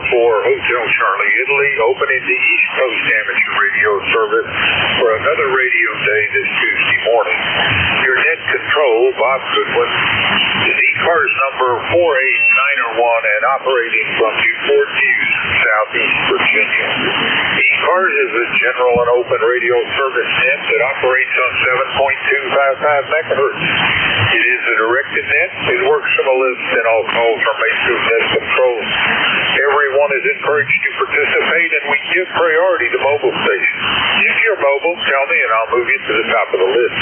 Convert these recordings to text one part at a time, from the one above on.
Hotel Charlie, Italy, opening the East Coast Amateur Radio service for another radio day this Tuesday morning. Your net control, Bob Goodwin, is ECARS number 48901 and operating from Newport News, Southeast Virginia. ECARS is a general and open radio service net that operates on 7.255 megahertz. It is a directed net. It works from a list, and all calls are made through net control. Everyone is encouraged to participate, and we give priority to mobile stations. If you're mobile, tell me, and I'll move you to the top of the list.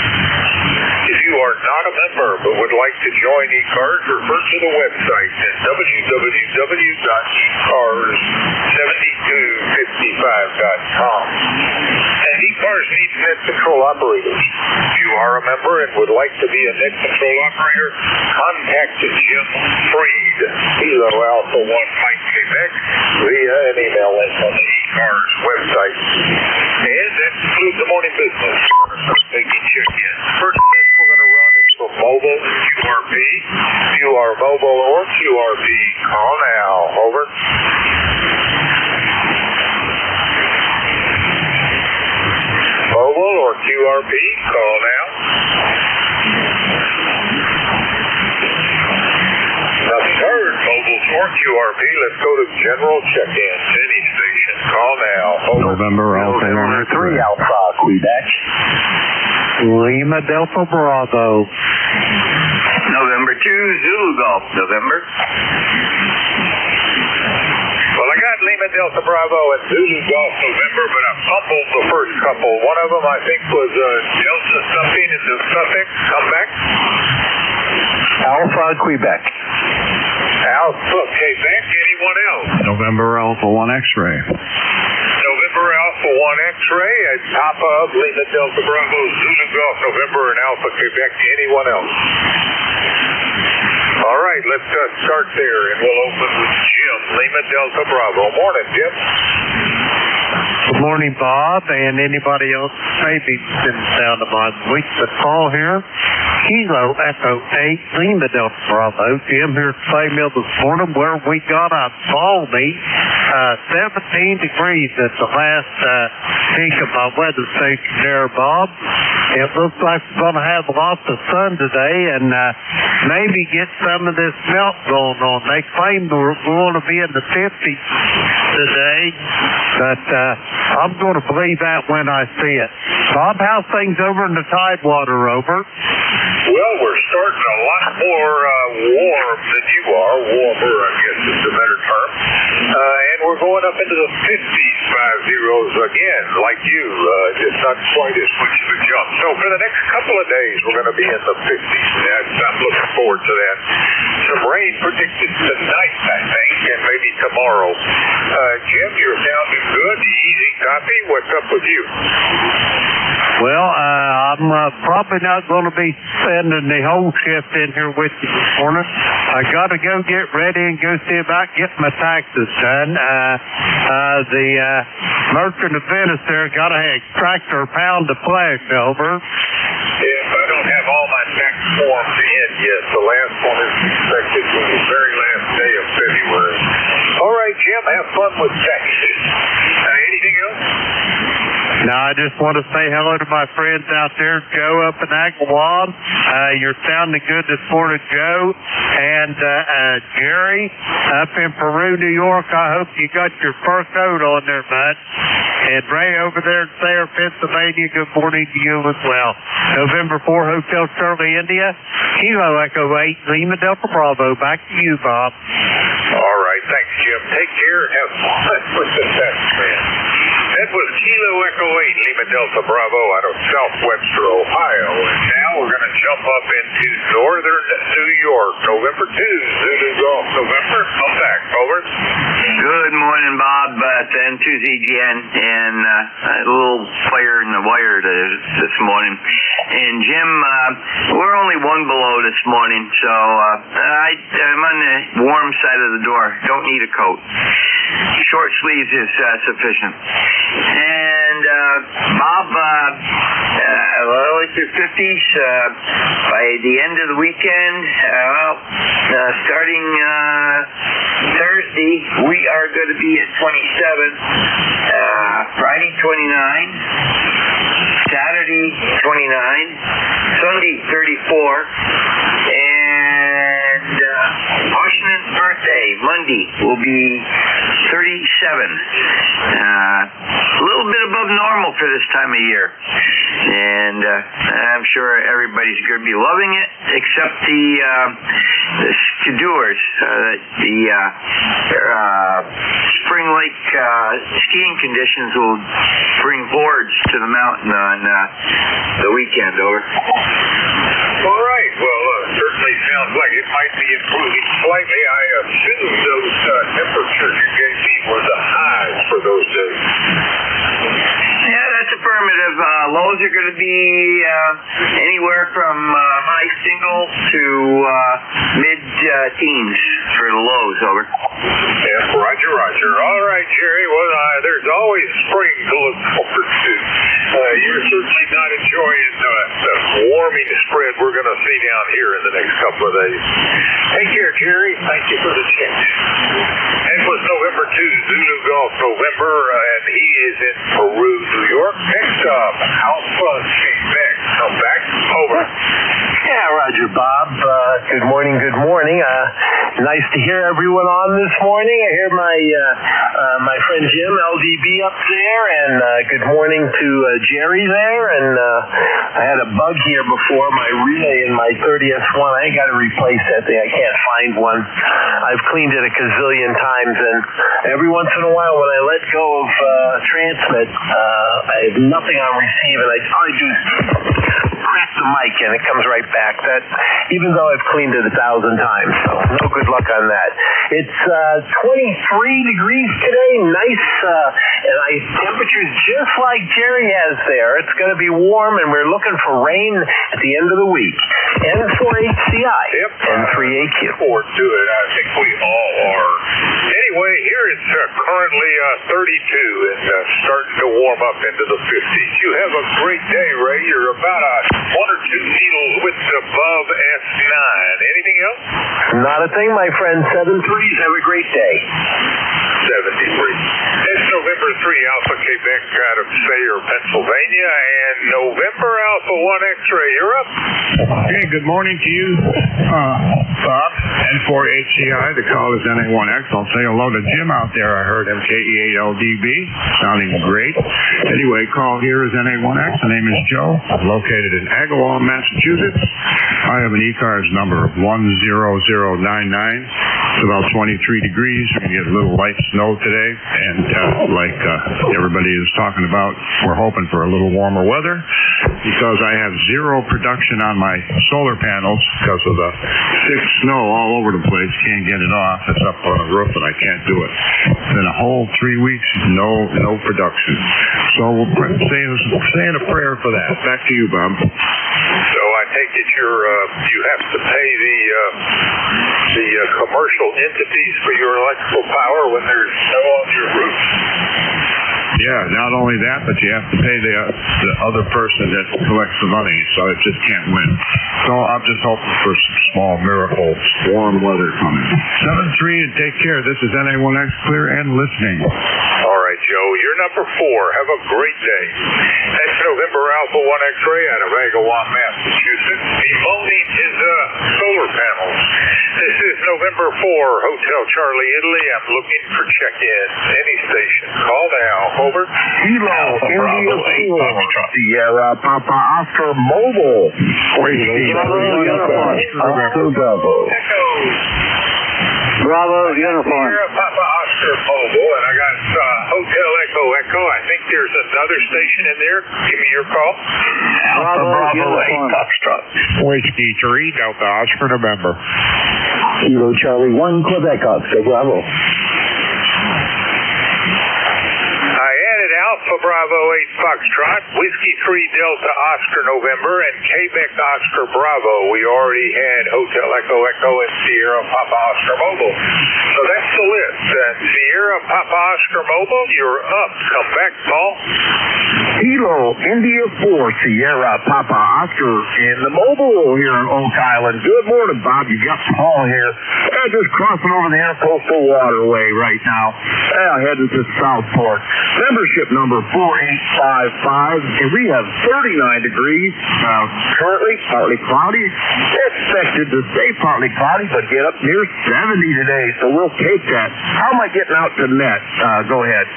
If you are not a member but would like to join ECARS, refer to the website at www.ecars7255.com. And ECARS needs net control operators. If you are a member and would like to be a net control operator, contact Jim Freed, Kilo Alpha 1 Mike Quebec, via an email link on the ECARS website. And that concludes the morning business. Taking check-in. First list we're going to run is for mobile QRP. If you are mobile or QRP, call now. Over. Mobile or QRP, call now. Nothing heard. Mobile or QRP, let's go to general check-in. Any station, call now. Over. November Alpha 3 Alpha, Quebec. Lima Delta Bravo. November 2, Zulu Golf, November. Well, I got Lima Delta Bravo and Zulu Golf November, but I fumbled the first couple. One of them, I think, was Delta something in the suffix. Come back. Alpha, Quebec. Alpha, Quebec. Anyone else? November Alpha 1 X-Ray. November Alpha 1 X-Ray at top of Lima Delta Bravo, Zulu Golf November, and Alpha Quebec. Anyone else? All right, let's start there, and we'll open with Jim, Lima Delta Bravo. Morning, Jim. Good morning, Bob, and anybody else maybe in the sound of my voice. The call here, Kilo Echo 8, Lima Delta Bravo. Jim here at Clay Mill this morning, where we got a balmy 17 degrees at the last peak of my weather station there, Bob. It looks like we're going to have lots of sun today and maybe get some of this melt going on. They claim we're going to be in the 50s today, but I'm going to believe that when I see it. Bob, how's things over in the Tidewater, over? Well, we're starting a lot more warm than you are. Warmer, I guess is the better term. And we're going up into the 50s, 5-0s again, like you. Just not quite as much of a jump. So for the next couple of days, we're going to be in the 50s. I'm looking forward to that. Some rain predicted tonight, I think, and maybe tomorrow. Jim, you're sounding good. Easy copy. What's up with you? Well, I'm probably not going to be sending the whole shift in here with you this morning. I got to go get ready and go see about getting my taxes done. The merchant of Venice there got to extract her pound of flesh, over. If I don't have all my tax forms in yet, the last one is expected for the very last day of February. All right, Jim, have fun with taxes. Anything else? No, I just want to say hello to my friends out there, Joe up in Agawam. You're sounding good this morning, Joe. And Jerry up in Peru, New York. I hope you got your fur coat on there, bud. And Ray over there in Sayre, Pennsylvania, good morning to you as well. November 4, Hotel Charlie, India. Kilo Echo 8, Lima Delta Bravo. Back to you, Bob. All right, thanks, Jim. Take care. Have fun with the tax man. That was Kilo Echo 8, Lima Delta Bravo out of Southwestern Ohio. And now we're going to jump up into northern New York. November 2, Zulu Golf. November, come back. Over. Good morning, Bob. N2ZGN and a little fire in the wire this morning. And Jim, we're only one below this morning, so I'm on the warm side of the door. Don't need a coat. Short sleeves is sufficient. And Bob, well, it's your 50s. By the end of the weekend, starting Thursday, we are going to be at 27. Friday, 29. Saturday, 29. Sunday, 34. And Washington's birthday, Monday, will be 37. A little bit above normal for this time of year. And I'm sure everybody's going to be loving it, except the skidoers, the spring-like skiing conditions will bring boards to the mountain on the weekend. Over. All right. Well, certainly sounds like it might be improving slightly. I assume those temperatures you gave me were the highs for those days. Yeah, that's affirmative. Lows are going to be anywhere from high single to mid-teens for the lows. Over. Yeah, Roger. All right, Jerry. Well, there's always spring to look forward to. You're certainly not enjoying the warming spread we're going to see down here in the next couple of days. Take care, Jerry. Thank you for the check. It was November 2, Zulu Golf November, and he is in Peru, New York. Next up, Alpha Quebec. Come back. Over. Yeah, Roger, Bob. Good morning. Nice to hear everyone on this morning. I hear my friend Jim, LDB, up there, and good morning to Jerry there. And I had a bug here before, my relay in my 30th one. I got to replace that thing. I can't find one. I've cleaned it a gazillion times, and every once in a while when I let go of transmit, I have nothing on receive, and all I do is crack the mic, and it comes right back. That, even though I've cleaned it 1,000 times, so no good luck on that. It's 23 degrees today, nice, and temperatures just like Jerry has there. It's going to be warm, and we're looking for rain at the end of the week. N4HCI, yep. N3AQ. Forward to it. I think we all are. Anyway, here it's currently 32 and starting to warm up into the 50s. You have a great day, Ray. You're about 1 or 2 needles width above S9. Anything else? Not a thing, my friend. 7-3s. Have a great day. 73. It's November 3, Alpha Quebec out of Sayre, Pennsylvania, and November Alpha 1 X-ray. You're up. Hey, good morning to you, Bob. N4HCI, the call is NA1X. I'll say hello to Jim out there. I heard MKE8LDB, sounding great. Anyway, call here is NA1X. The name is Joe. I'm located in Agawam, Massachusetts. I have an ECARS number of 10099. It's about 23 degrees. We're going to get a little light snow today, and like everybody is talking about, we're hoping for a little warmer weather because I have zero production on my solar panels because of the thick snow all over the place. Can't get it off. It's up on the roof, and I can't do it. Been a whole 3 weeks, no production. So we'll say a prayer for that. Back to you, Bob. So I take it you have to pay the commercial entities for your electrical power when there's snow on your roof? Yeah, not only that, but you have to pay the other person that collects the money, so it just can't win. So I'm just hoping for some small miracle, warm weather coming. 7-3 and take care. This is NA1X clear and listening. All right, Joe. You're number 4. Have a great day. That's November Alpha 1 X-ray out of Agawam, Massachusetts. Bemoaning his solar panels. This is November 4, Hotel Charlie, Italy. I'm looking for check-in. Any station. Call now. Over. Kilo, India 4, Sierra Papa Oscar Mobile. Oscar Bravo. Echo. Bravo Uniform. Sierra Papa Oscar Mobile, and I got Hotel Echo Echo. I think there's another station in there. Give me your call. Alpha Bravo 8 Foxtrot. Whiskey 3, Delta Oscar, November. Kilo Charlie 1 Quebec Oscar Bravo. Alpha Bravo 8 Foxtrot, Whiskey 3 Delta Oscar November, and Quebec Oscar Bravo. We already had Hotel Echo Echo and Sierra Papa Oscar Mobile. So that's the list. And Sierra Sierra Papa Oscar Mobile, you're up. Come back, Paul. Kilo India 4 Sierra Papa Oscar in the mobile here in Oak Island. Good morning, Bob. You got Paul here. Just crossing over the Intercoastal Waterway right now. Heading to Southport. Membership number 4855. And we have 39 degrees. Currently, partly cloudy. Expected to stay partly cloudy, but get up near 70 today. So we'll take that. How am I getting out to net? Go ahead.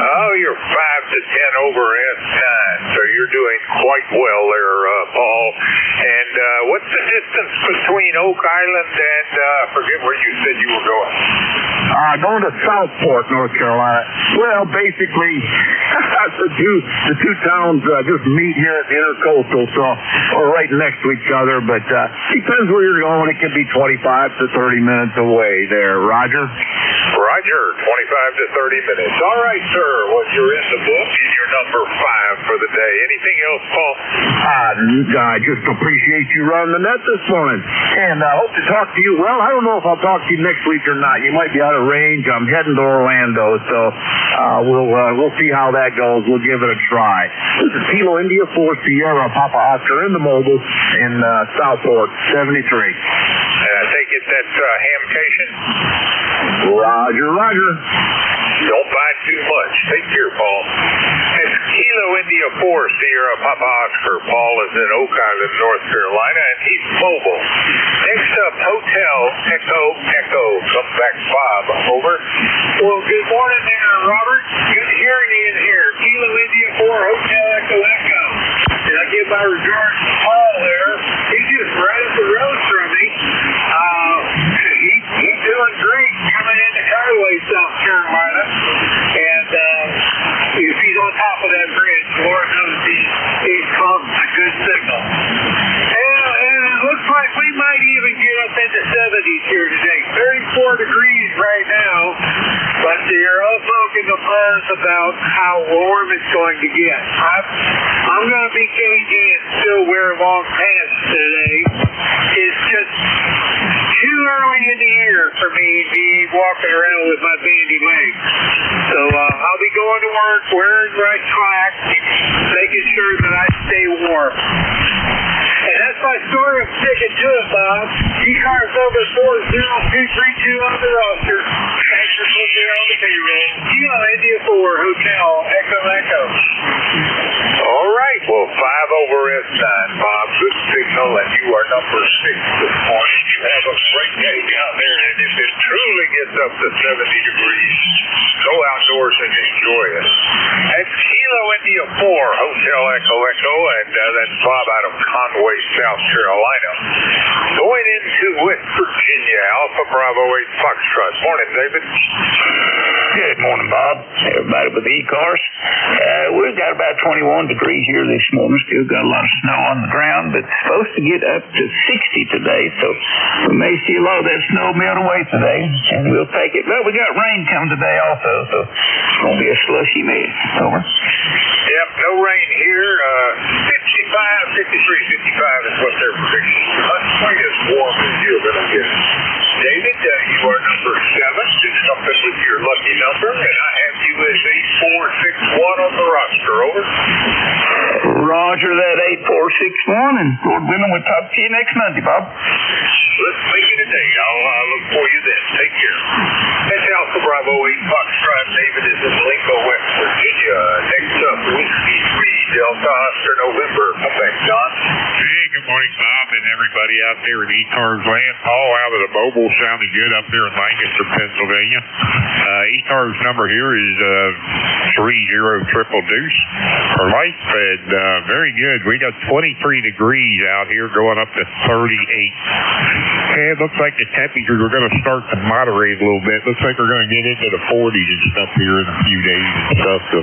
Oh, you're 5 to 10 over S9, so you're doing quite well there, Paul. And what's the distance between Oak Island and, forget where you said you were going? Going to Southport, North Carolina. Well, basically, the two towns just meet here at the Intercoastal, so we're right next to each other, but depends where you're going. It could be 25 to 30 minutes away there. Roger? Roger, 25 to 30 minutes. All right, sir. Well, you're in the book, and you're number 5 for the day. Anything else, Paul? I just appreciate you running the net this morning, and I hope to talk to you. Well, I don't know if I'll talk to you next week or not. You might be out of range. I'm heading to Orlando, so we'll see how that goes. We'll give it a try. This is Kilo India 4 Sierra Papa Oscar in the mobile in Southport, 73. I take it that's hamcation? Roger, roger. Don't buy too much. Take care, Paul. It's Kilo India 4 Sierra Papa Oscar. Paul is in Oak Island, North Carolina, and he's mobile. Next up, Hotel Echo Echo. Come back, Bob. Over. Well, good morning there, Robert. Good hearing you in here. Kilo India 4 Hotel Echo Echo. And I give my regards to Paul there. He's just right up the road from me. He's doing great coming into Caraway, South Carolina. And if he's on top of that bridge, Lord knows he's causing a good signal. And it looks like we might even get up into 70s here today. 34 degrees right now, but you're all talking the buzz about how warm it's going to get. I'm going to be cagey and still wear long pants today. It's just too early in the year for me to be walking around with my bandy legs. So I'll be going to work wearing right slacks, making sure that I stay warm. And that's my story. I'm sticking to it, Bob. ECARS number 40232 on the roster. Thanks for putting me on the payroll. Kilo India 4 Hotel Echo Echo. All right. Well, 5 over S9, Bob. Good signal, and you are number 6 this morning. You have a great day down there, and if it truly gets up to 70 degrees, go outdoors and enjoy it. That's Kilo India 4 Hotel Echo Echo, and that's Bob out of Conway, South Carolina. Going into West Virginia, Alpha Bravo 8 Foxtrot. Morning, David. Good morning, Bob. Everybody with ECARS. We've got about 21 degrees here this morning. Still got a lot of snow on the ground, but it's supposed to get up to 60 today, so we may see a lot of that snow melt away today, and we'll take it. But we got rain coming today also, so it's going to be a slushy mess. Over. Yep, no rain here. 53, 55 is what they're predicting. Not quite as warm as you're going to get. David, you are number 7. Do something with your lucky number, and I have you as 8461 on the roster. Over. Roger that, 8461, and Lord willing, we'll talk to you next Monday, Bob. Let's make it a date. I'll look for you then. Take care. That's Alpha Bravo 8 Foxtrot. David is in Lincoln, West Virginia. Next up, Whiskey 3 Delta Oscar November. Come back, John. Hey, good morning, Bob, and everybody out there in ECARS land. Paul out of the mobile sounding good up there in Lancaster, Pennsylvania. ECARS number here is 30 triple deuce for life, and very good. We got 23 degrees out here going up to 38. Okay, it looks like the temperatures are going to start to moderate a little bit. Looks like we're going to get into the 40s and stuff here in a few days and stuff. So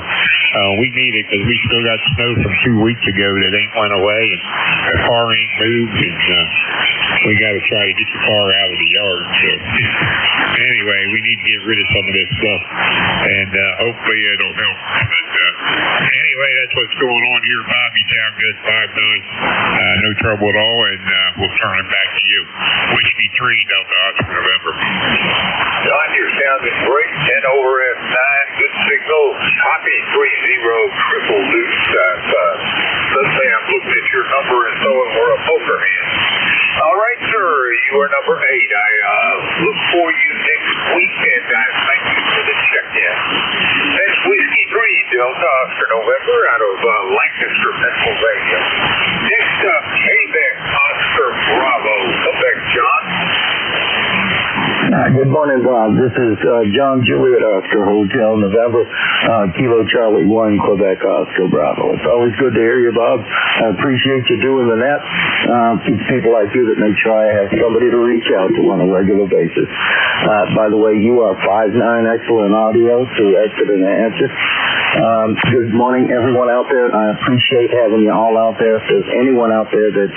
we need it because we still got snow from 2 weeks ago that ain't went away, and the car ain't moved, and we got to try to get the car out of the yard. So anyway, we need to get rid of some of this stuff, and hopefully it'll help. But anyway, that's what's going on here, Bob. You sound good, 5-9. No trouble at all, and we'll turn it back to you. Whiskey 3 Delta Oscar November. John, you're sounding great. 10 over November out of Lancaster, Pennsylvania. Next up, Quebec, Oscar Bravo, Quebec, John. Good morning, Bob. This is John Juliet Oscar Hotel, November, Kilo Charlie 1, Quebec, Oscar Bravo. It's always good to hear you, Bob. I appreciate you doing the net. It's people like you that make sure I have somebody to reach out to on a regular basis. By the way, you are 5'9", excellent audio to exit and answer. Good morning, everyone out there. I appreciate having you all out there. If there's anyone out there that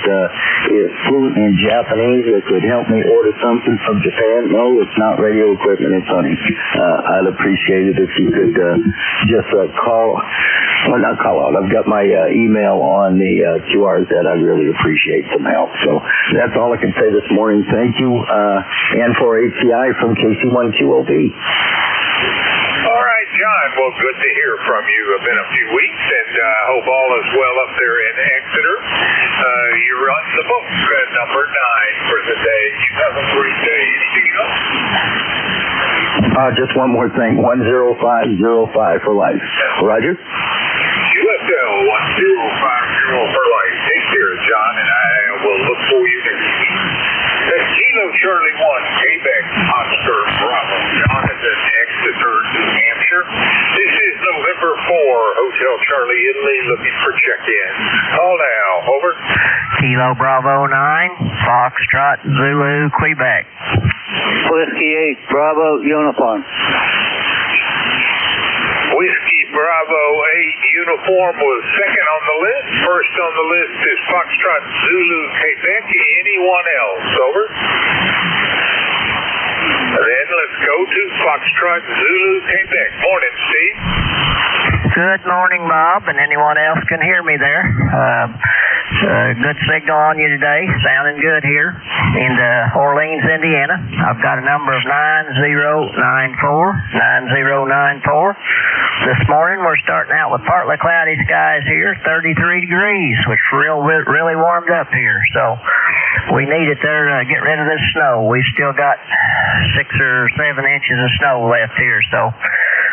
is fluent in Japanese that could help me order something from Japan, no, it's not radio equipment, it's honey. I'd appreciate it if you could just call, well, not call out. I've got my email on the QRs that I really appreciate some help. So that's all I can say this morning. Thank you. N4HCI from KC1QOB. All right, John. Well, good to hear from you. It's been a few weeks, and I hope all is well up there in Exeter. You're on the book, number 9 for the day. You have a great day. Anything else? Just one more thing. 10505 for life. Roger? USL 1050 for life. Take care, John, and I will look for you next week. That's Kilo Charlie 1, Quebec, Oscar Bravo. John is in Exeter, New Hampshire. This is November 4, Hotel Charlie, Italy, looking for check-in. Call now. Over. Kilo Bravo 9, Foxtrot, Zulu, Quebec. Whiskey 8, Bravo, Uniform. Whiskey Bravo 8 uniform was second on the list. First on the list is Foxtrot Zulu Quebec. Anyone else? Over. Then let's go to Foxtrot Zulu Quebec. Morning, Steve. Good morning, Bob, and anyone else can hear me there. Good signal on you today. Sounding good here in Orleans, Indiana. I've got a number of 9094. This morning we're starting out with partly cloudy skies here, 33 degrees, which really warmed up here. So we need it there to get rid of this snow. We've still got 6 or 7 inches of snow left here, so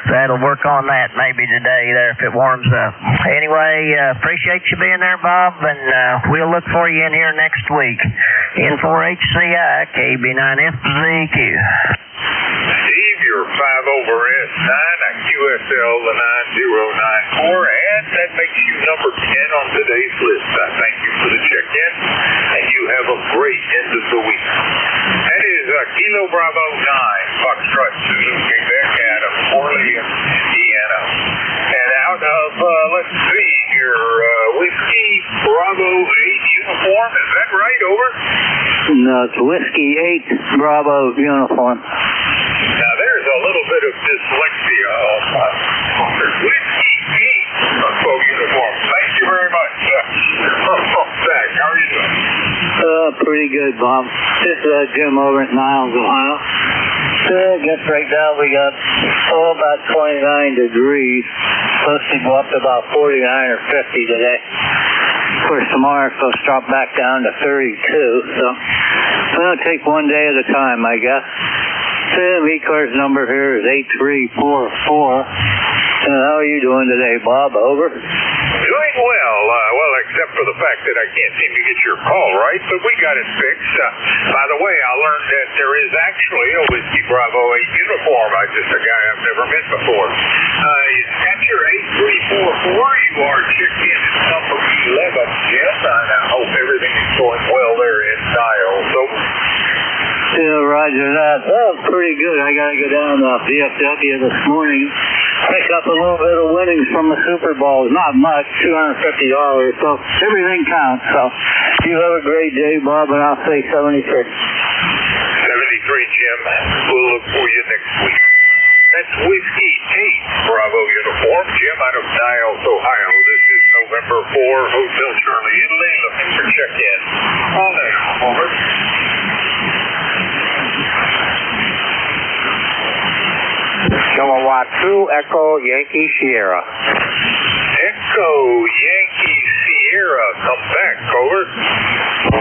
that'll work on that maybe today there if it warms up. Anyway, appreciate you being there, Bob, and we'll look for you in here next week. N4HCI, KB9FZQ. Steve, you're 5 over S9 at QSL the 9094, and that makes you number 10 on today's list. I thank you for the check-in, and you have a great end of the week. That is Kilo Bravo 9, Foxtrot Zulu Quebec out of Orleans, Indiana. And out of, let's see here, Whiskey Bravo 8 uniform, is that right? Over? No, it's Whiskey 8, Bravo, Uniform. Now, there's a little bit of dyslexia on my Whiskey 8 Bravo uniform. Thank you very much. Zach, how are you doing? Pretty good, Bob. This is Jim over at Niles, Ohio. Just right now we got about 29 degrees. Supposed to go up to about 49 or 50 today. Of course, tomorrow it's supposed to drop back down to 32. So we'll take one day at a time, I guess. ECARS number here is 8344. How are you doing today, Bob? Over. Doing well. Well, except for the fact that I can't seem to get your call right, but we got it fixed. By the way, I learned that there is actually a Whiskey Bravo 8 uniform. Just a guy I've never met before. At your 8344, you are checked in at number 11, Jim, and I hope everything is going well there in Niles. Over. Yeah, roger that. Oh, pretty good. I got to go down to DFW this morning, pick up a little bit of winnings from the Super Bowl. Not much, $250. So everything counts. So you have a great day, Bob, and I'll say 73. 73, Jim. We'll look for you next week. That's Whiskey 8 Bravo uniform. Jim out of Niles, Ohio. This is November 4, Hotel Charlie, Italy, looking for check-in. Call now. Over. Kilowatt 2, Echo Yankee Sierra. Echo Yankee Sierra, come back, over.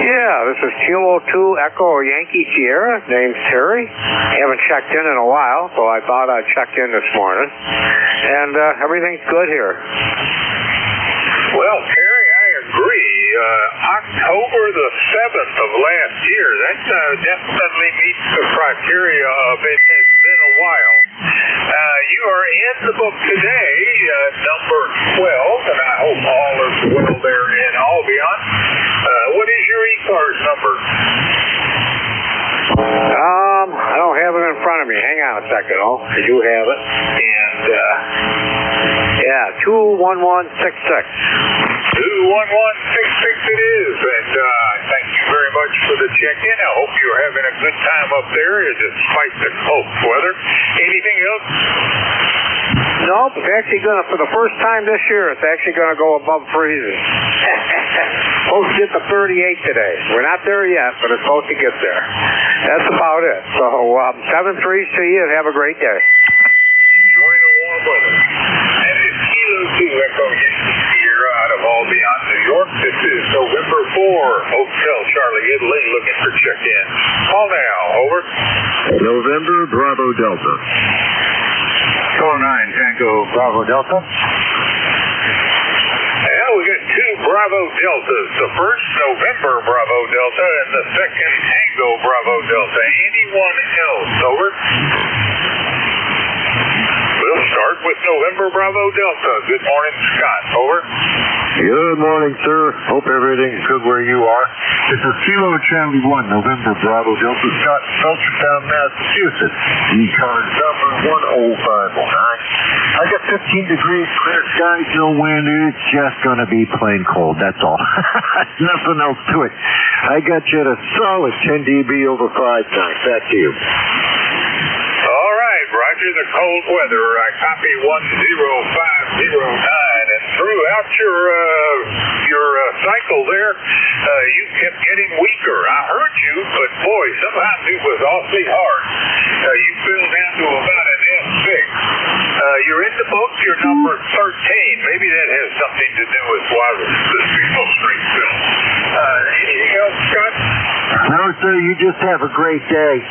Yeah, this is Kilo 2, Echo Yankee Sierra. Name's Terry. Haven't checked in a while, so I thought I'd check in this morning. And everything's good here. October the 7th of last year. That definitely meets the criteria of it has been a while. You are in the book today, number 12, and I hope all is well there in Albion. What is your ECARS number? I don't have it in front of me. Hang on a second, I do have it. And, 21166. 21166 it is, and thank you very much for the check-in. I hope you're having a good time up there despite the cold weather. Anything else? Nope, it's actually going to, for the first time this year, it's actually going to go above freezing. Supposed to get to 38 today. We're not there yet, but it's supposed to get there. That's about it. So, 7-3 to you, and have a great day. Enjoy the warm weather. And it's Kilo 2 Echo Yankee Sierra out of Albion, New York. This is November 4, Hotel Charlie Italy, looking for check-in. Call now, over. November Bravo Delta. 9 Tango Bravo Delta. Well, we got two Bravo Deltas. The first, November Bravo Delta, and the second, Tango Bravo Delta. Anyone else? Over. We'll start with November Bravo Delta. Good morning, Scott. Over. Good morning, sir. Hope everything's good where you are. This is Kilo Charlie 1, November Bravo Delta, Scott, Belchertown, Massachusetts. ECARS number 10509. I got 15 degrees, clear skies, no wind. It's just going to be plain cold, that's all. Nothing else to it. I got you at a solid 10 dB over 5 times. Back to you. All right, Roger, the cold weather. I copy 10509, and throughout your cycle there, you kept getting weaker. I heard you, but boy, sometimes it was awfully hard. You fell down to about an F6. You're in the book, you're number 13. Maybe that has something to do with why the signal strength fell. Anything else, Scott? No, sir, you just have a great day.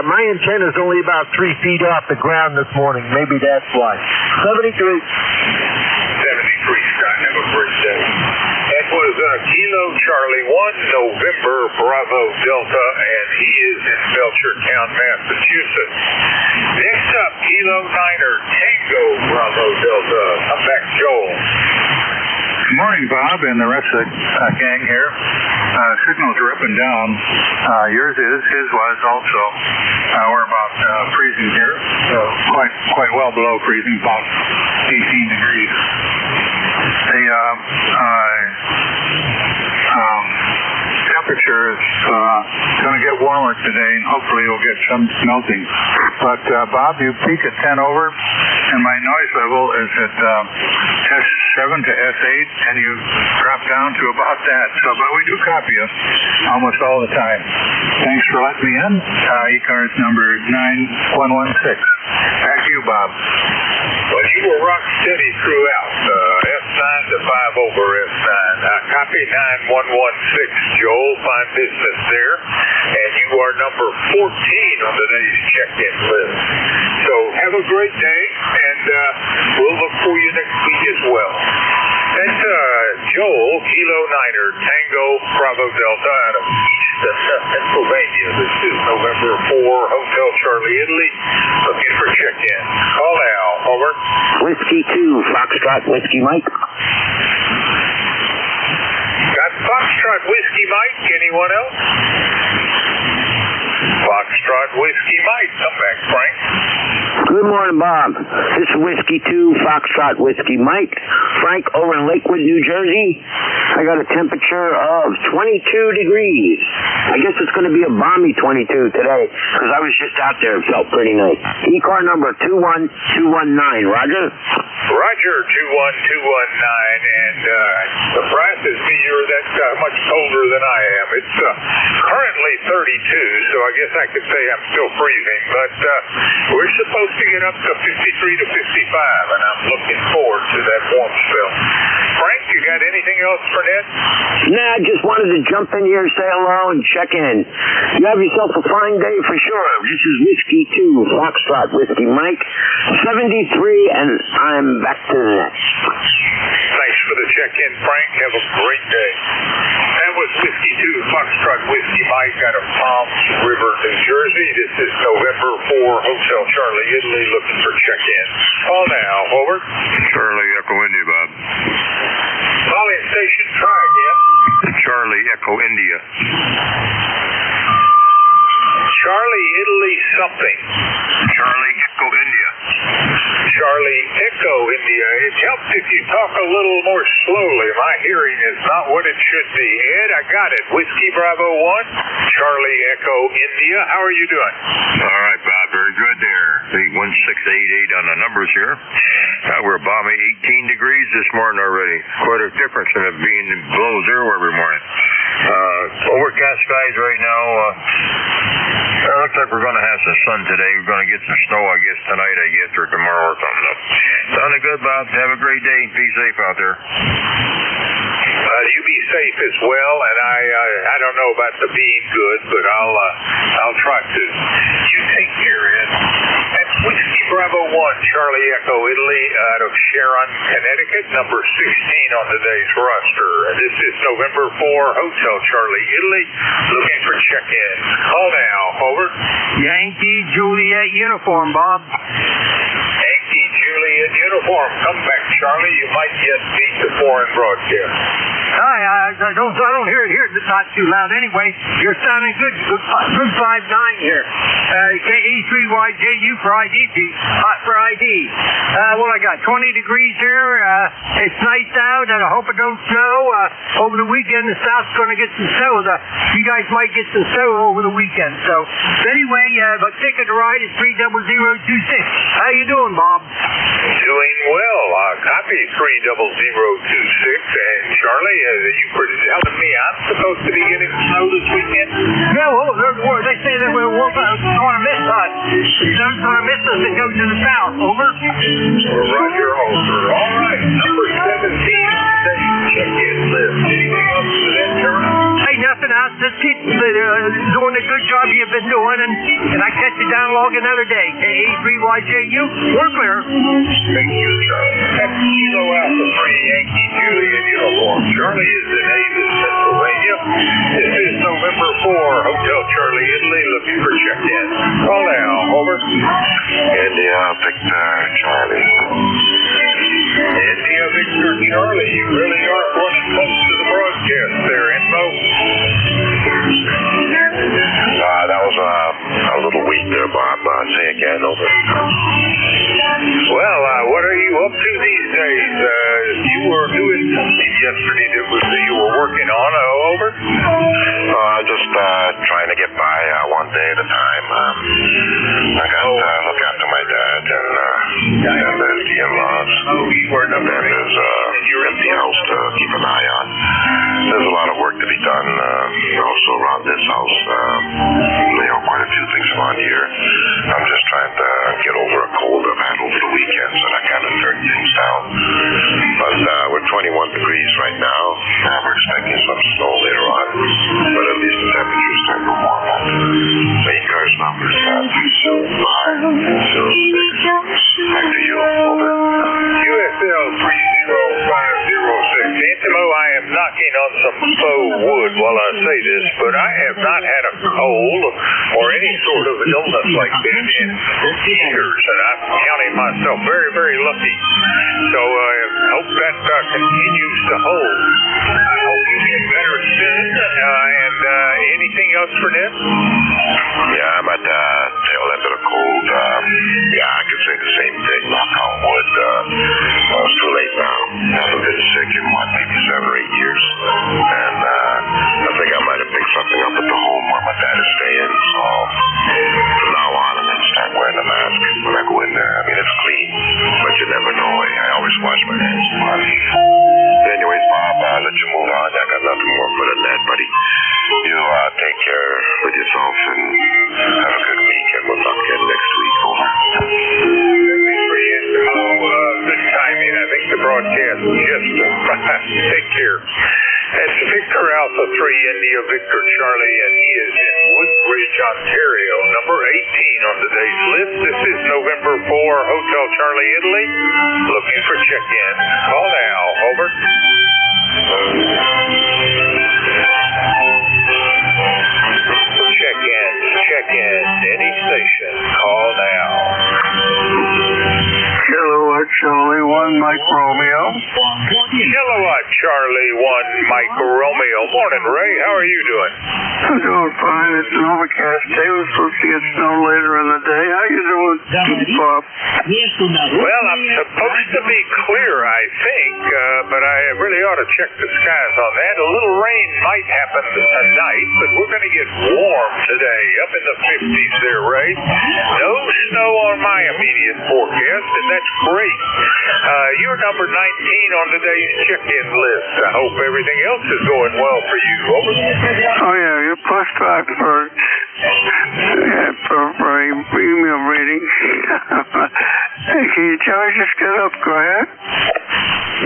My antenna's only about 3 feet off the ground this morning. Maybe that's why. 73. 73, Scott. Have a great day. That was Kilo Charlie 1, November Bravo Delta, and he is in Belchertown, Massachusetts. Next up, Kilo Niner, Tango Bravo Delta. Come back, Joel. Good morning, Bob, and the rest of the gang here. Signals are up and down. Yours is, his was also. We're about freezing here, quite well below freezing, about 18 degrees. The temperature is going to get warmer today, and hopefully you'll get some melting. But, Bob, you peak at 10 over, and my noise level is at S7 to S8, and you drop down to about that. So, but we do copy you almost all the time. Thanks for letting me in. ECARS number 9116. Back to you, Bob. Well, you were rock steady throughout. S9 to 5 over S9. Copy 9116, Joel. Fine business there. And you are number 14 on today's check-in list. So have a great day, and we'll look for you next week as well. That's Joel, Kilo Niner, Tango Bravo Delta out of Easton, Pennsylvania. This is November 4, Hotel Charlie Italy, looking for check-in. Call now. Over. Whiskey 2, Foxtrot Whiskey Mike. Got Foxtrot Whiskey Mike. Anyone else? Foxtrot Whiskey Mike. Come back, Frank. Good morning, Bob. This is Whiskey 2, Foxtrot Whiskey Mike. Frank over in Lakewood, New Jersey. I got a temperature of 22 degrees. I guess it's going to be a balmy 22 today, because I was just out there. It felt pretty nice. ECAR number 21219. Roger? Roger, 21219. And surprises me you're that much colder than I am. It's currently 32, so I guess I could say I'm still freezing. But we're supposed to get up to 53 to 55, and I'm looking forward to that warm spell. Frank, you got anything else for Ned? Nah, I just wanted to jump in here, say hello, and check in. You have yourself a fine day for sure. This is Whiskey 2, Foxtrot Whiskey Mike, 73, and I'm back to the next. Thanks for the check-in, Frank. Have a great day. That was Whiskey 2 Foxtrot Whiskey Mike out of Palms River, New Jersey. This is November 4, Hotel Charlie, Italy, looking for check-in. Call now. Over. Charlie Echo India, Bob. Calling station, try again. Charlie Echo India. Charlie Italy something. Charlie Echo India. Charlie Echo India. It helps if you talk a little more slowly. My hearing is not what it should be. Ed, I got it. Whiskey Bravo 1, Charlie Echo India. How are you doing? All right, Bob. Very good there. 81688 on the numbers here. We're bombing 18 degrees this morning already. Quite a difference in it being below zero every morning. Overcast skies right now. It looks like we're going to have some sun today. We're going to get some snow, I guess, tonight, or tomorrow or something. Sounding good, Bob. Have a great day. Be safe out there. You be safe as well, and I don't know about the being good, but I'll try to. You take care, Ed. That's Whiskey Bravo 1, Charlie Echo Italy, out of Sharon, Connecticut, number 16 on today's roster. This is November 4, Hotel Charlie, Italy, looking for check-in. Call now. Over. Yankee Juliet uniform, Bob. Yankee Juliet uniform. Come back, Charlie. You might yet beat the foreign broadcast. Hi, I don't hear it here. It's not too loud anyway. You're sounding good. Good 5-9 here. KE3YJU for IDP. Hot for ID. What I got? 20 degrees here. It's nice out, and I hope it don't snow. Over the weekend, the South's going to get some snow. You guys might get some snow over the weekend. So anyway, the ticket to ride is 30026. How you doing, Bob? Doing well. Copy 30026. And Charlie, you were telling me I'm supposed to be getting snow this weekend? Yeah, well, they say that we're going to miss us. Snow's going to miss us and go to the south. Over. Roger, over. All right. Number 17. Check-in list. Anything else for that, Charlie? Hey, nothing else. Just keep doing the good job you've been doing, and I catch you down log another day. KE3YJU, we're clear. Thank you, Charlie. That's Kilo Alpha 3 Yankee Juliet uniform. Charlie is in Avis, Pennsylvania. This is November 4, Hotel Charlie, Italy, looking for check-in. Call now. Over. India Victor Charlie. India Victor Charlie. You really are running close to the broadcast there, Info. That was a little weak there, Bob. Say again, over. Well, what are you up to these days? You were doing something yesterday that you were working on. Over? Just trying to get by one day at a time. I got to look after my dad and there's the in-laws. You were and then there's empty house to keep an eye on. There's a lot of work to be done also around this house. Quite a few things around here. I'm just trying to get over a cold I've had over the weekend, so that kind of turned things down. But we're 21 degrees right now. We're expecting some snow later on, but at least the temperature's starting to warm up. The ECARS numbers 20506. Back to you. Over. USL 30506. Antimo, I am knocking on some faux wood while I say this, but I have not had a cold or any sort of illness like that in years, and I'm counting myself very, very lucky. So I hope that continues to hold. I hope you get better soon. And anything else for Ned? Yeah, I'm at the tail end of the cold. Yeah, I could say the same thing. Knock on wood. It's too late now. I haven't been sick in maybe 7 or 8 years. And I think I might have picked something up at the home where my dad is staying. So from now on, I'm going to start wearing a mask when I go in there. I mean, it's clean, but you never know. I always wash my hands. Anyways, Bob, I'll let you move on. I got nothing more for the net, buddy. You take care with yourself and have a good week, and we'll talk again next week. Over. Good timing. I think the broadcast just take care. That's Victor Alpha 3 India Victor Charlie, and he is in Woodbridge, Ontario, number 18 on today's list. This is November 4, Hotel Charlie, Italy. Looking for check-in. Call now. Over. Check-in. Any station. Call now. Kilowatt Charlie 1 Mike Romeo. Kilowatt Charlie 1 Mike Romeo. Morning, Ray. How are you doing? I'm doing fine. It's an overcast day. We're supposed to get snow later in the day. How you doing, Bob? Well, I'm supposed to be clear, I think, but I really ought to check the skies on that. A little rain might happen tonight, but we're going to get warm today, up in the 50s there, Ray. No snow on my immediate forecast, and that's great. You're number 19 on today's check-in list. I hope everything else is going well for you. Over. Oh, yeah, you're plus 5 for email reading. Can you tell me just get up? Go ahead.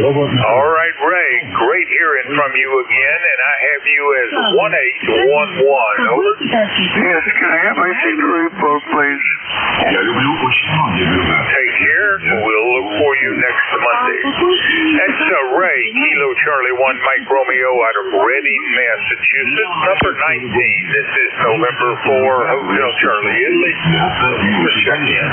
All right, Ray. Great hearing from you again, and I have you as 1811. Over. Yes, can I have my signal report, please? Take care. We'll look for you next Monday. That's Ray, Kilo Charlie 1 Mike Romeo out of Reading, Massachusetts, number 19. This is November 4, Hotel Charlie, Italy. Check in.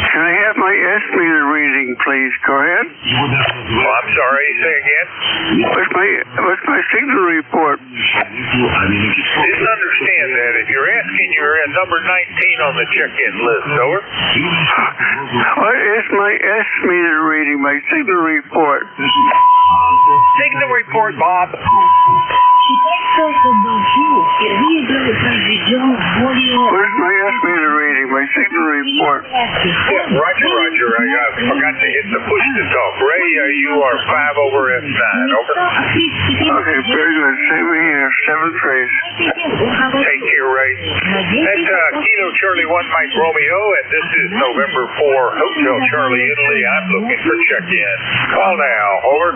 Can I have my S-meter reading, please? Go ahead. I'm sorry, say again? What's my signal report? Didn't understand that. If you're asking, you're at number 19 on the check-in list. Over. What is my S-meter reading, my signal report? Signal report, Bob. Where's my S-meter reading, my signal report? Yeah, Roger. I forgot to hit the push to talk. Ray, you are 5 over F9. Over. Okay, very good. Same here. 7 3. Take care, Ray. That's Kilo Charlie 1 Mike Romeo, and this is November 4, Hotel Charlie, Italy. I'm looking for check-in. Call now. Over.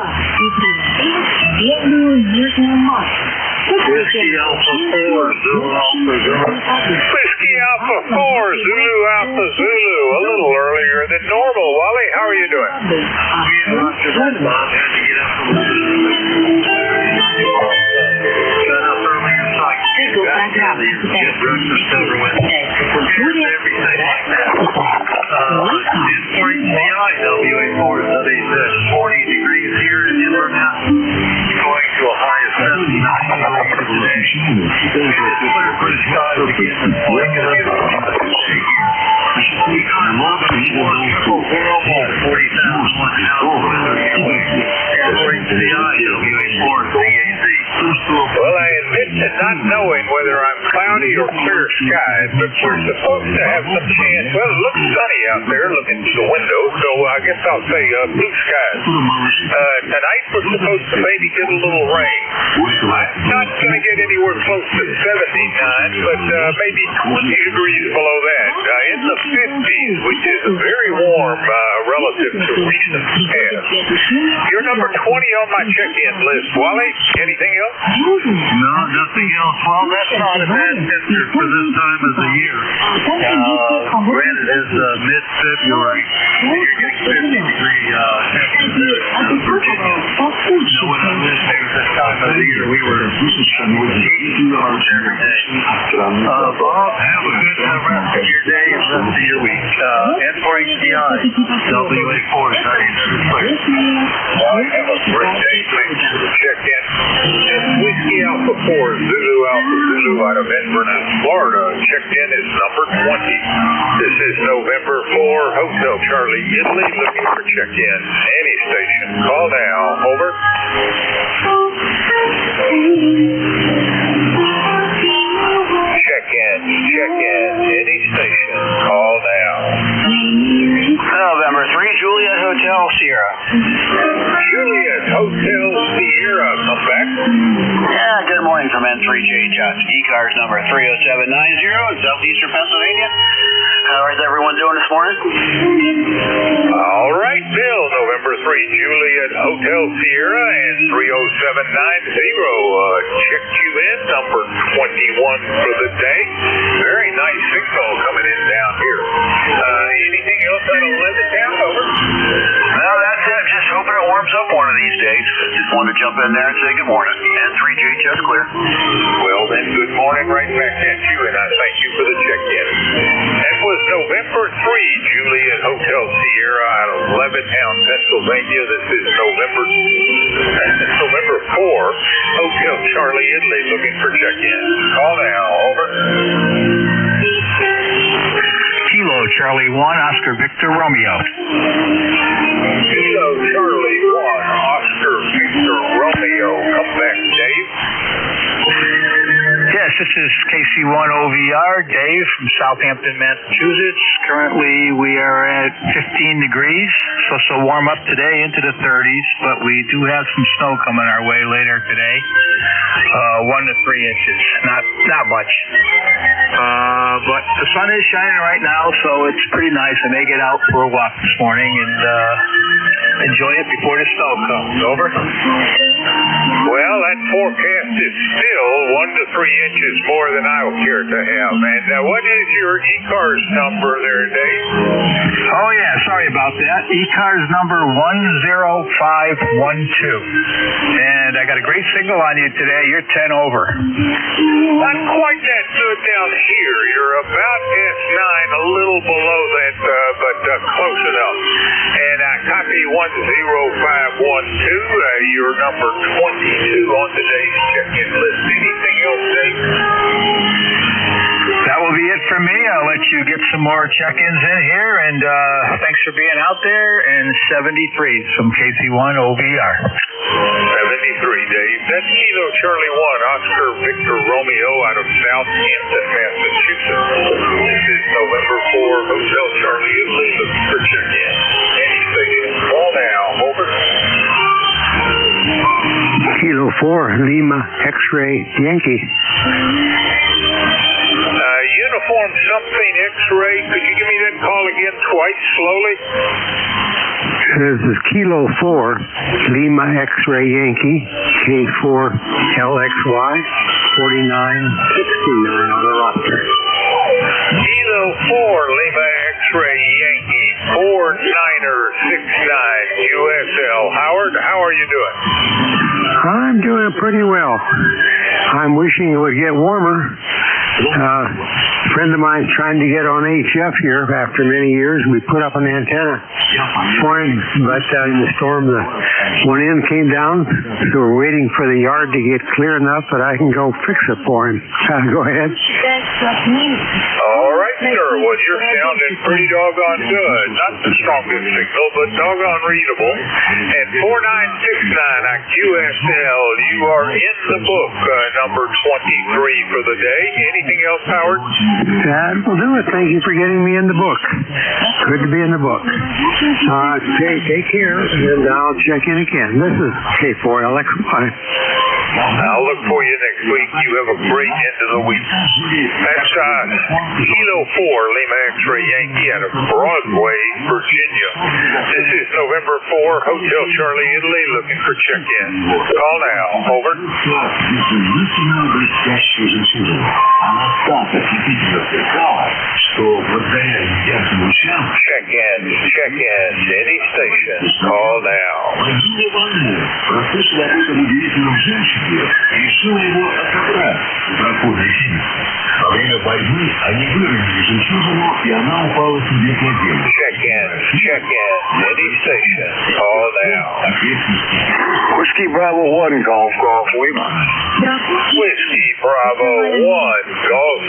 Whiskey Alpha 4, Zulu Alpha Zulu. Whiskey Alpha 4, Zulu Alpha Zulu. A little earlier than normal. Wally, how are you doing? Not too bad, Bob. Had to get up from got up earlier so I could get back down here. Get breakfast over with. Everything like that. According to the WA4, they said 40 degrees here in Inverness. Going to a high of 79 degrees today. It's clear for the skies again this morning. According to the WA4 CAZ. Well, I admit to not knowing whether I'm cloudy or clear skies, but we're supposed to have some chance. Well, it looks sunny out there looking through the window, so I guess I'll say blue skies. Tonight we're supposed to maybe get a little rain. I'm not going to get anywhere close to 79, but maybe 20 degrees below that. In the 50s, which is very warm relative to recent past. You're number 20 on my check-in list, Wally. Anything else? No, nothing else. Well, that's not a bad picture for this time of the year. Granted, it's mid-February. You're getting 50-degree temperatures in Virginia. No one on this this time of the year. We were 82 hours every day. Bob, have a good rest of your day and rest of your week. N4HDI, WA4, starting every place. Have a great day. Thanks for the check-in. Whiskey Alpha 4, Zulu Alpha Zulu out of Inverness, Florida. Checked in is number 20. This is November 4, Hotel Charlie, Italy. Looking for check-in. Any station. Call now. Over. Check-in. Any station. Call now. November 3, Juliet Hotel Sierra. Juliet Hotel Sierra. Come back. Yeah, good morning from N3JHS. ECARS number 30790 in southeastern Pennsylvania. How is everyone doing this morning? All right, Bill. November 3, Juliet Hotel Sierra and Checked you in, number 21 for the day. Very nice signal coming in down here. Anything else out of Levittown? Over. No, that's it. Just hoping it warms up one of these days. Just wanted to jump in there and say good morning. And 3JHS clear. Well, then, good morning right back at you, and I thank you for the check-in. That was November 3, Julie at Hotel Sierra out of Levittown, Pennsylvania. This is November 4, Hotel Charlie Italy looking for check-in. Call now, over. Kilo Charlie 1, Oscar Victor Romeo. Kilo Charlie 1, Oscar Victor Romeo. Come back, Dave. Yes, this is KC1OVR, Dave from Southampton, Massachusetts. Currently, we are at 15 degrees, so warm up today into the 30s, but we do have some snow coming our way later today, 1 to 3 inches, not much. But the sun is shining right now, so it's pretty nice. I may get out for a walk this morning and enjoy it before the snow comes. Over. Well, that forecast is still 1 to 3 inches more than I would care to have. And what is your ECARS number there, Dave? Oh, yeah, sorry about that. ECARS number 10512. And I got a great signal on you today. You're 10 over. Not quite that good down here. You're about S9, a little below that, but close enough. And I copy 10512. Your number 22 on today's check-in list. Anything else, Dave? That will be it for me. I'll let you get some more check-ins in here, and thanks for being out there. And 73 from KC1OVR. 73, Dave. That's Kilo Charlie 1, Oscar Victor Romeo out of Southampton, Massachusetts. This is November 4, Hotel Charlie Italy looking for check-in. Any station. Call now. Over. Kilo 4, Lima X-Ray Yankee. Uniform something X-Ray. Could you give me that call again twice, slowly? This is Kilo 4, Lima X-Ray Yankee, K4 LXY, 4969 on the roster. Kilo 4, Lima X-Ray Yankee, 4969 USL. Howard, how are you doing? I'm doing pretty well. I'm wishing it would get warmer. A friend of mine's trying to get on HF here after many years. We put up an antenna for him, but in the storm, the one end came down, so we're waiting for the yard to get clear enough that I can go fix it for him. Go ahead. All right, sir. Well, you're sounding pretty doggone good. Not the strongest signal, but doggone readable. And 4969 on QSL, you are in the book, number 23 for the day. Anything else, Howard? That will do it. Thank you for getting me in the book. Good to be in the book. Take care, and I'll check in again. This is K4LXY. I'll look for you next week. You have a great end of the week. That's Kilo 4, Lima X-Ray Yankee out of Broadway, Virginia. This is November 4, Hotel Charlie Italy looking for check-in. Call now. Over. Check-in. Any station. Call now. Решила его отобрать у проходящих. Во время борьбы они выронили жемчужину, и она упала себе на землю. Check-in. Any station. Call now. Whiskey Bravo 1, Golf Lima. Whiskey Bravo 1, Golf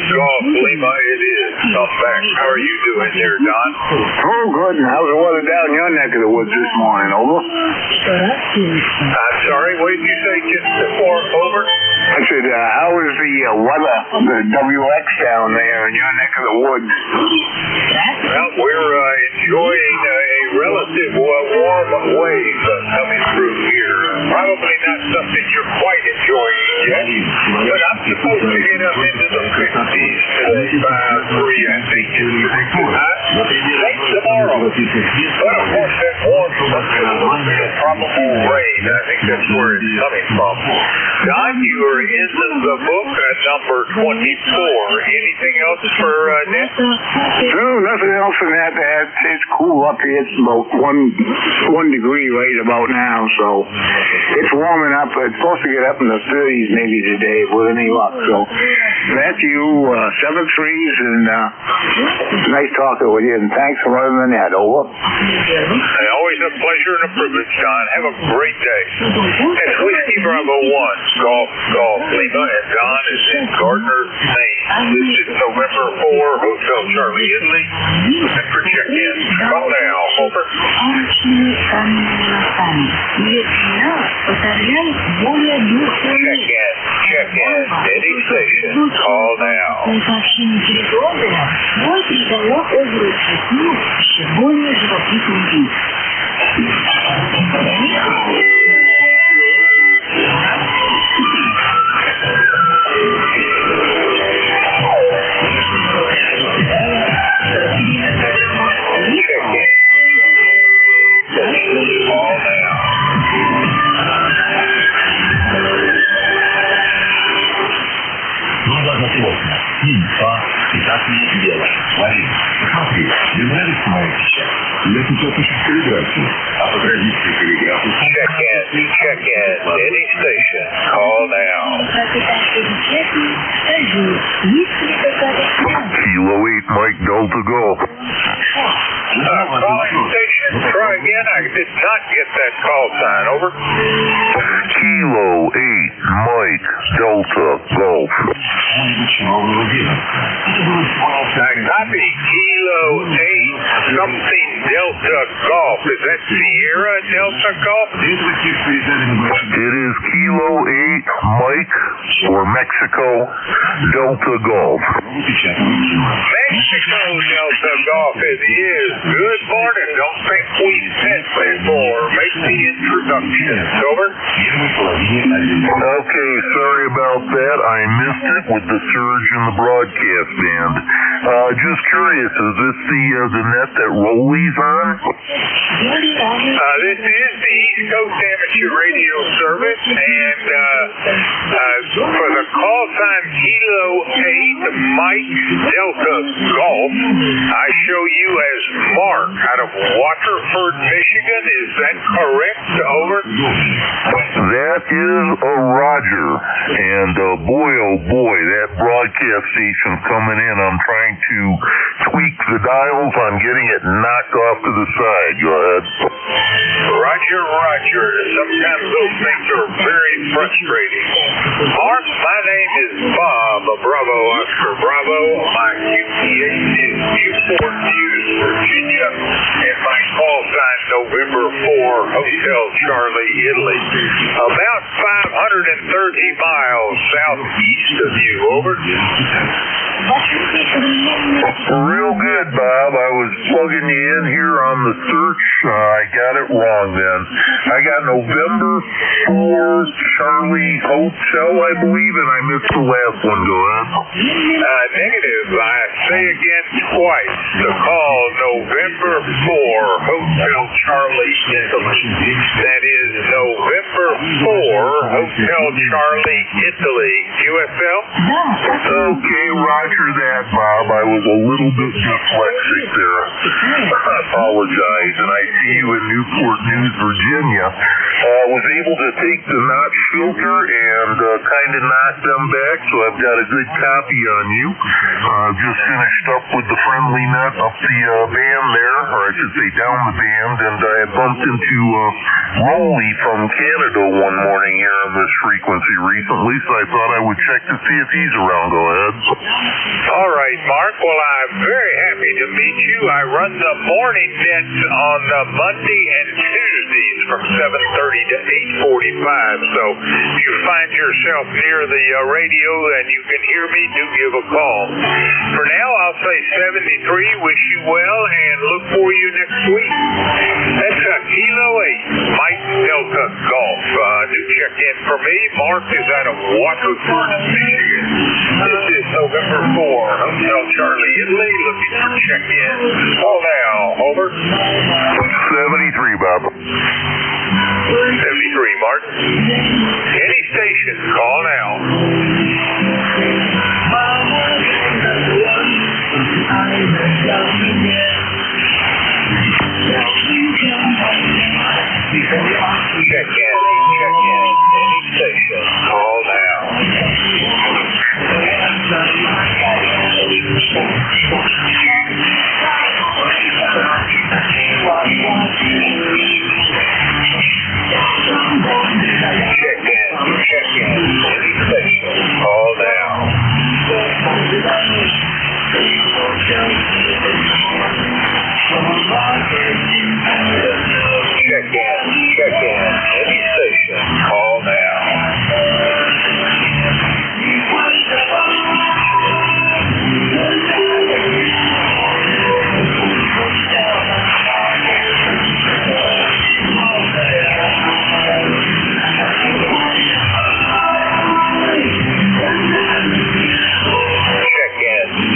Lima it is. Come back. How are you doing there, Don? Oh, good. How's the weather down in your neck of the woods this morning? Over? I'm sorry, what did you say just before? Over? I said, how is the weather, the WX down there in your neck of the woods? Well, we're enjoying a relative warm wave coming through here. Probably not something you're quite enjoying yet, but I'm supposed to get up into the 50s today by 3, I think. Late tomorrow. But of course, that warm temperature will probable rain. I think that's where it's coming from. Don, you are in the book at number 24. Anything else for Nick? No, nothing else in that. It's cool up here. It's about one degree right about now, so it's warming up. It's supposed to get up in the 30s maybe today with any luck. So back to you, 7-3s, and nice talking with you, and thanks for running the net. Over. Always a pleasure and a privilege, Don. Have a great day. That's Whiskey Bravo 1, Golf Lima, and Don is in Gardner, Maine. This is November 4, Hotel Charlie, Italy. And for check-in, call now. Over. Check-in, any station, call now. Check-in, any station, call now. Kilo 8, Mike, Delta Golf. Calling station, try again. I did not get that call sign. Over. Kilo 8, Mike, Delta Golf. Copy, Kilo 8, something Delta Golf. Is that Sierra Delta Golf? It is Kilo 8, Mike, or Mexico, Delta Golf. Mexico Delta Golf, it is. Good morning. Don't think we've met before. Make the introduction. Over. Okay, sorry about that. I missed it with the surge in the broadcast band. Just curious, is this the net that Rolly's on? This is the East Coast Amateur Radio Service, and for the call sign Kilo 8, Mike Delta Golf, I show you as Mark out of Waterford, Michigan. Is that correct? Over. That is a Roger, and boy, oh boy, that broadcast station's coming in. I'm trying to tweak the dials. I'm getting it knocked off to the side. Go ahead. Roger. Sometimes those things are very frustrating. Mark, my name is Bob, Bravo Oscar Bravo. My QTH is Newport News, Virginia, and my call sign November 4, Hotel Charlie, Italy. About 530 miles southeast of you. Over. Real good, Bob. I was plugging you in here on the search. I got it wrong then. I got November 4, Charlie Hotel, I believe, and I missed the last one. Go ahead. Negative. I say again twice. The call November 4, Hotel Charlie, Italy. That is November 4, Hotel Charlie, Italy. USL? Okay, Roger that, Bob. I was a little bit dyslexic there. I apologize. And I see you in Newport News, Virginia. Was able to take the notch filter and kind of knock them back, so I've got a good copy on you. Just finished up with the friendly net up the band there, or I should say down the band, and I bumped into Rolly from Canada one morning here on this frequency recently, so I thought I would check to see if he's around. Go ahead. All right, Mark. Well, I'm very happy to meet you. I run the morning nets on Monday and Tuesdays from 7:30 to 8:45. So if you find yourself near the radio and you can hear me, do give a call. For now, I'll say 73. Wish you well and look for you next week. That's Kilo 8, Mike Delta Golf. New check-in for me. Mark is out of Waterford, Michigan. This is November 4, Hotel Charlie, Italy. Looking for check-in. Call now. Over. 73, Bob. Any station, call now. Check in. Any station, call now. Check in. Any station, call now. Check in. Any station, call now.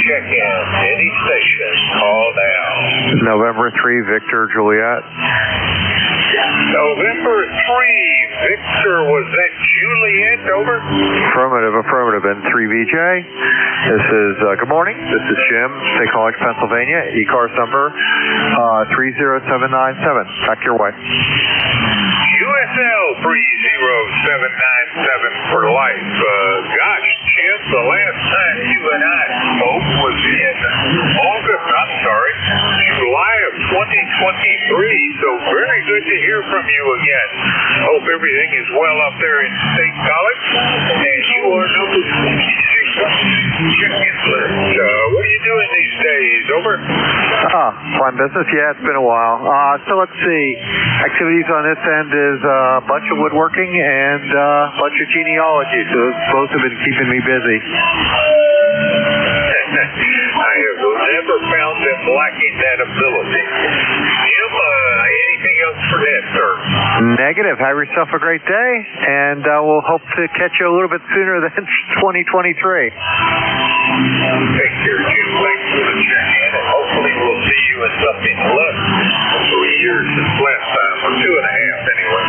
Check in. Any station, call now. November 3, Victor, Juliet. November 3, Victor, was that Juliet, over? Affirmative, N3VJ. This is, good morning, this is Jim, State College, Pennsylvania, ECARS number 30797. Back your way. USL 30797 for life. Gosh, Jim, the last time you and I spoke was in July of 2023, so very good to hear from you again. Hope everything is well up there in State College, and you are number 26 on the check-in list. What are you doing these days, over? Fine business, yeah, it's been a while. So let's see, activities on this end is a bunch of woodworking and a bunch of genealogy, so both have been keeping me busy. I have never found them lacking that ability. Jim, anything else for that, sir? Negative. Have yourself a great day, and we'll hope to catch you a little bit sooner than 2023. Take care, Jim. Thanks for the check-in, and hopefully we'll see you in something less than 3 years since last time, or 2.5 anyway.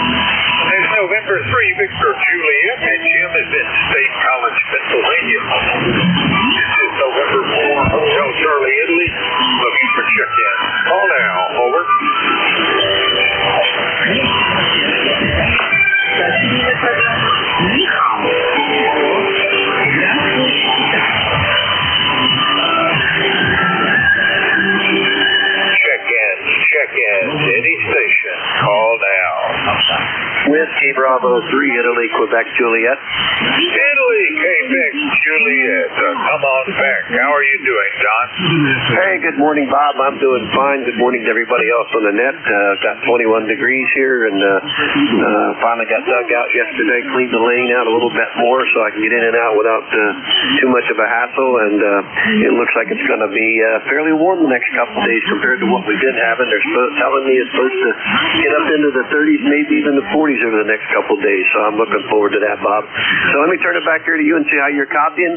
It's November 3, Victor, Juliet, and Jim is in State College, Pennsylvania. This is November 4, Hotel Charlie, Italy, looking for check-in. Call now, over. Check-in, any station, call now. Whiskey Bravo 3, Italy, Quebec, Juliet. Italy, Quebec, Juliet. Come on back. How are you doing, Don? Hey, good morning, Bob. I'm doing fine. Good morning to everybody else on the net. Got 21 degrees here, and finally got dug out yesterday, cleaned the lane out a little bit more so I can get in and out without too much of a hassle, and it looks like it's going to be fairly warm the next couple of days compared to what we've been having. They're telling me it's supposed to get up into the 30s, maybe even the 40s over the next couple of days, so I'm looking forward to that, Bob. So let me turn it back here to you and see how you're copying.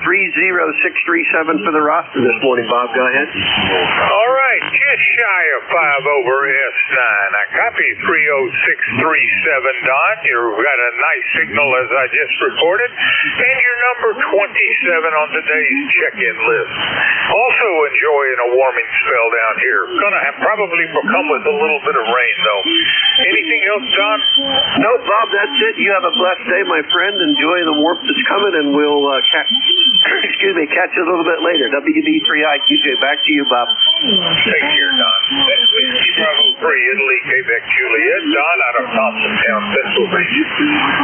30637 for the roster this morning, Bob. Go ahead. All right, just shy of 5 over S9. I copy 30637, Don. You've got a nice signal as I just reported, and you're number 27 on today's check-in list. Also enjoying a warming spell down here. Gonna have probably come with a little bit of rain, though. Anything else, Don? No, Bob, that's it. You have a blessed day, my friend. Enjoy the warmth that's coming, and we'll catch you a little bit later. WB3IQJ, back to you, Bob. Take care, Don. That's Whiskey Bravo 3, Italy, Quebec, Juliet. Don out of Thompsontown, Pennsylvania.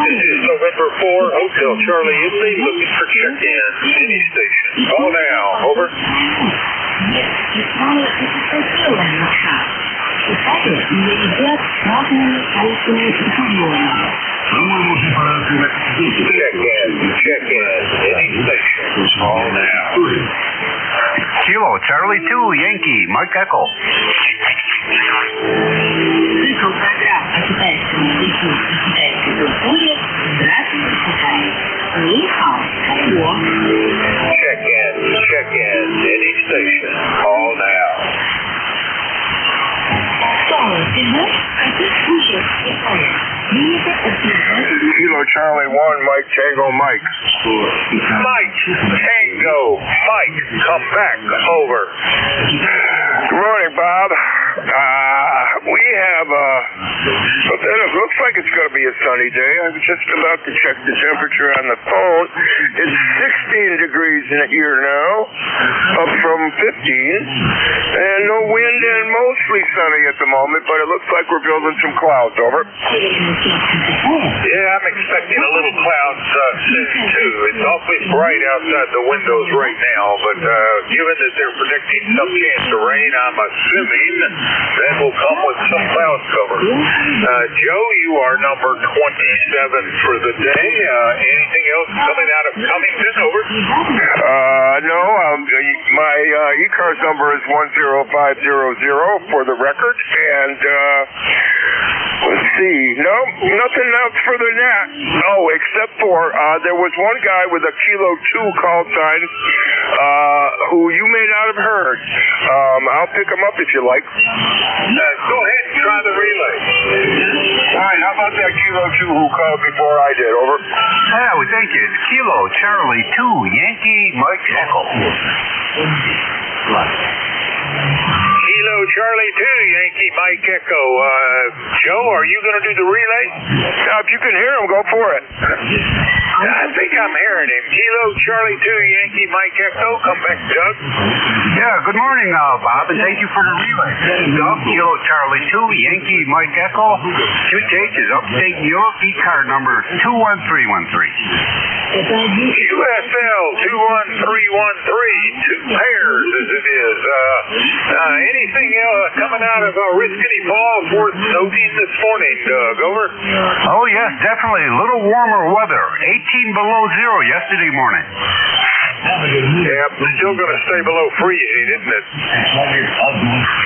This is November 4, Hotel Charlie, Italy, looking for check-in. Any station. Call now. Over. Check-in. Any station. Call now. Kilo Charlie 2, Yankee, Mike Echo. Check-in. Any station. Call now. Charlie 1, Mike Tango Mike. Mike Tango Mike, come back, over. Good morning, Bob. We have, it looks like it's going to be a sunny day. I was just about to check the temperature on the phone. It's 16 degrees in here now, up from 15, and no wind and mostly sunny at the moment, but it looks like we're building some clouds, over. Yeah, I'm expecting a little clouds soon, too. It's awfully bright outside the windows right now, but given that they're predicting some chance of rain, I'm assuming that will come with some cloud cover. Joe, you are number 27 for the day. Anything else coming out of Cummington, over? No, my ECARS number is 10500 for the record, and let's see, no, nothing else for the net. Oh, except for there was one guy with a Kilo 2 call sign who you may not have heard. I'll pick him up if you like. Go ahead and try the relay. All right, how about that Kilo 2 who called before I did, over? Yeah, we thank you. It's Kilo Charlie 2, Yankee Mike Echo. Kilo Charlie 2, Yankee Mike Echo. Joe, are you going to do the relay? If you can hear him, go for it. I think I'm hearing him. Kilo Charlie 2, Yankee Mike Echo. Come back, Doug. Yeah, good morning, Bob, and thank you for the relay. Doug, Kilo Charlie 2, Yankee Mike Echo. QTH is upstate New York, E-card number 21313. USL 21313, two pairs as it is. Anything coming out of Riscony Falls worth noting this morning, Doug, over? Oh, yes, definitely. A little warmer weather. 18 below zero yesterday morning. Yeah, still going to stay below freezing, isn't it?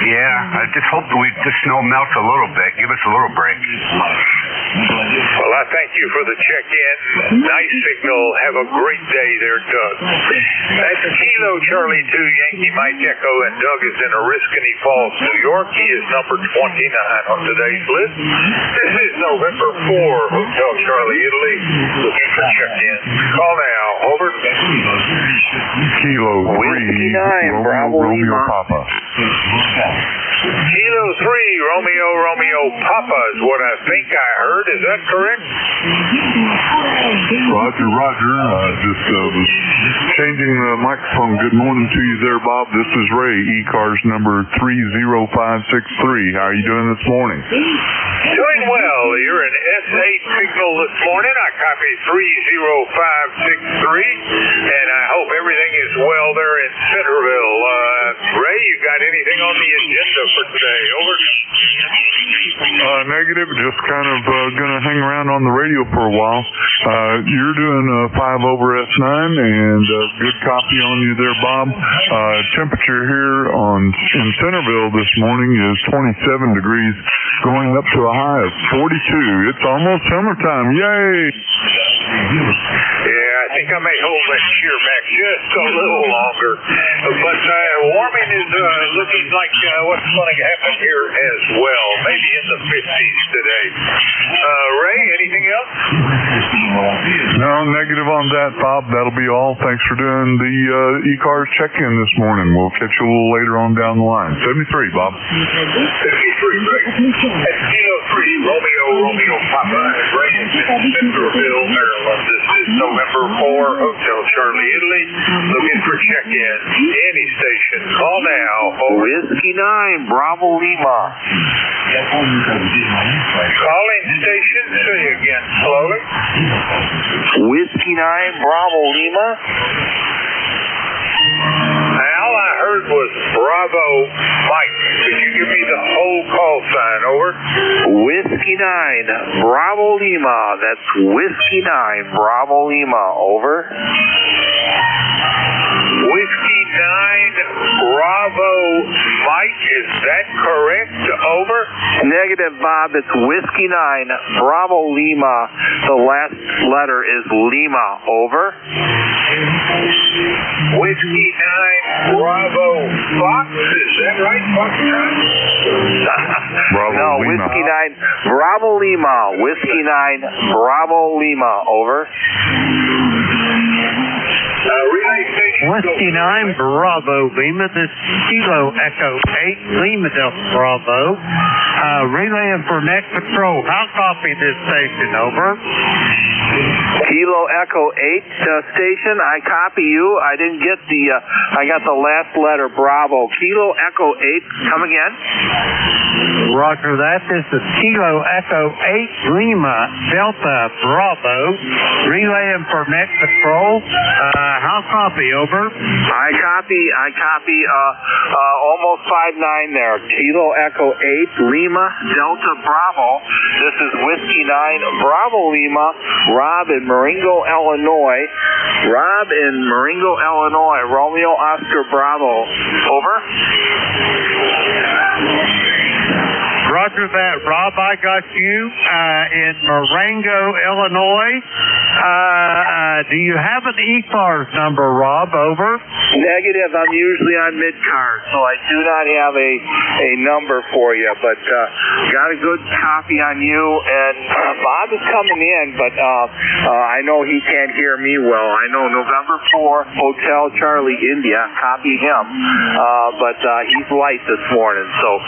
Yeah, I just hope the snow melts a little bit. Give us a little break. Well, I thank you for the check-in. Nice signal. Have a great day there, Doug. That's Kilo Charlie 2, Yankee Mike Echo, and Doug is in Oriskany Falls, New York. He is number 29 on today's list. This is November 4, Hotel Charlie, Italy. Looking for check-in. Call now. Over. Kilo 3, Romeo Papa. Kilo 3, Romeo Papa is what I think I heard. Is that correct? Roger. Just was changing the microphone. Good morning to you there, Bob. This is Ray, ECARS number 30563. How are you doing this morning? Doing well. You're an S8 signal this morning. I copy 30563, and I hope everything is well there in Centerville. Ray, you got anything on the agenda for today? Over. Negative. Just kind of going to hang around on the radio for a while. You're doing 5 over S9, and good copy on you there, Bob. Temperature here in Centerville this morning is 27 degrees, going up to a high of 42. It's almost summertime. Yay! Yeah, I think I may hold that cheer back just a little longer. But warming is looking like what's going to happen here as well. Maybe in the 50s today. Ray, anything else? No, negative on that, Bob. That'll be all. Thanks for doing the ECARS check-in this morning. We'll catch you a little later on down the line. 73, Bob. 73, Ray. That's Kilo 3, Romeo Papa. Ray is in Centerville, Maryland. This is November 4, Hotel Charlie, Italy. Looking for check-in. Any station. Call now. Whiskey 9, Bravo Lima. Calling station. Say again slowly. Whiskey 9, Bravo Lima. All I heard was Bravo Mike. Could you give me the whole call sign, over? Whiskey 9, Bravo Lima. That's Whiskey 9, Bravo Lima, over. Whiskey 9, Bravo Mike. Is that correct, over? Negative, Bob. It's Whiskey 9, Bravo Lima. The last letter is Lima, over. Whiskey 9, Bravo Fox. Is that right, Foxtrot? Bravo No, Lima. Whiskey 9, Bravo Lima. Whiskey 9, Bravo Lima. Over. Relay station. Whiskey 9, Bravo Lima. This is Kilo Echo 8, Lima Delta Bravo. Relaying for net control. How copy this station? Over. Kilo Echo 8 station, I copy you. I didn't get I got the last letter, Bravo. Kilo Echo 8, come again? Roger that. This is Kilo Echo 8, Lima Delta Bravo. Relaying for net control. How copy? Over. I copy, almost 5-9 there. Kilo Echo 8, Lima Delta Bravo. This is Whiskey 9, Bravo Lima. Rob in Marengo, Illinois. Rob in Marengo, Illinois. Romeo Oscar Bravo. Over. Roger that, Rob. I got you in Marengo, Illinois. Do you have an ECARS number, Rob? Over. Negative. I'm usually on mid-card, so I do not have a number for you, but got a good copy on you. And Bob is coming in, but I know he can't hear me well. I know November 4, Hotel Charlie, India. Copy him, but he's light this morning. So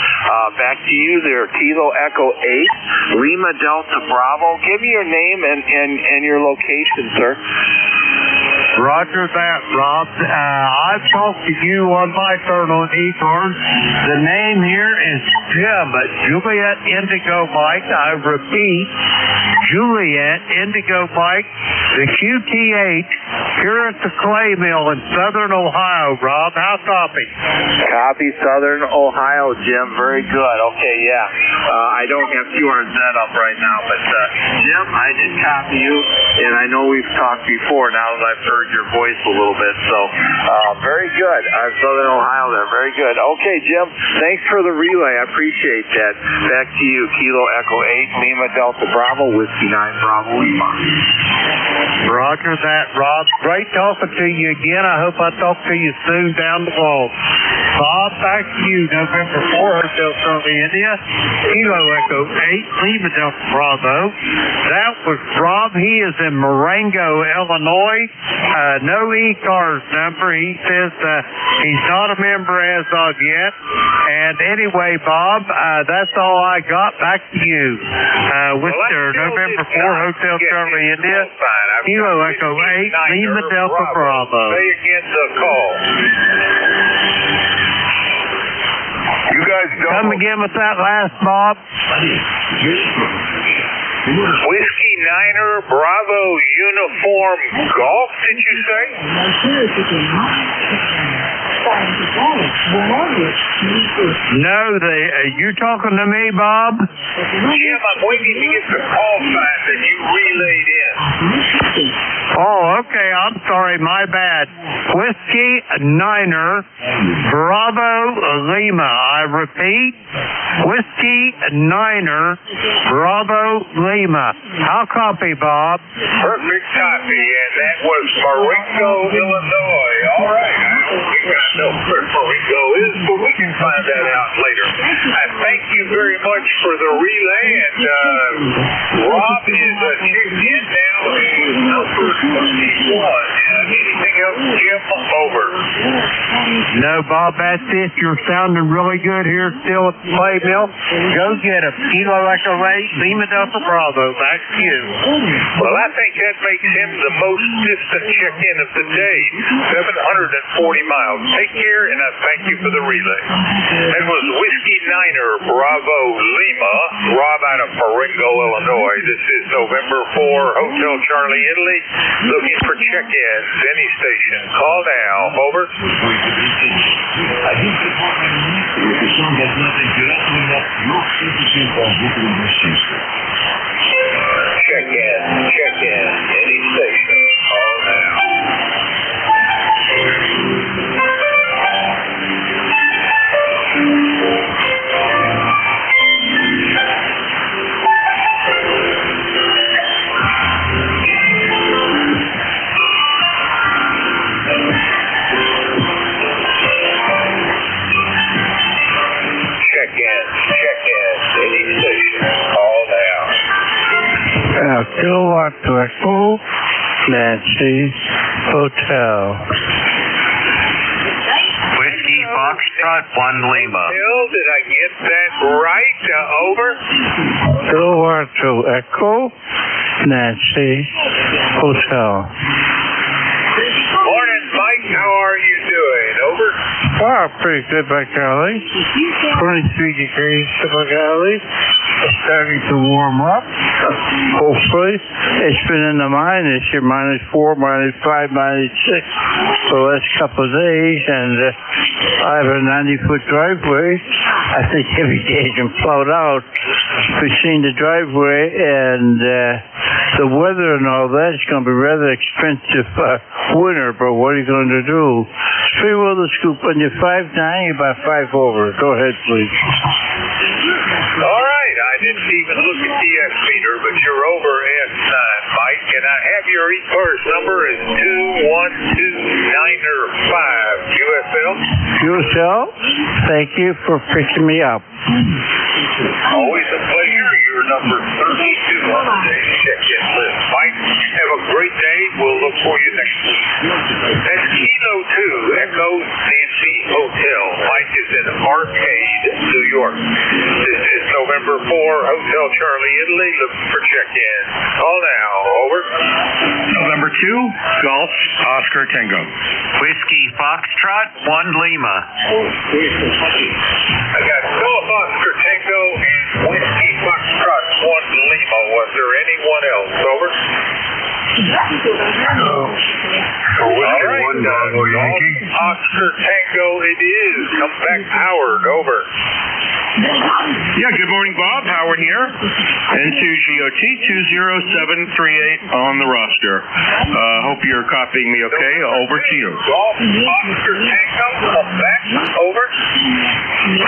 back to you there. Kilo Echo 8, Lima Delta Bravo. Give me your name and your location, sir. Roger that, Rob. I've talked to you on my turn on ECARS. The name here is Jim, Juliet Indigo Mike. I repeat, Juliet Indigo Mike, the QT8, here at the clay mill in Southern Ohio, Rob. How copy? Copy, Southern Ohio, Jim. Very good. Okay, yeah. I don't have QRZ up right now, but Jim, I did copy you, and I know we've talked before now that I've heard your voice a little bit, so very good. Southern Ohio there. Very good. Okay, Jim, thanks for the relay. I appreciate that. Back to you. Kilo Echo 8, Lima Delta Bravo, Whiskey 9, Bravo Lima. Roger that, Rob. Great talking to you again. I hope I talk to you soon down the road. Bob, back to you. November 4, Hotel Charlie, India. Kilo Echo 8, Lima Delta Bravo. That was Rob. He is in Marengo, Illinois. No ECARS number. He says he's not a member as of yet. And anyway, Bob, that's all I got. Back to you. With their November 4, Hotel Charlie, India. Kilo Echo 8, Lima Delta Bravo. Say again the call. You guys don't. Come again with that last, Bob. Whiskey Niner Bravo Uniform Golf, did you say? No, you talking to me, Bob? Jim, I'm waiting to get the call sign that you relayed in. Oh, okay. I'm sorry. My bad. Whiskey Niner Bravo Lima. I repeat, Whiskey Niner Bravo Lima. How copy, Bob? Perfect copy, and that was Marengo, Illinois. All right. I don't know where Marengo is, but we can find that out later. I thank you very much for the relay, and Rob is checked in now. Number 21. Anything else, Jim? Over. No, Bob, that's it. You're sounding really good here still at the play mill. Go get a Kilo Echo 8, Lima Delta Bravo. Back to you. Well, I think that makes him the most distant check-in of the day. 740 miles. Take care, and I thank you for the relay. That was Whiskey Niner Bravo Lima, Rob out of Marengo, Illinois. This is November 4, Hotel Charlie, Italy. Looking for check-ins. Any station. Call now. Over. Check-in. Check-in. Any station. Call now. Check-in. Kilowatt Echo, Nancy, Hotel. Whiskey Foxtrot 1 Lima. Bill, did I get that right? Over. Kilowatt Echo, Nancy, Hotel. Morning, Mike. How are you doing? Over. Oh, pretty good, Back Alley. 23 degrees, Back Alley. Starting to warm up. Hopefully. It's been in the minus here, -4, -5, -6 for the last couple of days, and I have a 90-foot driveway. I think every day can float out. We've seen the driveway and the weather and all that. It's going to be rather expensive winter, but what are you going to do? Free will to scoop on your 5'9", you're about 5 over. Go ahead, please. All right. I didn't even look at the S-meter, but you're over S9, Mike. And I have your ECARS number is 21295 QSL. QSL, thank you for picking me up. Always a pleasure. You're number 32 on the day's check-in list. Mike, have a great day. We'll look for you next week. That's Kilo 2, Echo Nancy Hotel. Mike is in Arcade, New York. This is November 4, Hotel Charlie, Italy, looking for check-in. Call now. Over. November 2, Golf, Oscar Tango. Whiskey Foxtrot 1 Lima. I got Golf Oscar Tango and Whiskey Foxtrot 1 Lima. Was there anyone else? Over. Whiskey 1 Bravo Yankee. Oscar Tango it is. Come back Howard. Over. Yeah, good morning, Bob. Howard here. N2GOT 20738 on the roster. Hope you're copying me okay. Over to you. Golf Oscar Tango. Come back. Over.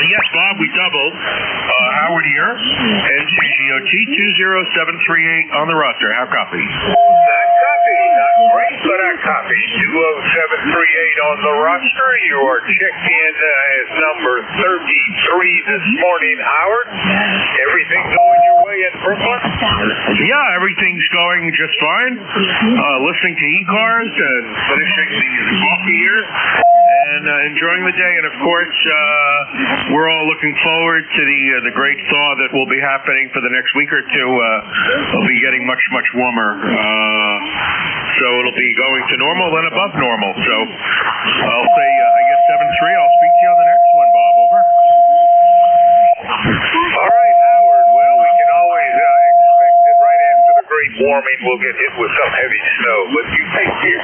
Yes, Bob, we doubled. Howard here. N2GOT 20738 on the roster. How copy? I copy. Not great, but I copy. 20738 on the roster. You are checked in as number 33 this morning, Howard. Everything going your way in Brooklyn? Yeah, everything's going just fine. Listening to ECARS and finishing the coffee here and enjoying the day. And of course, we're all looking forward to the great thaw that will be happening for the next week or two. It'll be getting much, much warmer. So it'll be going to normal, then above normal. So I'll say, I guess 7-3. I'll speak to you on the next one, Bob. Over. All right, Howard. Well, we can always expect that right after the great warming, we'll get hit with some heavy snow. But you take care.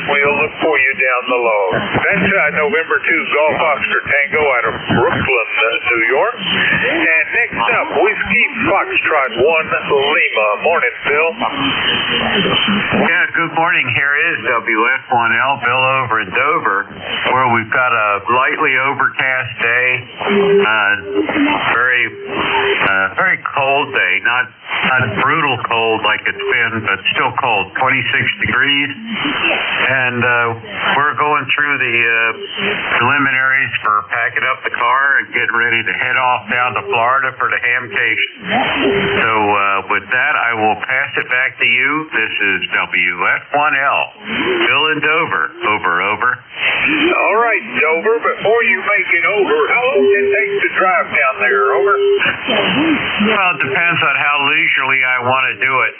We'll look for you down the log. That's November 2 Golf Oscar Tango out of Brooklyn, New York. And next up, Whiskey Foxtrot 1 Lima. Morning, Bill. Yeah, good morning. Here is WF1L, Bill over in Dover, where we've got a lightly overcast day. Very cold day. Not brutal cold like it's been, but still cold. 26 degrees. And we're going through the preliminaries for packing up the car and getting ready to head off down to Florida for the hamcation. So with that, I will pass it back to you. This is WF1L, Bill in Dover. Over. All right, Dover, before you make it over, how long did it take to drive down there? Over. Well, it depends on how leisurely I want to do it.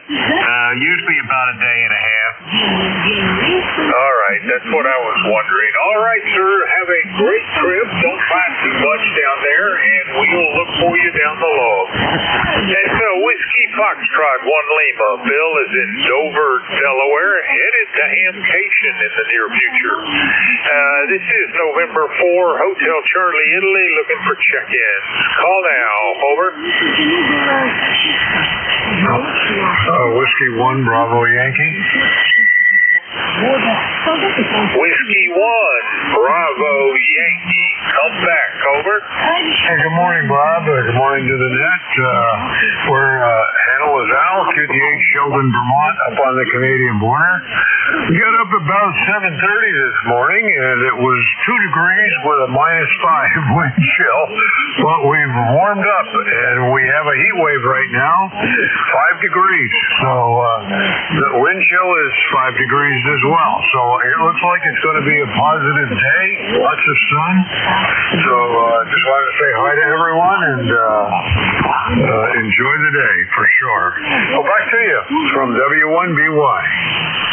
Usually about a day and a half. All right, that's what I was wondering. All right, sir, have a great trip. Don't find too much down there, and we'll look for you down the log. That's Whiskey Foxtrot 1 Lima. Bill is in Dover, Delaware, headed to hamcation in the near future. This is November 4, Hotel Charlie, Italy, looking for check-in. Call now. Over. Whiskey 1 Bravo Yankee. Whiskey 1 Bravo Yankee. Come back. Over. Hey, good morning, Bob. Good morning to the net. We're Channel is Al, QTH Sheldon, Vermont, up on the Canadian border. We got up about 7:30 this morning, and it was 2 degrees with a -5 wind chill, but we've warmed up, and we have a heat wave right now, 5 degrees. So the wind chill is 5 degrees as well. So it looks like it's going to be a positive day, lots of sun. So just wanted to say hi to everyone and enjoy the day for sure. Well, back to you from W1BY.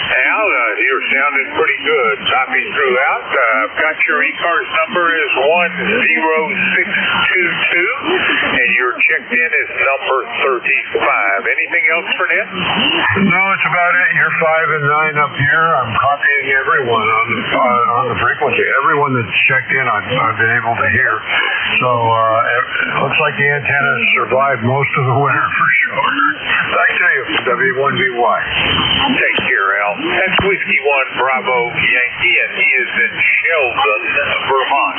Al, you're sounding pretty good. Copy throughout. I've got your ECARS number is 10622, and your checked in is number 35. Anything else for Ned? No, it's about it. You're 5 and 9 up here. I'm copying everyone on the frequency. Everyone that's checked in, I've been able to hear. So it looks like the antennas survived most of the winter for sure. Back to you from W1BY. Take care, Al. That's Whiskey 1 Bravo Yankee, and he is in Sheldon, Vermont.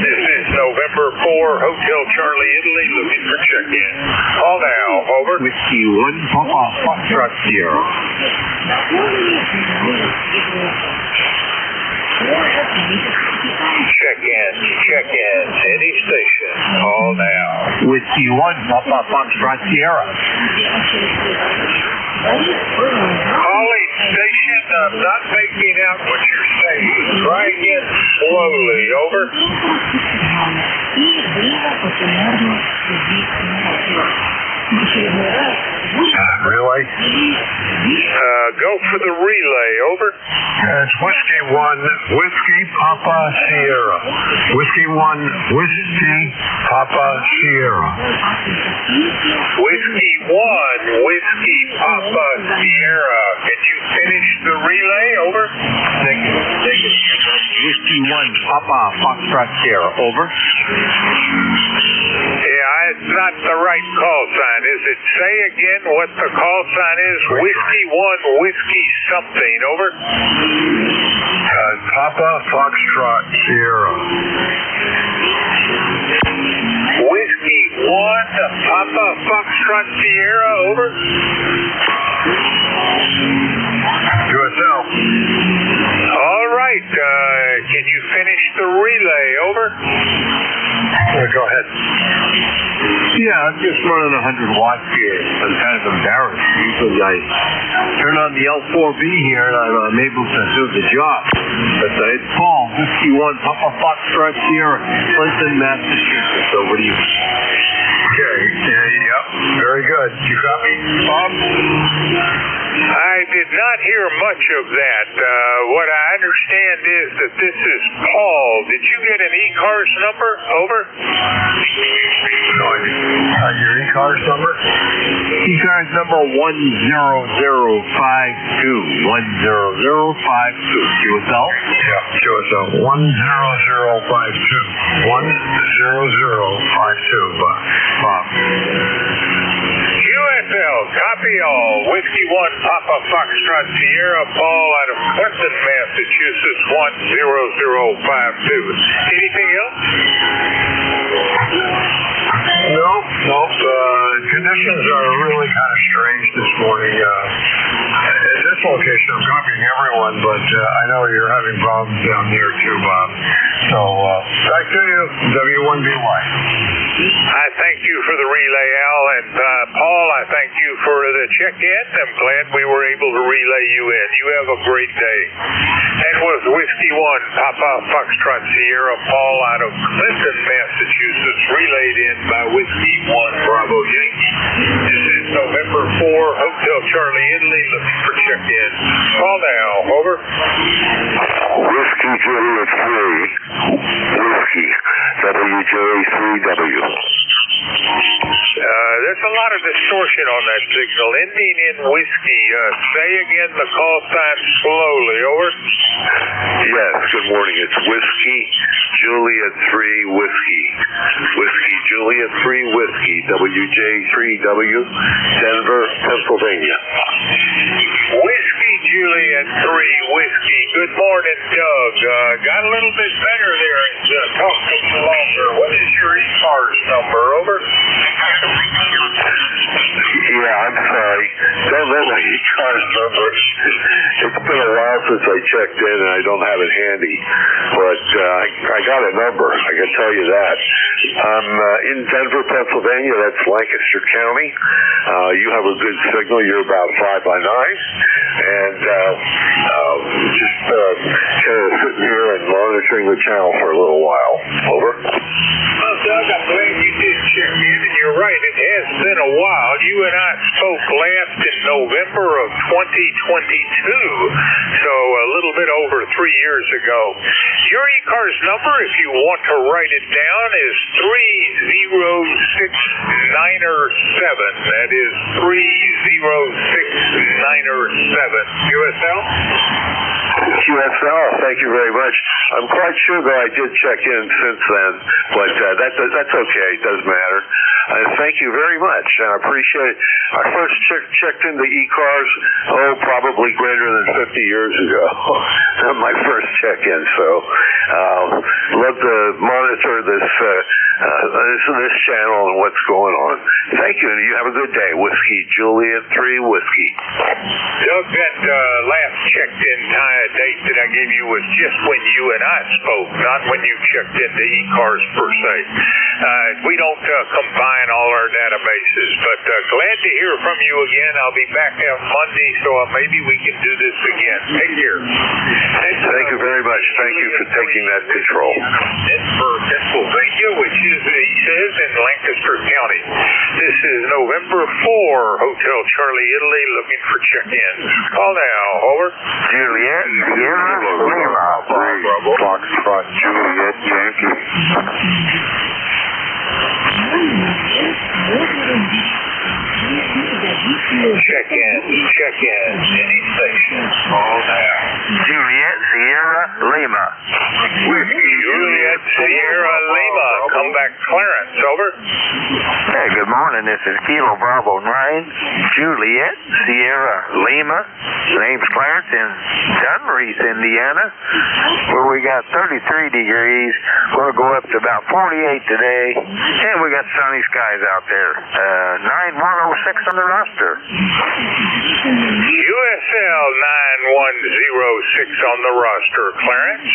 This is November 4, Hotel Charlie, Italy, looking for check-in. Call now, over. Whiskey 1 Papa Foxtrot Sierra. Check-in, any station. Call now. Whiskey 1 Papa Foxtrot Sierra. Calling station, I'm not making out what you're saying. Try again slowly, over. Relay? Go for the relay, over. It's Whiskey 1, Whiskey Papa Sierra. Whiskey 1, Whiskey Papa Sierra. Whiskey 1, Whiskey Papa Sierra. Can you finish the relay, over? Negative. Whiskey 1 Papa Foxtrot Sierra, over. Yeah, it's not the right call sign, is it? Say again what the call sign is. Whiskey 1, Whiskey something, over. Papa Foxtrot Sierra. Whiskey 1, Papa Foxtrot Sierra, over. USL. All right, can you finish the relay, over? Go ahead. Yeah, I'm just running 100 watts here. I'm kind of embarrassed. Usually I turn on the L4B here and I'm able to do the job. But it's Paul, Whiskey 1 Papa Foxtrot Sierra, Clinton, Massachusetts. Over to you. Okay, yep, very good. You copy, Bob? I did not hear much of that. What I understand is that this is Paul. Did you get an ECARS number? Over. No, your ECARS number? ECARS number 10052. 10052. QSL? Yeah, QSL 10052. 10052, Bob. QSL, copy all. Whiskey 1 Papa Foxtrot Sierra, Paul out of Clinton, Massachusetts, 10052. Anything else? Nope. Conditions are really kind of strange this morning. At this location, I'm copying everyone, but I know you're having problems down there too, Bob. So, back to you, W1BY. I thank you for the relay, Al, and Paul, I thank you for the check-in. I'm glad we were able to relay you in. You have a great day. That was Whiskey 1 Papa Foxtrot Sierra, Paul out of Clinton, Massachusetts, relayed in by Whiskey 1 Bravo Yankee. This is November 4, Hotel Charlie, Italy, looking for check-in. Call now, over. Whiskey Juliet 3, Whiskey, WJ3W. There's a lot of distortion on that signal, ending in whiskey. Say again the call sign slowly, over. Yes, good morning. It's Whiskey Juliet 3 Whiskey. Whiskey Juliet 3 Whiskey, WJ3W, Denver, Pennsylvania. Whiskey Juliet 3 Whiskey. Good morning, Doug. Got a little bit better there and talk a little longer. What is your ECARS number, over? Yeah, numbers. It's been a while since I checked in, and I don't have it handy. But I got a number, I can tell you that. I'm in Denver, Pennsylvania. That's Lancaster County. You have a good signal. You're about 5 by 9. And just kind of sitting here and monitoring the channel for a little while. Over. Well, Doug, I'm glad you did check in, and you're right. It has been a while. You and I spoke last in November of 2022, so a little bit over 3 years ago. Your ECARS number, if you want to write it down, is 30697. That is 30697. USL? QSL, thank you very much. I'm quite sure that I did check in since then, but that's okay. It doesn't matter. Thank you very much. I appreciate it. I first checked into ECARS, probably greater than 50 years ago. My first check-in, so love to monitor this channel and what's going on. Thank you, and you have a good day. Whiskey Juliet 3 Whiskey. Doug, that last checked-in date that I gave you was just when you and I spoke, not when you checked into ECARS per se. We don't combine all our databases, but glad to hear from you again. I'll be back on Monday, so maybe we can do this again. Take care. Thank you very much. Thank you for taking that control. For Pennsylvania, which is, he says, in Lancaster County. This is November 4, Hotel Charlie, Italy, looking for check-ins. Call now. Over. Juliet, Sierra, Lima, Foxtrot, Juliet, Yankee. Check-in, any station. Call now. Juliet, Sierra, Lima. Juliet, Sierra, Lima. Come back, Clarence. Over. Hey, good morning. This is Kilo Bravo 9, Juliet, Sierra, Lima. Name's Clarence in Dunreath, Indiana, where we got 33 degrees. We're going to go up to about 48 today, and we got sunny skies out there. 9106 on the roster. USL 9106 on the roster, Clarence.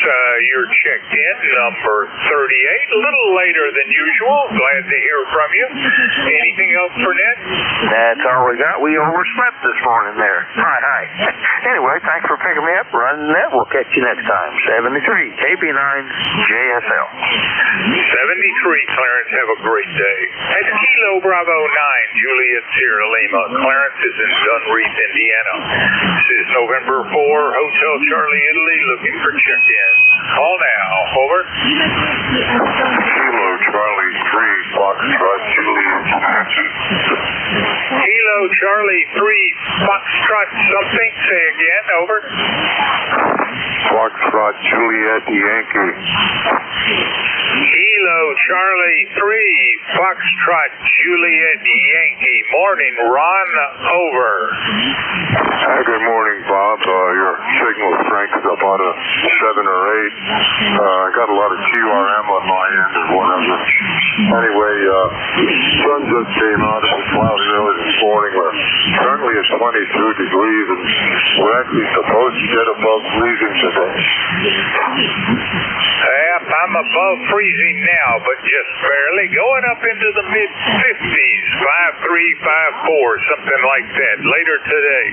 You're checked in, number 38. A little later than usual. Glad to hear from you. Anything else for Ned? That's all we got. We overslept this morning there. Hi. Anyway, thanks for picking me up. Run net. We'll catch you next time. 73 KB9 JSL. 73, Clarence. Have a great day. At Kilo Bravo 9, Juliet Sierra Lima. Clarence is in Dunreath, Indiana. This is November 4, Hotel Charlie, Italy, looking for check-in. Call now. Over. Kilo Charlie 3, Foxtrot, Juliet. Kilo Charlie 3, Foxtrot something. Say again. Over. Foxtrot, Juliet, Yankee. Kilo Charlie 3, Foxtrot, Juliet, Yankee. Morning, Ron. Over. Good morning, Bob. Your signal strength is up on a 7 or 8. I got a lot of QRM on my end or whatever. Anyway, sun just came out. It was cloudy early this morning. We're currently at 22 degrees, and we're actually supposed to get above freezing today. Yep, I'm above freezing now, but just barely. Going up into the mid-50s, 53, 54, something like that, later today.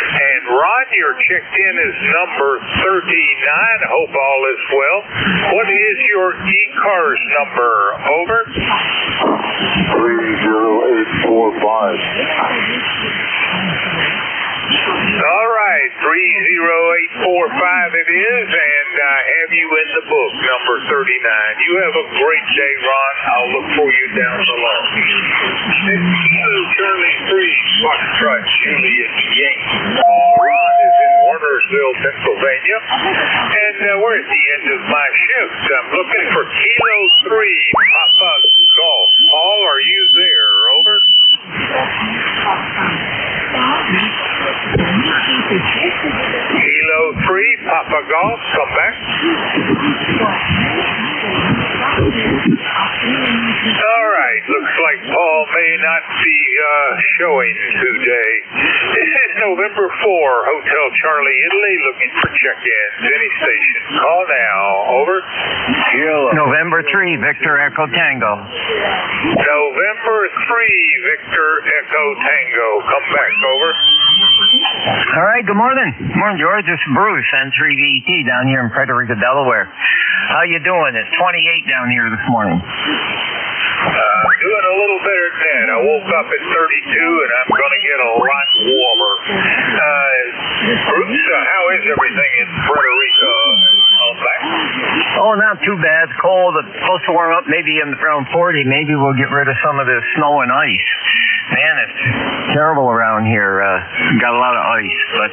And Ron, your checked-in is number 39. Hope all is well. What is your ECARS number? Over. 30845. All right, 30845 it is, and I have you in the book, number 39. You have a great day, Ron. I'll look for you down below. Kilo Charlie 3, Foxtrot, Juliet, Yankee. Ron is in Warnersville, Pennsylvania, and we're at the end of my shift. I'm looking for Kilo 3, Papa Golf. Paul, are you there? Over. Kilo 3, Papa Golf, come back. All right, looks like Paul may not be showing today. This is November 4, Hotel Charlie, Italy, looking for check-ins. Any station. Call now. Over. November 3, Victor Echo Tango. November 3, Victor Echo Tango. Come back. Over. All right, good morning. Morning, George. This is Bruce, N3VET, down here in Frederica, Delaware. How you doing? It's 28 down here this morning. Doing a little better than that. I woke up at 32, and I'm going to get a lot warmer. Bruce, how is everything in Frederica? Back? Oh, not too bad. It's cold. It's supposed to warm up maybe around 40. Maybe we'll get rid of some of this snow and ice. Man, it's terrible around here. Got a lot of ice, but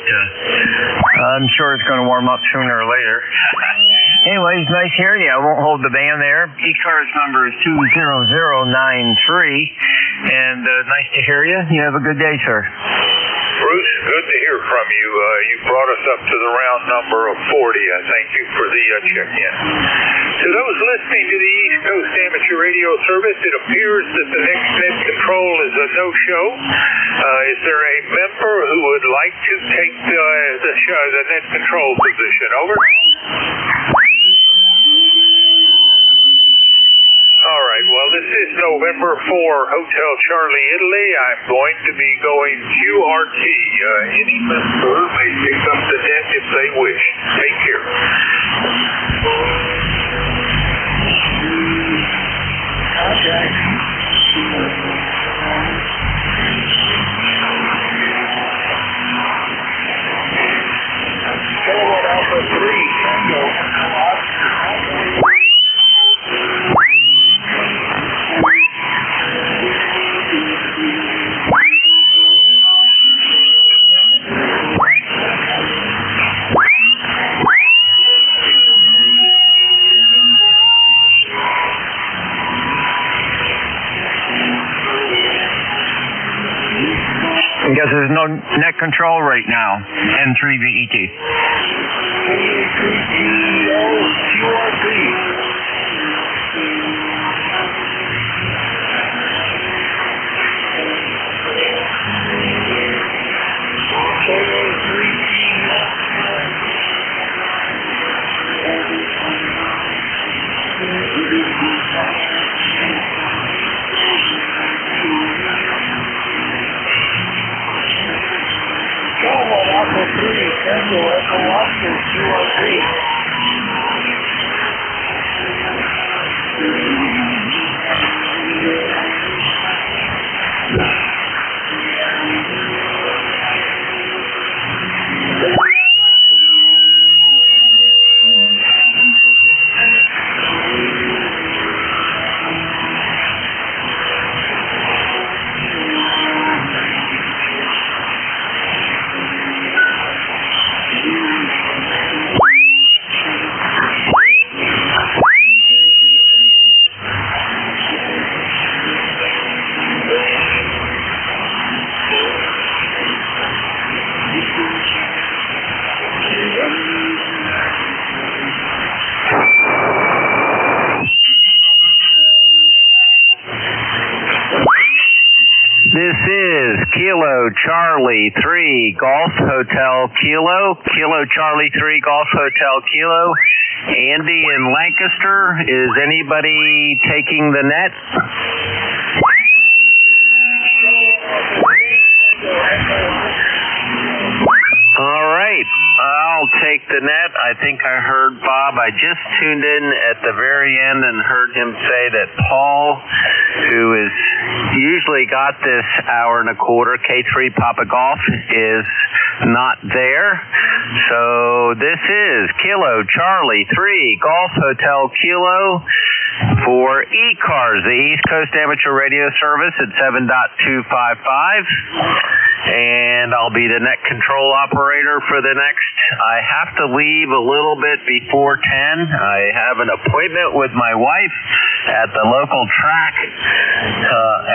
I'm sure it's going to warm up sooner or later. Anyways, nice hearing you. I won't hold the band there. ECARS number is 20093, and nice to hear you. You have a good day, sir. Bruce, good to hear from you. You brought us up to the round number of 40. I thank you for the check-in. To those listening to the East Coast Amateur Radio Service, it appears that the next net control is a no-show. Is there a member who would like to take the net control position? Over. All right, well, this is November 4, Hotel Charlie, Italy. I'm going to be going QRT. Any member may pick up the net if they wish. Take care. Alpha 3, Tango. I guess there's no net control right now. N3VET. This is Kilo Charlie 3 Golf Hotel Kilo. Kilo Charlie 3 Golf Hotel Kilo. Andy in Lancaster. Is anybody taking the net? All right. I'll take the net. I think I heard Bob. I just tuned in at the very end and heard him say that Paul, who is usually got this hour and a quarter, K3 Papa Golf, is not there. So this is Kilo Charlie 3 Golf Hotel Kilo for ECARS, the East Coast Amateur Radio Service at 7.255. And I'll be the net control operator for the next. I have to leave a little bit before 10. I have an appointment with my wife at the local track,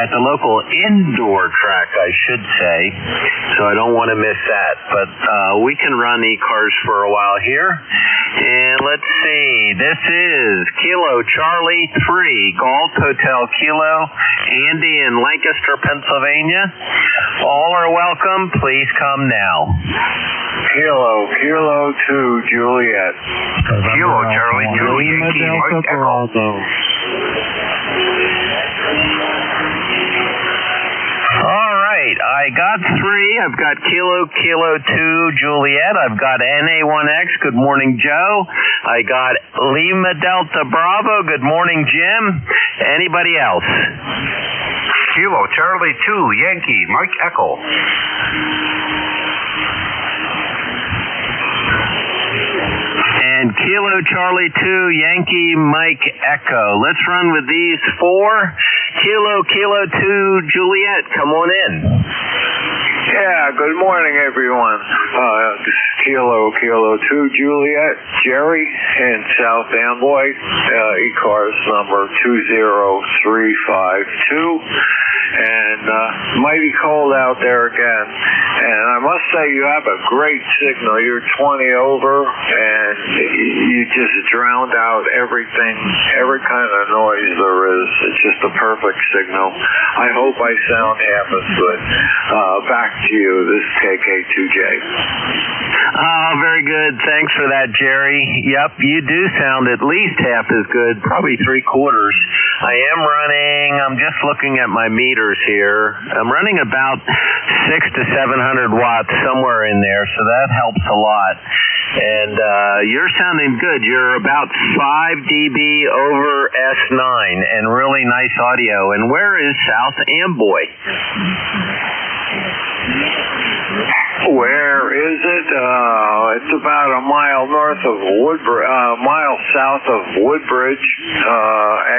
at the local indoor track, I should say. So I don't want to miss that. But we can run ECARS for a while here. And let's see, this is Kilo Charlie 3, Golf Hotel Kilo, Andy in Lancaster, Pennsylvania. All are welcome. Please come now. Kilo 2, Juliet. Kilo Charlie 2, Lima Delta Bravo. All right, I got 3. I've got Kilo 2, Juliet. I've got NA1X. Good morning, Joe. I got Lima Delta Bravo. Good morning, Jim. Anybody else? Kilo Charlie 2, Yankee, Mike Echo. And Kilo Charlie 2, Yankee Mike Echo. Let's run with these 4. Kilo 2, Juliet, come on in. Yeah, good morning, everyone. This is Kilo 2, Juliet, Jerry in South Amboy, ECARS number 20352. And mighty cold out there again. And I must say, you have a great signal. You're 20 over, and you just drowned out everything, every kind of noise there is. It's just a perfect signal. I hope I sound half as good. Back to you. This is KK2J. Oh, very good. Thanks for that, Jerry. Yep, you do sound at least half as good, probably 3/4. I am running, I'm just looking at my meters here. I'm running about 600 to 700 watts, somewhere in there, so that helps a lot. And you're sounding good. You're about 5 dB over S9 and really nice audio. And where is South Amboy? Where is it? It's about a mile north of mile south of Woodbridge,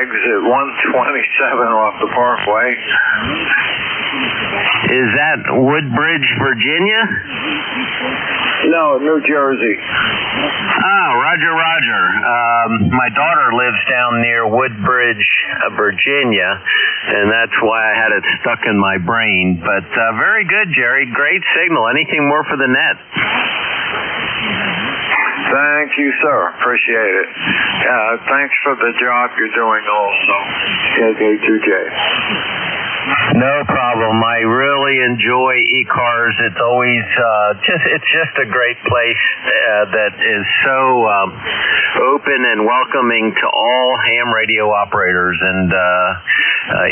exit 127 off the Parkway. Is that Woodbridge, Virginia? No, New Jersey. Oh, Roger. My daughter lives down near Woodbridge, Virginia, and that's why I had it stuck in my brain. But very good, Jerry. Great signal. Anything more for the net? Thank you, sir. Appreciate it. Thanks for the job you're doing also. KK2J. No problem. I really enjoy ECARS. It's always it's just a great place that is so open and welcoming to all ham radio operators, and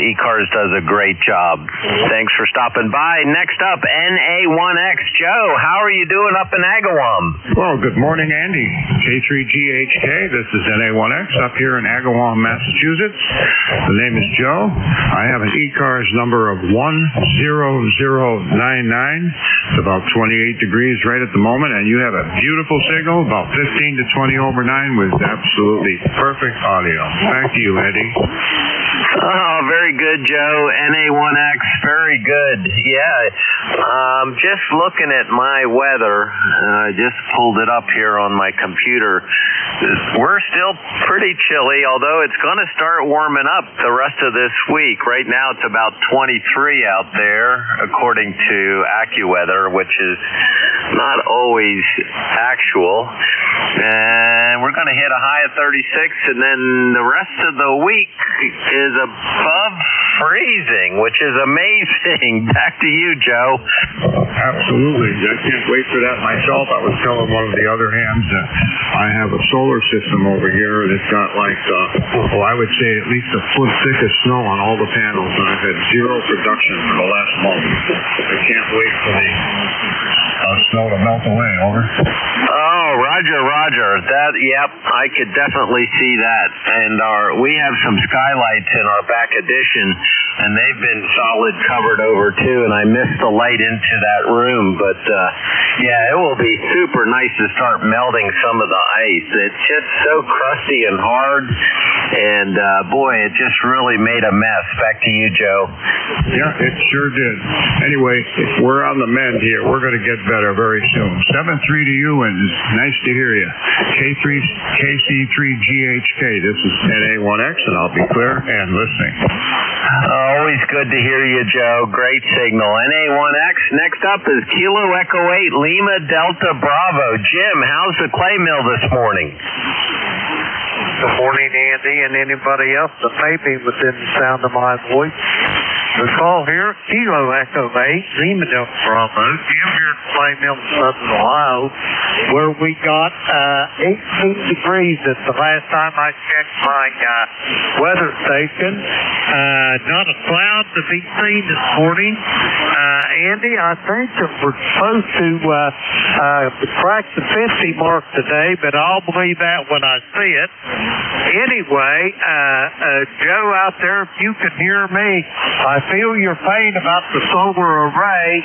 ECARS does a great job. Thanks for stopping by. Next up, NA1X. Joe, how are you doing up in Agawam? Well, good morning, Andy. K3GHK. This is NA1X up here in Agawam, Massachusetts. The name is Joe. I have an ECARS number of 10099. It's about 28 degrees right at the moment, and you have a beautiful signal, about 15 to 20 over 9 with absolutely perfect audio. Back to you, Eddie. Oh, very good, Joe. NA1X, very good. Yeah, just looking at my weather, I just pulled it up here on my computer. We're still pretty chilly, although it's going to start warming up the rest of this week. Right now it's about 23 out there, according to AccuWeather, which is not always actual. And we're going to hit a high of 36, and then the rest of the week is above freezing, which is amazing. Back to you, Joe. Absolutely. I can't wait for that myself. I was telling one of the other hams that I have a solar system over here that's got like, I would say at least a foot thick of snow on all the panels, and I've had zero production for the last month. I can't wait for the snow to melt away. Over. Oh, Roger. That, yep, I could definitely see that. And we have some skylights in our back addition, and they've been solid covered over too, and I missed the light into that room. But yeah, it will be super nice to start melting some of the ice. It's just so crusty and hard, and boy, it just really made a mess. Back to you, Joe. Yeah, it sure did. Anyway, we're on the mend here. We're going to get better very soon. 7-3 to you, and it's nice to hear you. KC3GHK. This is NA1X, and I'll be clear and listening. Always good to hear you, Joe. Great signal. NA1X. Next up is Kilo Echo 8 Lima Delta Bravo. Jim, how's the clay mill this morning? Good morning, Andy, and anybody else that may be within the sound of my voice. The call here, Kilo Echo 8, Lima Delta Bravo. Jim here at Clay Mill in Southern Ohio, where we got 18 degrees at the last time I checked my weather station. Not a cloud to be seen this morning. Andy, I think that we're supposed to crack the 50 mark today, but I'll believe that when I see it. Anyway, Joe out there, if you can hear me, I feel your pain about the solar array.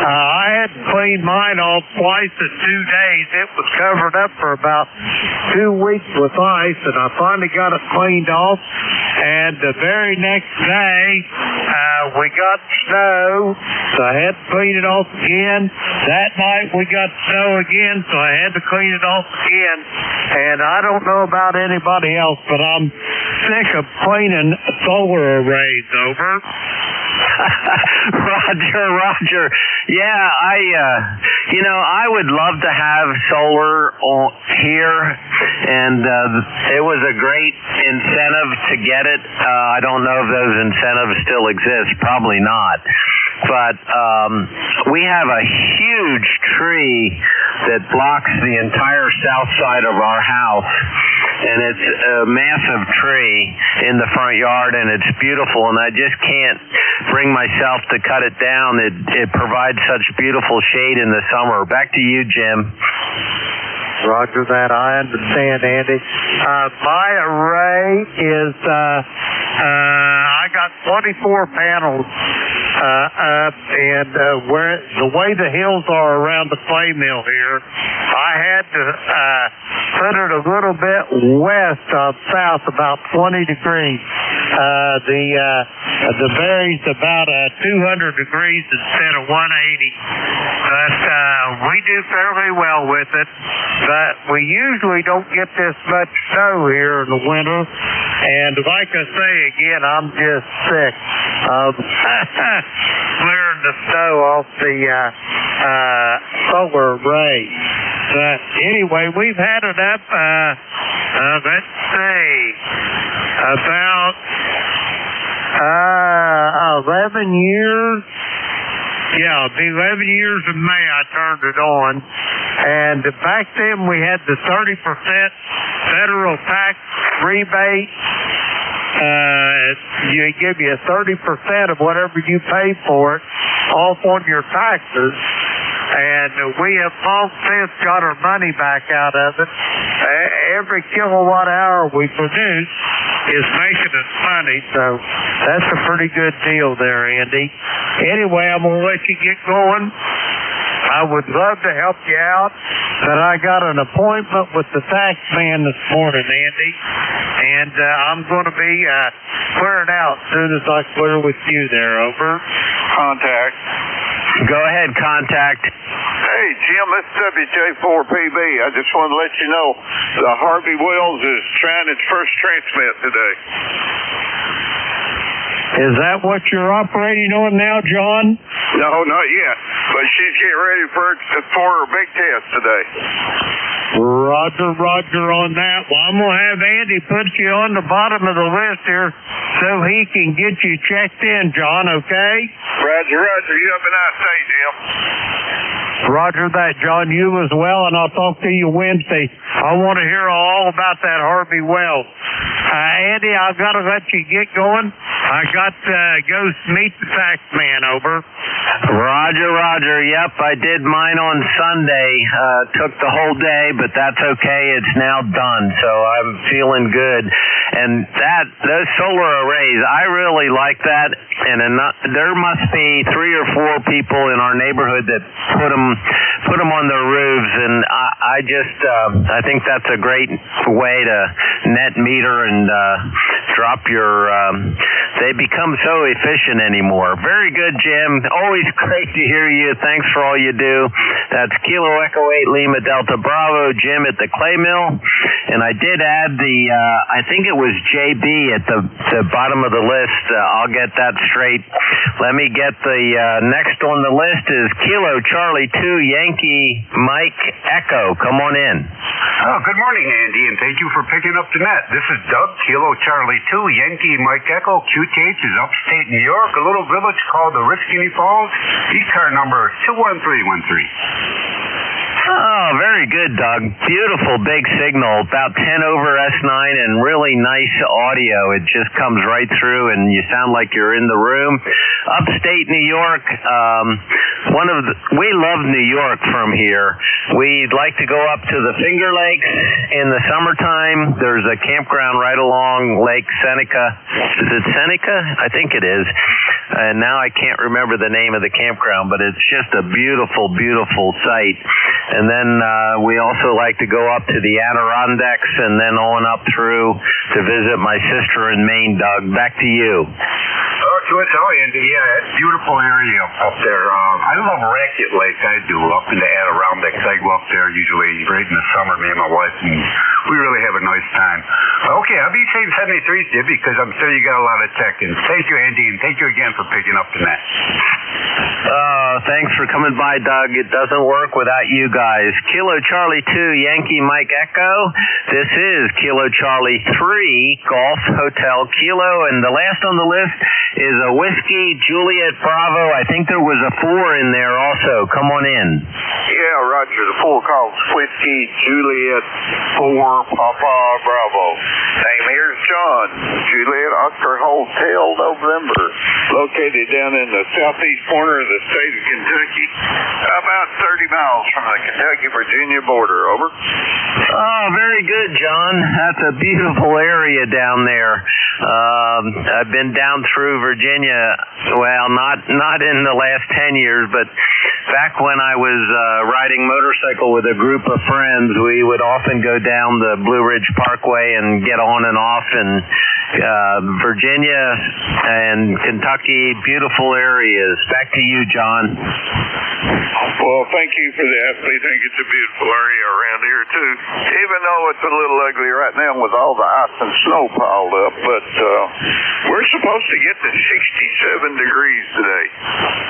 I had to clean mine off twice in 2 days. It was covered up for about 2 weeks with ice, and I finally got it cleaned off. And the very next day, we got snow, so I had to clean it off again. That night, we got snow again, so I had to clean it off again. And I don't know about anybody else, but I'm sick of cleaning solar arrays. Over. Roger. Yeah, I would love to have solar here, and it was a great incentive to get it. I don't know if those incentives still exist. Probably not. But we have a huge tree that blocks the entire south side of our house, and it's a massive tree in the front yard, and it's beautiful, and I just can't bring myself to cut it down. It provides such beautiful shade in the summer. Back to you, Jim. Roger that. I understand, Andy. My array is, I got 24 panels up, and the way the hills are around the clay mill here, I had to put it a little bit west of south, about 20 degrees. The vary's about 200 degrees instead of 180. But we do fairly well with it. But we usually don't get this much snow here in the winter. And like I say again, I'm just sick of clearing the snow off the solar array. But anyway, we've had it up, let's see, about 11 years. Yeah, it'll be 11 years in May I turned it on. And back then we had the 30% federal tax rebate. You give you 30% of whatever you paid for it off on your taxes. And we have long since got our money back out of it. Every kilowatt hour we produce is making us money, so that's a pretty good deal there, Andy. Anyway, I'm going to let you get going. I would love to help you out, but I got an appointment with the tax man this morning, Andy, and I'm going to be clearing out as soon as I clear with you there. Over. Contact. Go ahead, contact. Hey, Jim, this is WJ4PB. I just want to let you know the Harvey Wells is trying its first transmit today. Is that what you're operating on now, John? No, not yet. But she's getting ready for her big test today. Roger on that. Well, I'm going to have Andy put you on the bottom of the list here so he can get you checked in, John, okay? Roger. You have a nice day, Jim. Roger that, John. You as well, and I'll talk to you Wednesday. I want to hear all about that Harvey Wells. Andy, I've got to let you get going. I got to go meet the tax man. Over. Roger. Yep, I did mine on Sunday. Took the whole day, but that's okay. It's now done, so I'm feeling good. And those solar arrays, I really like that. And there must be 3 or 4 people in our neighborhood that put them on their roofs, and I think that's a great way to net meter and drop your. They become so efficient anymore. Very good, Jim. Always great to hear you. Thanks for all you do. That's Kilo Echo 8 Lima Delta Bravo, Jim at the clay mill. And I did add I think it was JB at the bottom of the list. I'll get that straight. Let me get the next on the list is Kilo Charlie 2 Yankee Mike Echo. Come on in. Oh, good morning, Andy, and thank you for picking up the net. This is Doug, Kilo Charlie 2 Yankee Mike Echo. QTH is upstate New York, a little village called the Riskinny Falls. ECAR number 21313. Oh, very good, Doug. Beautiful big signal, about 10 over S9 and really nice audio. It just comes right through and you sound like you're in the room. Upstate New York, we love New York from here. We'd like to go up to the Finger Lakes in the summertime. There's a campground right along Lake Seneca. Is it Seneca? I think it is. And now I can't remember the name of the campground, but it's just a beautiful, beautiful site. And then we also like to go up to the Adirondacks and then on up through to visit my sister in Maine, Doug. Back to you. Andy, yeah, it's a beautiful area up there. I love Racket Lake. I do up in the Adirondacks. I go up there usually right in the summer, me and my wife, and we really have a nice time. Okay, I'll be saying 73s, Dib, because I'm sure you got a lot of tech. And thank you, Andy, and thank you again for picking up the net. Thanks for coming by, Doug. It doesn't work without you guys. Kilo Charlie 2 Yankee Mike Echo. This is Kilo Charlie 3 Golf Hotel Kilo, and the last on the list is a Whiskey Juliet Bravo. I think there was a 4 in there also. Come on in. Yeah, Roger. The 4 calls Whiskey Juliet 4 Papa Bravo. Name here's John. Juliet Oscar Hotel November. Located down in the southeast corner of the state of Kentucky. About 30 miles from the Kentucky-Virginia border. Over. Oh, very good, John. That's a beautiful area down there. I've been down through Virginia, well, not in the last 10 years, but back when I was riding motorcycle with a group of friends, we would often go down the Blue Ridge Parkway and get on and off, and Virginia and Kentucky, beautiful areas. Back to you, John. Well, thank you for that. They think it's a beautiful area around here, too. Even though it's a little ugly right now with all the ice and snow piled up, but we're supposed to get to 67 degrees today.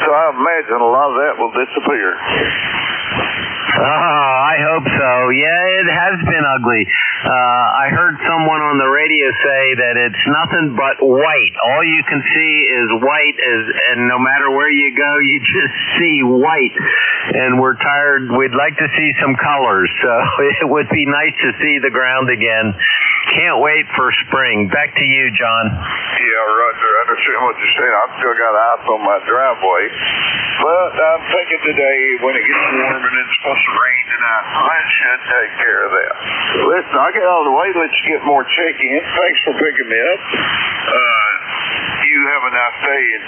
So I imagine a lot of that will disappear. Oh, I hope so. Yeah, it has been ugly. I heard someone on the radio say that it's nothing but white. All you can see is white, and no matter where you go, you just see white. And we're tired. We'd like to see some colors, so it would be nice to see the ground again. Can't wait for spring. Back to you, John. Yeah, Roger. I understand what you're saying. I've still got ice on my driveway. But I'm thinking today, when it gets warm and it's supposed to rain tonight, I should take care of that. Listen, I'll get out of the way, let you get more checking in. Thanks for picking me up. You have a nice day in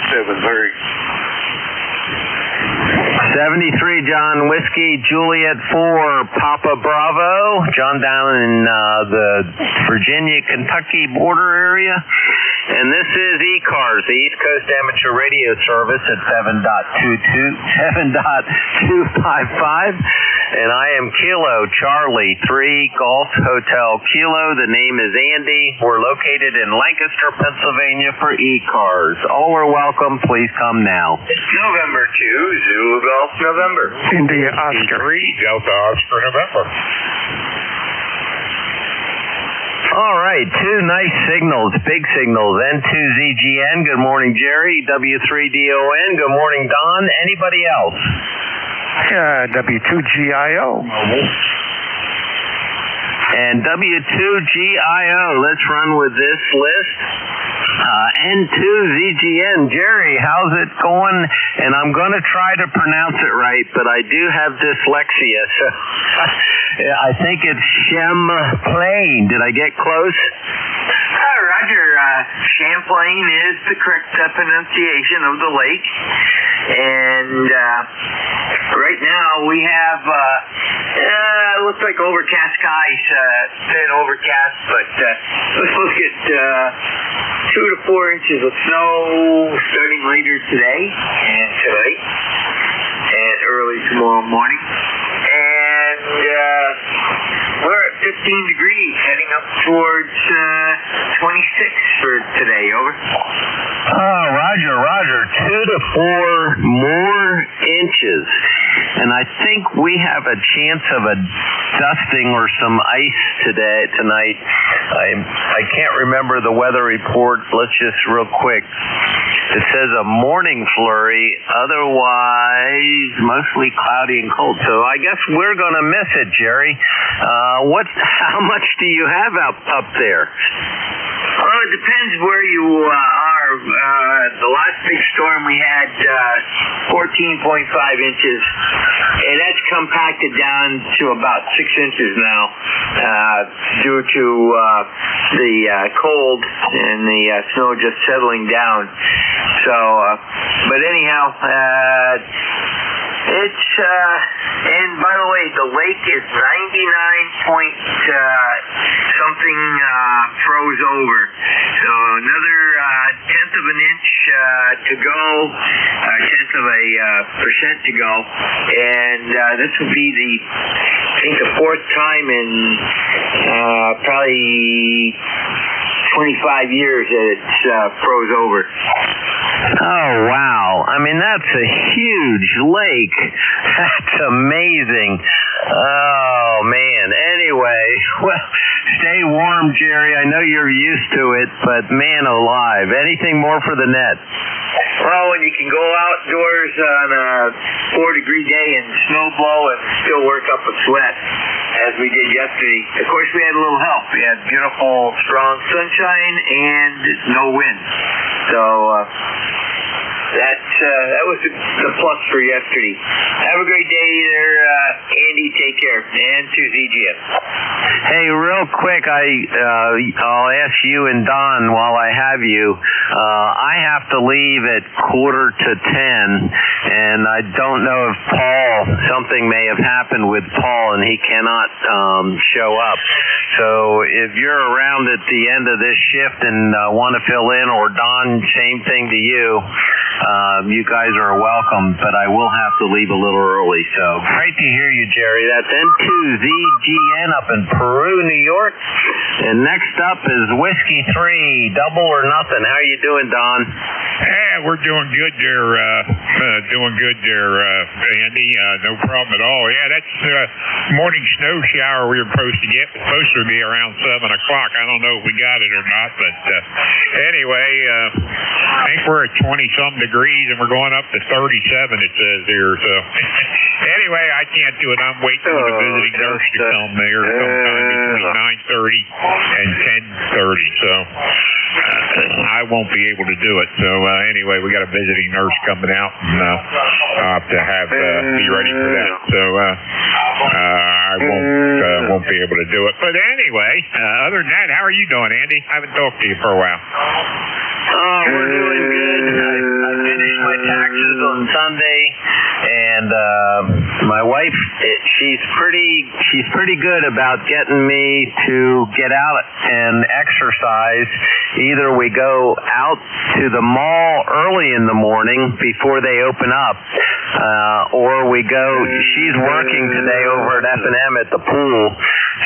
73, John. Whiskey Juliet 4 Papa Bravo. John down in the Virginia-Kentucky border area. And this is ECARS, the East Coast Amateur Radio Service at 7.255. And I am Kilo Charlie 3 Golf Hotel Kilo. The name is Andy. We're located in Lancaster, Pennsylvania for ECARS. All are welcome. Please come now. November 2, Zulu Golf November. India Oscar 3, Delta Oscar November. All right, 2 nice signals, big signals. N2ZGN, good morning, Jerry. W3DON, good morning, Don. Anybody else? W2GIO. And W2GIO, let's run with this list. N2ZGN, Jerry, how's it going? And I'm going to try to pronounce it right, but I do have dyslexia, so I think it's Champlain. Did I get close? Roger. Champlain is the correct pronunciation of the lake. And right now we have, it looks like overcast skies, been overcast, but let's look at 2 to 4 inches of snow starting later today and tonight and early tomorrow morning. And we're at 15 degrees, heading up towards 26 for today. Over. Oh, Roger. 2 to 4 more inches. And I think we have a chance of a dusting or some ice tonight. I can't remember the weather report. Let's just real quick. It says a morning flurry, otherwise mostly cloudy and cold. So I guess we're going to miss it, Jerry. How much do you have up there? Well, it depends where you are. The last big storm we had 14.5 inches, and that's compacted down to about 6 inches now due to the cold and the snow just settling down. So, but anyhow, it's and by the way, the lake is 99 point something froze over. So another tenth of an inch to go, tenth of a percent to go, and this will be I think the fourth time in probably 25 years that it's froze over. Oh, wow. I mean, that's a huge lake. That's amazing. Oh, man. Anyway, well, stay warm, Jerry. I know you're used to it, but man alive. Anything more for the net? Well, when you can go outdoors on a 4-degree day and snow blow and still work up a sweat, as we did yesterday. Of course, we had a little help. We had beautiful, strong sunshine and no wind. So that was the plus for yesterday. Have a great day there, Andy. Take care. And to ZGN. Hey, real quick, I'll ask you and Don while I have you. I have to leave at 9:45, and I don't know if something may have happened with Paul, and he cannot show up. So if you're around at the end of this shift and want to fill in, or Don, same thing to you. You guys are welcome, but I will have to leave a little early. So great to hear you, Jerry. That's N2ZGN up in Peru, New York. And next up is Whiskey 3, double or nothing. How you doing, Don? Yeah, we're doing good there. Andy. No problem at all. Yeah, that's morning snow shower we were supposed to get. It was supposed to be around 7 o'clock. I don't know if we got it or not, but anyway, I think we're at 20-some degrees, and we're going up to 37, it says here. So anyway, I can't do it. I'm waiting for the visiting nurse to come there sometime between 9:30 and 10:30. So I won't be able to do it. So anyway, we got a visiting nurse coming out, and I'll have to be ready for that. So I won't be able to do it. But anyway, other than that, how are you doing, Andy? I haven't talked to you for a while. Oh, we're doing good. I finished my taxes on Sunday, and my wife, she's pretty good about getting me to get out and exercise. Either we go out to the mall early in the morning before they open up, or we go. She's working today over at F&M at the pool,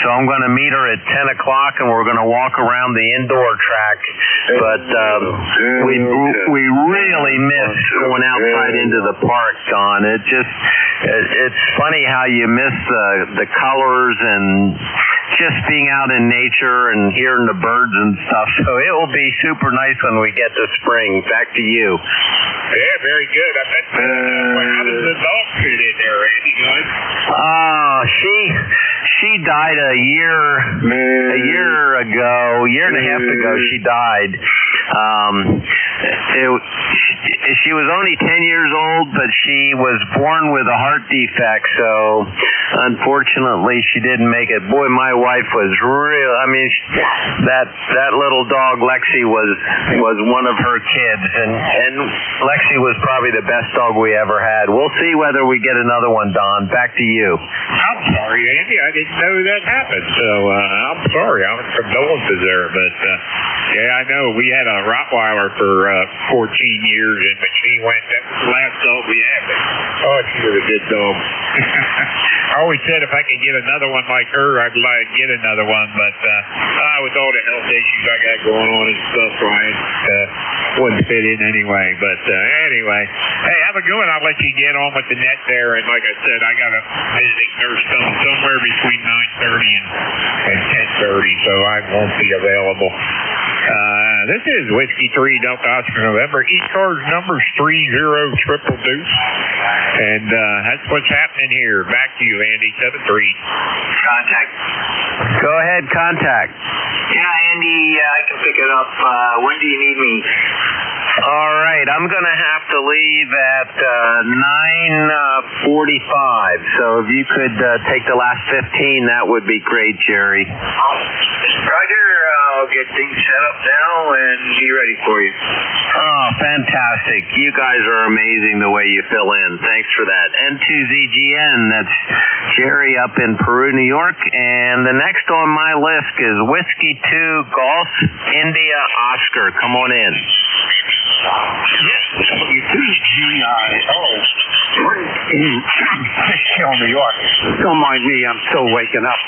so I'm going to meet her at 10 o'clock, and we're going to walk around the indoor track. But we really miss going outside into the park, Don. It's funny how you miss the colors and just being out in nature and hearing the birds and stuff. So it will be super nice when we get to spring. Back to you. Yeah, very good. I bet. How does the dog fit in there, Andy? Good. She died a year and a half ago. She died. she was only 10 years old, but she was born with a heart defect, so unfortunately she didn't make it. Boy, my wife was real. I mean, that little dog Lexi was one of her kids, and Lexi was probably the best dog we ever had. We'll see whether we get another one, Don. Back to you. I'm sorry, Andy. I didn't know that happened. So I'm sorry. I'm condolences there, but yeah, I know we had a Rottweiler for 14 years, and when she went, that was the last dog we had. Oh, she was a good dog. I always said if I could get another one like her, I'd like to get another one, but with all the health issues I got going on and stuff, so I wouldn't fit in anyway. But anyway, hey, have a good one. I'll let you get on with the net there, and like I said, I got a visiting nurse coming somewhere between 9:30 and 10:30, so I won't be available. This is Whiskey 3 Delta Oscar November. ECARS number's 30 Deuce. And that's what's happening here. Back to you, Andy, 7-3. Contact. Go ahead, contact. Yeah, Andy, I can pick it up. When do you need me? All right, I'm going to have to leave at 9:45. So if you could take the last 15, that would be great, Jerry. Roger, I'll get things set up now and be ready for you. Oh, fantastic. You guys are amazing the way you fill in. Thanks for that. N2ZGN, that's Jerry up in Peru, New York. And the next on my list is Whiskey 2 Golf India Oscar. Come on in. Fishkill, New York. Don't mind me, I'm still waking up.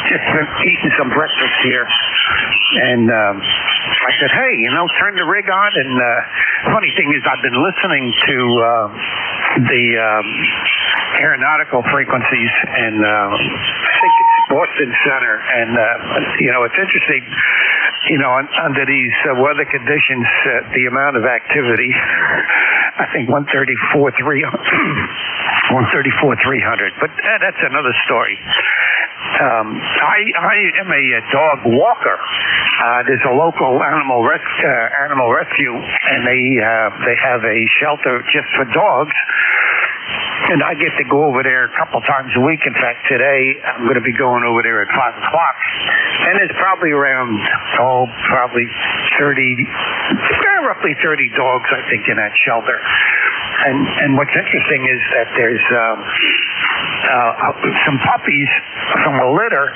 Just been eating some breakfast here. And I said, hey, turn the rig on. And funny thing is, I've been listening to the aeronautical frequencies, and I think it's Boston Center. And, it's interesting, under these weather conditions, the amount of activity, I think 134,300. But that's another story. I am a dog walker. There's a local animal rescue, and they have a shelter just for dogs. And I get to go over there a couple times a week. In fact, today I'm going to be going over there at 5 o'clock. And there's probably around, roughly 30 dogs, I think, in that shelter. And what's interesting is that there's some puppies from a litter,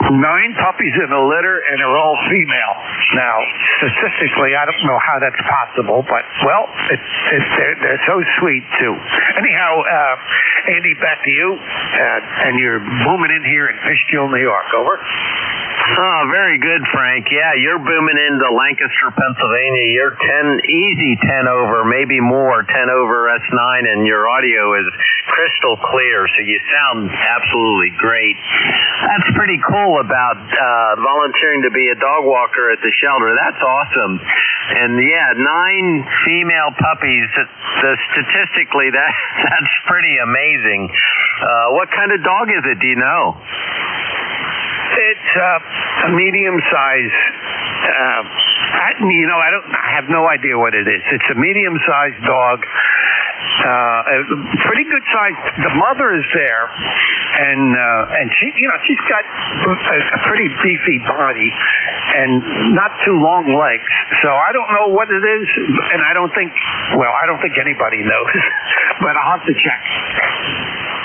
9 puppies in a litter, and they're all female. Now, statistically, I don't know how that's possible, but, well, they're so sweet, too. Anyhow, Andy, back to you, and you're booming in here in Fishkill, New York. Over. Oh, very good, Frank. Yeah, you're booming into Lancaster, Pennsylvania. You're 10 over, maybe more, 10 over S9, and your audio is crystal clear, so you sound absolutely great. That's pretty cool about volunteering to be a dog walker at the shelter. That's awesome. And yeah, 9 female puppies. Statistically, that's pretty amazing. What kind of dog is it? Do you know? It's a medium-sized. I have no idea what it is. It's a medium-sized dog. Pretty good size. The mother is there, and she's got a pretty beefy body and not too long legs. So I don't know what it is, and I don't think anybody knows. But I'll have to check.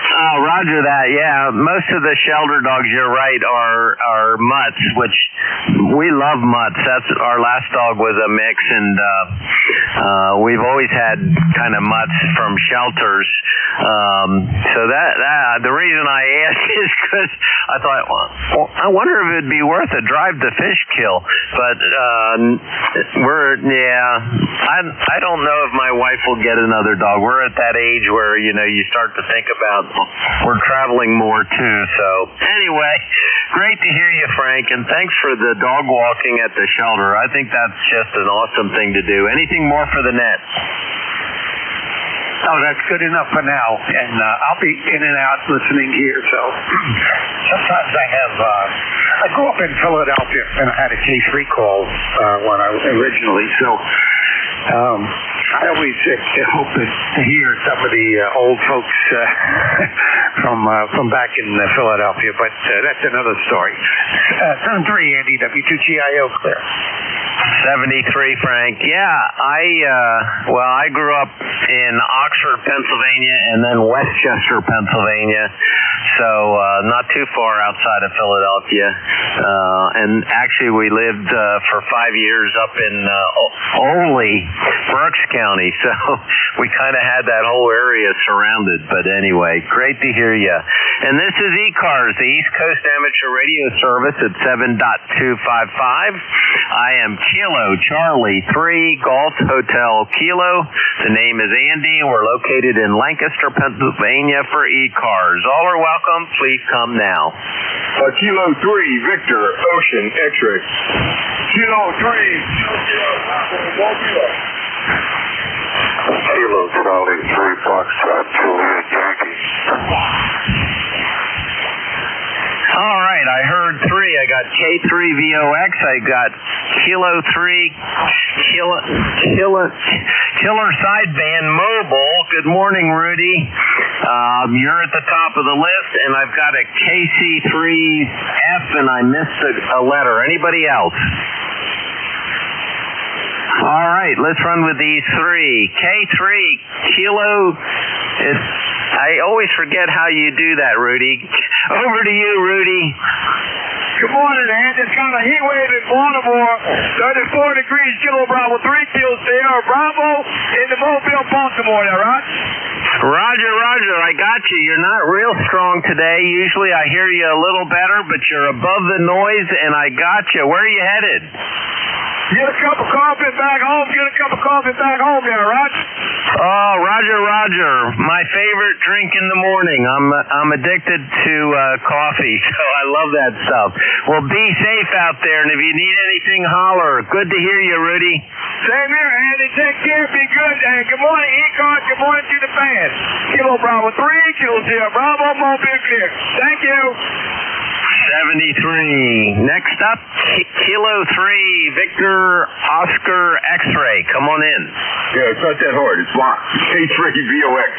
Oh, roger that. Yeah, most of the shelter dogs, you're right, are mutts, which we love mutts. That's our last dog was a mix, and we've always had kind of mutts from shelters. So that the reason I asked is because I thought, well, I wonder if it'd be worth a drive to Fishkill. But I don't know if my wife will get another dog. We're at that age where you start to think about. We're traveling more too, so anyway, great to hear you, Frank, and thanks for the dog walking at the shelter. I think that's just an awesome thing to do. Anything more for the net? Oh, that's good enough for now, and I'll be in and out listening here, so sometimes I grew up in Philadelphia, and I had a case recall when I was originally, so I always hope to hear some of the old folks from back in Philadelphia, but that's another story. Turn 3, Andy, W2GIO clear. 73, Frank. Yeah, I grew up in Oxford, Pennsylvania, and then Westchester, Pennsylvania, so not too far outside of Philadelphia. And actually, we lived for 5 years up in Oley, Berks County, so we kind of had that whole area surrounded. But anyway, great to hear you. And this is ECARS, the East Coast Amateur Radio Service at 7.255. I am Kilo Charlie 3 Golf Hotel Kilo. The name is Andy, and we're located in Lancaster, Pennsylvania for ECARS. All are welcome. Please come now. Kilo 3 Victor Ocean X-ray. Kilo 3. Kilo Charlie 3 Foxtrot Juliet Yankee. All right, I heard 3. I got K3VOX. I got Kilo 3 Killer Sideband Mobile. Good morning, Rudy. You're at the top of the list, and I've got a KC3F, and I missed a letter. Anybody else? All right, let's run with these 3. K3 Kilo. I always forget how you do that, Rudy. Over to you, Rudy. Good morning, Andy. It's kind of heat wave in Baltimore. 34 degrees, Kilo Bravo 3 Field Sierra Bravo in the Mobile, Baltimore. All right? Roger, I got you. You're not real strong today. Usually I hear you a little better, but you're above the noise, and I got you. Where are you headed? Get a cup of coffee back home. There, right? Oh, Roger. My favorite drink in the morning. I'm addicted to coffee, so I love that stuff. Well, be safe out there, and if you need anything, holler. Good to hear you, Rudy. Same here, Andy. Take care. Be good. And good morning, ECARS. Good morning to the fans. Kilo Bravo 3, Kilo Sierra Bravo, Mobile clear. Thank you. 73. Next up, Kilo 3, Victor Oscar X-ray. Come on in. Yeah, it's not that hard. It's fine. K3VOX.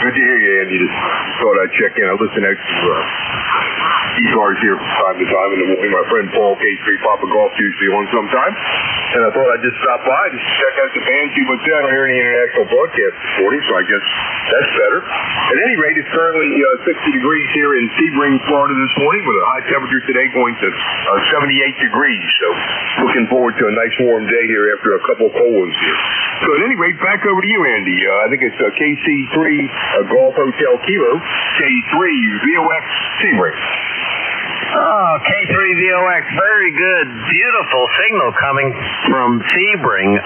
Good to hear you, Andy. Just thought I'd check in. I listen to ECARS here from time to time, and then my friend Paul, K3 Papa Golf, usually on sometime. And I thought I'd just stop by, just check out the band, see what's there. I don't hear any international broadcast this morning, so I guess that's better. At any rate, it's currently 60 degrees here in Sebring, Florida this morning, with a high temperature today going to 78 degrees. So looking forward to a nice warm day here after a couple of cold ones here. So at any rate, back over to you, Andy. I think it's KC3 Golf Hotel Kilo, K3 VOX Sebring. Oh, K3VOX, very good. Beautiful signal coming from Sebring.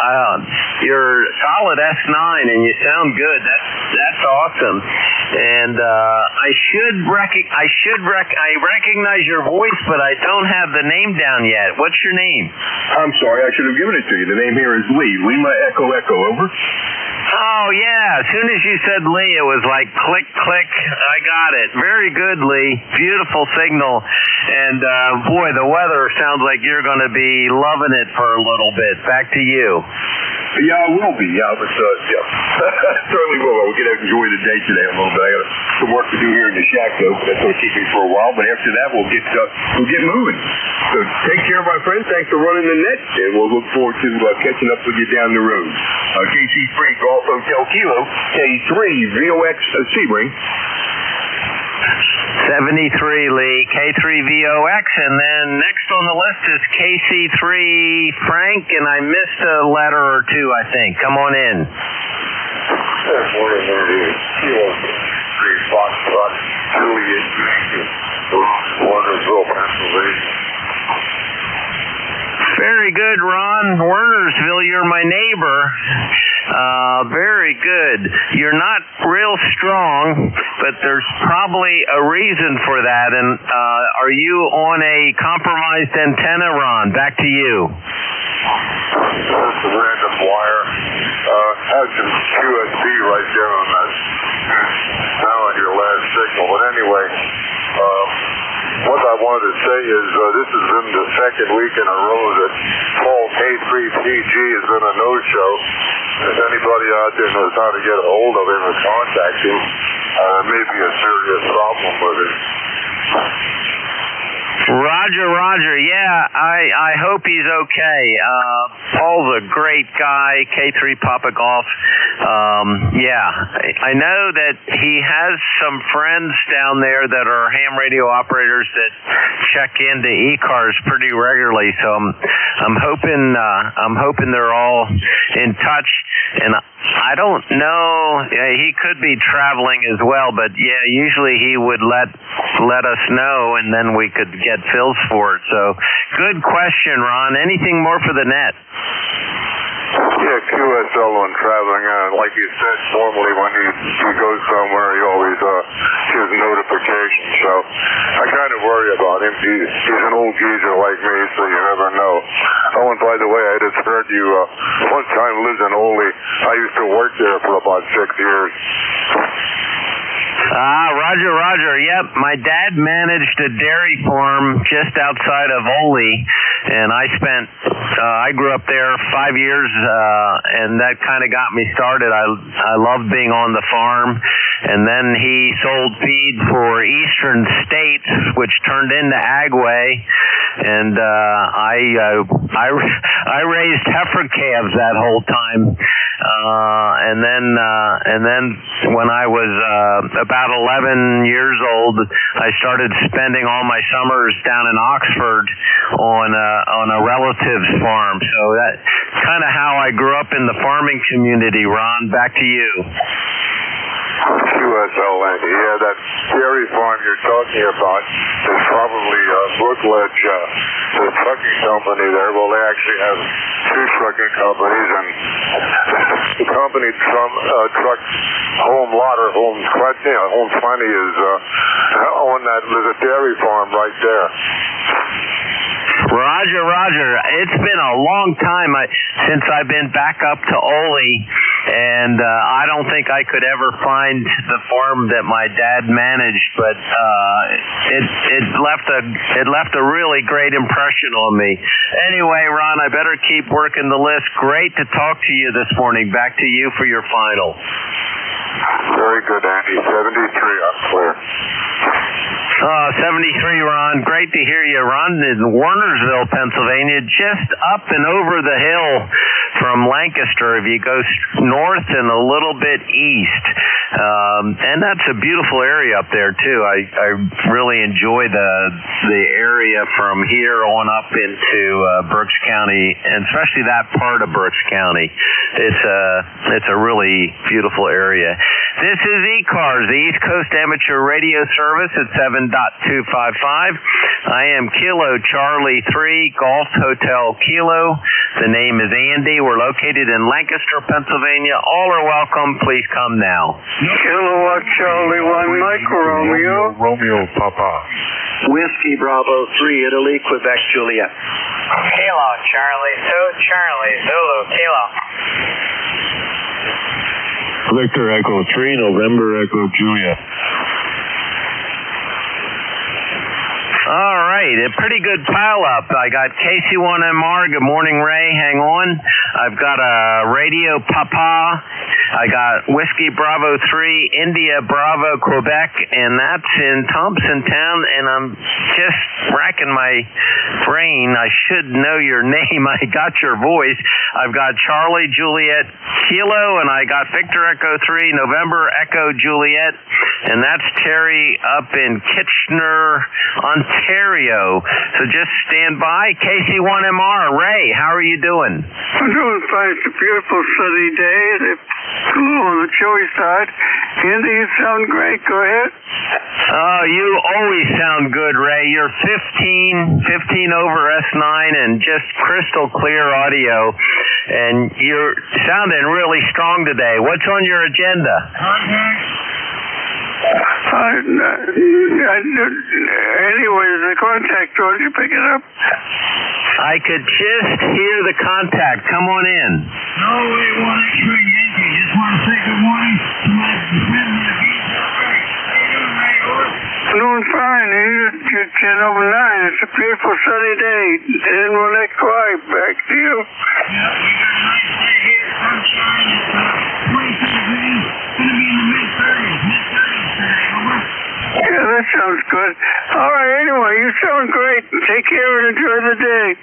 You're solid S9, and you sound good. That's awesome. And I recognize your voice, but I don't have the name down yet. What's your name? I'm sorry, I should have given it to you. The name here is Lee. Lima Echo Echo, over. Oh, yeah. As soon as you said Lee, it was like click, click. I got it. Very good, Lee. Beautiful signal. And, boy, the weather sounds like you're going to be loving it for a little bit. Back to you. Yeah, I will be. Yeah, but, certainly will. We'll get to enjoy the day today a little bit. I got some work to do here in the shack, though. That's going to keep me for a while. But after that, we'll get moving. So take care, my friends. Thanks for running the net. And we'll look forward to catching up with you down the road. KC3 Golf Hotel Kilo, K3 VOX Sebring. 73, Lee, K3VOX, and then next on the list is KC3 Frank, and I missed a letter or two, I think. Come on in. Good morning, Andy. Kilo 3 Foxtrot Juliet Yankee, Warnersville, Pennsylvania. Very good, Ron. Wernersville, you're my neighbor. Very good. You're not real strong, but there's probably a reason for that. And are you on a compromised antenna, Ron? Back to you. Just a random wire. Had some QSB right there on that. Now on your last signal. But anyway, what I wanted to say is this has been the second week in a row that Paul K3PG has been a no-show. if anybody out there knows how to get a hold of him or contact him, may be a serious problem with it. Roger. Yeah, I hope he's okay. Paul's a great guy, K3 Papa Golf. Yeah, I know that he has some friends down there that are ham radio operators that check into ECARS pretty regularly. So I'm hoping they're all in touch. And I don't know, he could be traveling as well, but yeah, usually he would let us know, and then we could get Phil's for it. So good question, Ron. Anything more for the net? Yeah, QSL when traveling, like you said, normally when he goes somewhere, he always gives notifications. So I kind of worry about him. He's an old geezer like me, so you never know. Oh, and by the way, I just heard you one time lived in Ole. I used to work there for about 6 years. Roger. Yep, my dad managed a dairy farm just outside of Ole, and I grew up there 5 years, and that kind of got me started. I loved being on the farm, and then he sold feed for Eastern States, which turned into Agway, and I raised heifer calves that whole time. And then when I was about 11 years old, I started spending all my summers down in Oxford on a relative's farm. So that's kind of how I grew up in the farming community. Ron, back to you. QSL, Andy. Yeah, that dairy farm you're talking about is probably Brookledge, the trucking company there. Well, they actually have 2 trucking companies, and the company trucks Home Lot or Home 20 is on that. There's a dairy farm right there. Roger. It's been a long time since I've been back up to Ole, and I don't think I could ever find the farm that my dad managed, but it left a really great impression on me. Anyway, Ron, I better keep working the list. Great to talk to you this morning. Back to you for your final. Very good, Andy. 73, I'm clear. 73, Ron. Great to hear you. Ron in Warnersville, Pennsylvania, just up and over the hill from Lancaster if you go north and a little bit east. And that's a beautiful area up there, too. I really enjoy the area from here on up into Berks County, and especially that part of Berks County. It's a really beautiful area. This is ECARS, the East Coast Amateur Radio Service at 7.255. I am Kilo Charlie 3, Golf Hotel Kilo. The name is Andy. We're located in Lancaster, Pennsylvania. All are welcome. Please come now. Kilowatt Charlie 1, Mike Romeo. Romeo, Papa. Whiskey Bravo 3, Italy, Quebec, Juliet. Kilo Charlie 2, Charlie Zulu, Kilo. Victor Echo 3, November Echo Juliet. All right, a pretty good pile up. I got KC1MR. Good morning, Ray. Hang on. I've got a Radio Papa. I got Whiskey Bravo 3, India Bravo, Quebec, and that's in Thompsontown, and I'm just racking my brain. I should know your name. I got your voice. I've got Charlie Juliet Kilo, and I got Victor Echo 3, November Echo Juliet, and that's Terry up in Kitchener, Ontario. So just stand by. KC1MR. Ray, how are you doing? I'm doing fine. It's a beautiful sunny day. It's a little on the chilly side. Andy, you sound great. Go ahead. Oh, you always sound good, Ray. You're 15 over S9 and just crystal clear audio. And you're sounding really strong today. What's on your agenda? Anyway, the contact, don't you pick it up? I could just hear the contact. Come on in. No, we want to bring Yankee. Just want to say good morning to my friend. doing fine. It's 10:09. It's a beautiful sunny day. And we'll let quiet. Back to you. Yeah, that sounds good. All right, anyway, you sound great. Take care and enjoy the day.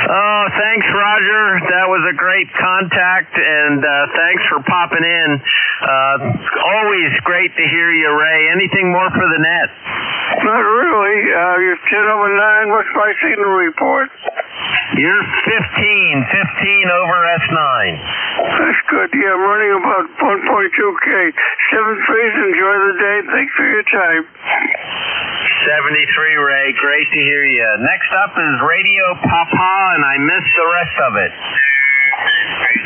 Oh, thanks, Roger. That was a great contact, and thanks for popping in. Always great to hear you, Ray. Anything more for the net? Not really. You're 10:09. What's my signal report? You're 15 over S9. That's good. Yeah, I'm running about 1.2K. 7-3s. Enjoy the day. Thanks for your time. 73, Ray. Great to hear you. Next up is Radio Papa, and I missed the rest of it.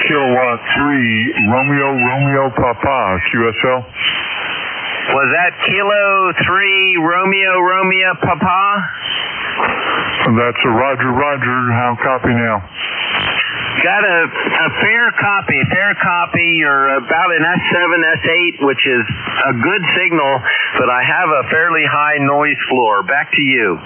Kilowatt 3, Romeo Papa, QSL. Was that Kilo 3, Romeo Papa? That's a Roger. How copy now? Got a fair copy. You're about an S7, S8, which is a good signal, but I have a fairly high noise floor. Back to you.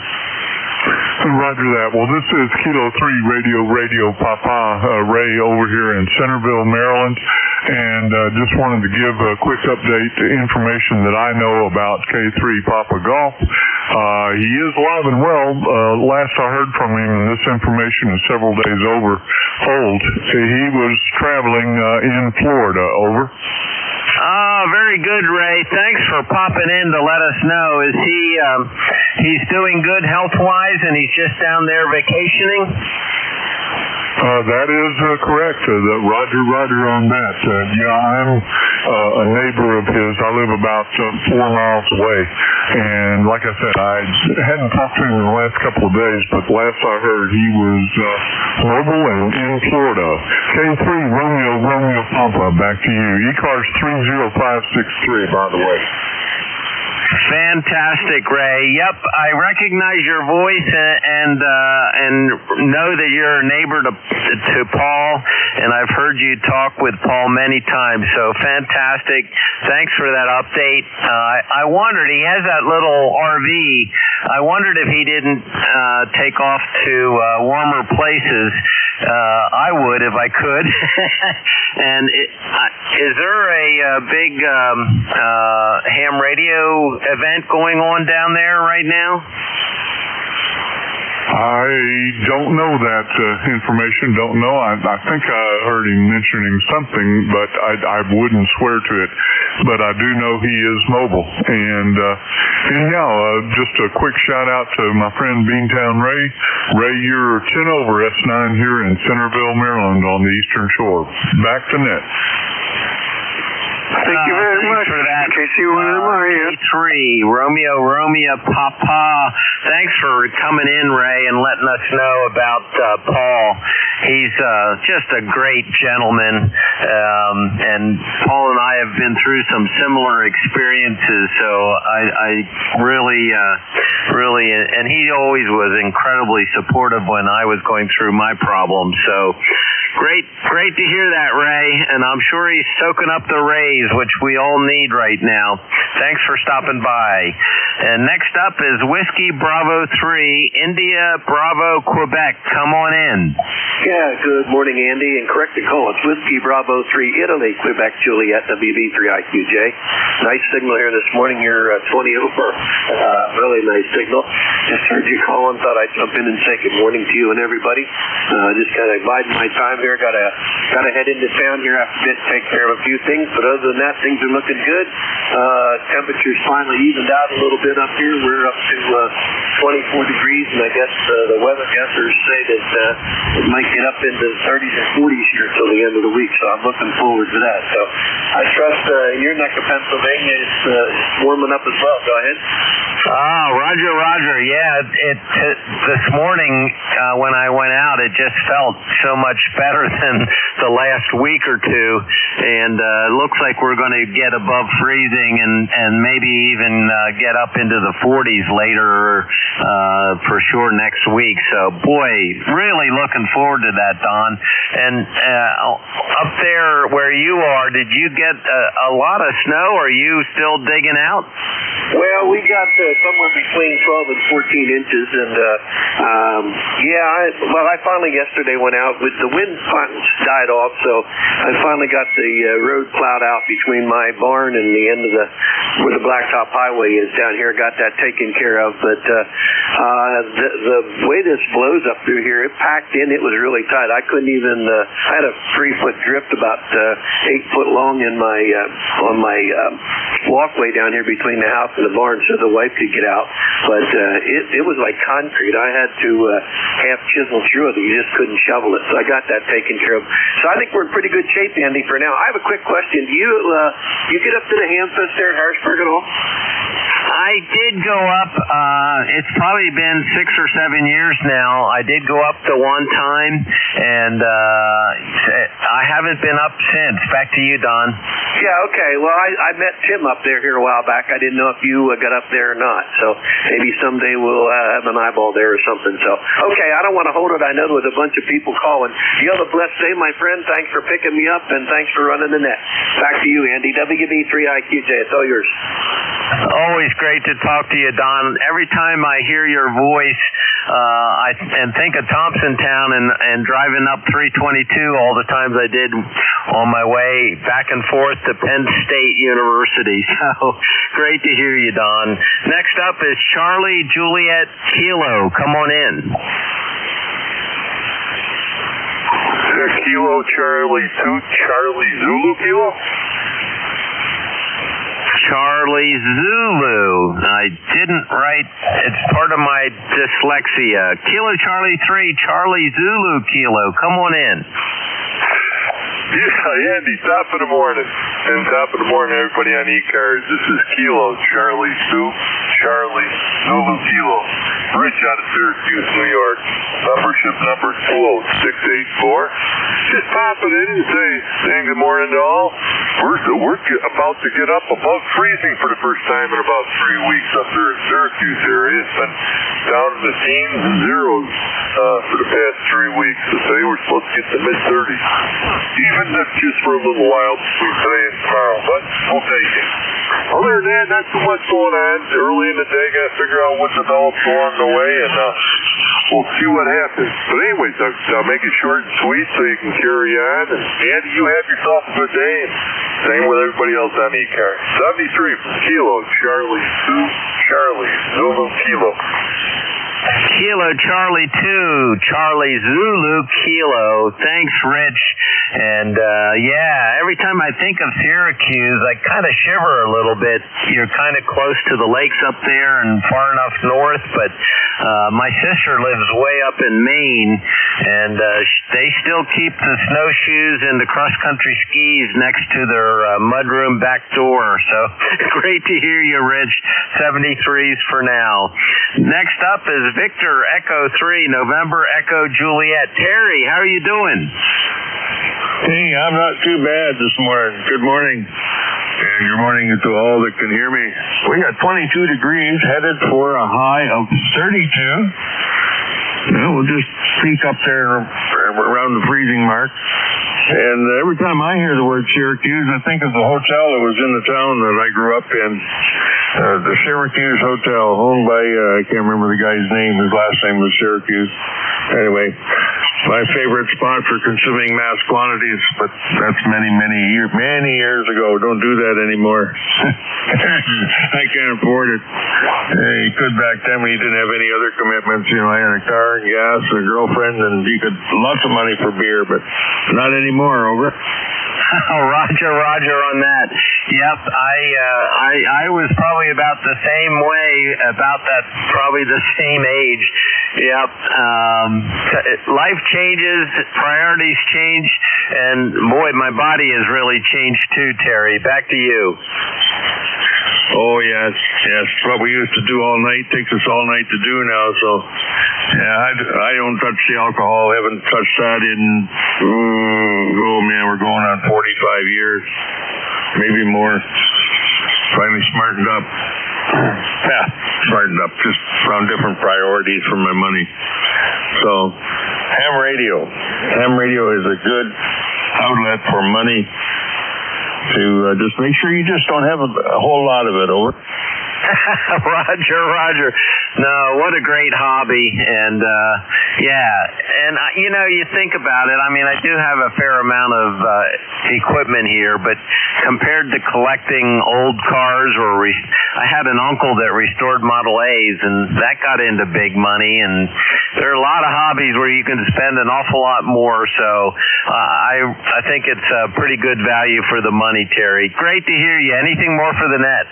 Roger that. Well, this is Kilo 3 Radio Papa, Ray over here in Centerville, Maryland, and just wanted to give a quick update to information that I know about K3 Papa Golf. He is alive and well. Last I heard from him, and this information is several days old, he was traveling in Florida. Over. Very good, Ray. Thanks for popping in to let us know. Is he's doing good health-wise, and he's just down there vacationing? That is correct. Roger on that. I'm a neighbor of his. I live about 4 miles away. And like I said, I hadn't talked to him in the last couple of days, but last I heard he was mobile and in Florida. K3 Romeo Papa, back to you. ECARS 30563, by the way. Fantastic, Ray. Yep, I recognize your voice and know that you're a neighbor to Paul, and I've heard you talk with Paul many times. So fantastic. Thanks for that update. I wondered, he has that little RV. I wondered if he didn't take off to warmer places. I would if I could. And is there a big ham radio event going on down there right now? I don't know that information. Don't know. I think I heard him mentioning something, but I wouldn't swear to it. But I do know he is mobile. And anyhow, just a quick shout out to my friend Beantown Ray. Ray, you're 10 over S9 here in Centerville, Maryland on the Eastern Shore. Back to net. Thank you very much for that. K3 Romeo Papa. Thanks for coming in, Ray, and letting us know about Paul. He's just a great gentleman, and Paul and I have been through some similar experiences, so I really, and he always was incredibly supportive when I was going through my problems, so great to hear that, Ray, and I'm sure he's soaking up the rays, which we all need right now. Thanks for stopping by. And next up is Whiskey Bravo 3, India Bravo, Quebec. Come on in. Yeah, good morning, Andy, and correct the call. It's Whiskey Bravo 3, Italy, Quebec, Juliet, WB3IQJ. Nice signal here this morning. You're 20 over. Really nice signal. Just heard you call and thought I'd jump in and say good morning to you and everybody. Just kind of biding my time here. Gotta head into town here after a bit, take care of a few things, but other than that, things are looking good. Temperatures finally evened out a little bit up here. We're up to 24 degrees, and I guess the weather guessers say that it might get up into the 30s and 40s here till the end of the week, so I'm looking forward to that. So I trust in your neck of Pennsylvania it's warming up as well. Go ahead. Roger. Yeah, this morning when I went out, it just felt so much better. better than the last week or two, and it looks like we're going to get above freezing and maybe even get up into the 40s later for sure next week. So, boy, really looking forward to that, Don. And up there where you are, did you get a lot of snow? Are you still digging out? Well, we got somewhere between 12 and 14 inches, and I finally yesterday went out with the wind died off, so I finally got the road plowed out between my barn and the end of where the blacktop highway is down here. Got that taken care of, but the way this blows up through here, it packed in. It was really tight. I couldn't even. I had a 3-foot drift about 8 foot long in my on my walkway down here between the house and the barn, so the wife could get out. But it was like concrete. I had to half chisel through it. You just couldn't shovel it. So I got that taken care of. So I think we're in pretty good shape, Andy, for now. I have a quick question. Do you get up to the Hamfest there at Harrisburg at all? I did go up. It's probably been 6 or 7 years now. I did go up the one time, and I haven't been up since. Back to you, Don. Yeah, okay. Well, I met Tim up there here a while back. I didn't know if you got up there or not. So maybe someday we'll have an eyeball there or something. So, okay, I don't want to hold it. I know there was a bunch of people calling. You have a blessed day, my friend. Thanks for picking me up, and thanks for running the net. Back to you, Andy. WB3IQJ. It's all yours. Always great to talk to you, Don. Every time I hear your voice, I think of Thompsontown and driving up 322 all the times I did on my way back and forth to Penn State University. So great to hear you, Don. Next up is Charlie Juliet Kilo. Come on in. Kilo Charlie 2 Charlie Zulu Kilo. Charlie Zulu. I didn't write. It's part of my dyslexia. Kilo Charlie 3 Charlie Zulu Kilo. Come on in. Yeah, Andy, top of the morning. And top of the morning, everybody on ECARS. This is Kilo Charlie 2 Charlie Zulu Kilo. Rich out of Syracuse, New York. Membership number 20684. Just popping in and saying good morning to all. We're about to get up above freezing for the first time in about 3 weeks up there in Syracuse area. It's been down in the teens and zeros for the past 3 weeks. So today we're supposed to get to mid-30s. Even if just for a little while between today and tomorrow. But we'll take it. Other than that, not too much going on. Early in the day, got to figure out what develops along the way, and we'll see what happens. But anyways, I'll make it short and sweet so you can carry on. And Andy, you have yourself a good day. And same with everybody else on ECARS. 73 from Kilo Charlie 2 Charlie Zulu Kilo. Kilo Charlie 2 Charlie Zulu Kilo. Thanks, Rich. And every time I think of Syracuse, I kind of shiver a little bit. You're kind of close to the lakes up there and far enough north, but my sister lives way up in Maine, and they still keep the snowshoes and the cross-country skis next to their mudroom back door. So great to hear you, Rich. 73s for now. Next up is Victor Echo 3 November Echo Juliet. Terry, how are you doing? Hey, I'm not too bad this morning. Good morning. And good morning to all that can hear me. We got 22 degrees, headed for a high of 32. We'll just peak up there around the freezing mark. And every time I hear the word Syracuse, I think of the hotel that was in the town that I grew up in. The Syracuse Hotel, owned by, I can't remember the guy's name. His last name was Syracuse. Anyway, my favorite spot for consuming mass quantities, but that's many years ago. Don't do that anymore. I can't afford it. You could back then when you didn't have any other commitments. I had a car and gas and a girlfriend, and you could lots of money for beer, but not anymore. Over. Roger on that. Yep, I was probably about the same way, about that, probably the same age. Yep. Life changes, priorities change, and boy, my body has really changed too, Terry. Back to you. Oh, yes. What we used to do all night takes us all night to do now. So, yeah, I don't touch the alcohol. Haven't touched that in, we're going on 45 years, maybe more. Finally smartened up. Smartened up. Just found different priorities for my money. So, ham radio. Ham radio is a good outlet for money to just make sure you just don't have a whole lot of it. Over. Roger. No, what a great hobby. And, you think about it. I mean, I do have a fair amount of equipment here, but compared to collecting old cars, I had an uncle that restored Model A's, and that got into big money. And there are a lot of hobbies where you can spend an awful lot more. So I think it's a pretty good value for the money, Terry. Great to hear you. Anything more for the net?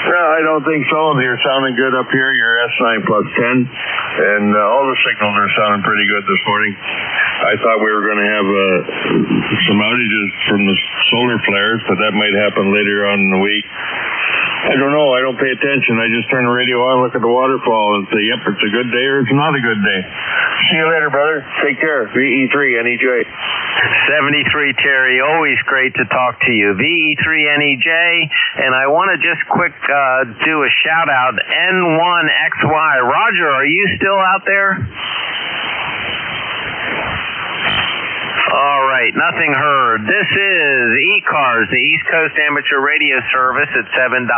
No, I don't think so. You're sounding good up here. You're S9 plus 10, and all the signals are sounding pretty good this morning. I thought we were going to have some outages from the solar flares, but that might happen later on in the week. I don't know. I don't pay attention. I just turn the radio on, look at the waterfall, and say, yep, it's a good day or it's not a good day. See you later, brother. Take care. VE3 NEJ. 73, Terry. Always great to talk to you. VE3 NEJ. And I want to just quick do a shout out. N1XY. Roger, are you still out there? All right, nothing heard. This is ECARS, the East Coast Amateur Radio Service at 7.255,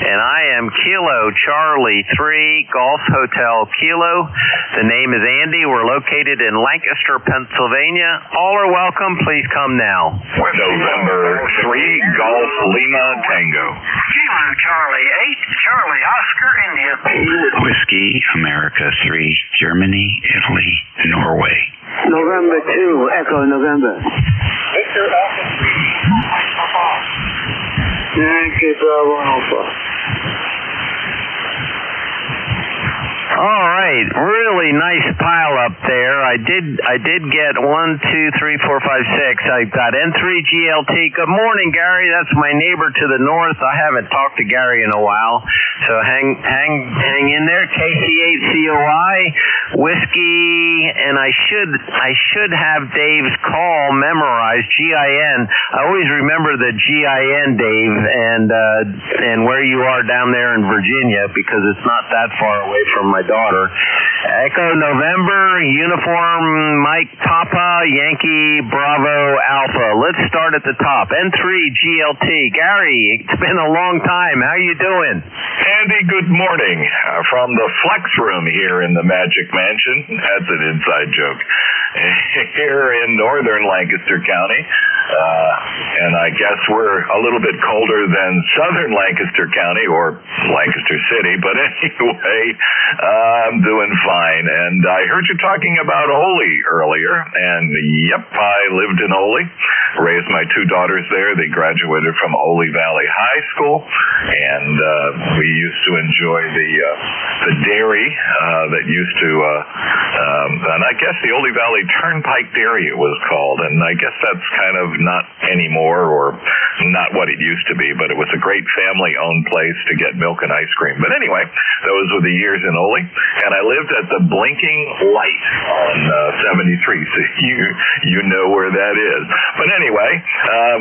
and I am Kilo Charlie 3 Golf Hotel Kilo. The name is Andy. We're located in Lancaster, Pennsylvania. All are welcome. Please come now. November 3 Golf Lima Tango. Kilo Charlie 8 Charlie Oscar India. Whiskey America 3 Germany, Italy, Norway. November 2, Echo November. Victor Alpha 3. Yankee Bravo Alpha. All right, really nice pile up there. I did get 1, 2, 3, 4, 5, 6. I got N3 GLT. Good morning, Gary. That's my neighbor to the north. I haven't talked to Gary in a while, so hang in there. KC8COI Whiskey, and I should have Dave's call memorized. GIN. I always remember the GIN, Dave, and where you are down there in Virginia, because it's not that far away from my daughter. Echo November, Uniform Mike Papa, Yankee Bravo Alpha. Let's start at the top. N3 GLT. Gary, it's been a long time. How you doing? Andy, good morning. From the Flex Room here in the Magic Mansion. That's an inside joke. Here in northern Lancaster County. And I guess we're a little bit colder than southern Lancaster County or Lancaster City, but anyway, I'm doing fine. And I heard you talking about Ole earlier, and yep, I lived in Ole, raised my 2 daughters there. They graduated from Ole Valley High School, and we used to enjoy the dairy that used to, and I guess the Ole Valley Turnpike Dairy it was called, and I guess that's kind of not anymore, or not what it used to be, but it was a great family-owned place to get milk and ice cream. But anyway, those were the years in Ole, and I lived at the Blinking Light on 73, so you know where that is. But anyway,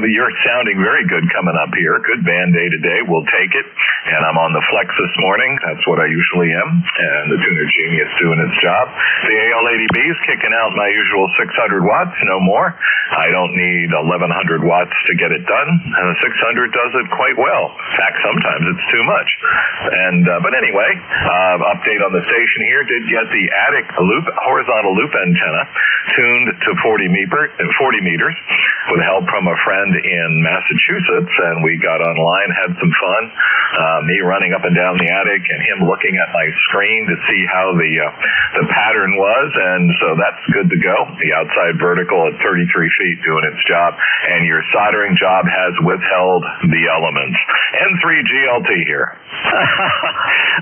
you're sounding very good coming up here. Good band day today. We'll take it. And I'm on the Flex this morning. That's what I usually am. And the Tuner Genius doing its job. The AL80B is kicking out my usual 600 watts, no more. I don't need 1100 watts to get it done. And the 600 does it quite well. In fact, sometimes it's too much. And but anyway, update on the station here. Did get the attic horizontal loop antenna tuned to 40 meters with help from a friend in Massachusetts, and we got online, had some fun. me running up and down the attic and him looking at my screen to see how the pattern was, and so that's good to go. The outside vertical at 33 feet doing its job, and your soldering job has withheld the elements. N3GLT here.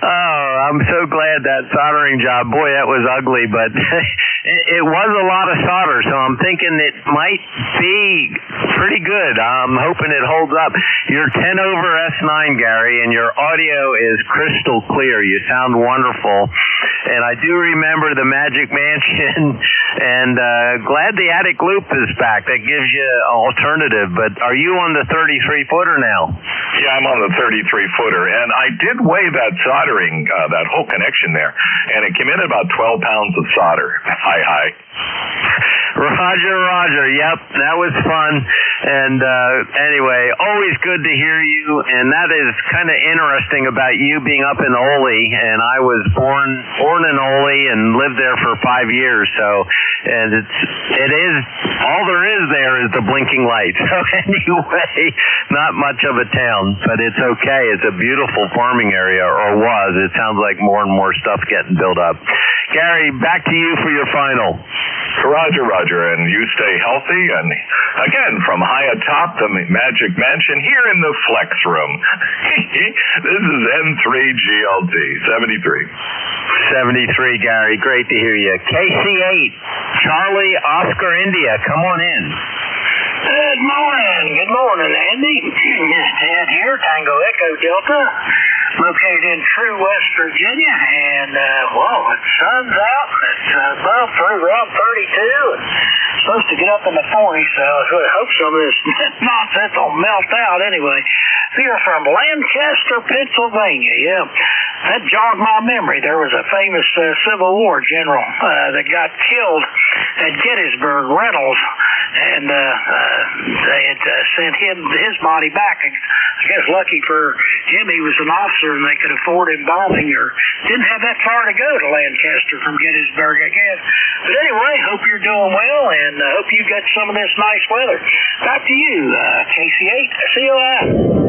Oh, I'm so glad that soldering job, boy, that was ugly, but it was a lot of solder, so I'm thinking it might be pretty good. I'm hoping it holds up. You're 10 over S9, Gary, and your audio is crystal clear. You sound wonderful. And I do remember the Magic Mansion, and glad the attic loop is back. That gives you an alternative. But are you on the 33-footer now? Yeah, I'm on the 33-footer, and I did weigh that soldering, that whole connection there, and it came in at about 12 pounds of solder. Hi. Roger. Yep, that was fun. And anyway, always good to hear you. And that is kind of interesting about you being up in Ole. And I was born in Ole and lived there for 5 years. So, and it is all there is there is the blinking light. So anyway, not much of a town, but it's okay. It's a beautiful farming area, or was. It sounds like more and more stuff getting built up. Gary, back to you for your final. Roger, and you stay healthy. And again, from high atop the Magic Mansion here in the Flex Room. This is N3GLT 73. 73, Gary. Great to hear you. KC8, Charlie Oscar India. Come on in. Good morning, Andy. Ted here, Tango Echo Delta, located in True, West Virginia, and the sun's out, and it's above around 32, and supposed to get up in the 40s, so I hope some of this nonsense will melt out anyway. You're from Lancaster, Pennsylvania, yeah. That jogged my memory. There was a famous Civil War general that got killed at Gettysburg, Reynolds, and they had sent his body back. I guess lucky for him, he was an officer and they could afford him bombing, or didn't have that far to go to Lancaster from Gettysburg, I guess. But anyway, hope you're doing well, and hope you get some of this nice weather. Back to you, KC8, COI.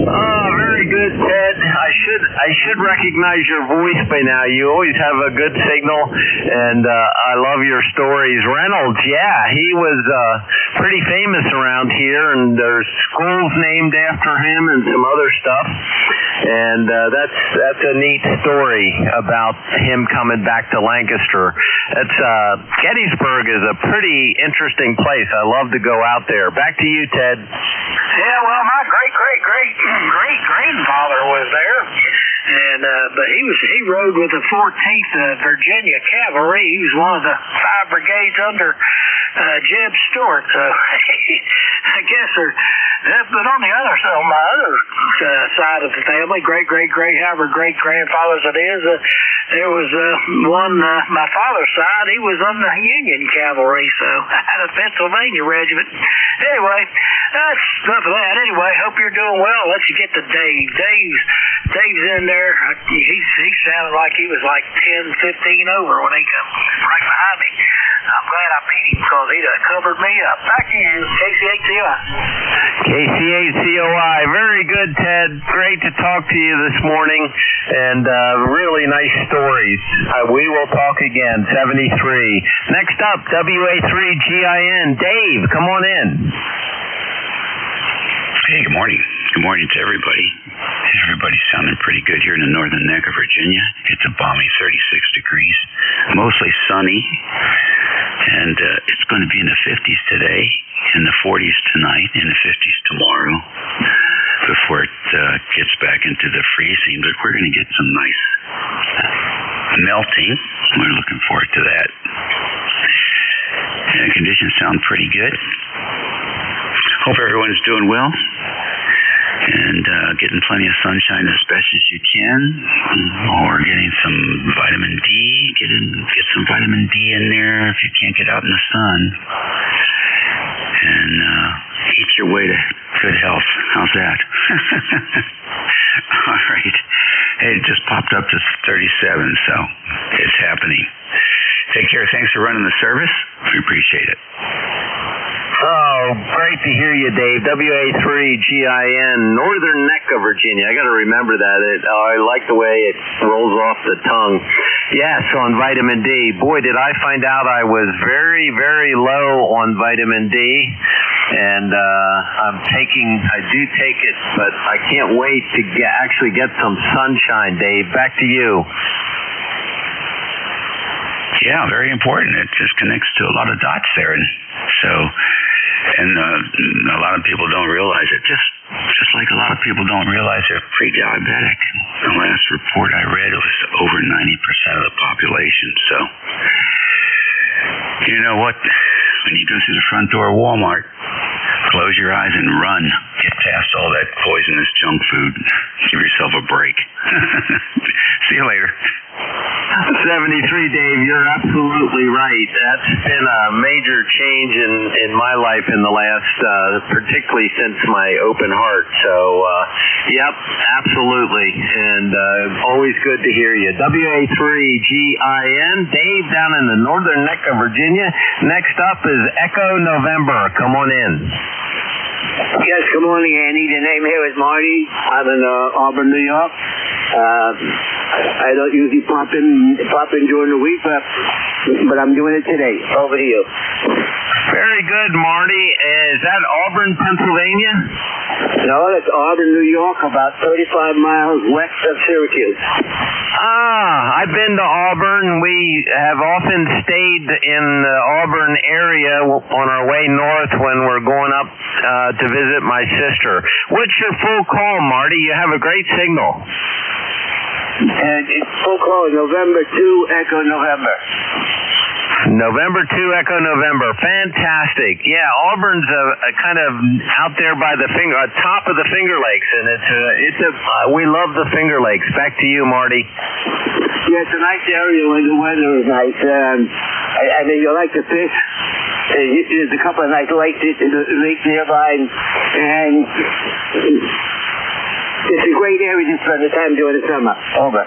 Oh, very good, Ted. I should recognize your voice by now. You always have a good signal, and I love your stories. Reynolds, yeah, he was pretty famous around here, and there's schools named after him and some other stuff. And that's a neat story about him coming back to Lancaster. Gettysburg is a pretty interesting place. I love to go out there. Back to you, Ted. Yeah, well, my great-grandfather was there, and but he rode with the 14th Virginia Cavalry. He was one of the 5 brigades under Jeb Stuart. So I guess but on the other side, on my other side of the family, however great-grandfathers it is, there was one, my father's side, he was on the Union Cavalry, so out of Pennsylvania Regiment. Anyway, that's enough of that. Anyway, hope you're doing well. Let's get to Dave. Dave's in there. He sounded like he was like 10, 15 over when he come right behind me. I'm glad I beat him because he'd have covered me up. Back to you, KC8COI. KC8COI. Very good, Ted. Great to talk to you this morning, and really nice stories. We will talk again. 73. Next up, WA3GIN. Dave, come on in. Hey, good morning. Good morning to everybody. Everybody's sounding pretty good here in the northern neck of Virginia. It's a balmy 36 degrees, mostly sunny, and it's going to be in the 50s today, in the 40s tonight, in the 50s tomorrow, before it gets back into the freezing. But we're going to get some nice melting. We're looking forward to that. And conditions sound pretty good. Hope everyone's doing well and getting plenty of sunshine as best as you can, or getting some vitamin D. Get some vitamin D in there if you can't get out in the sun, and eat your way to good health. How's that? All right. Hey, it just popped up to 37, so it's happening. Take care. Thanks for running the service. We appreciate it. Oh, great to hear you, Dave. WA3GIN, Northern Neck of Virginia. I got to remember that. I like the way it rolls off the tongue. Yes, on vitamin D. Boy, did I find out I was very, very low on vitamin D. And I do take it, but I can't wait to actually get some sunshine, Dave. Back to you. Yeah, very important. It just connects to a lot of dots there, and a lot of people don't realize it. Just like a lot of people don't realize they're pre-diabetic. The last report I read, it was over 90% of the population. So, you know what? When you go through the front door of Walmart, close your eyes and run. Get past all that poisonous junk food. Give yourself a break. See you later. 73, Dave, you're absolutely right. That's been a major change in my life in the last, particularly since my open heart. So, yep, absolutely. And always good to hear you. WA3GIN, Dave down in the Northern Neck of Virginia. Next up is Echo November. Come on in. Yes, good morning, Andy. The name here is Marty. I'm in Auburn, New York. I don't usually pop in during the week, but I'm doing it today. Over to you. Very good, Marty. Is that Auburn, Pennsylvania? No, that's Auburn, New York, about 35 miles west of Syracuse. I've been to Auburn. We have often stayed in the Auburn area on our way north when we're going up to visit my sister. What's your full call, Marty? You have a great signal. And it's full call, November 2, Echo November. November 2, Echo November. Fantastic. Yeah, Auburn's a kind of out there by the top of the Finger Lakes, and we love the Finger Lakes. Back to you, Marty. Yeah, it's a nice area when the weather is nice. I mean, you like to fish. There's a couple of nice lakes nearby, and it's a great area to spend the time during the summer. Over.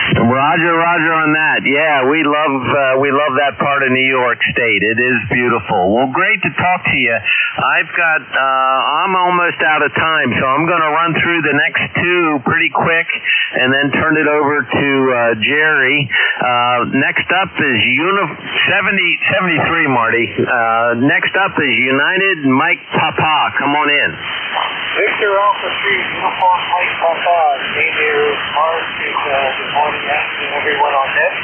Roger on that. Yeah, we love that part of New York State. It is beautiful. Well, great to talk to you. I'm almost out of time, so I'm going to run through the next two pretty quick and then turn it over to Jerry. Next up is 73, Marty. Next up is United Mike Papa. Come on in. Victor Alpha 3, Uniform Mike Papa. Name here is Mark. Good morning. Asking everyone on net.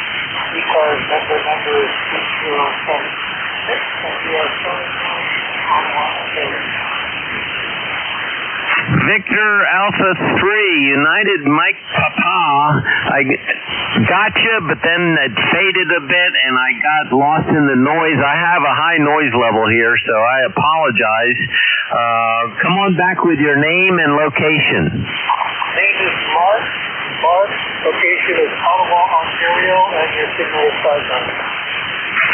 ECARS number is 2076, and we are starting on one. Victor Alpha 3, United Mike Papa. I got you, but then it faded a bit, and I got lost in the noise. I have a high noise level here, so I apologize. Come on back with your name and location. Name is Mark. Location is Ottawa, Ontario, and your signal is 59.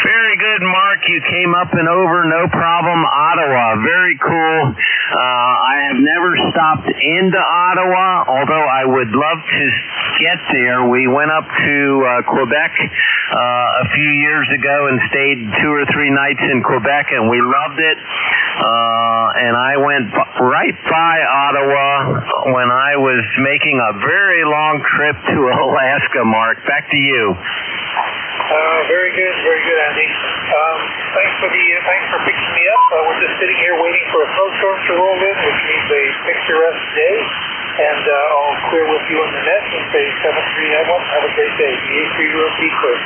Very good, Mark. You came up and over, no problem. Ottawa, very cool. I have never stopped into Ottawa, although I would love to get there. We went up to Quebec a few years ago and stayed 2 or 3 nights in Quebec, and we loved it. And I went right by Ottawa when I was making a very long trip to Alaska, Mark. Back to you. Very good, Andy. Thanks for picking me up. We're just sitting here waiting for a snowstorm to roll in, which means a picturesque day. And I'll clear with you on the net and say 7391. Have a great day. EA3 will be quick.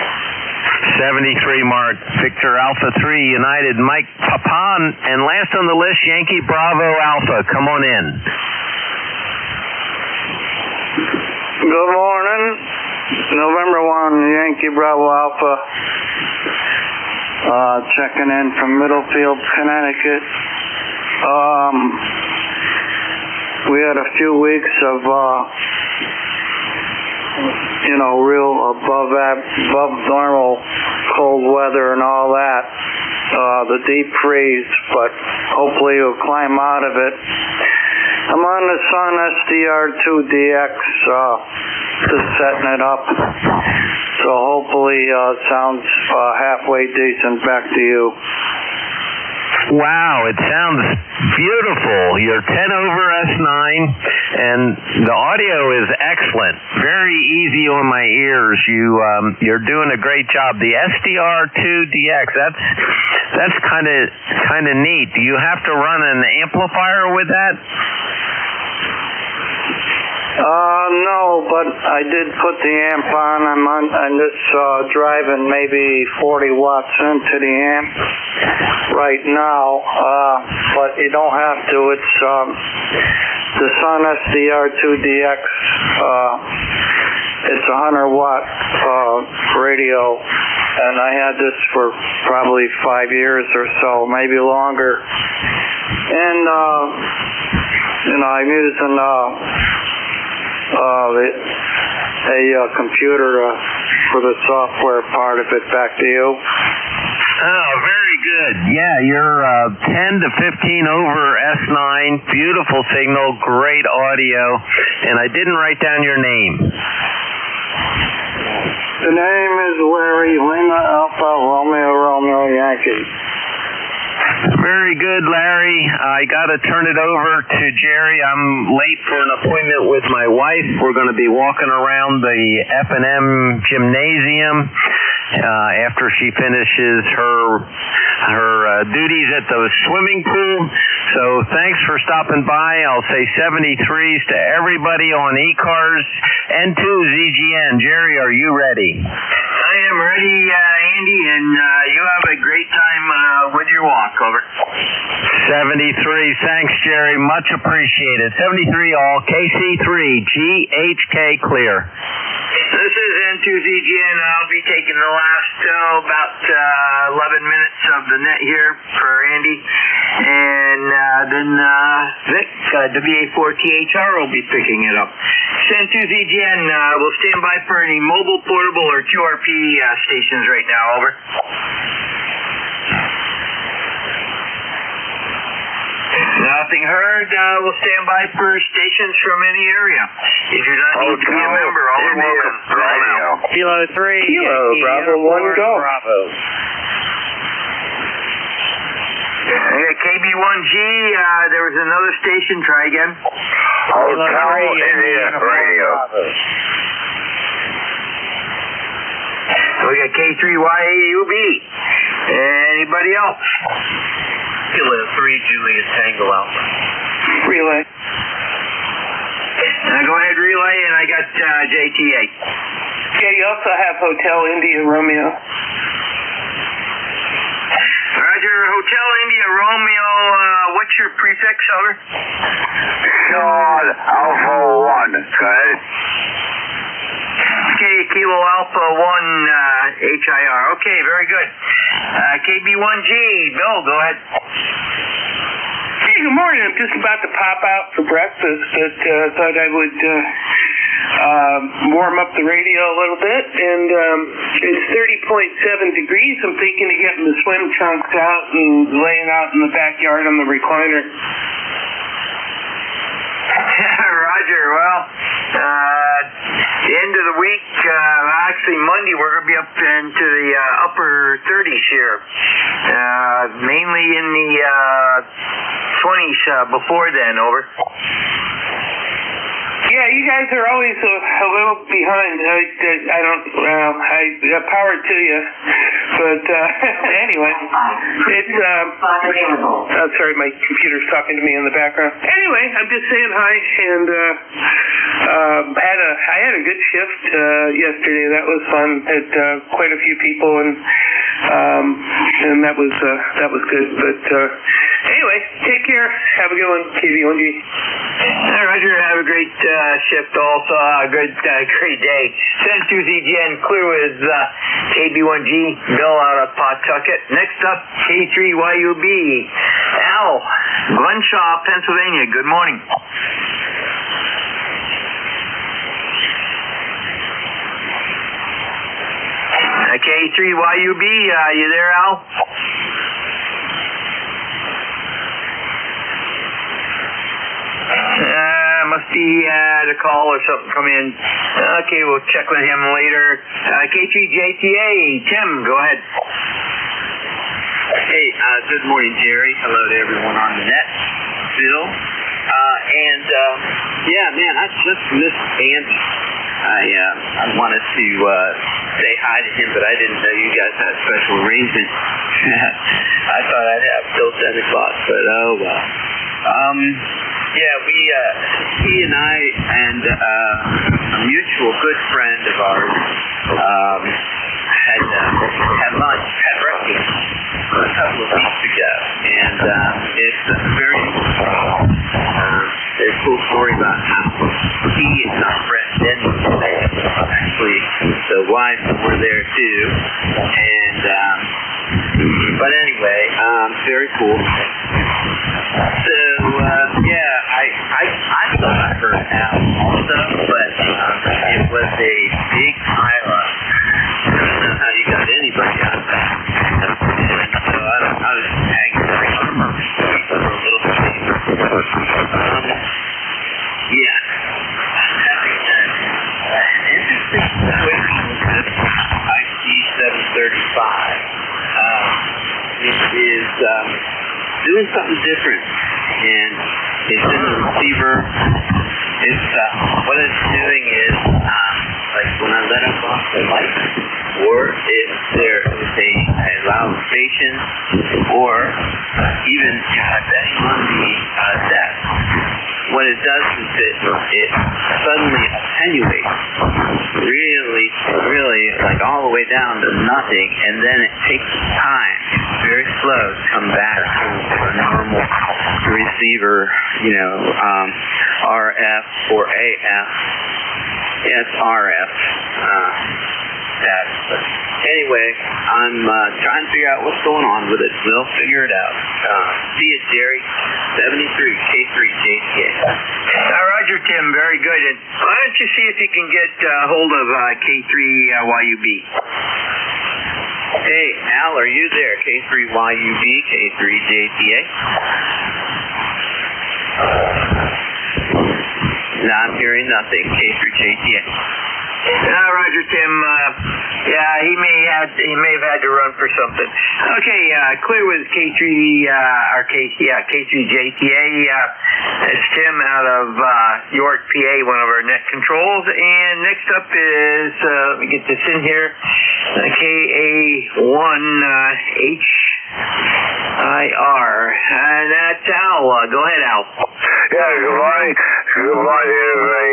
73, Mark. Victor Alpha 3, United Mike Papa, and last on the list, Yankee Bravo Alpha. Come on in. Good morning. November 1, Yankee Bravo Alpha. Checking in from Middlefield, Connecticut. We had a few weeks of, real above normal cold weather and all that. The deep freeze, but hopefully we'll climb out of it. I'm on the Sun SDR2DX, just setting it up. So hopefully it sounds halfway decent. Back to you. Wow, it sounds beautiful. You're 10 over S9, and the audio is excellent. Very easy on my ears. You're doing a great job. The SDR2DX, that's kind of neat. Do you have to run an amplifier with that? No, but I did put the amp on. I'm just driving maybe 40 watts into the amp right now, but you don't have to. It's the Sun SDR2DX. It's a 100-watt radio, and I had this for probably 5 years or so, maybe longer. And I'm using a computer for the software part of it. Back to you. Oh, very good. Yeah, you're 10 to 15 over S9. Beautiful signal, great audio. And I didn't write down your name. The name is Larry, Lima Alpha Romeo Yankee. Very good, Larry. I got to turn it over to Jerry. I'm late for an appointment with my wife. We're going to be walking around the F&M gymnasium after she finishes her duties at the swimming pool. So thanks for stopping by. I'll say 73s to everybody on ECARS, N2ZGN. Jerry, are you ready? I am ready, Andy, and you have a great time with your walk. Over. 73. Thanks, Jerry. Much appreciated. 73 all. KC3 GHK clear. This is N2ZGN. I'll be taking the last about 11 minutes of the net here for Andy, and then Vic, WA4THR, will be picking it up. N2ZGN will stand by for any mobile, portable, or QRP stations right now. Over. Nothing heard. We'll stand by for stations from any area. You do not need to be a member. All are welcome. Kilo 3. Kilo, Bravo 1, go. Bravo. KB1G, there was another station. Try again. Hotel India Radio. We got K3YAUB. Anybody else? Kilo 3, Juliet Tango Alpha. Relay. Go ahead, relay, and I got JTA. Okay, you also have Hotel India Romeo. Roger, Hotel India Romeo, what's your prefix, over? Sean Alpha 1, okay? Okay, Kilo Alpha 1 HIR. Okay, very good. KB1G, Bill, go ahead. Hey, good morning. I'm just about to pop out for breakfast, but thought I would warm up the radio a little bit. And it's 30.7 degrees. I'm thinking of getting the swim trunks out and laying out in the backyard on the recliner. Roger. Well, the end of the week, actually Monday, we're going to be up into the upper 30s here. Mainly in the 20s before then. Over. Yeah, you guys are always a little behind. I don't, power to you. But anyway, it's, sorry, my computer's talking to me in the background. Anyway, I'm just saying hi, and I had a good shift yesterday. That was fun. Had quite a few people, and that was good. But anyway, take care. Have a good one, KB1G. Roger, have a great shift also. Great day. N2ZGN clear with KB1G, Bill out of Pawtucket. Next up, K3YUB, Al, Glenshaw, Pennsylvania. Good morning. K3YUB, you there, Al? Must be had a call or something come in. Okay, we'll check with him later. K3JTA, Tim, go ahead. Hey, good morning, Jerry. Hello to everyone on the net. Bill. Yeah, man, I just missed Andy. I wanted to say hi to him, but I didn't know you guys had a special arrangement. I thought I'd have till 10 o'clock, but oh well. Yeah, he and I and a mutual good friend of ours had lunch, had breakfast a couple of weeks ago, and it's a very cool story about how he and our friend Denny, actually the wife, were there too, and but anyway, very cool. So yeah, I thought I heard Al also, but it was a big pileup. I don't know how you got anybody out there. And so I was hanging around for a little bit. Yeah, having an interesting situation with this IC-735. It is doing something different, and it's in the receiver. It's what it's doing is like when I let up off the light, or if there is a loud station, or even betting on the desk. What it does is it suddenly attenuates really like all the way down to nothing, and then it takes time. It's very slow to come back to a normal receiver, RF or AF. Yeah, it's RF. But anyway, I'm trying to figure out what's going on with it. We'll figure it out. See you, Jerry. 73 K3JTA. Roger, Tim. Very good. And why don't you see if you can get hold of K3YUB? Hey, Al, are you there? K3YUB, K3JTA. No, I'm hearing nothing. K3JTA. Roger, Tim. Yeah, he may have had to run for something. Okay, clear with K3JTA. It's Tim out of York, PA, one of our net controls. And next up is, let me get this in here, KA1HIR. And that's Al. Go ahead, Al. Yeah, good morning. Good morning to the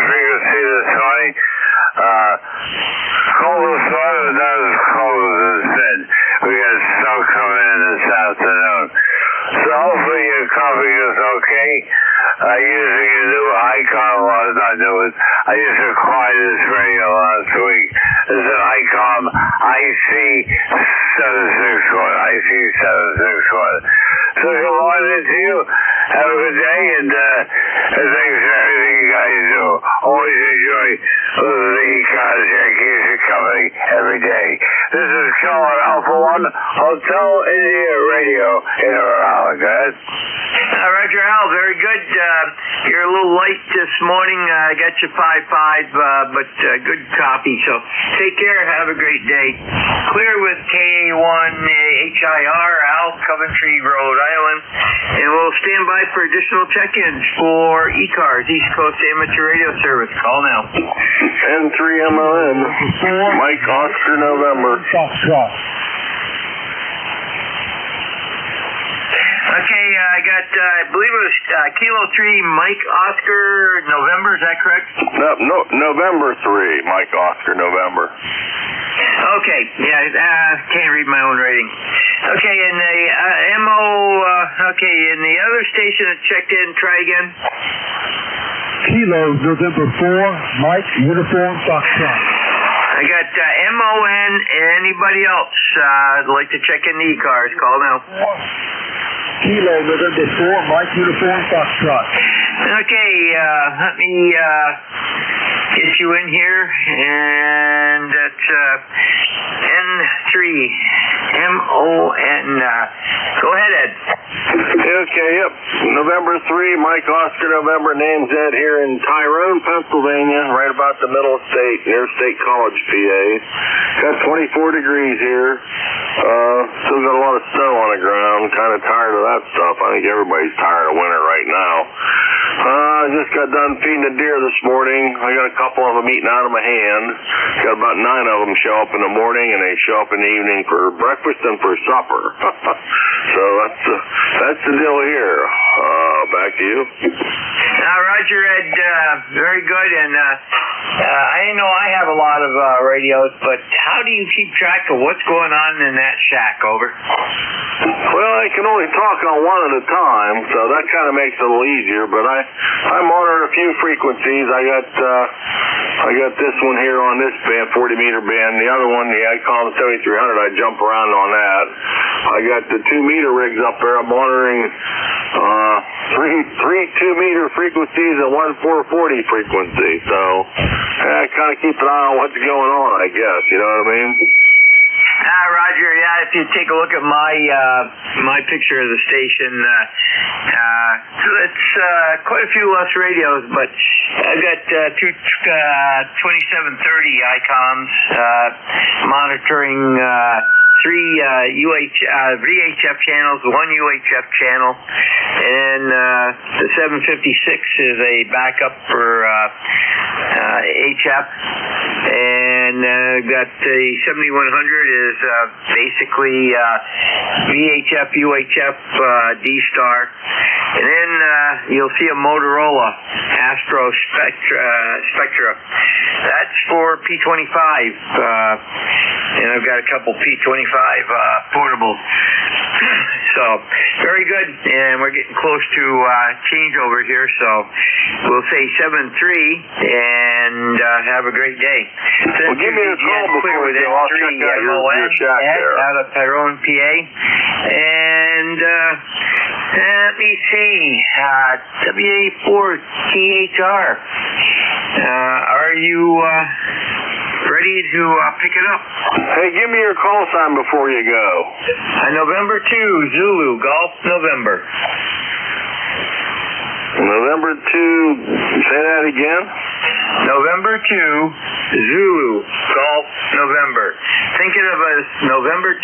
frequency this morning. Cold this morning, but not as cold as it's been. We got snow coming in this afternoon. So hopefully your coffee is okay. Using a new icon, well, it's not new. I used to acquire this radio last week. It's an icon IC-761. So good morning to you. Have a good day, and thanks for everything you guys do. Always enjoy the ECARS here. Keeps you company every day. This is Colin Alpha 1 Hotel India Radio in Rhode Island, guys. Roger, Al, very good. You're a little late this morning. I got you 5-5, but good copy. So take care. Have a great day. Clear with KA1HIR, Al, Coventry, Rhode Island. And we'll stand by for additional check-ins for ECARS, East Coast Amateur Radio Service. Call now. N3MLN, Mike Oscar November. Okay, I got, I believe it was Kilo 3, Mike Oscar November, is that correct? No, November 3, Mike Oscar November. Okay, yeah, can't read my own rating. Okay, and the and the other station that checked in, try again. Kilo November 4, Mike Uniform Foxtrot. I got MON, anybody else like to check in the ECARS, call now. Kilo November 4, Mike Uniform Foxtrot. Okay, let me get you in here, and that's N3 MON. Go ahead, Ed. Okay, yep. November 3, Mike Oscar November, name's Ed here in Tyrone, Pennsylvania, right about the middle of state, near State College, PA. Got 24 degrees here. Still got a lot of snow on the ground. Kind of tired of that stuff. I think everybody's tired of winter right now. I just got done feeding the deer this morning. I got a couple of them eating out of my hand. Got about 9 of them show up in the morning, and they show up in the evening for breakfast and for supper. So that's the deal here. Back to you. Roger, Ed, very good. And I know I have a lot of radios, but how do you keep track of what's going on in that shack? Over. Well, I can only talk on one at a time, so that kind of makes it a little easier. But I monitor a few frequencies. I got this one here on this band, 40-meter band. The other one, the ICOM 7300, I jump around on that. I got the 2-meter rigs up there. I'm monitoring three 2-meter frequencies and one 440 frequency. So I kind of keep an eye on what's going on, I guess. You know what I mean? Roger, yeah, if you take a look at my picture of the station, it's quite a few less radios, but I've got two 2730 ICOMs monitoring 3 VHF channels, 1 UHF channel, and the 756 is a backup for HF, and got the 7100 is basically VHF, UHF, D-Star, and then you'll see a Motorola Astro Spectra. That's for P25, and I've got a couple P25 portables. So, very good, and we're getting close to changeover here, so we'll say 7-3, and have a great day. Well, give me a call before we go. I'll check out your shack there. Out of Tyrone, PA. And let me see, WA4THR. Are you ready to pick it up? Hey, give me your call sign before you go. November 2, Zulu, Golf, November. November 2, say that again? November 2, Zulu, Golf, November. Think of it as November 2,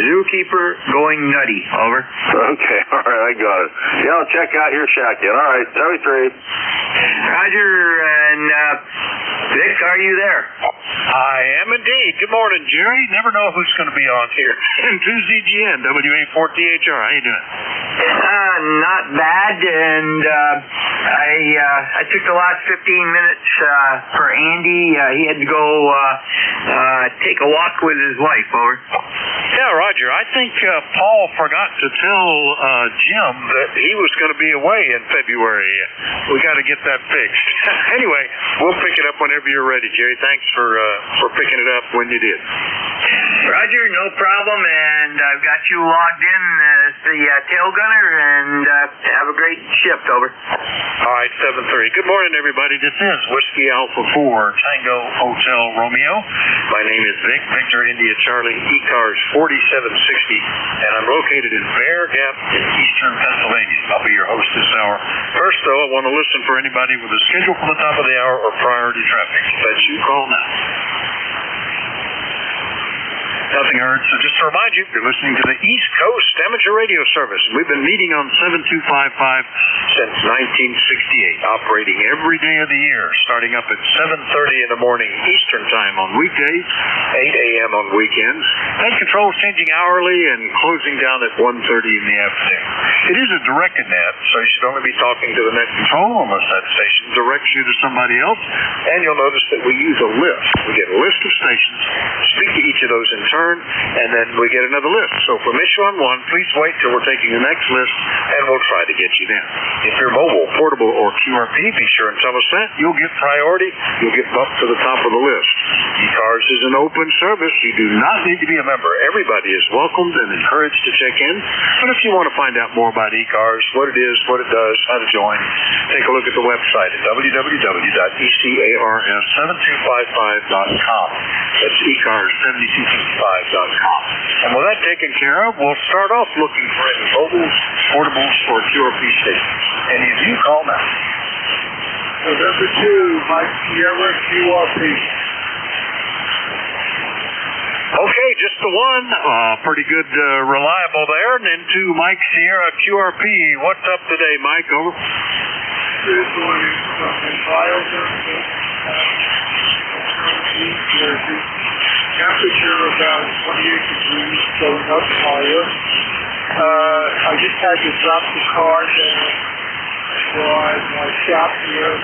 Zookeeper going nutty. Over. Okay, all right, I got it. Yeah, I'll check out your shack then. All right, 73. Roger, and Vic, are you there? I am indeed. Good morning, Jerry. Never know who's going to be on here. 2ZGN, WA4THR. How you doing? Not bad, and I took the last 15 minutes for Andy. He had to go take a walk with his wife. Over. Yeah, Roger. I think Paul forgot to tell Jim that he was going to be away in February. We got to get that fixed. Anyway, we'll pick it up whenever you're ready, Jerry. Thanks for picking it up when you did. Roger, no problem, and I've got you logged in as the tail gunner, and have a great shift. Over. All right, 7-3. Good morning, everybody. This is Whiskey Alpha 4, Tango Hotel Romeo. My name is Vic, Victor India Charlie, ECARS 4760, and I'm located in Bear Gap in eastern Pennsylvania. I'll be your host this hour. First, though, I want to listen for anybody with a schedule for the top of the hour or priority traffic. That's you. Call now. Nothing heard. So just to remind you, you're listening to the East Coast Amateur Radio Service. We've been meeting on 7255 since 1968, operating every day of the year, starting up at 7:30 in the morning Eastern Time on weekdays, 8 a.m. on weekends. Net controls changing hourly and closing down at 1:30 in the afternoon. It is a directed net, so you should only be talking to the net control unless that station directs you to somebody else. And you'll notice that we use a list. We get a list of stations, speak to each of those in turn, and then we get another list. So if we miss you on one, please wait till we're taking the next list, and we'll try to get you then. If you're mobile, portable, or QRP, be sure and tell us that. You'll get priority. You'll get bumped to the top of the list. ECARS is an open service. You do not need to be a member. Everybody is welcomed and encouraged to check in. But if you want to find out more about ECARS, what it is, what it does, how to join, take a look at the website at www.ecars7255.com. That's ECARS7255.com. And with that taken care of, we'll start off looking for any mobiles, portables, or QRP stations. Any of you call now. November 2, Mike Sierra, QRP. Okay, just the one. Pretty good, reliable there. And into Mike Sierra QRP. What's up today, Mike? Over. Good morning from Wilder, New Jersey. Temperature about 28 degrees, going up higher. I just had to drop the car down by my shop here.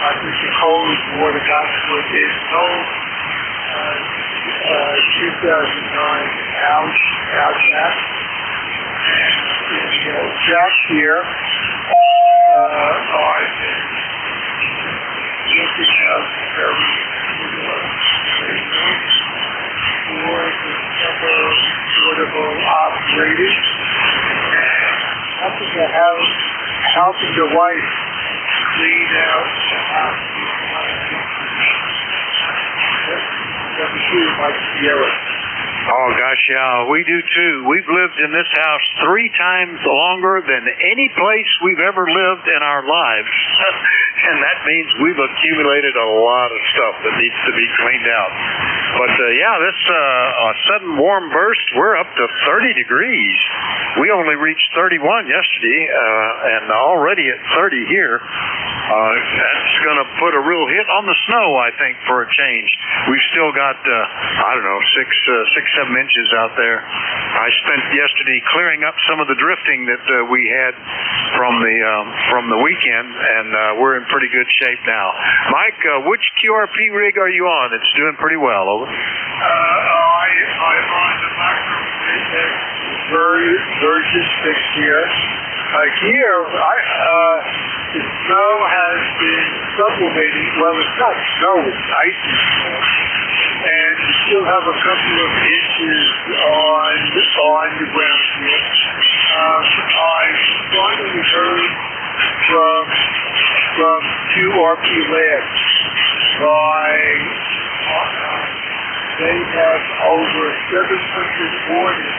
I think the coldest water got with is no 2009 Ouch app. And Jack here, I've been looking at very for the number portable operated. Helping the house, helping the wife clean out the house. Oh, gosh, yeah, we do too. We've lived in this house 3 times longer than any place we've ever lived in our lives. And that means we've accumulated a lot of stuff that needs to be cleaned out. But, yeah, this sudden warm burst, we're up to 30 degrees. We only reached 31 yesterday, and already at 30 here. That's going to put a real hit on the snow, I think, for a change. We've still got, I don't know, 6-7 inches out there. I spent yesterday clearing up some of the drifting that we had from the weekend, and we're in pretty good shape now. Mike, which QRP rig are you on? It's doing pretty well. Over. I'm on the micro version 6 here. Here, the snow has been sublimating. Well, it's not snow, it's ice. And you still have a couple of inches on the ground here. I finally heard from QRP Labs they have over 700 orders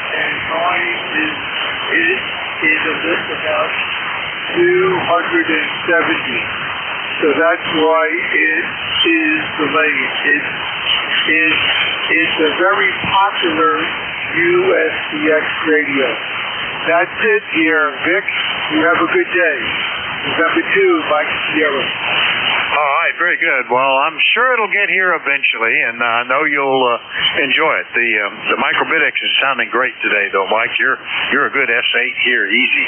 and mine is a list about 270. So that's why it is delayed. It's a very popular USDX radio. That's it here, Vic. You have a good day. Number 2, Mike Sierra. All right, very good. Well, I'm sure it'll get here eventually, and I know you'll enjoy it. The microbitics is sounding great today, though, Mike. You're a good S8 here, easy.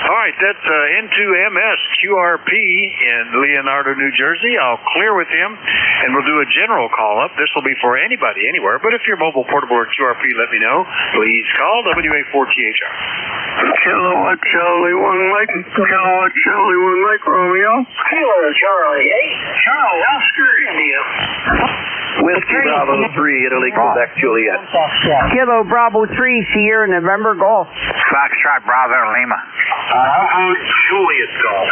All right, that's N2US QRP in Leonardo, New Jersey. I'll clear with him, and we'll do a general call-up. This will be for anybody, anywhere, but if you're mobile, portable, or QRP, let me know. Please call WA4THR. Kilowatt Charlie 1 Mike, Kilowatt Charlie 1 Mike Romeo. Kilo Charlie 8, Charlie Oscar India. Whiskey Bravo 3, Italy, Quebec, Juliet. Kilo Bravo 3, Sierra November Golf. Foxtrot Bravo Lima. Juliet Golf.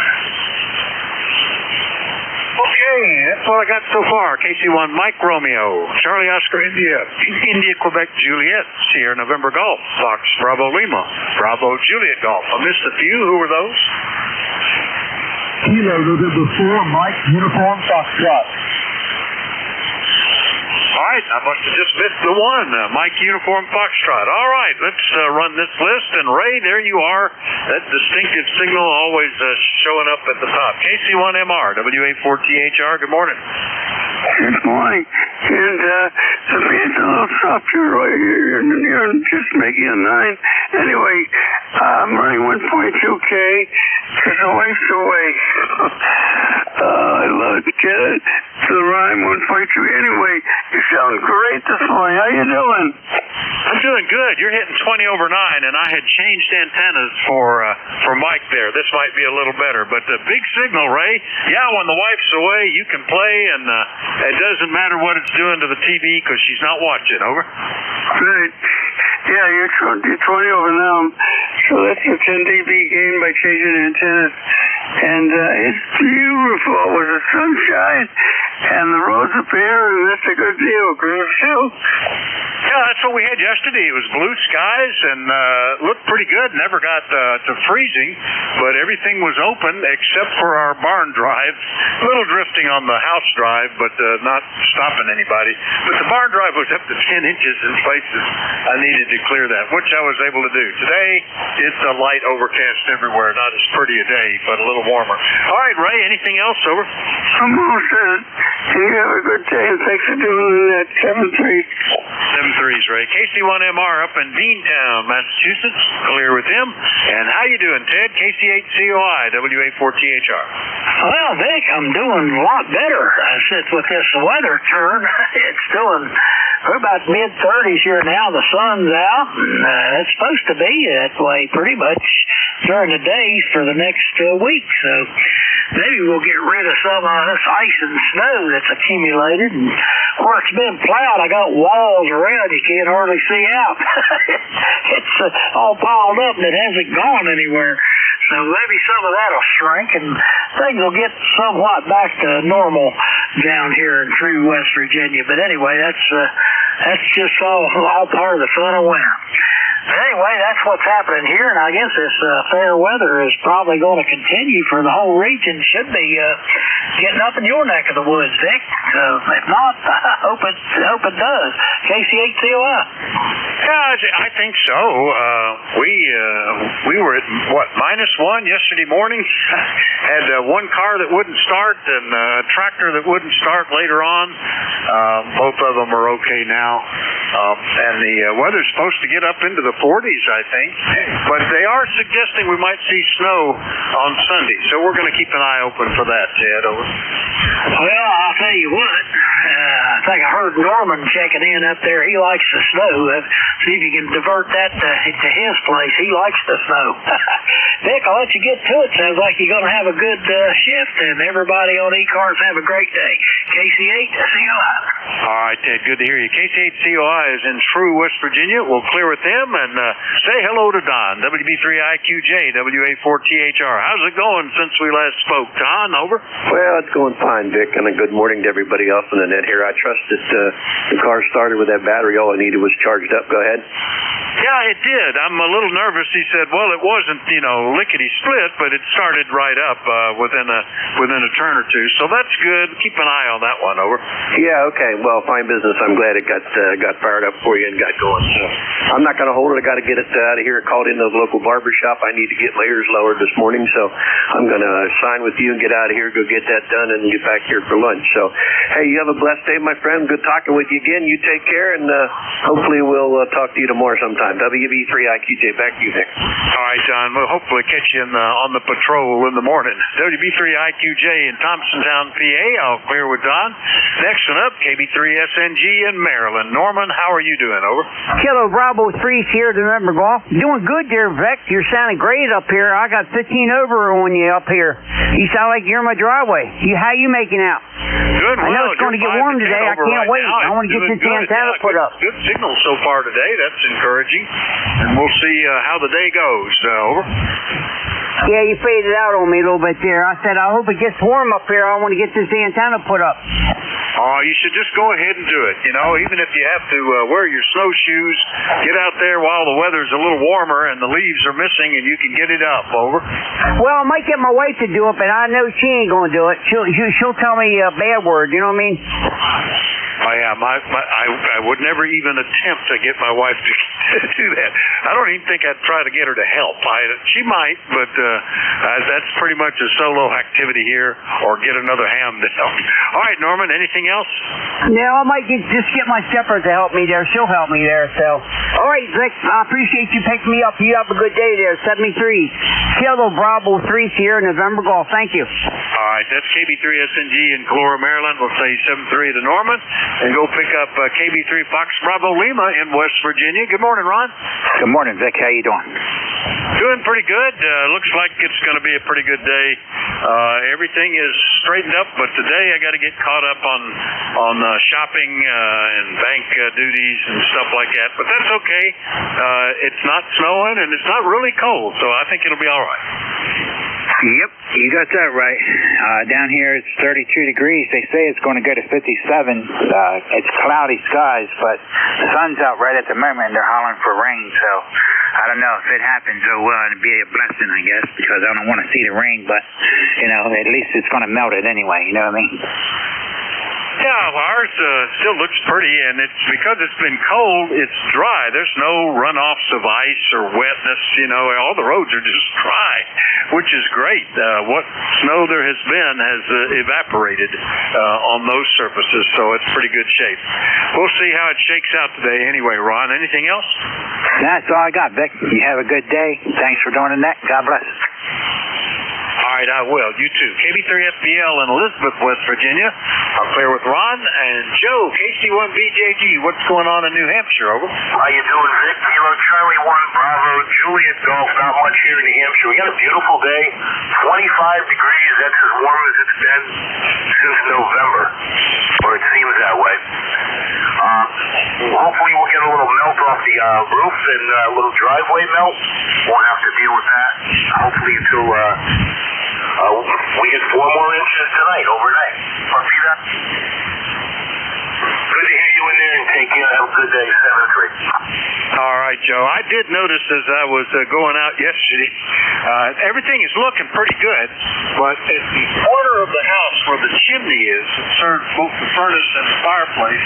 Okay, that's all I got so far. KC1 Mike Romeo, Charlie Oscar India, India Quebec Juliet, Sierra November Golf, Fox Bravo Lima, Bravo Juliet Golf. I missed a few. Who were those? Kilo November 4, Mike Uniform Foxtrot. All right, I must have just missed the one, Mike Uniform Foxtrot. All right, let's run this list. And Ray, there you are. That distinctive signal always showing up at the top. KC1MR, WA4THR, good morning. Good morning. And the band's a little softer right here. You're just making a 9. Anyway, I'm running 1.2K because the wife's away. I love to get it to the rhyme 1.2. Anyway, you sound great this morning. How you doing? I'm doing good. You're hitting 20 over 9, and I had changed antennas for Mike there. This might be a little better, but the big signal, Ray. Yeah, when the wife's away, you can play, and it doesn't matter what it's doing to the TV because she's not watching. Over. Great. Yeah, you're 20 over now. So that's a 10 dB gain by changing antennas. And it's beautiful with the sunshine and the roads up here, and that's a good deal. Groove too. Yeah, that's what we had yesterday. It was blue skies and looked pretty good. Never got to freezing, but everything was open except for our barn drive. A little drifting on the house drive, but not stopping anybody. But the barn drive was up to 10 inches in places. I needed to clear that, which I was able to do. Today, it's a light overcast everywhere. Not as pretty a day, but a little warmer. All right, Ray, anything else? Over. I'm all set. You have a good day, and thanks for doing that. 7-3. 7-3's Ray. KC1MR up in Beantown, Massachusetts. Clear with him. And how you doing, Ted? KC8COI, WA4THR. Well, Vic, I'm doing a lot better since with this weather turn. It's doing, we're about mid-30s here now. The sun's out, and it's supposed to be that way pretty much during the days for the next week. So maybe we'll get rid of some of this ice and snow that's accumulated. And where it's been plowed, I got walls around you can't hardly see out. It's all piled up and it hasn't gone anywhere. So maybe some of that will shrink and things will get somewhat back to normal down here in true West Virginia. But anyway, that's just all part of the fun of winter. Anyway, that's what's happening here, and I guess this fair weather is probably going to continue for the whole region. Should be getting up in your neck of the woods, Dick. If not, I hope it does. KC8COI. Yeah, I think so. We were at -1 yesterday morning. Had one car that wouldn't start and a tractor that wouldn't start later on. Both of them are okay now. And the weather's supposed to get up into the 40s, I think. But they are suggesting we might see snow on Sunday. So we're going to keep an eye open for that, Ted. Over. Well, I'll tell you what. I think I heard Norman checking in up there. He likes the snow. See if you can divert that to his place. He likes the snow. Dick, I'll let you get to it. Sounds like you're going to have a good shift, and everybody on ECARS have a great day. KC8COI. All right, Ted, good to hear you. KC8COI is in True, West Virginia. We'll clear with them and say hello to Don, WB3IQJ, WA4THR. How's it going since we last spoke? Don, over. Well, it's going fine, Vic, and a good morning to everybody else on the net here. I trust that the car started with that battery. All I needed was charged up. Go ahead. Yeah, it did. I'm a little nervous. He said, well, it wasn't, lickety-split, but it started right up within a turn or two. So that's good. Keep an eye on that one, over. Yeah, okay. Well, fine business. I'm glad it got fired up for you and got going. So I'm not going to hold it. I got to get it out of here. Called into the local barber shop. I need to get my ears lowered this morning, so I'm going to sign with you and get out of here, go get that done, and get back here for lunch. So, hey, you have a blessed day, my friend. Good talking with you again. You take care, and hopefully we'll talk to you tomorrow sometime. WB3IQJ, back to you, Vic. All right, Don. We'll hopefully catch you on the patrol in the morning. WB3IQJ in Thompsontown, PA. I'll clear with Don. Next one up, KB3SNG in Maryland. Norman, how are you doing? Over. Kilo Bravo 3's here to November Golf. Doing good there, Vic. You're sounding great up here. I got 15 over on you up here. You sound like you're in my driveway. How you making out? Good. I know it's going to get warm today. I can't wait. I want to get this antenna put up. Good signal so far today. That's encouraging. And we'll see how the day goes. Over. Yeah, you faded out on me a little bit there. I said, I hope it gets warm up here. I want to get this antenna put up. Oh, you should just go ahead and do it. Even if you have to wear your snowshoes, get out there while the weather's a little warmer and the leaves are missing and you can get it up. Over. Well, I might get my wife to do it, but I know she ain't going to do it. She'll tell me a bad word. You know what I mean? Oh, yeah, I would never even attempt to get my wife to do that. I don't even think I'd try to get her to help. She might, but that's pretty much a solo activity here, or get another ham to help. All right, Norman, anything else? No, I might just get my stepper to help me there. She'll help me there, so. All right, Vic, I appreciate you picking me up. You have a good day there, 73. Kilo Bravo 3's here, November Golf. Thank you. All right, that's KB3SNG in Calora, Maryland. We'll say 73 to Norman. And go pick up KB3 Fox Bravo Lima in West Virginia. Good morning, Ron. Good morning, Vic. How you doing? Doing pretty good. Looks like it's going to be a pretty good day. Everything is straightened up, but today I got to get caught up on shopping and bank duties and stuff like that. But that's okay. It's not snowing and it's not really cold, so I think it'll be all right. Yep, you got that right. Down here it's 32 degrees. They say it's going to go to 57. It's cloudy skies, but the sun's out right at the moment, and they're hollering for rain. So I don't know if it happens. It'll be a blessing, I guess, because I don't want to see the rain. But at least it's going to melt it anyway. You know what I mean? Yeah, ours still looks pretty, and it's because it's been cold, it's dry. There's no runoffs of ice or wetness, all the roads are just dry, which is great. What snow there has been has evaporated on those surfaces, so it's pretty good shape. We'll see how it shakes out today anyway, Ron. Anything else? That's all I got, Vic. You have a good day. Thanks for doing the net. God bless. All right, I will. You too. KB3FBL in Elizabeth, West Virginia. I'm clear with Ron and Joe, KC1BJG. What's going on in New Hampshire? Over. How you doing, Vic? Kilo Charlie 1 Bravo Juliet Golf. Not much here in New Hampshire. We got a beautiful day. 25 degrees. That's as warm as it's been since November, or it seems that way. Hopefully we'll get a little melt off the roof and a little driveway melt. Won't have to deal with that. Hopefully until we get 4 more inches tonight, overnight. Want to see that? Good to hear you in there, and take care. Have a good day. 7-3. All right, Joe. I did notice as I was going out yesterday, everything is looking pretty good, but at the corner of the house where the chimney is, that serves both the furnace and the fireplace,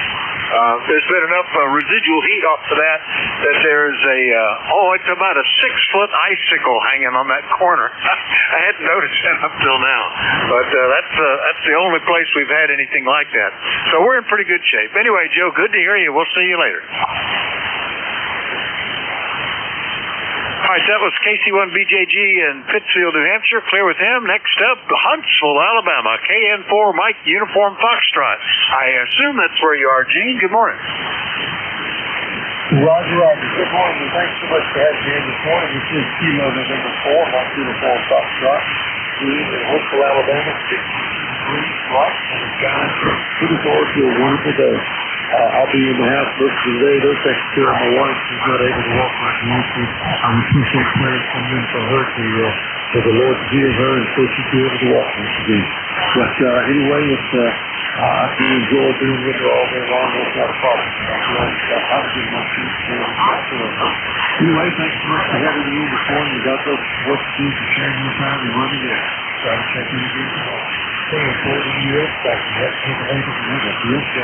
there's been enough residual heat off to that there's it's about a 6-foot icicle hanging on that corner. I hadn't noticed that up till now, but that's the only place we've had anything like that. So we're in pretty good shape. Anyway, Joe, good to hear you. We'll see you later. All right, that was KC1BJG in Pittsfield, New Hampshire. Clear with him. Next up, Huntsville, Alabama. KN4 Mike Uniform Foxtrot. I assume that's where you are, Gene. Good morning. Roger. Good morning, and thanks so much for having me in this morning. This is Kilo November 4, Mike Uniform Foxtrot. Gene in Huntsville, Alabama. 60 degrees, right, and it's guys. Looking forward to a wonderful day. I'll be in the house most of the day. They're taking care of my wife. She's not able to walk like she used to. I was too short prayers coming in for her for the Lord to heal her and so she'd be able to walk when she did. But anyway, I can enjoy being with her all day long. That's not a problem. I'll give my feet anyway, thanks so much for having me in this morning. You got those what to do to sharing your time and running there. Try to check in again tomorrow. Stay in NJ2US. Back in that Pennsylvania. Remember,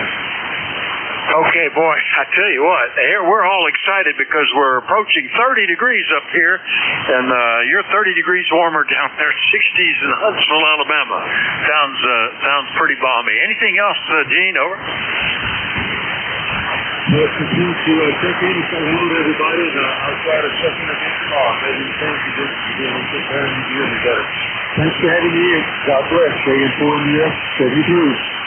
Okay, boy, I tell you what, here we're all excited because we're approaching 30 degrees up here, and you're 30 degrees warmer down there, 60s in Huntsville, Alabama. Sounds pretty balmy. Anything else, Gene? Over. Well, continue to check in and say hello to everybody, and I'll try to check in again tomorrow. Maybe the things you did preparing you to better. Thanks for having me in. God bless. KN4US, 73.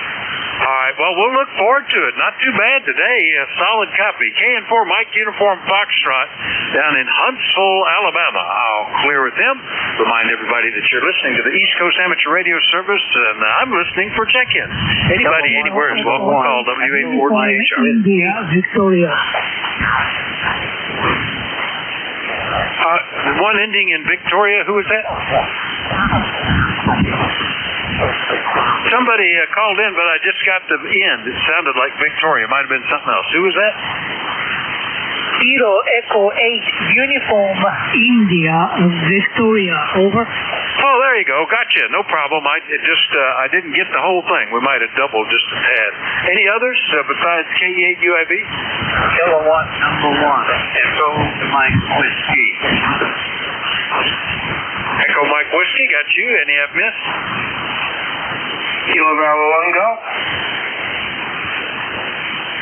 All right, well, we'll look forward to it. Not too bad today. A solid copy. KN4 Mike Uniform Foxtrot down in Huntsville, Alabama. I'll clear with them. Remind everybody that you're listening to the East Coast Amateur Radio Service, and I'm listening for check-in. Anybody, anywhere is welcome to call WA4THR. India, Victoria. The one ending in Victoria, who was that? Somebody called in, but I just got the end. It sounded like Victoria. It might have been something else. Who was that? Kilo Echo 8 Uniform India, Victoria. Over. Oh, there you go. Gotcha. No problem. I didn't get the whole thing. We might have doubled just a tad. Any others besides K8UIB? Kilo 1, number 1. Echo Mike Whiskey. Echo Mike Whiskey. Got you. Any I've missed? Kilo Bravo 1 go.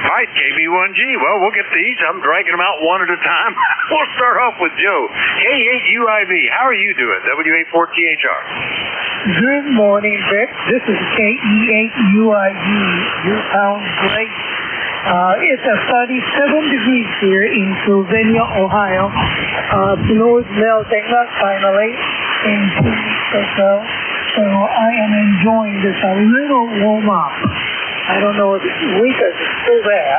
All right, KB1G. Well, we'll get these. I'm dragging them out one at a time. We'll start off with Joe. K8UIV. How are you doing? WA4THR. Good morning, Vic. This is KE8UIV. You sound great. It's a 37 degrees here in Sylvania, Ohio. Snow is melting up finally in 2 weeks or so. So I am enjoying this a little warm up. I don't know if winter is still there.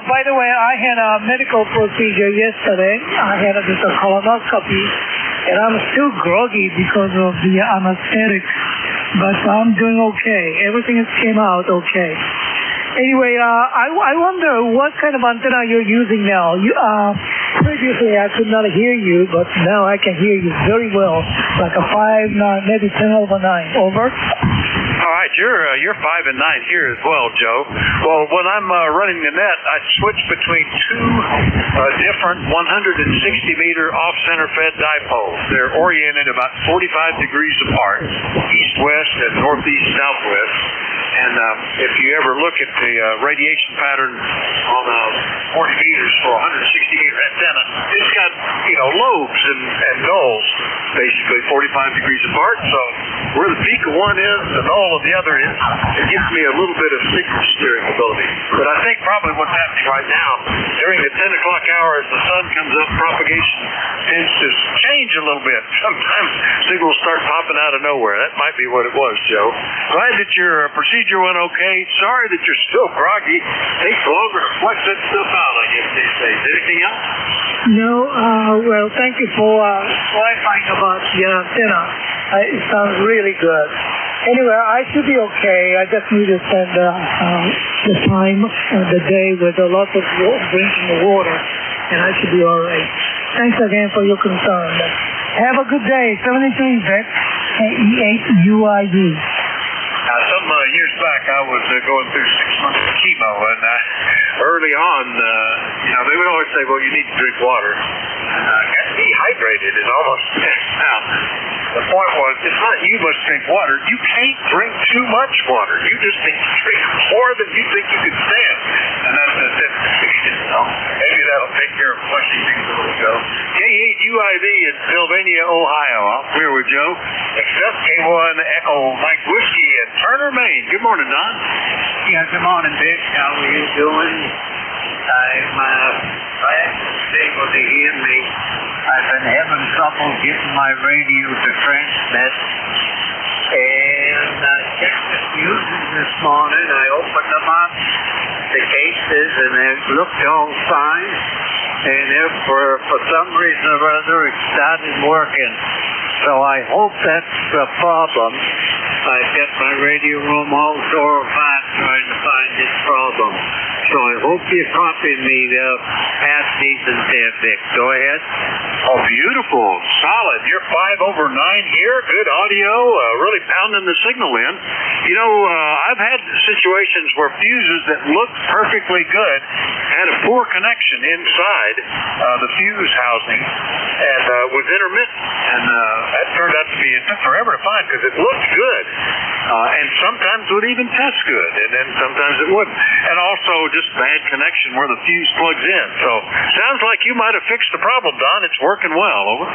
By the way, I had a medical procedure yesterday. I had just a colonoscopy, and I'm still groggy because of the anesthetic, but I'm doing okay. Everything has came out okay. Anyway, I wonder what kind of antenna you're using now. Previously I could not hear you, but now I can hear you very well, like a 5, maybe 10/9. Over. All right, you're 5 and 9 here as well, Joe. Well, when I'm running the net, I switch between two different 160-meter off-center fed dipoles. They're oriented about 45 degrees apart, east-west and northeast-southwest. And if you ever look at the radiation pattern on 40 meters for a 160-meter antenna, it's got, lobes and nulls, basically 45 degrees apart. So where the peak of one is, the null of the other is, it gives me a little bit of signal steering ability. But I think probably what's happening right now, during the 10 o'clock hour as the sun comes up, propagation tends to change a little bit. Sometimes signals start popping out of nowhere. That might be what it was, Joe. Glad that your procedure went okay. Sorry that you're still groggy. Takes longer to flex that stuff out, I guess these days. Anything else? No, well, thank you for clarifying about the antenna. It sounds really good. Anyway, I should be okay. I just need to spend the time and the day with a lot of drinking the water, and I should be all right. Thanks again for your concern. Have a good day. 73 Vic, E8UID. Some years back, I was going through 6 months of chemo, and early on, they would always say, well, you need to drink water. I got dehydrated and almost passed out. The point was, it's not you must drink water. You can't drink too much water. You just need to drink more than you think you can stand. And that's the definition. So maybe that'll take care of flushing things a little ago. K8UID in Sylvania, Ohio. I'm clear with Joe. Next up, K1 Echo Mike Whiskey in Turner, Maine. Good morning, Don. Yeah, good morning, Vic. How are you doing? I'm glad you're able to hear me. I've been having trouble getting my radio to transmit, and I checked the fuses this morning. I opened them up, the cases, and it looked all fine. And if for some reason or other it started working, so I hope that's the problem. I've got my radio room all tore apart trying to find this problem. So I hope you copy me the past decent there, Vic. Go ahead. Oh, beautiful. Solid. You're 5 over 9 here. Good audio. Really pounding the signal in. I've had situations where fuses that look perfectly good had a poor connection inside the fuse housing and was intermittent. And that turned out to be, it took forever to find because it looked good. And sometimes would even test good. And then sometimes it wouldn't. And also just bad connection where the fuse plugs in. So sounds like you might have fixed the problem, Don. It's working well. Over.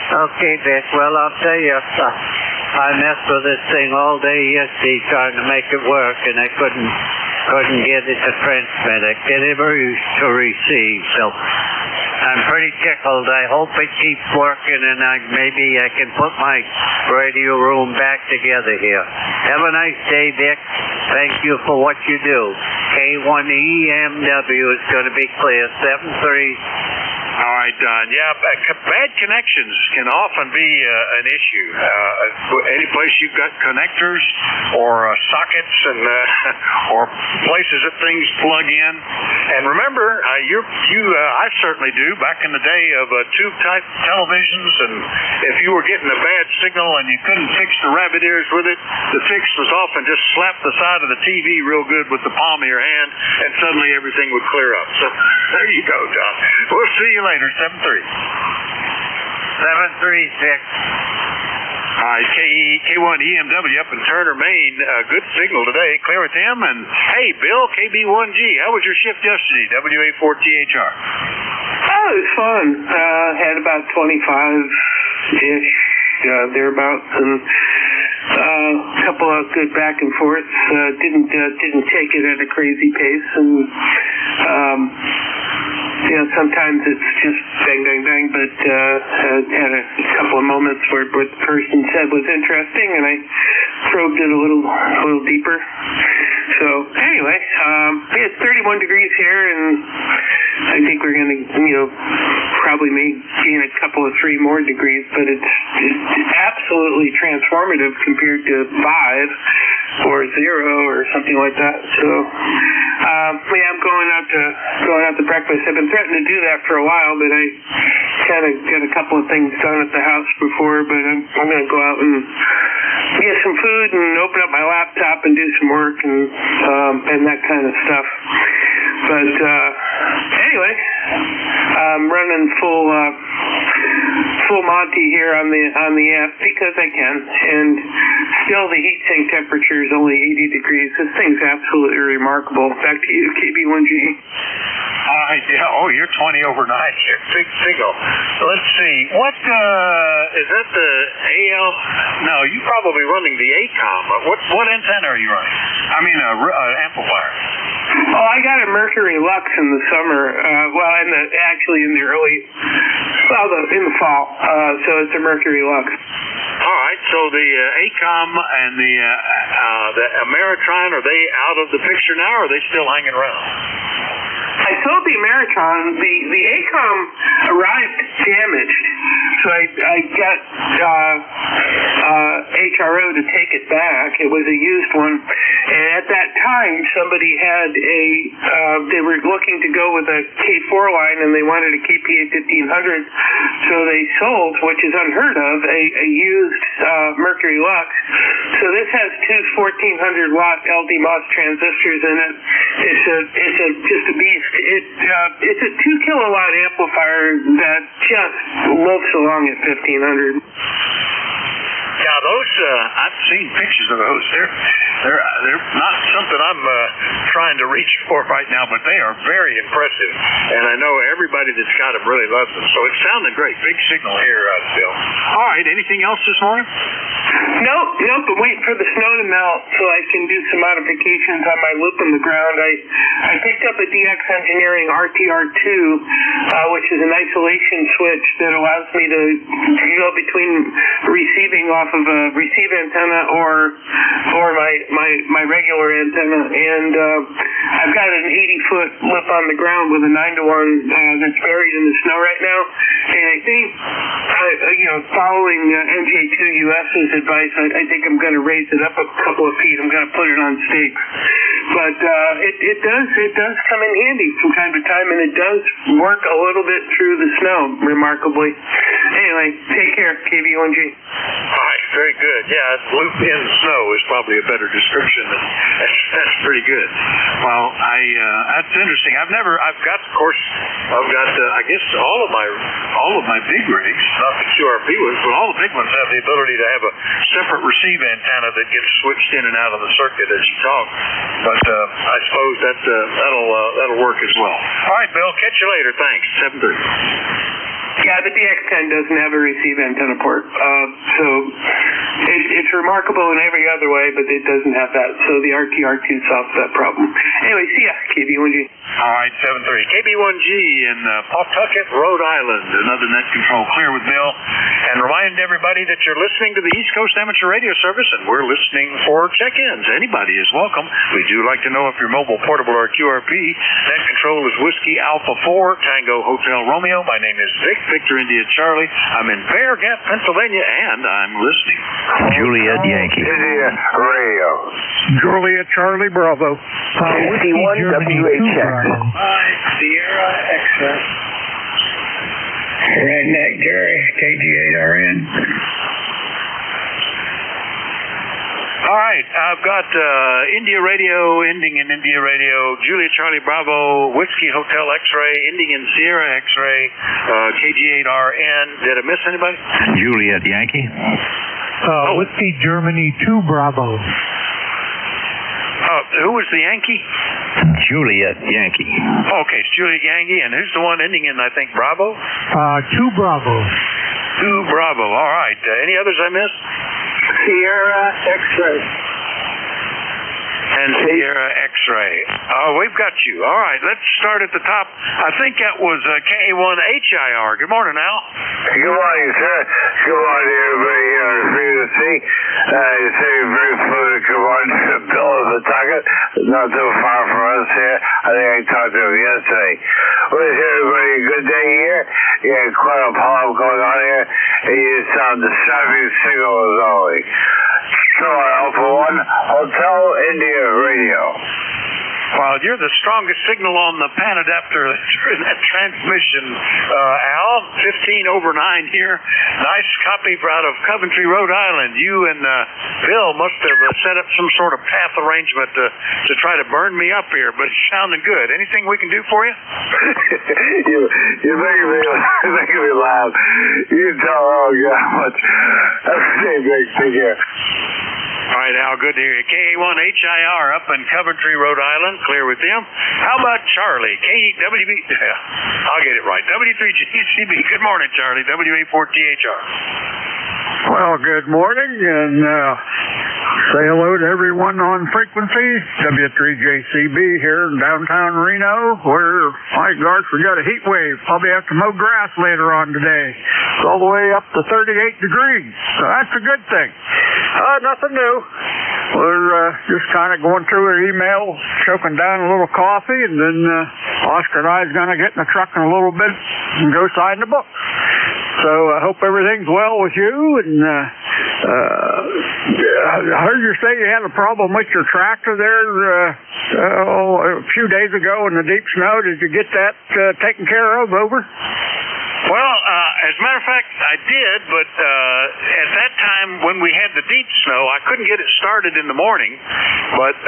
Okay, Vic. Well, I'll tell you, I messed with this thing all day yesterday trying to make it work, and I couldn't get it to transmit. I get it to receive. So I'm pretty tickled. I hope it keeps working, and maybe I can put my radio room back together here. Have a nice day, Vic. Thank you for what you do. K1EMW is going to be clear. 73. All right, Don. Yeah, bad connections can often be an issue. Any place you've got connectors or sockets and or places that things plug in. And remember, I certainly do. Back in the day of tube-type televisions, and if you were getting a bad signal and you couldn't fix the rabbit ears with it, the fix was often just slap the side of the TV real good with the palm of your hand, and suddenly everything would clear up. So there you go, Don. We'll see you later. 7-3. 7-3, 6. All right, K1 EMW up in Turner, Maine. Good signal today. Clear with him. And hey, Bill, KB1G, how was your shift yesterday? WA4THR. Oh, it was fun. Had about 25-ish, thereabouts, and a couple of good back and forths. Didn't take it at a crazy pace, and sometimes it's just bang, bang, bang, but had a couple of moments where what the person said was interesting, and I probed it a little deeper. So anyway, it's 31 degrees here, and I think we're going to, probably may gain a couple of 3 more degrees, but it's absolutely transformative compared to 5 or 0 or something like that. So, yeah, I'm going out to breakfast. I've been threatening to do that for a while, but I kind of got a couple of things done at the house before, but I'm going to go out and get some food and open up my laptop and do some work and that kind of stuff. But anyway, I'm running full Monty here on the app because I can, and still the heat sink temperature is only 80 degrees. This thing's absolutely remarkable. Back to you, KB1G. Yeah. Oh, you're 20 over 9 here. Big signal. Let's see. What is that? The AL? No, you're probably running the ACOM. What antenna are you running? I mean, amplifier. Oh, I got a Mercury Lux in the summer. In the fall. So it's a Mercury Lux. All right. So the ACOM and the Ameritron, are they out of the picture now, or are they still hanging around? I sold the Ameritron. The ACOM arrived damaged, so I got HRO to take it back. It was a used one, and at that time somebody had they were looking to go with a K4 line, and they wanted a KPA 1500, so they sold, which is unheard of, a used Mercury Lux. So this has two 1400 watt LDMOS transistors in it. It's just a beast. It's a 2 kilowatt amplifier that just loafs along at 1500. Yeah, those I've seen pictures of those. They're not something I'm trying to reach for right now, but they are very impressive, and I know everybody that's got them really loves them. So it sounded great. Big signal here, Bill. All right. Anything else this morning? Nope. I'm waiting for the snow to melt so I can do some modifications on my loop in the ground. I picked up a DX Engineering RTR2, which is an isolation switch that allows me to go between receiving off of a receive antenna or my regular antenna, and I've got an 80-foot lip on the ground with a 9-to-1 that's buried in the snow right now, and I think following NJ2US's advice, I think I'm going to raise it up a couple of feet. I'm going to put it on stakes, but it does come in handy from time to time, and it does work a little bit through the snow remarkably. Anyway, take care, KB1G. All right, very good. Yeah, loop in snow is probably a better description. That's pretty good. Well, that's interesting. I've got I guess all of my big rigs, not the QRP ones, but all the big ones have the ability to have a separate receive antenna that gets switched in and out of the circuit as you talk. But I suppose that'll work as well. All right, Bill. Catch you later. Thanks. 7:30. Yeah, the DX10 doesn't have a receive antenna port, so it's remarkable in every other way, but it doesn't have that. So the RTR2 solves that problem. Anyway, see ya, KB1G. All right, 7:30. KB1G in Pawtucket, Rhode Island. Another net control clear with Bill. And remind everybody that you're listening to the East Coast Amateur Radio Service, and we're listening for check-ins. Anybody is welcome. We do like to know if you're mobile, portable, or QRP. Net control is Whiskey Alpha 4, Tango Hotel Romeo. My name is Victor India Charlie. I'm in Bear Gap, Pennsylvania, and I'm listening. Juliet Yankee. India Radio. Juliet Charlie Bravo. Whiskey 1WH. Sierra X-ray. Redneck Jerry, KG8RN. All right, I've got India Radio, ending in India Radio, Juliet Charlie Bravo, Whiskey Hotel X-ray, ending in Sierra X-ray, KG8RN. Did I miss anybody? Juliet Yankee. Whiskey Germany 2 Bravo. Who was the Yankee? Juliet Yankee. Okay, it's Juliet Yankee, and who's the one ending in, I think, Bravo? 2 Bravo. 2 Bravo, all right. Any others I missed? Sierra X-ray. And Sierra X-ray. X-ray. We've got you. All right, let's start at the top. I think that was KA1HIR. Good morning, Al. Good morning, sir. Good morning, everybody here on frequency. You say very fluid. Good morning to Bill of the Tucket. Not too far from us here. I think I talked to him yesterday. Wish everybody a good day here. You had quite a problem going on here, and you sound disturbing signal as always. Sure, Alpha 1, Hotel India Radio. Well, you're the strongest signal on the pan adapter during that transmission, Al. 15 over 9 here. Nice copy out of Coventry, Rhode Island. You and Bill must have set up some sort of path arrangement to try to burn me up here, but it's sounding good. Anything we can do for you? You're making me laugh. You can tell, oh, God, how much. That's big. Take care. All right, Al, good to hear you. KA1HIR up in Coventry, Rhode Island, clear with them. How about Charlie? KWB, I'll get it right. W3GCB, good morning, Charlie. WA4THR. Well, good morning, and say hello to everyone on frequency. W3JCB here in downtown Reno, where, my gosh, we got a heat wave. Probably have to mow grass later on today. It's all the way up to 38 degrees, so that's a good thing. Nothing new. We're just kind of going through our emails, choking down a little coffee, and then Oscar and I is going to get in the truck in a little bit and go sign the book. So I hope everything's well with you, and I heard you say you had a problem with your tractor there a few days ago in the deep snow. Did you get that taken care of? Over? Well, as a matter of fact, I did, but at that time when we had the deep snow, I couldn't get it started in the morning. But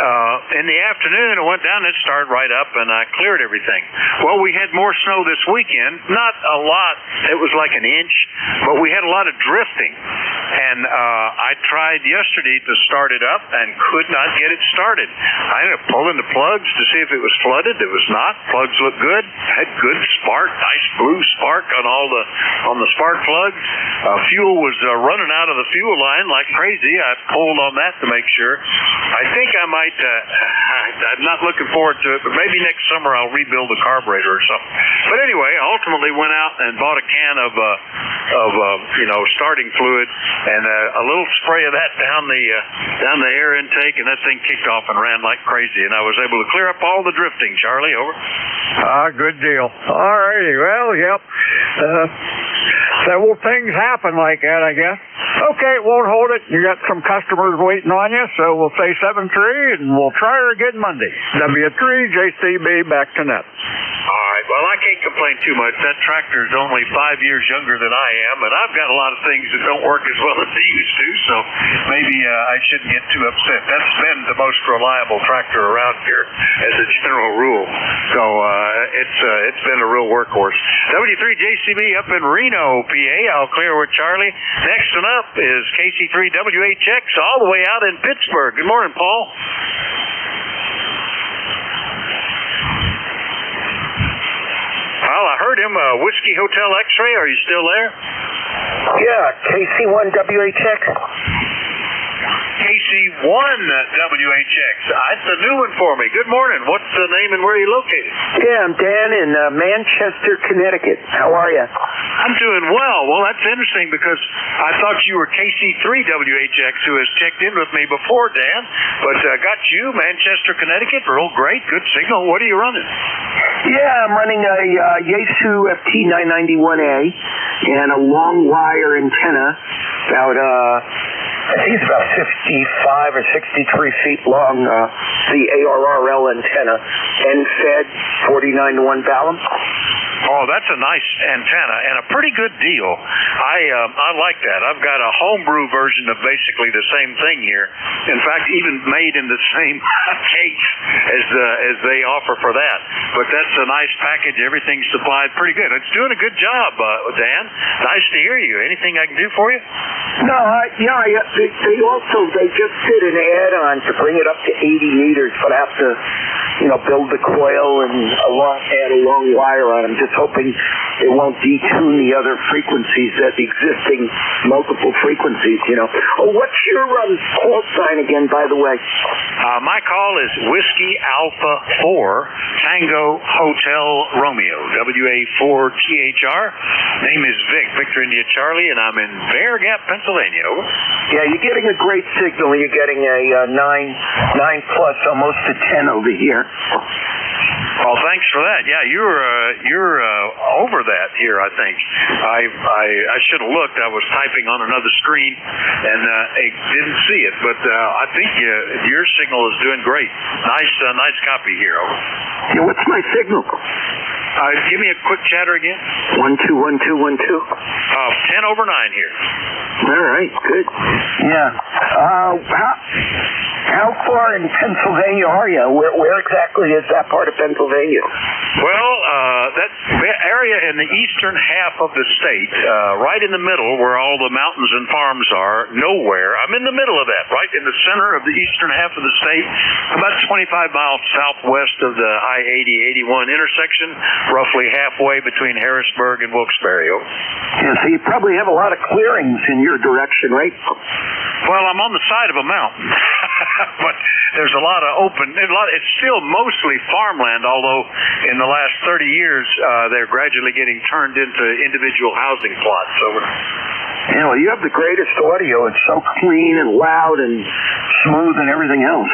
in the afternoon, I went down and it started right up, and I cleared everything. Well, we had more snow this weekend. Not a lot. It was like an inch, but we had a lot of drifting. And I tried yesterday to start it up and could not get it started. I ended up pulling the plugs to see if it was flooded. It was not. Plugs looked good. Had good spark, nice blue spark on the spark plugs. Fuel was running out of the fuel line like crazy. I pulled on that to make sure. I think I might, I'm not looking forward to it, but maybe next summer I'll rebuild the carburetor or something. But anyway, I ultimately went out and bought a can of starting fluid and a little spray of that down the air intake, and that thing kicked off and ran like crazy, and I was able to clear up all the drifting. Charlie, over. Good deal. All righty. Well, yep. Several things happen like that, I guess. Okay, it won't hold it. You got some customers waiting on you, so we'll say 7-3, and we'll try her again Monday. W3JCB, back to net. All right. Well, I can't complain too much. That tractor is only 5 years younger than I am, and I've got a lot of things that don't work as well as they used to, so maybe I shouldn't get too upset. That's been the most reliable tractor around here as a general rule. So it's been a real workhorse. W3JCB up in Reno, PA. I'll clear with Charlie. Next one up is KC3WHX all the way out in Pittsburgh. Good morning, Paul. Well, I heard him, Whiskey Hotel X-Ray. Are you still there? Yeah, KC1WHX. KC1WHX. That's a new one for me. Good morning. What's the name and where are you located? Yeah, I'm Dan in Manchester, Connecticut. How are you? I'm doing well. Well, that's interesting because I thought you were KC3WHX who has checked in with me before, Dan. But got you, Manchester, Connecticut. Real great. Good signal. What are you running? Yeah, I'm running a Yaesu FT991A and a long wire antenna about I think it's about 55 or 63 feet long, the ARRL antenna, and fed 49 to 1 balance. Oh, that's a nice antenna and a pretty good deal. I like that. I've got a homebrew version of basically the same thing here. In fact, even made in the same case as they offer for that. But that's a nice package. Everything's supplied pretty good. It's doing a good job, Dan. Nice to hear you. Anything I can do for you? No, they just did an add-on to bring it up to 80 meters, but I have to build the coil and add a long wire on them, just hoping it won't detune the other frequencies, that existing multiple frequencies, Oh, what's your call sign again, by the way? My call is Whiskey Alpha 4 Tango Hotel Romeo, WA4THR. Name is Vic, Victor India Charlie, and I'm in Bear Gap, Pennsylvania. Over. Yeah, you're getting a great signal. You're getting a 9 plus, almost a 10 over here. Well, thanks for that. Yeah, you're over that here, I think. I should have looked. I was typing on another screen and I didn't see it, but I think your signal is doing great. Nice copy here. Over. Yeah, what's my signal? Give me a quick chatter again. 121212. 10 over 9 here. All right, good. Yeah. How far in Pennsylvania are you? Where exactly is that part of Pennsylvania? Well, that area in the eastern half of the state, right in the middle where all the mountains and farms are, nowhere. I'm in the middle of that, right in the center of the eastern half of the state, about 25 miles southwest of the I-80-81 intersection, roughly halfway between Harrisburg and Wilkes-Barre. Yeah, so you probably have a lot of clearings in your direction, right? Well, I'm on the side of a mountain, but there's a lot of open. It's still mostly farmland, although in the last 30 years they're gradually getting turned into individual housing plots. Yeah, well, you have the greatest audio. It's so clean and loud and smooth and everything else.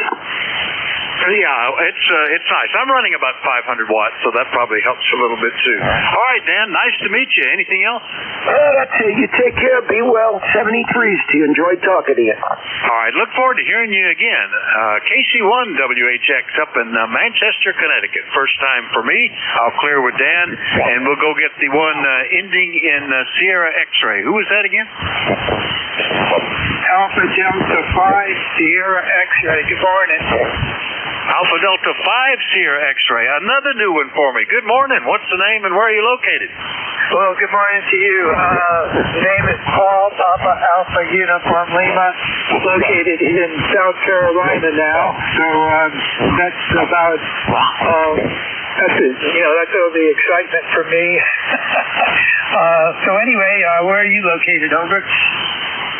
Yeah, it's nice. I'm running about 500 watts, so that probably helps a little bit too. All right, Dan, nice to meet you. Anything else? That's it. You take care. Be well. 73s to you. Enjoyed talking to you. All right, look forward to hearing you again. KC1 WHX up in Manchester, Connecticut. First time for me. I'll clear with Dan, and we'll go get the one ending in Sierra X-ray. Who was that again? Alpha Delta 5 Sierra X-ray. Good morning. Alpha Delta 5 Sierra X-ray. Another new one for me. Good morning. What's the name and where are you located? Well, good morning to you. The name is Paul, Papa Alpha Uniform Lima, located in South Carolina now. So that's about, that's all the excitement for me. So anyway, where are you located, over?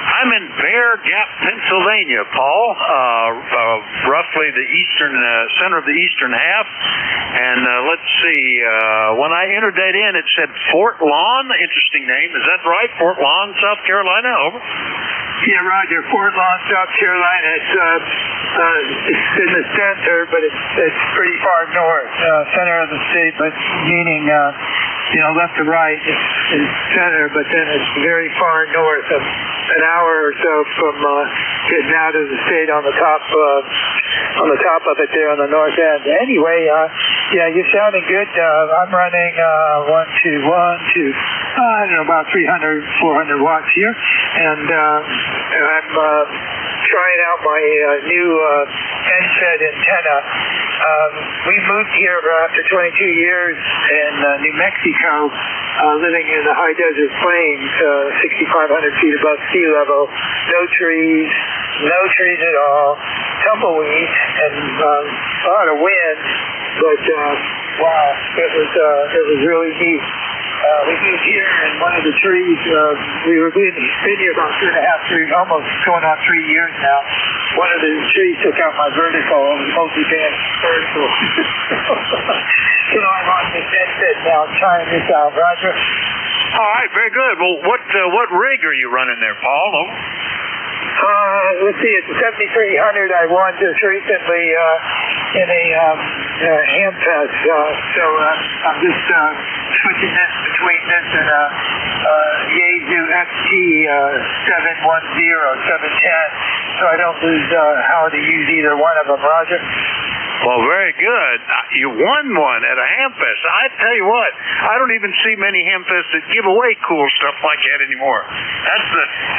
I'm in Bear Gap, Pennsylvania, Paul, roughly the eastern center of the eastern half. And let's see, when I entered that in, it said Fort Lawn. Interesting name. Is that right? Fort Lawn, South Carolina? Over. Yeah, Roger. Fort Lawn, South Carolina. It's in the center, but it's pretty far north, center of the state, but meaning left to right. It's center, but then it's very far north, an hour or so from getting out of the state on the top of it there on the north end. Anyway, you're sounding good. I'm running about 300, 400 watts here, and I'm trying out my new NJ2US antenna. We moved here after 22 years in New Mexico, living in the high desert plains, 6,500 feet above sea level. No trees at all, tumbleweeds, and a lot of wind. But wow, it was really neat. We moved here, and one of the trees, we've been here about 2.5, almost going on 3 years now. One of the trees took out my vertical, multi-band vertical. So I'm on the headset now, trying this out. Roger. All right, very good. Well, what rig are you running there, Paul? Let's see, it's a 7300 I won just recently in a hand test. So I'm just switching this between this and a Yaesu FT 710, so I don't lose how to use either one of them, Roger. Well, very good. You won one at a Hamfest. I tell you what, I don't even see many Hamfests that give away cool stuff like that anymore. That's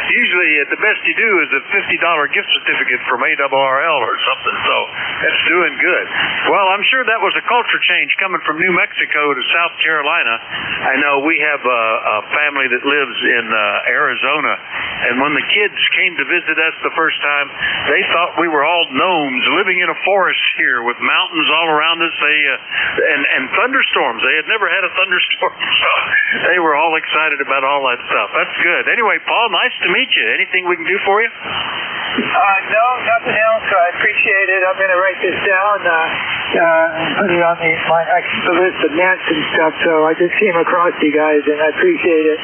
usually the best you do is a $50 gift certificate from ARRL or something. So that's doing good. Well, I'm sure that was a culture change coming from New Mexico to South Carolina. I know we have a family that lives in Arizona, and when the kids came to visit us the first time, they thought we were all gnomes living in a forest here with with mountains all around us. And thunderstorms. They had never had a thunderstorm, so they were all excited about all that stuff. That's good. Anyway, Paul, nice to meet you. Anything we can do for you? No, nothing else. I appreciate it. I'm going to write this down and put it on the list of nets and stuff. So I just came across you guys, and I appreciate it.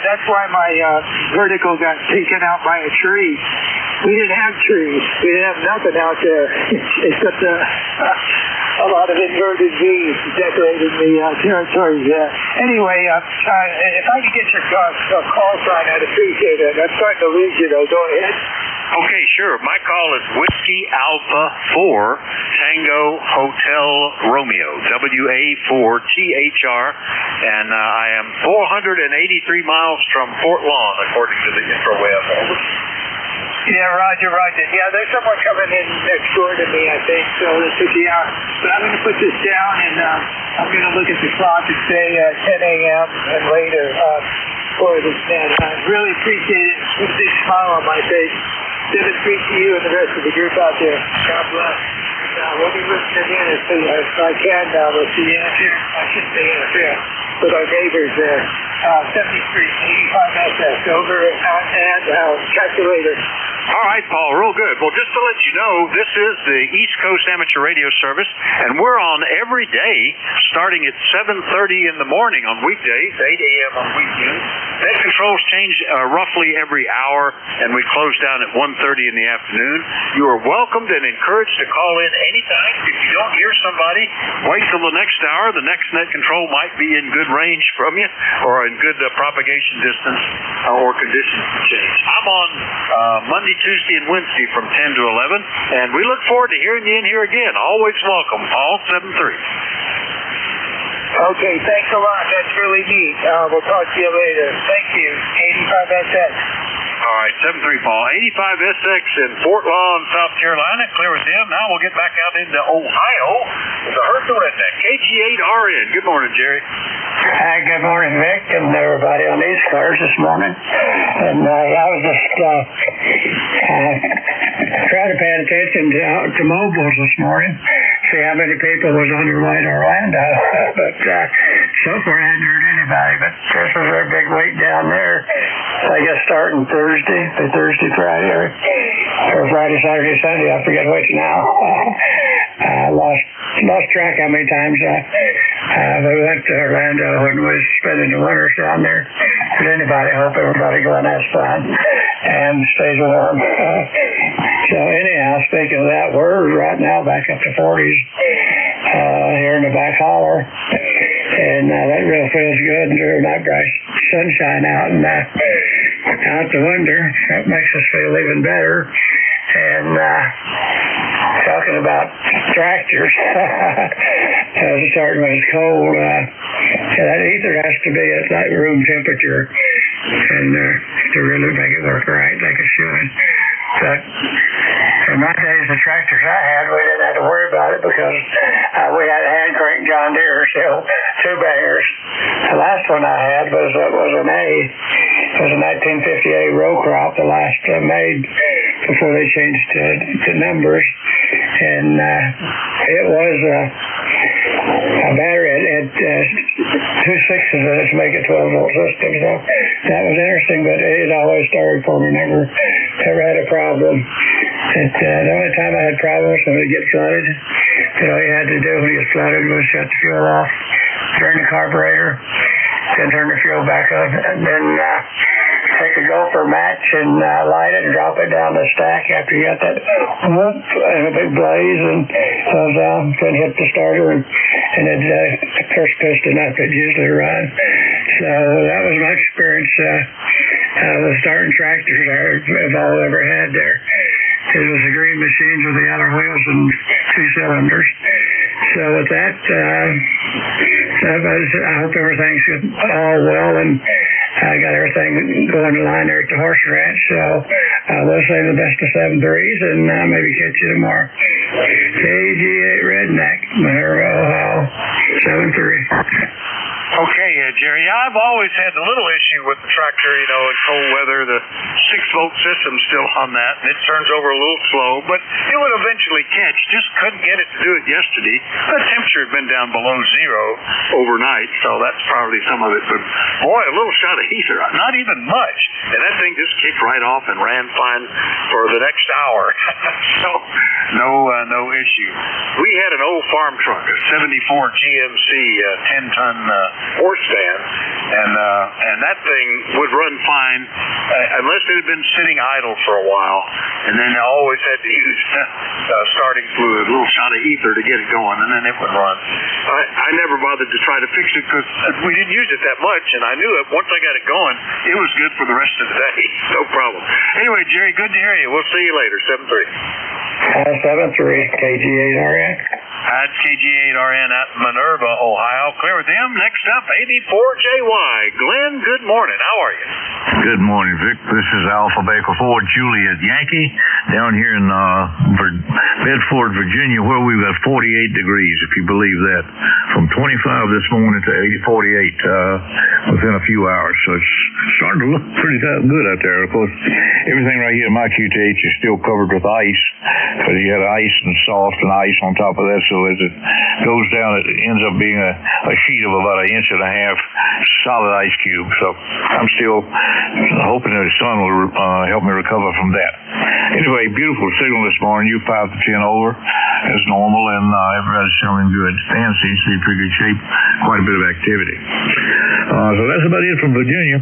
That's why my vertical got taken out by a tree. We didn't have trees. We didn't have nothing out there except a lot of inverted V's decorating the territories there. Anyway, if I could get your call sign, I'd appreciate it. I'm starting to lose you, though. Go ahead. Okay, sure. My call is Whiskey Alpha 4 Tango Hotel Romeo, WA4THR, and I am 483 miles from Fort Lawn, according to the infraweb. Yeah, Roger. Yeah, there's someone coming in next door to me, I think, so this is, but I'm going to put this down, and I'm going to look at the clock and say 10 a.m. and later for this net. I really appreciate it. Put a big smile on my face. Dennis, great to you and the rest of the group out there. God bless. We'll be listening in if I can now. We'll see you interfere. I shouldn't say interfere with our neighbors there. 73, 85 SS, over and calculator. All right, Paul, real good. Well, just to let you know, this is the East Coast Amateur Radio Service, and we're on every day starting at 7:30 in the morning on weekdays, 8 a.m. on weekends. Net controls change roughly every hour, and we close down at 1:30 in the afternoon. You are welcomed and encouraged to call in anytime. If you don't hear somebody, wait till the next hour. The next net control might be in good range from you or in good propagation distance or conditions to change. I'm on Monday, Tuesday, and Wednesday from 10 to 11, and we look forward to hearing you in here again. Always welcome, Paul, 7-3. Okay, thanks a lot. That's really neat. We'll talk to you later. Thank you. 85SS. All right, 7-3, Paul. 85SX in Fort Lawn, South Carolina. Clear with them. Now we'll get back out into Ohio with the Herd the Redneck, KG8RN. Good morning, Jerry. Hi, good morning, Vic, and everybody on ECARS this morning. And I was just trying to pay attention to mobiles this morning, see how many people was on their way to Orlando. But so far I hadn't heard anybody, but this was a big wait down there. I guess starting Thursday, Friday, or Friday, Saturday, Sunday, I forget which now. I lost track how many times we went to Orlando when we was spending the winters down there. But anybody, I hope everybody going has fun and stays warm. So anyhow, speaking of that, we're right now back up to 40s here in the back holler. And that really feels good, and there's not bright sunshine out and out the window. That makes us feel even better. And talking about tractors, starting when it's cold, that ether has to be at that room temperature, and to really make it work right like it should. But in my days, the tractors I had, we didn't have to worry about it because we had a hand crank John Deere, so 2 bangers. The last one I had was an A. It was a 1958 row crop, the last made before they changed to numbers. And it was a battery at 2 6s in it to make a 12-volt system. So that was interesting, but it always started for me. Never had a problem. The only time I had problems when it get flooded, all you had to do when it gets flooded was shut the fuel off, turn the carburetor, then turn the fuel back up, and then take a gopher match and light it and drop it down the stack after you got that whoop and a big blaze, and goes down, then hit the starter, and then the first piston up it usually run. So that was my experience with starting tractors I've all ever had there. It was the green machines with the yellow wheels and 2 cylinders. So with that, I hope everything's all well, and I got everything going in line there at the horse ranch. So we'll say the best of 7-3s, and maybe catch you tomorrow. KG8 Redneck, Minerva, Ohio, 7-3. Okay, Jerry. I've always had a little issue with the tractor, in cold weather. The 6-volt system's still on that, and it turns over a little slow, but it would eventually catch. Just couldn't get it to do it yesterday. The temperature had been down below zero overnight, so that's probably some of it. But boy, a little shot of ether, not even much. And that thing just kicked right off and ran fine for the next hour. So no issue. We had an old farm truck, a 74 GMC 10-ton horse stand, and that thing would run fine unless it had been sitting idle for a while, and then I always had to use starting fluid, a little shot of ether to get it going, and then it would run. I never bothered to try to fix it because we didn't use it that much, and I knew it once I got it going, it was good for the rest of the day. No problem. Anyway, Jerry, good to hear you. We'll see you later. 7-3. 7-3, KG8RN. That's KG8RN at Minerva, Ohio. Clear with him. Next up, AB4JY. Glenn, good morning. How are you? Good morning, Vic. This is Alpha Baker 4 Juliet Yankee down here in Bedford, Virginia, where we've got 48 degrees, if you believe that. From 25 this morning to 48 within a few hours. So it's starting to look pretty good out there. Of course, everything right here in my QTH is still covered with ice, because you had ice and soft and ice on top of that. So as it goes down, it ends up being a sheet of about 1.5 inches solid ice cube. So I'm still hoping that the sun will help me recover from that. Anyway, beautiful signal this morning. You 5 to 10 over as normal, and everybody's feeling good. Dan seems to be in pretty good shape. Quite a bit of activity. So that's about it from Virginia.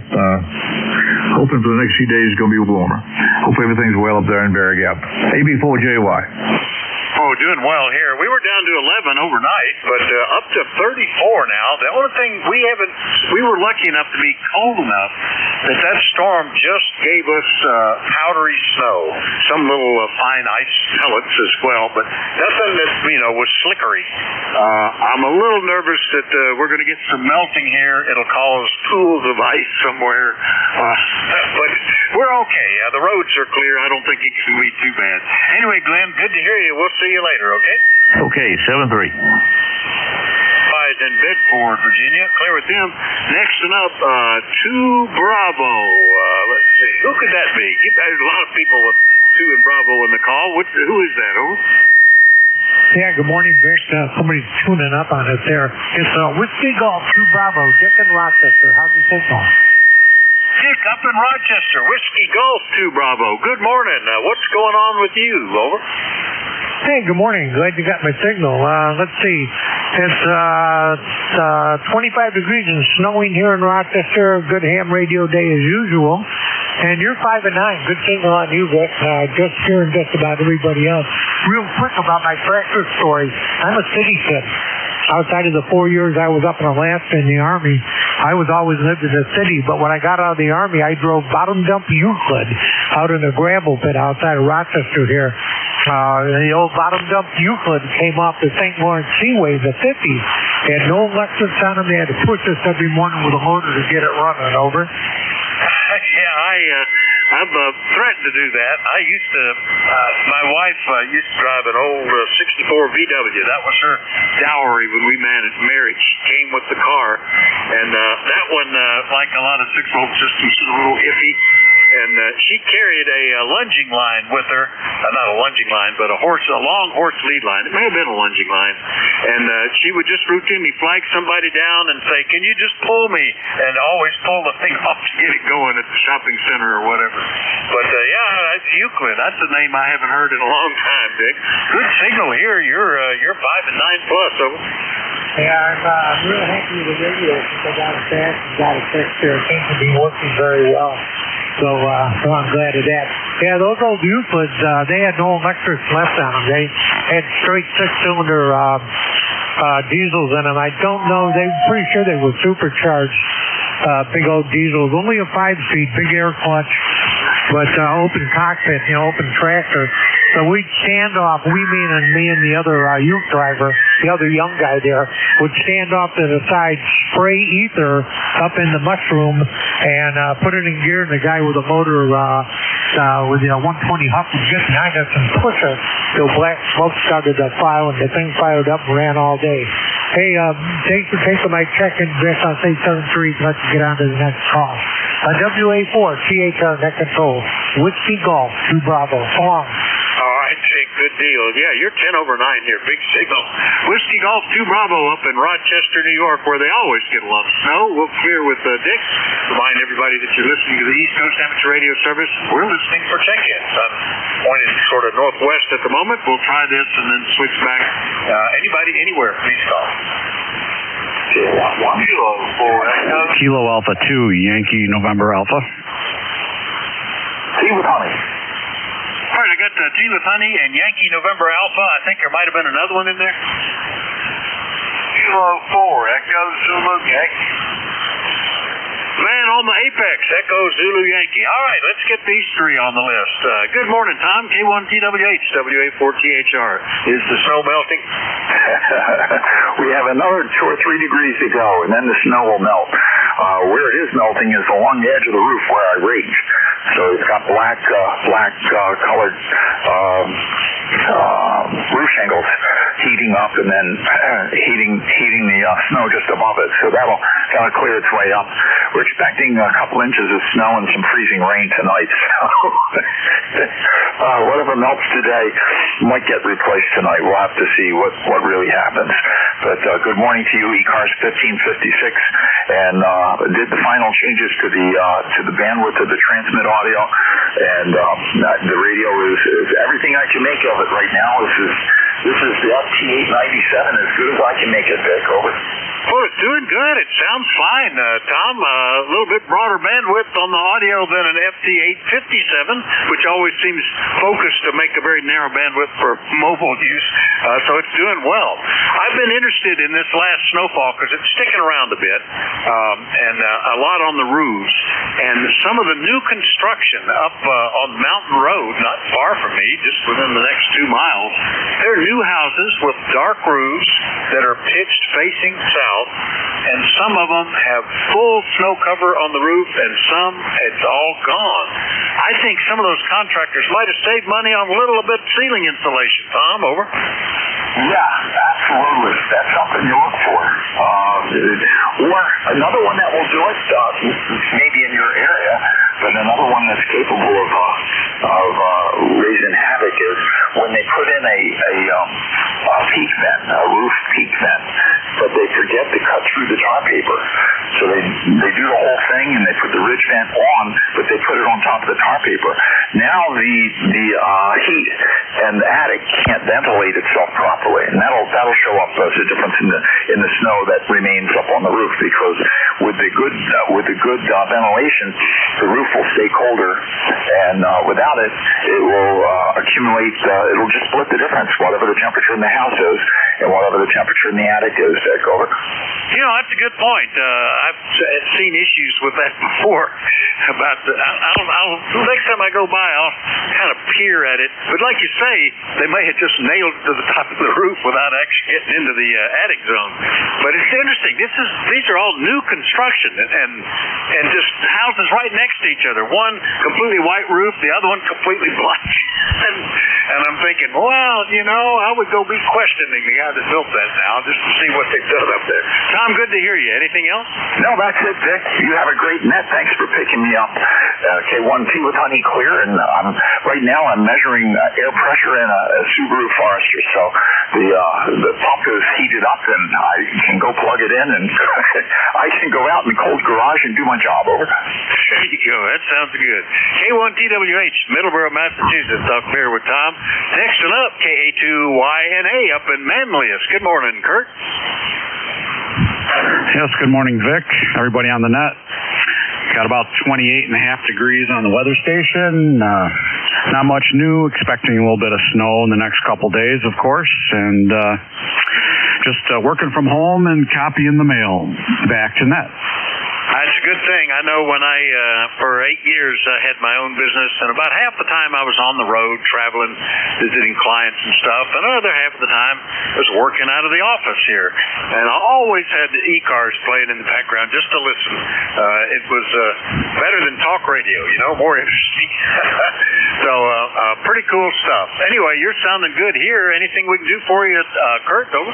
Hoping for the next few days it's going to be warmer. Hope everything's well up there in Bear Gap. AB4JY. Oh, doing well here. We were down to 11 overnight, but up to 34 now. The only thing we were lucky enough to be cold enough that storm just gave us powdery snow, some little fine ice pellets as well, but nothing that, was slickery. I'm a little nervous that we're going to get some melting here. It'll cause pools of ice somewhere, but we're okay. The roads are clear. I don't think it can be too bad. Anyway, Glenn, good to hear you. We'll see you later, okay? Okay, 7-3. In Bedford, Virginia. Clear with them. Next one up, 2 Bravo. Let's see. Who could that be? There's a lot of people with 2 and Bravo in the call. Who is that? Over? Yeah, good morning, Vic. Somebody's tuning up on us there. It's Whiskey Golf 2 Bravo, Dick in Rochester. How's the signal? Dick up in Rochester. Whiskey Golf 2 Bravo. Good morning. What's going on with you? Over? Hey, good morning. Glad you got my signal. Let's see. It's 25 degrees and snowing here in Rochester. Good ham radio day as usual. And you're 5 and 9. Good signal on you, Vic. Just hearing just about everybody else. Real quick about my tractor story. I'm a city kid. Outside of the 4 years I was up in Alaska in the Army, I was always lived in the city. But when I got out of the Army, I drove bottom dump Euclid out in a gravel pit outside of Rochester here. The old bottom dump Euclid came off the St. Lawrence Seaway in the 50s. They had no electrics on them. They had to push us every morning with a motor to get it running. Over. Yeah, I've threatened to do that. I used to, my wife used to drive an old 64 VW. That was her dowry when we married. She came with the car, and that one, like a lot of 6-volt systems, is a little iffy. And she carried a lunging line with her. Not a lunging line, but a long horse lead line. It may have been a lunging line. And she would just routinely flag somebody down and say, "Can you just pull me?" And always pull the thing up to get it going at the shopping center or whatever. But that's Euclid. That's a name I haven't heard in a long time, Dick. Good signal here. You're 5 and 9 plus. Over. Yeah, I'm real happy with the radio since I got it back and got it fixed here. It seems to be working very well. So I'm glad of that. Yeah, those old Euclids, they had no electrics left on them. They had straight 6-cylinder diesels in them. I don't know. They're pretty sure they were supercharged big old diesels. Only a 5-speed, big air clutch, but open cockpit, open tractor. So we'd stand off, me and the other youth driver, the other young guy there, would stand off to the side, spray ether up in the mushroom, and put it in gear, and the guy with the motor with 120 Huff would get behind us and push us till black smoke started to file, and the thing fired up and ran all day. Hey, thanks for taking my check and Vic. I'll say 7-3. Let's get on to the next call. WA4, THR, net control. Whiskey Golf, 2 Bravo. So long. All right, Jake, good deal. Yeah, you're 10 over 9 here. Big signal. Whiskey Golf 2 Bravo up in Rochester, New York, where they always get a lot of snow. We're here with Dick. Remind everybody that you're listening to the East Coast Amateur Radio Service. We're listening for check-ins. I'm pointed sort of northwest at the moment. We'll try this and then switch back. Anybody, anywhere, please call. Kilo Alpha 2, Yankee November Alpha. Tea with honey. All right, I got Tea with honey and Yankee November Alpha. I think there might have been another one in there. Kilo 4, Echo Zulu Yankee. Man on the Apex, Echo Zulu Yankee. All right, let's get these 3 on the list. Good morning, Tom. K1TWH, WA4THR. Is the snow melting? We have another 2 or 3 degrees to go, and then the snow will melt. Where it is melting is along the edge of the roof where I range. So it's got black colored roof shingles heating up and then heating the snow just above it. So that'll clear its way up. We're expecting a couple inches of snow and some freezing rain tonight. So whatever melts today might get replaced tonight. We'll have to see what really happens. But good morning to you, ECARS 1556, and did the final changes to the bandwidth of the transmit audio, and the radio is everything I can make of it right now. This is the FT897, as good as I can make it, Vic. Over. Well, it's doing good. It sounds fine, Tom. A little bit broader bandwidth on the audio than an FT857, which always seems focused to make a very narrow bandwidth for mobile use. So it's doing well. I've been interested in this last snowfall because it's sticking around a bit, and a lot on the roofs. And some of the new construction up on Mountain Road, not far from me, just within the next 2 miles, there are new houses with dark roofs that are pitched facing south. And some of them have full snow cover on the roof, and some it's all gone. I think some of those contractors might have saved money on a little bit ceiling insulation. Tom, over. Yeah, absolutely. That's something you look for. Or another one that will do it, maybe in your area, but another one that's capable of raising havoc is when they put in a peak vent, a roof peak vent, but they forget to cut through the tar paper. So they do the whole thing and they put the ridge vent on, but they put it on top of the tar paper. Now the heat and the attic can't ventilate itself properly, and that'll show up as a difference in the snow that remains up on the roof, because with the good ventilation, the roof will stay colder, and without it, it will accumulate. It'll just split the difference, whatever the temperature in the house is and whatever the temperature in the attic is. Over. You know, that's a good point. I've seen issues with that before. About next time I go by, I'll kind of peer at it. But like you say, they may have just nailed it to the top of the roof without actually getting into the attic zone. But it's interesting. These are all new construction and just houses right next to each other. One completely white roof, the other one completely black. And I'm thinking, well, you know, I would go be questioning the guy that built that now just to see what they've done up there. Tom, good to hear you. Anything else? No, that's it, Vic. You have a great net. Thanks for picking me up. K1T with honey clear, and right now I'm measuring air pressure in a Subaru Forester. So the pump is heated up, and I can go plug it in, and I can go out in the cold garage and do my job. Over. There you go. That sounds good. K1TWH, Middleborough, Massachusetts. Talk here with Tom. Next one up, KA2YNA up in Manlius. Good morning, Kurt. Yes, good morning, Vic. Everybody on the net. Got about 28.5 degrees on the weather station. Not much new. Expecting a little bit of snow in the next couple days, of course. And just working from home and copying the mail back to net. That's a good thing. I know when for 8 years, I had my own business, and about half the time I was on the road traveling, visiting clients and stuff, and another half of the time I was working out of the office here. And I always had the ECARS playing in the background just to listen. It was better than talk radio, you know, more interesting. So pretty cool stuff. Anyway, you're sounding good here. Anything we can do for you, Kurt? Over.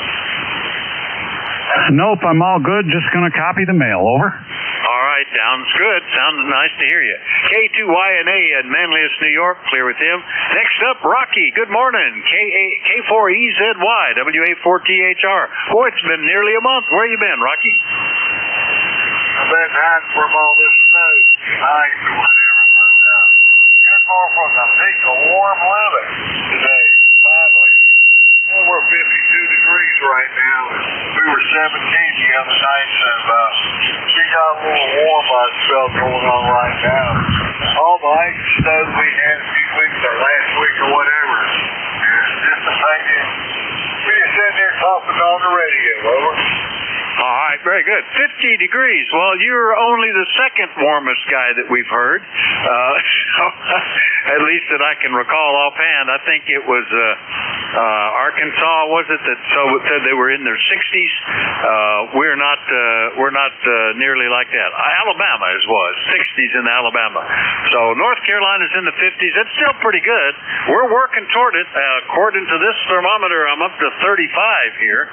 Nope, I'm all good. Just going to copy the mail. Over. All right, sounds good. Sounds nice to hear you. K2YNA in Manlius, New York. Clear with him. Next up, Rocky. Good morning. K4EZY, WA4THR. Boy, it's been nearly a month. Where you been, Rocky? I've been hiding from all this snow. Ice or whatever. Good more from the peak of warm weather today, finally. Well, we're 52 degrees right now. We were 17 the other night, so we got a little warm spell going on right now. All the ice and snow we had a few weeks or last week or whatever is dissipating. We just sitting there talking on the radio, over. All right, very good. 50 degrees. Well, you're only the second warmest guy that we've heard. So, at least that I can recall offhand. I think it was Arkansas, was it, that said they were in their 60s. We're not nearly like that. Alabama was 60s in Alabama. So North Carolina's in the 50s. That's still pretty good. We're working toward it. According to this thermometer, I'm up to 35 here.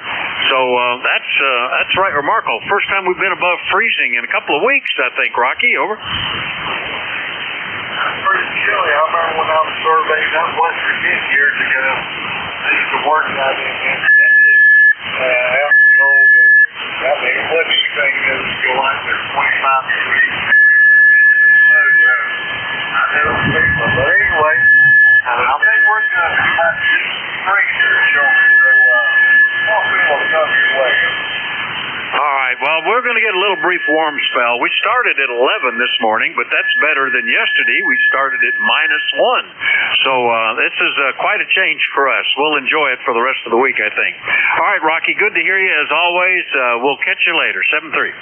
So that's right remarkable. First time we've been above freezing in a couple of weeks, I think, Rocky. Over. Pretty chilly. I remember when I was surveying up West Virginia years ago. I used to work out in cold. I mean, what do you think is go out there 25 degrees? I don't think so. But anyway, I think we're going to have spring here showing. So, hopefully it'll come your way. All right, well, we're going to get a little brief warm spell. We started at 11 this morning, but that's better than yesterday. We started at -1. So this is quite a change for us. We'll enjoy it for the rest of the week, I think. All right, Rocky, good to hear you as always. We'll catch you later. 7-3. 7-3.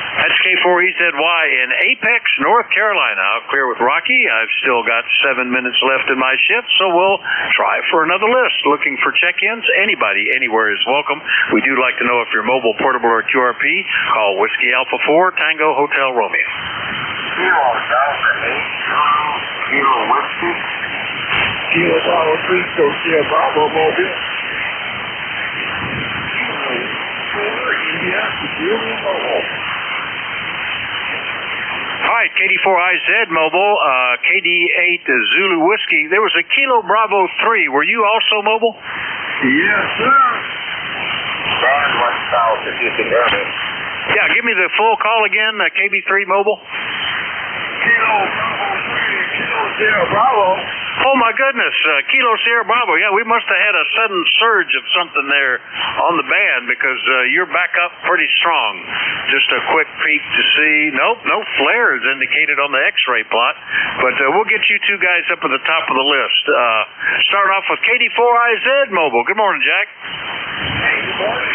That's K4EZY in Apex, North Carolina. I'll clear with Rocky. I've still got 7 minutes left in my shift, so we'll try for another list. Looking for check-ins. Anybody, anywhere is welcome. We do like to know if you're mobile, portable, or QRP. Call Whiskey Alpha 4, Tango Hotel Romeo. Kilo Whiskey. Kilo Bravo 3, Sierra Bravo Mobile. All right, KD4IZ Mobile, KD8 Zulu Whiskey. There was a Kilo Bravo 3. Were you also mobile? Yes, sir. Yeah, give me the full call again, KB3 Mobile. Kilo Bravo 3, Kilo Sierra Bravo. Oh, my goodness, Kilo Sierra Bravo. Yeah, we must have had a sudden surge of something there on the band because you're back up pretty strong. Just a quick peek to see. Nope, no flare is indicated on the X-ray plot. But we'll get you two guys up at the top of the list. Start off with KD4IZ Mobile. Good morning, Jack. Hey, good morning.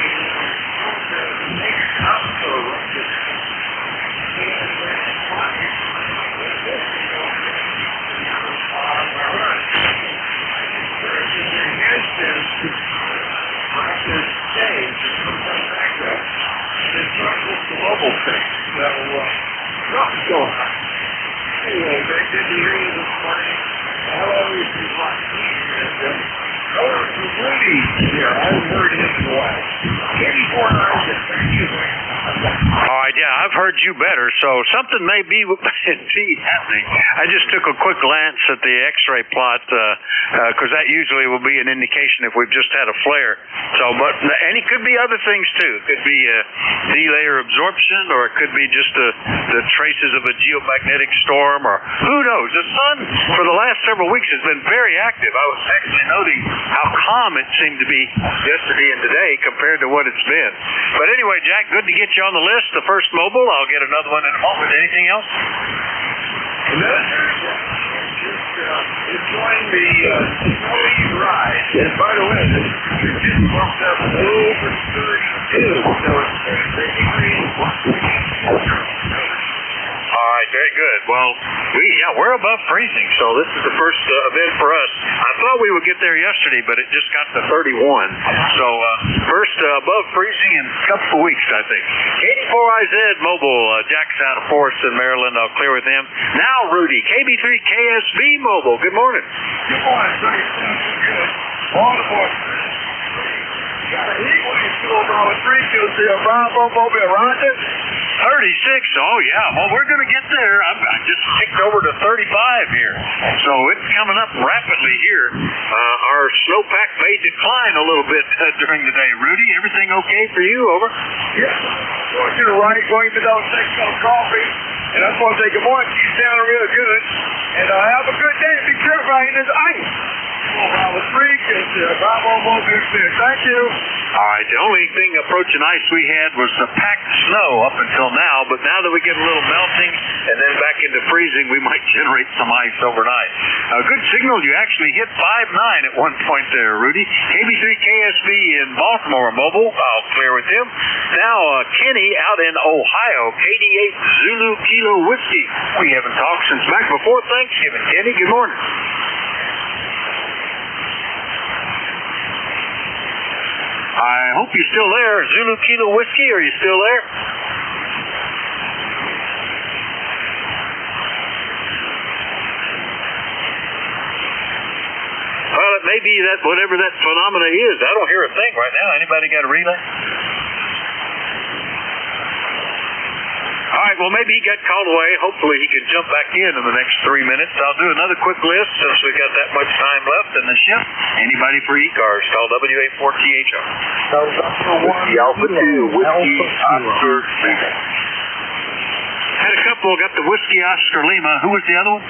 Global thing. So, anyway, very good to hear you this morning. Hello, this is Rocky. Rudy here. I haven't heard him in a while. All right, yeah, I've heard you better, so something may be indeed happening. I just took a quick glance at the X-ray plot because that usually will be an indication if we've just had a flare. So, and it could be other things too. It could be D-layer absorption, or it could be just the traces of a geomagnetic storm, or who knows. The sun for the last several weeks has been very active. I was actually noting how calm it seemed to be yesterday and today compared to what it's been. But anyway, Jack, good to get you on the list. The first mobile. I'll get another one in a moment. Anything else? No, sir. Just enjoying the snowy ride. And by the way, you're getting bumped up over 32. So it's 30 degrees. All right, very good. Well, we're above freezing, so this is the first event for us. I thought we would get there yesterday, but it just got to 31. So first above freezing in a couple of weeks, I think. KD4IZ Mobile, Jack's out of Forest in Maryland. I'll clear with him. Now, Rudy, KB3KSB Mobile. Good morning. Good morning, sir. Good. All aboard. Got a Bravo 3, QC Bravo, Mobile, Roger. 36. Oh, yeah. Well, we're going to get there. I just ticked over to 35 here. So it's coming up rapidly here. Our snowpack may decline a little bit during the day. Rudy, everything okay for you? Over? Yeah. Going to the right, going to those things called coffee. And I just want to say good morning. You sound real good. And have a good day. Be careful out in this ice. Bravo 3, QC Bravo, Mobile, thank you. All right, the only thing approaching ice we had was the packed snow up until now, but now that we get a little melting and then back into freezing, we might generate some ice overnight. Good signal. You actually hit 5.9 at one point there, Rudy. KB3 KSB in Baltimore Mobile. I'll clear with him. Now, Kenny out in Ohio, KD8 Zulu Kilo Whiskey. We haven't talked since back before Thanksgiving. Kenny, good morning. I hope you're still there. Zulu Kilo Whiskey, are you still there? Well, it may be that whatever that phenomena is. I don't hear a thing right now. Anybody got a relay? All right, well, maybe he got called away. Hopefully he can jump back in the next 3 minutes. I'll do another quick list since we've got that much time left in the ship. Anybody for ECARS, call WA4THR. Whiskey Alpha 2, Whiskey Oscar Lima. Had a couple, got the Whiskey Oscar Lima. Who was the other one?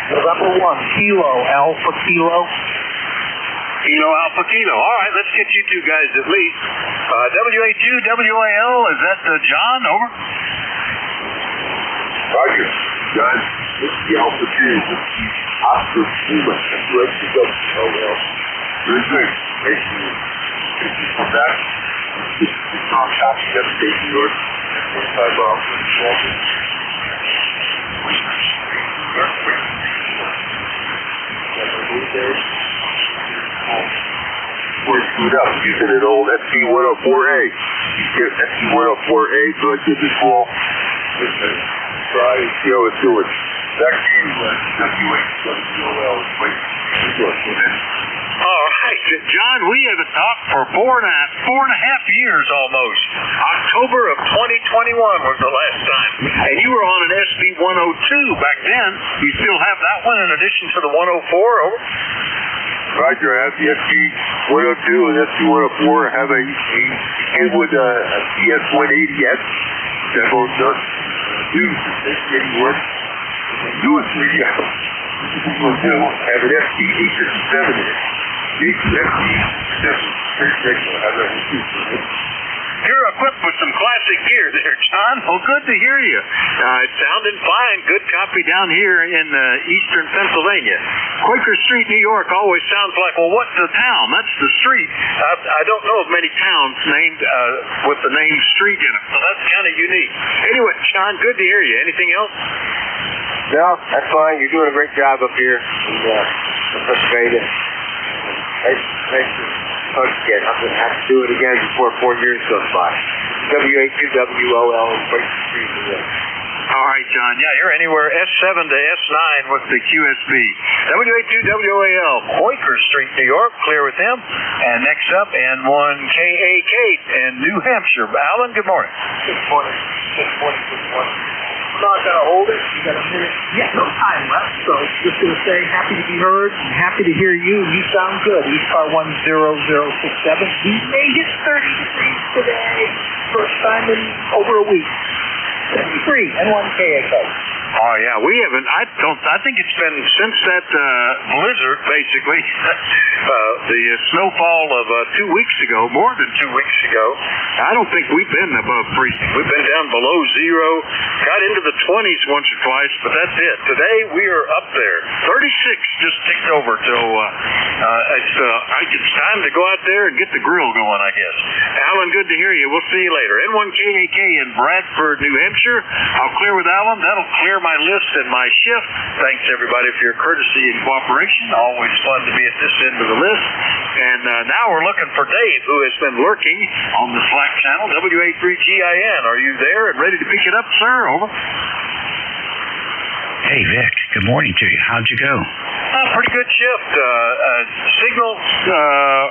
November 1, Kilo Alpha Kilo. Kilo Alpha Kilo. All right, let's get you two guys at least. WA2 WAL, is that John? Over. Roger. John, Whiskey Alpha 2, Whiskey Oscar Lima. That's ready to go. Oh, well. Very good. Thank you. Thank you for that. This is Tom Copy, upstate New York. 45 miles from Walton. We're screwed up using an old FT104A. FT104A, so I did this wall. Try and see how it's doing. Back to you, WHWOL. All right, John, we haven't talked for four and a half years almost. October of 2021 was the last time. And you were on an SB102 back then. You still have that one in addition to the 104, over? Roger, I have the SB102 and SB104. I have a Kenwood CS180S. That both does use the SB work. Do it for you. I have an SB857 in it. You're equipped with some classic gear there, John. Well, good to hear you. It's sounding fine. Good copy down here in eastern Pennsylvania. Quaker Street, New York always sounds like, well, what's the town? That's the street. I don't know of many towns named with the name street in them, so that's kind of unique. Anyway, John, good to hear you. Anything else? No, that's fine. You're doing a great job up here in Pennsylvania. Nice to talk again. I'm going to have to do it again before 4 years goes by. WA2WOL in Quaker Street, New York. All right, John. Yeah, you're anywhere S7 to S9 with the QSB. WA2WAL, Quaker Street, New York. Clear with him. And next up, N1KAK in New Hampshire. Alan, good morning. Good morning. Good morning. I'm not going to hold it. You got a minute. Yeah, no time left. So just going to say happy to be heard and happy to hear you. You sound good. ECAR 10067. We may hit 30 degrees today. First time in over a week. 73 N1KAK. Oh, yeah, we haven't, I think it's been since that blizzard, basically, the snowfall of 2 weeks ago, more than 2 weeks ago, I don't think we've been above freezing. We've been down below zero, got into the 20s once or twice, but that's it. Today, we are up there. 36 just ticked over, so it's time to go out there and get the grill going, I guess. Alan, good to hear you. We'll see you later. N1KAK in Bradford, New Hampshire. I'll clear with Alan. That'll clear my list and my shift. Thanks, everybody, for your courtesy and cooperation. Always fun to be at this end of the list. And now we're looking for Dave, who has been lurking on the Slack channel, WA3GIN. Are you there and ready to pick it up, sir? Over. Hey, Vic. Good morning to you. How'd you go? Pretty good shift. Signals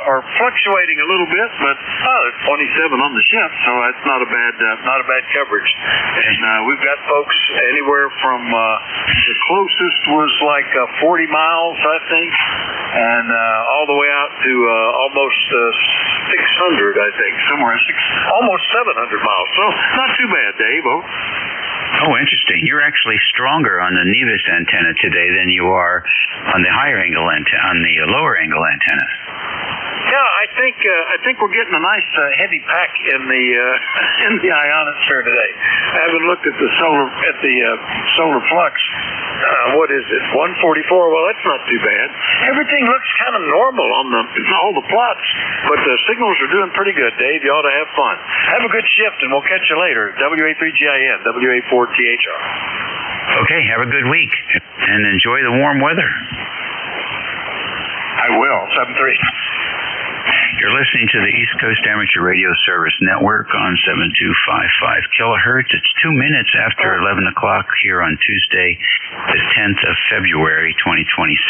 are fluctuating a little bit, but there's 27 on the shift, so that's not a bad coverage. And we've got folks anywhere from the closest was like 40 miles, I think, and all the way out to almost 600, I think, somewhere almost 700 miles. So not too bad, Dave. Oh, interesting. You're actually stronger on the Nevis antenna today than you are on the higher angle antenna, on the lower angle antenna. Yeah, I think we're getting a nice heavy pack in the ionosphere today. I haven't looked at the solar flux. What is it? 144. Well, that's not too bad. Everything looks kind of normal on all the plots, but the signals are doing pretty good, Dave. You ought to have fun. Have a good shift, and we'll catch you later. WA3GIN, WA4THR. Okay, have a good week, and enjoy the warm weather. I will. 7-3. You're listening to the East Coast Amateur Radio Service Network on 7255 kilohertz. It's 2 minutes after 11 o'clock here on Tuesday, the 10th of February, 2026.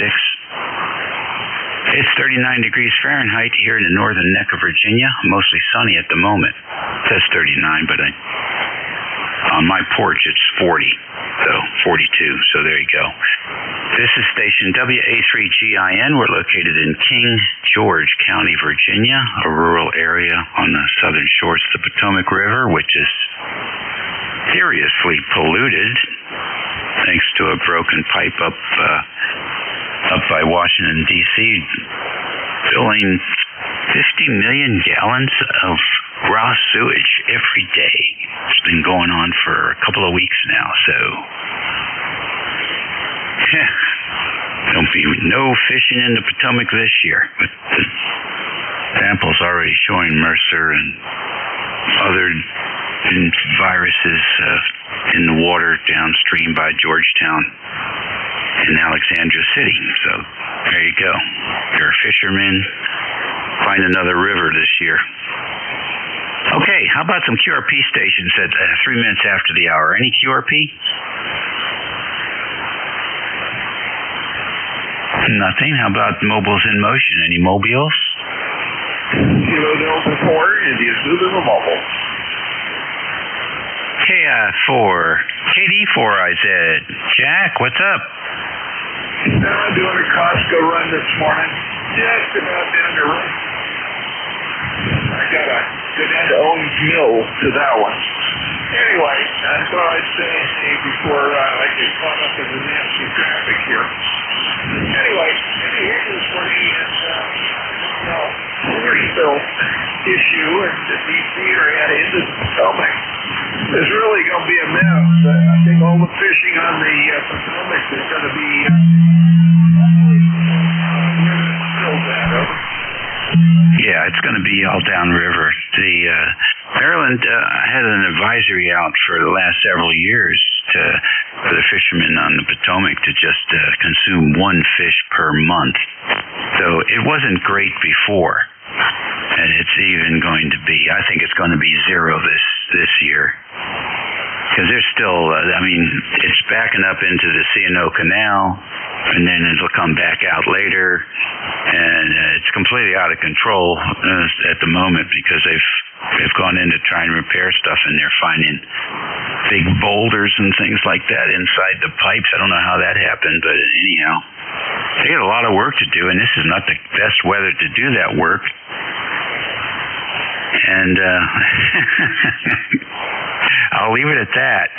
It's 39 degrees Fahrenheit here in the northern neck of Virginia. Mostly sunny at the moment. It says 39, but on my porch it's 40, so 42, so there you go. This is station WA3GIN. We're located in King George County, Virginia, a rural area on the southern shores of the Potomac River, which is seriously polluted thanks to a broken pipe up by Washington, D.C., filling 50 million gallons of raw sewage every day. It's been going on for a couple of weeks now, so no fishing in the Potomac this year. But the samples already showing Mercer and other viruses in the water downstream by Georgetown in Alexandria City. So there you go. If you're a fisherman, find another river this year. Okay, how about some QRP stations at 3 minutes after the hour? Any QRP? Nothing. How about mobiles in motion? Any mobiles? Kilo Delta 4, India Zulu mobile. KD4IZ. Jack, what's up? I'm doing a Costco run this morning. Just about down the road. I got to go down to Owens Mill to that one. Anyway, I thought I'd say before I get caught up in the nasty traffic here. Anyway, here this morning is Louisville issue and the DC area into the Potomac. There's really going to be a mess. I think all the fishing on the Potomac is going to be Yeah, it's going to be all downriver. The Maryland had an advisory out for the last several years for the fishermen on the Potomac to just consume one fish per month. So it wasn't great before, and it's even going to be. I think it's going to be zero this year. Because there's still, it's backing up into the C&O Canal, and then it'll come back out later, and it's completely out of control at the moment because they've gone in to try and repair stuff, and they're finding big boulders and things like that inside the pipes. I don't know how that happened, but anyhow, they got a lot of work to do, and this is not the best weather to do that work. And I'll leave it at that.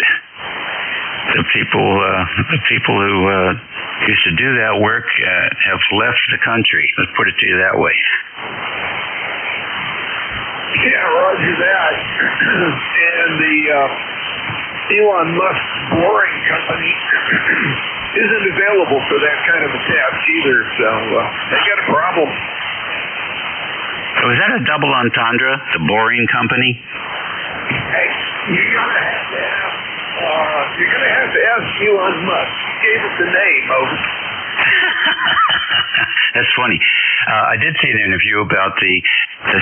The people who used to do that work have left the country. Let's put it to you that way. Yeah, roger that. And the Elon Musk boring company isn't available for that kind of a task either, so they got a problem. So is that a double entendre, the boring company? Hey, you're gonna have to ask Elon Musk. He gave us the name, over. That's funny. I did see an interview about the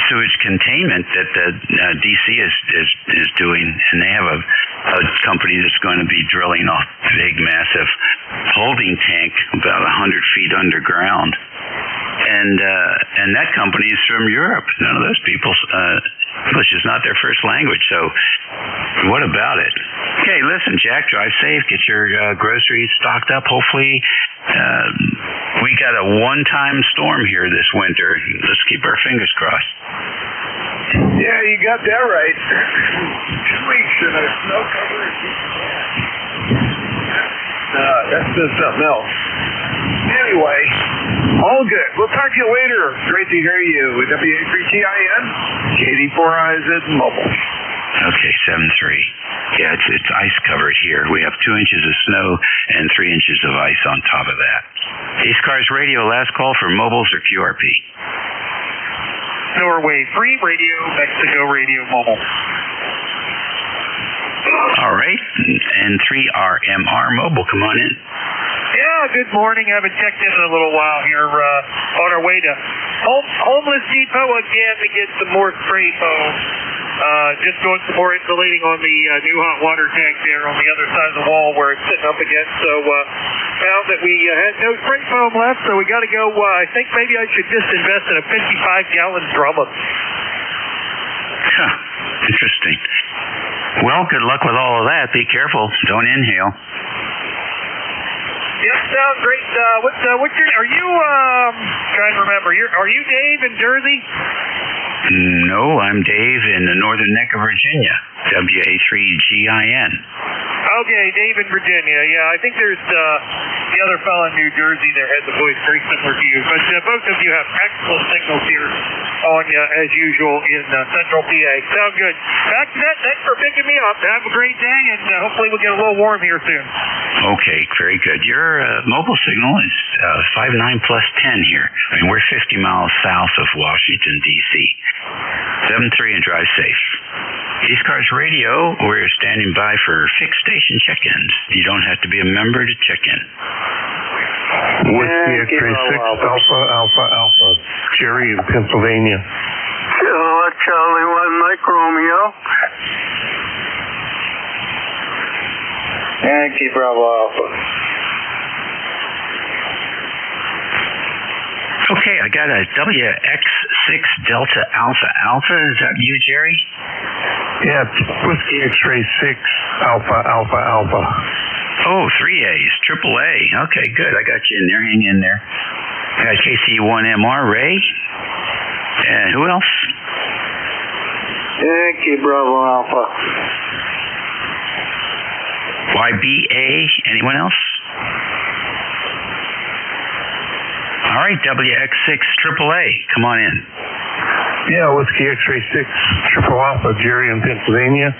sewage containment that the DC is doing, and they have a company that's going to be drilling a big, massive holding tank about 100 feet underground. And that company is from Europe. None of those people, English is not their first language. So what about it? Okay, listen, Jack, drive safe. Get your groceries stocked up. Hopefully, we got a one-time storm here this winter. Let's keep our fingers crossed. Yeah, you got that right. 2 weeks in a snow cover. That's been something else. Anyway, all good. We'll talk to you later. Great to hear you with WA3TIN, K84IZ Mobile. Okay, 7-3. Yeah, it's ice covered here. We have 2 inches of snow and 3 inches of ice on top of that. ECARS Radio, last call for mobiles or QRP. Norway Free Radio, Mexico Radio Mobile. All right, and 3RMR Mobile, come on in. Yeah, good morning. I haven't checked in a little while here. On our way to Homeless Depot again to get some more spray foam. Just doing some more insulating on the new hot water tank there on the other side of the wall where it's sitting up against. So found that we had no spray foam left, so we got to go. I think maybe I should just invest in a 55-gallon drum of. Huh, interesting. Well, good luck with all of that. Be careful. Don't inhale. Yep, sounds great. What's your? Are you? Trying to remember. Are you Dave in Jersey? No, I'm Dave in the northern neck of Virginia. WA3GIN. Okay, Dave in Virginia. Yeah, I think there's the other fellow in New Jersey there has a voice very similar to you. But both of you have excellent signals here on you, as usual, in Central PA. Sound good. Back to that. Thanks for picking me up. Have a great day, and hopefully we'll get a little warm here soon. Okay, very good. Your mobile signal is 59 plus 10 here. I mean, we're 50 miles south of Washington, D.C. 7-3 and drive safe. ECARS Radio, we're standing by for fixed station check-ins. You don't have to be a member to check in. Whiskey X-ray 6 Alpha, Jerry in Pennsylvania. Charlie 1 Mike Romeo. Yankee Bravo Alpha. Okay, I got a WX6 Delta Alpha Alpha. Is that you, Jerry? Yeah, it's Whiskey X-ray 6 Alpha. Oh, 3A's, triple A. Okay, good. I got you in there. Hang in there. I got KC1MR, Ray. And who else? Yankee Bravo Alpha. YBA. Anyone else? All right, WX6 AAA. Come on in. Yeah, Whiskey X-ray 6 Triple Alpha, Jerry in Pennsylvania.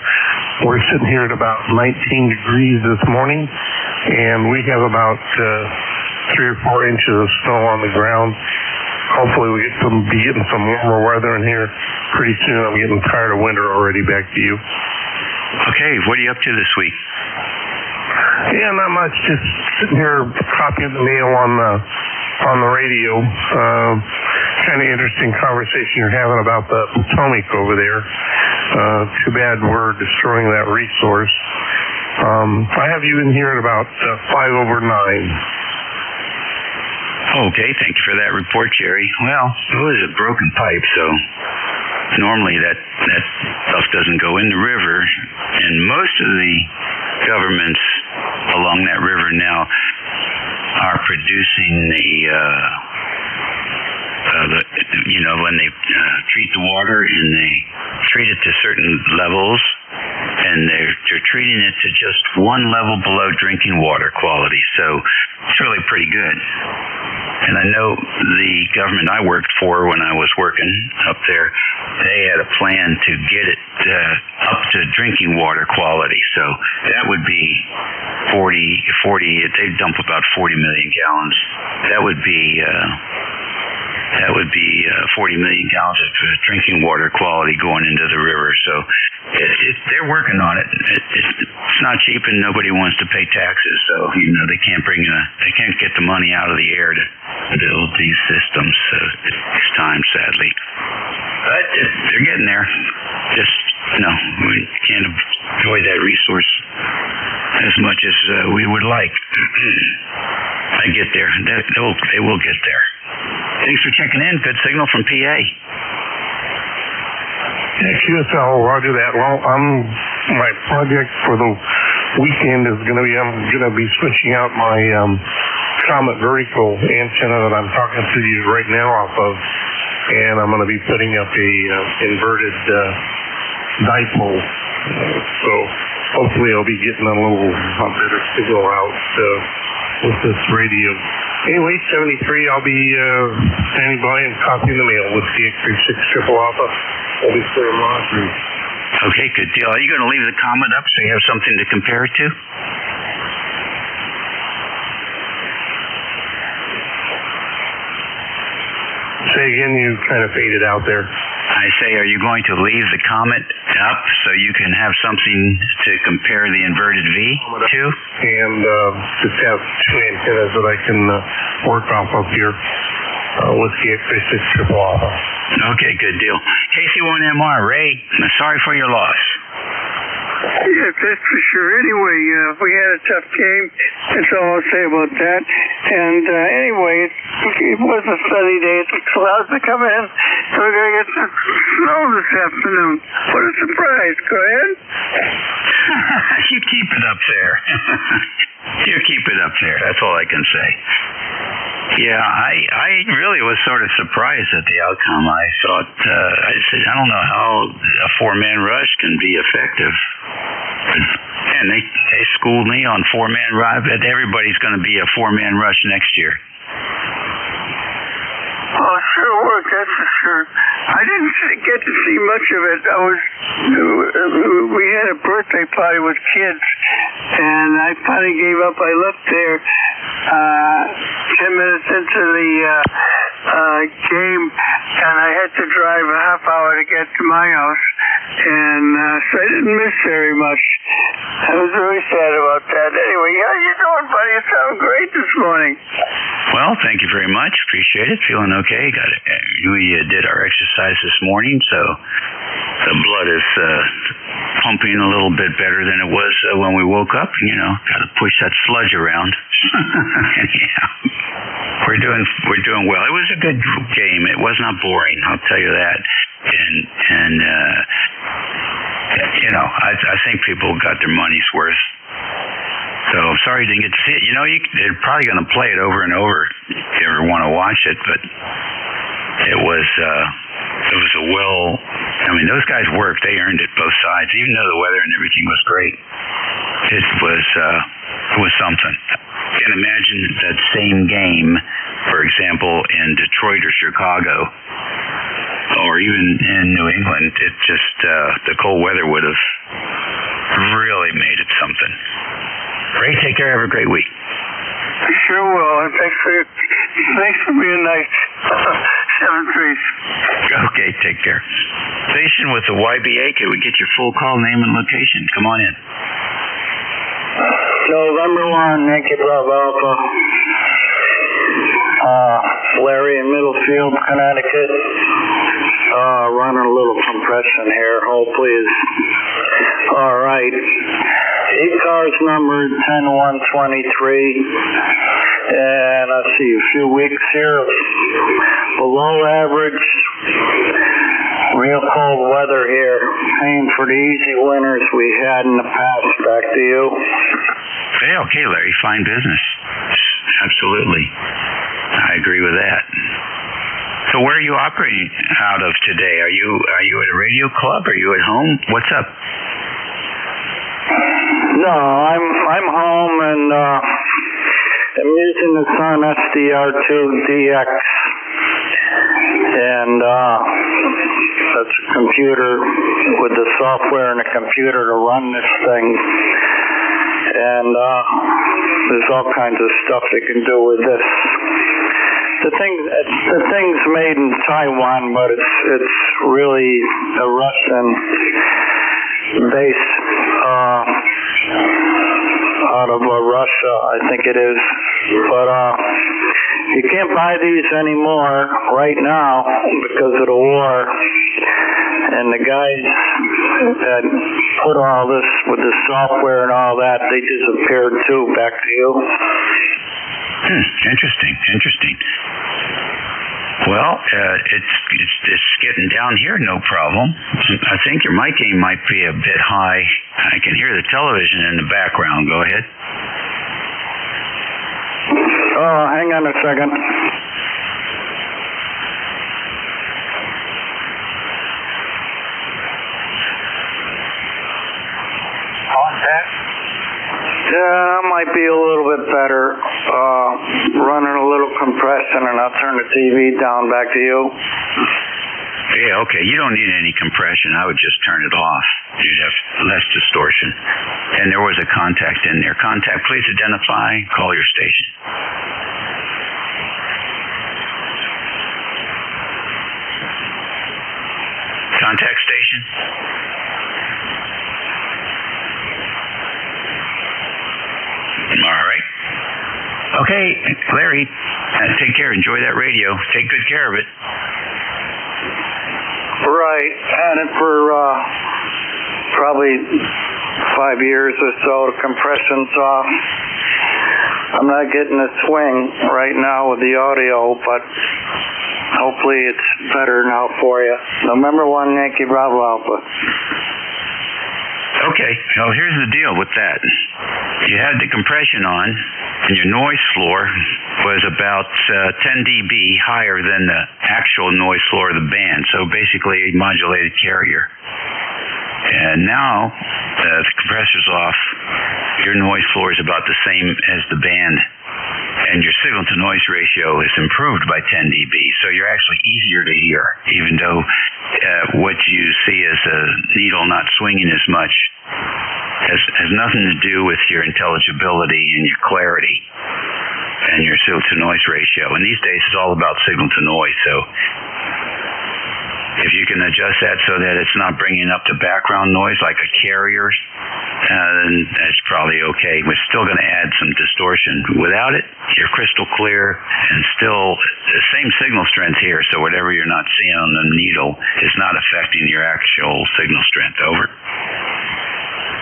We're sitting here at about 19 degrees this morning, and we have about 3 or 4 inches of snow on the ground. Hopefully we be getting some warmer weather in here pretty soon. I'm getting tired of winter already. Back to you. Okay, what are you up to this week? Yeah, not much. Just sitting here copying the mail on the radio. Kind of interesting conversation you're having about the Potomac over there. Too bad we're destroying that resource. I have you in here at about 9:05. Okay, thank you for that report, Jerry. Well, it was a broken pipe, so normally that stuff doesn't go in the river, and most of the governments along that river now are producing when they treat the water, and they treat it to certain levels, and they're treating it to just one level below drinking water quality. So it's really pretty good. And I know the government I worked for when I was working up there, they had a plan to get it up to drinking water quality. So that would be 40, they dump about 40 million gallons. That would be 40 million gallons of drinking water quality going into the river. So they're working on it. It's not cheap, and nobody wants to pay taxes, so they can't get the money out of the air to build these systems. So it takes time, sadly. But they're getting there. Just we can't enjoy that resource as much as we would like. I get there. They will get there. Thanks for checking in. Good signal from PA. Yeah, QSL, roger that. Well, my project for the weekend is going to be, I'm going to be switching out my Comet vertical antenna that I'm talking to you right now off of, and I'm going to be putting up a inverted dipole. So hopefully I'll be getting a little better signal out with this radio. Anyway, 73, I'll be standing by and copying the mail with the X36 Triple Alpha. I'll be clear monitoring. Okay, good deal. Are you going to leave the Comet up so you have something to compare it to? Say again, you kind of faded out there. I say, are you going to leave the Comet up so you can have something to compare the inverted V to? And just have two antennas that I can work off of here with the X36 Triple Alpha. Okay, good deal. KC1MR, Ray, sorry for your loss. Yes, that's for sure. Anyway, we had a tough game. That's all I'll say about that. And anyway, it was a sunny day. The clouds are coming in. So we're going to get some snow this afternoon. What a surprise. Go ahead. You keep it up there. You keep it up there. That's all I can say. Yeah, I really was sort of surprised at the outcome. I thought, I said, I don't know how a four-man rush can be effective. And they schooled me on four-man rush, but everybody's going to be a four-man rush next year. Oh, sure worked, that's for sure. I didn't get to see much of it. We had a birthday party with kids, and I finally gave up. I left there 10 minutes into the game, and I had to drive a half hour to get to my house, and so I didn't miss very much. I was really sad about that. Anyway, how you doing, buddy? You sound great this morning. Well, thank you very much. Appreciate it. Feeling okay. We did our exercise this morning, so the blood is pumping a little bit better than it was when we woke up. Got to push that sludge around. Anyhow, we're doing well. It was a good game. It was not boring, I'll tell you that. And I think people got their money's worth. So I'm sorry you didn't get to see it. They're probably going to play it over and over if you ever want to watch it, but it was those guys worked. They earned it both sides, even though the weather and everything was great. It was something. I can't imagine that same game, for example, in Detroit or Chicago, or even in New England. It just the cold weather would have really made it something. Ray, take care. Have a great week. Sure will. And thanks for being nice. 7-3. Okay, take care. Station with the YBA. Can we get your full call name and location? Come on in. November 1, Yankee Bravo Alpha. Larry in Middlefield, Connecticut. Running a little compression here. Hold, please. All right. ECARS number 10123. And I see a few weeks here below average. Real cold weather here. Aim for the easy winters we had in the past. Back to you. Hey, okay, Larry. Fine business. Absolutely. I agree with that. So where are you operating out of today? Are you at a radio club? Are you at home? What's up? No, I'm home and I'm using the Sun SDR2DX, and that's a computer with the software and a computer to run this thing. And there's all kinds of stuff they can do with this. The thing's made in Taiwan, but it's really a Russian base out of Russia, I think it is. But you can't buy these anymore right now because of the war. And the guys that put all this with the software and all that, they disappeared too. Back to you. Interesting. Well, it's getting down here, no problem. I think your mic gain might be a bit high. I can hear the television in the background. Go ahead. Oh, hang on a second. Yeah, might be a little bit better. Running a little compression, and I'll turn the TV down. Back to you. Yeah, okay. You don't need any compression. I would just turn it off. You'd have less distortion. And there was a contact in there. Contact, please identify. Call your station. Contact station. All right. Okay, Larry, take care. Enjoy that radio. Take good care of it. Right. Had it for probably 5 years or so. The compression's off. I'm not getting a swing right now with the audio, but hopefully it's better now for you. November 1, Yankee Bravo Alpha. Okay, well, here's the deal with that. You had the compression on, and your noise floor was about 10 dB higher than the actual noise floor of the band, so basically a modulated carrier. And now the compressor's off, your noise floor is about the same as the band, and your signal-to-noise ratio is improved by 10 dB, so you're actually easier to hear, even though what you see as a needle not swinging as much has nothing to do with your intelligibility and your clarity and your signal-to-noise ratio. And these days it's all about signal-to-noise, so if you can adjust that so that it's not bringing up the background noise like a carrier, then that's probably okay. We're still going to add some distortion. Without it, you're crystal clear and still the same signal strength here, so whatever you're not seeing on the needle is not affecting your actual signal strength. Over.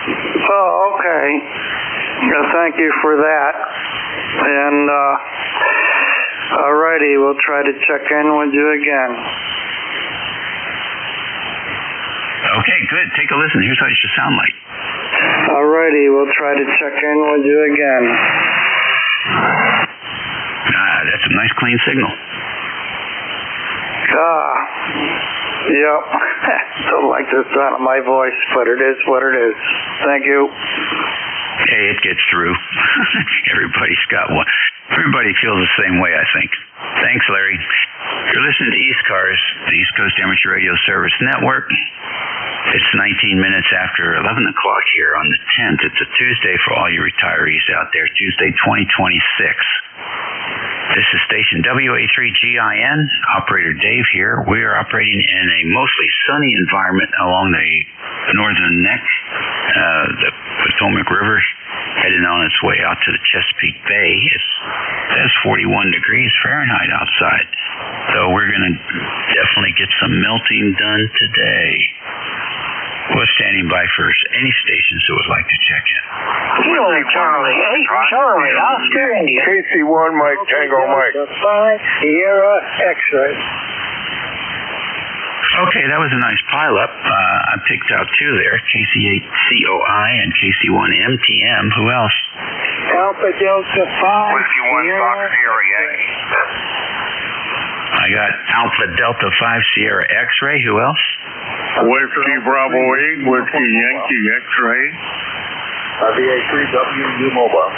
Oh, okay. Well, thank you for that. And, alrighty, we'll try to check in with you again. Okay, good. Take a listen. Here's how it should sound like. Alrighty, we'll try to check in with you again. That's a nice clean signal. Yep. Don't like the sound of my voice, but it is what it is. Thank you. Hey, it gets through. Everybody's got one. Everybody feels the same way, I think. Thanks, Larry. You're listening to ECARS, the East Coast Amateur Radio Service Network. It's 19 minutes after 11 o'clock here on the 10th. It's a Tuesday for all you retirees out there, Tuesday 2026. This is station WA3GIN, operator Dave here. We are operating in a mostly sunny environment along the northern neck, the Potomac River, heading on its way out to the Chesapeake Bay. It says 41 degrees Fahrenheit outside, so we're going to definitely get some melting done today. We're standing by for any stations that would like to check in. Charlie. Hey, Charlie, Oscar India. KC1 Mike, Tango Mike. 5 Sierra X-ray. Okay, that was a nice pileup. I picked out two there, KC8COI and KC1MTM. Who else? Alpha Delta 5 Whiskey 1 Fox Sierra Yankee. I got Alpha Delta 5 Sierra X-ray. Who else? Whiskey Bravo 8, Whiskey Yankee X-ray. VA3WU mobile.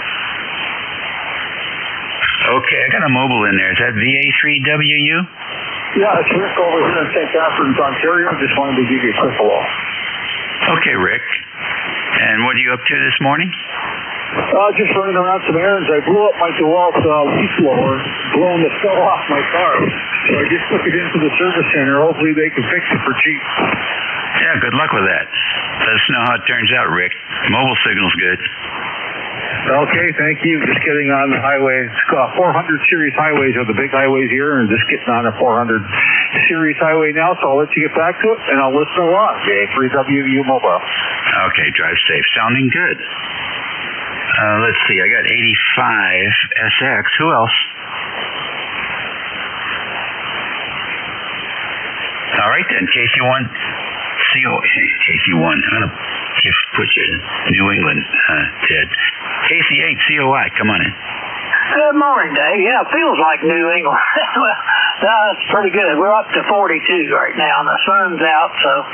Okay, I got a mobile in there. Is that VA3WU? Yeah, it's Rick over here in St. Catharines, Ontario. Just wanted to give you a quick hello. Okay, Rick. And what are you up to this morning? Just running around some errands. I blew up my DeWalt leaf blower, blowing the snow off my car. So I just took it into the service center. Hopefully they can fix it for cheap. Yeah, good luck with that. Let us know how it turns out, Rick. Mobile signal's good. Okay, thank you. Just getting on the highways. 400 series highways are the big highways here, and just getting on a 400 series highway now, so I'll let you get back to it, and I'll listen along. J3WU Mobile. Okay, drive safe. Sounding good. Let's see. I got 85SX. Who else? All right, then. KC1. KC1. I'm going to put you in New England, Ted. KC8 COI. Come on in. Good morning, Dave. Yeah, it feels like New England. Well, that's pretty good. We're up to 42 right now, and the sun's out, so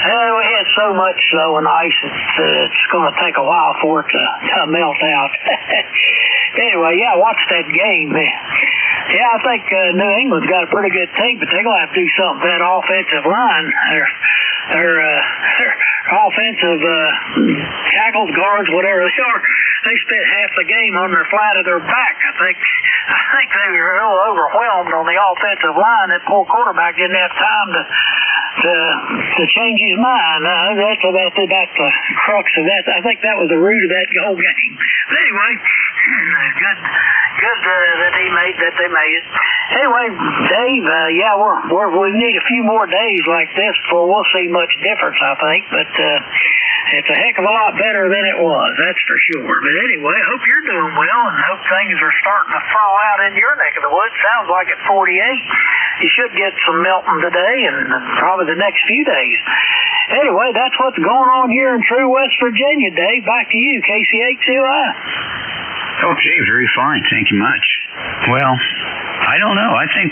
we had so much snow and ice, it's going to take a while for it to melt out. Anyway, yeah, watch that game. Yeah, I think New England's got a pretty good team, but they're going to have to do something with that offensive line. Their offensive tackles, guards, whatever they are, they spent half the game on their flat of their back. I think they were a little overwhelmed on the offensive line. That poor quarterback didn't have time to change his mind. That's about the crux of that. I think that was the root of that whole game. But anyway, good that they made it. Anyway, Dave, yeah, we need a few more days like this before we'll see much difference, I think. But it's a heck of a lot better than it was, that's for sure. But anyway, I hope you're doing well, and hope things are starting to thaw out in your neck of the woods. Sounds like at 48, you should get some melting today and probably the next few days. Anyway, that's what's going on here in true West Virginia, Dave. Back to you, KC8COI. Okay, very fine. Thank you much. Well, I don't know. I think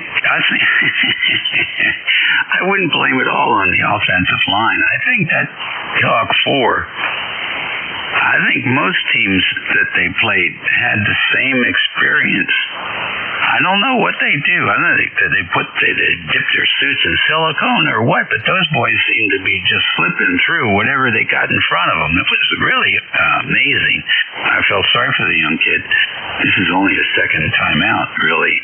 I wouldn't blame it all on the offensive line. I think that Dog 4, I think most teams that they played had the same experience. I don't know what they do. I don't know they dip their suits in silicone or what, but those boys seem to be just slipping through whatever they got in front of them. It was really amazing. I felt sorry for the young kid. This is only his second time out, really.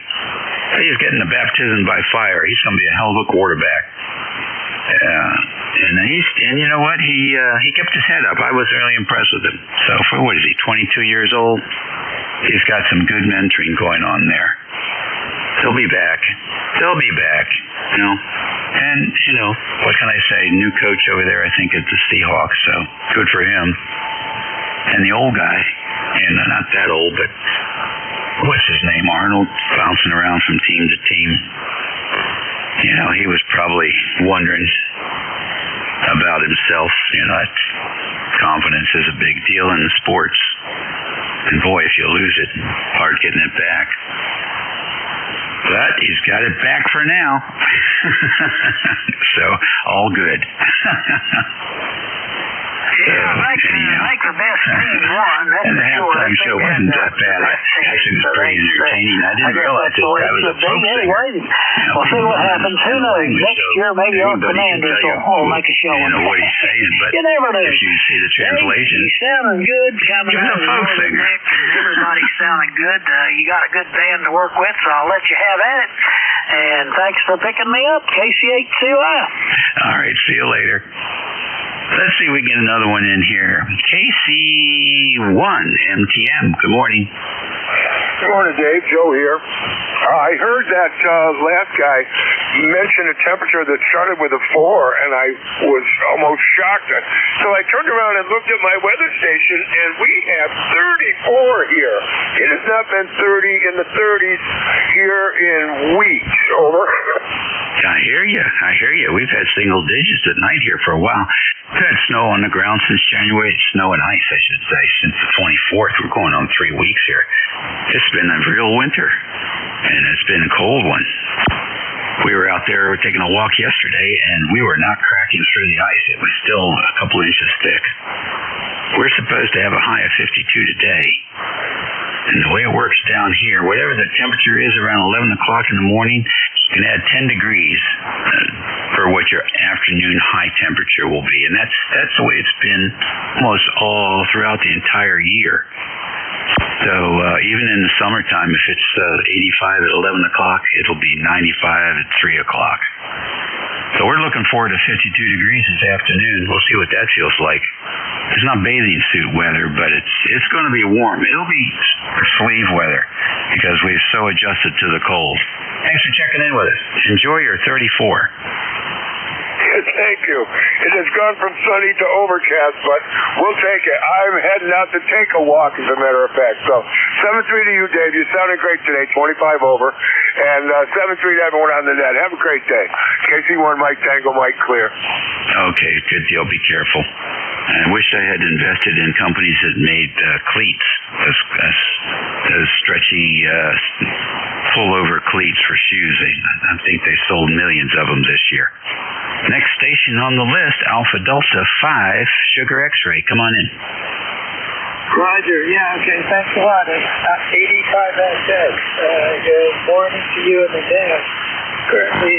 He's getting a baptism by fire. He's going to be a hell of a quarterback. And you know what? He kept his head up. I was really impressed with him. So for what is he, 22 years old? He's got some good mentoring going on there. They'll be back. You know. And, you know, what can I say? New coach over there, I think, at the Seahawks. So good for him. And the old guy, and not that old, but what's his name? Arnold, bouncing around from team to team. You know, he was probably wondering about himself. You know, confidence is a big deal in sports. And boy, if you lose it, hard getting it back. But he's got it back for now. So, all good. Yeah, I think the best team won. That's and the halftime show wasn't that bad. Actually, it was pretty entertaining. I didn't realize that was a folk singer. We'll see what happens. Who knows? Next year, maybe our commanders will make a show. You know what he's saying, but you never know. If you see the translation, he's sounding good. Coming out of the folk singer. Everybody's sounding good. You got a good band to work with, so I'll let you have at it. And thanks for picking me up, KC8COI. All right, see you later. Let's see if we get another one in here. KC1 MTM. Good morning. Good morning, Dave. Joe here. I heard that last guy mention a temperature that started with a 4, and I was almost shocked. So I turned around and looked at my weather station, and we have 34 here. It has not been 30 in the 30s here in weeks. Over. I hear you. We've had single digits at night here for a while. We've had snow on the ground since January. Snow and ice, I should say, since the 24th. We're going on 3 weeks here. It's been a real winter, and it's been a cold one. We were out there taking a walk yesterday, and we were not cracking through the ice. It was still a couple inches thick. We're supposed to have a high of 52 today. And the way it works down here, whatever the temperature is around 11 o'clock in the morning, you can add 10 degrees for what your afternoon high temperature will be. And that's the way it's been almost all throughout the entire year. So even in the summertime, if it's 85 at 11 o'clock, it'll be 95 at 3 o'clock. So we're looking forward to 52 degrees this afternoon. We'll see what that feels like. It's not bathing suit weather, but it's going to be warm. It'll be sleeve weather because we've so adjusted to the cold. Thanks for checking in with us. Enjoy your 34. Thank you. It has gone from sunny to overcast, but we'll take it. I'm heading out to take a walk, as a matter of fact. So, 7-3 to you, Dave. You sounded great today, 25 over. And 7-3 to everyone on the net. Have a great day. KC1 Mike Tango, Mike Clear. Okay, good deal. Be careful. I wish I had invested in companies that made cleats, those stretchy pull-over cleats for shoes. I think they sold millions of them this year. Next station on the list, Alpha Delta 5, Sugar X-Ray. Come on in. Roger. Yeah, okay. Thanks a lot. It's 85SS. Good morning to you and the dad. Currently,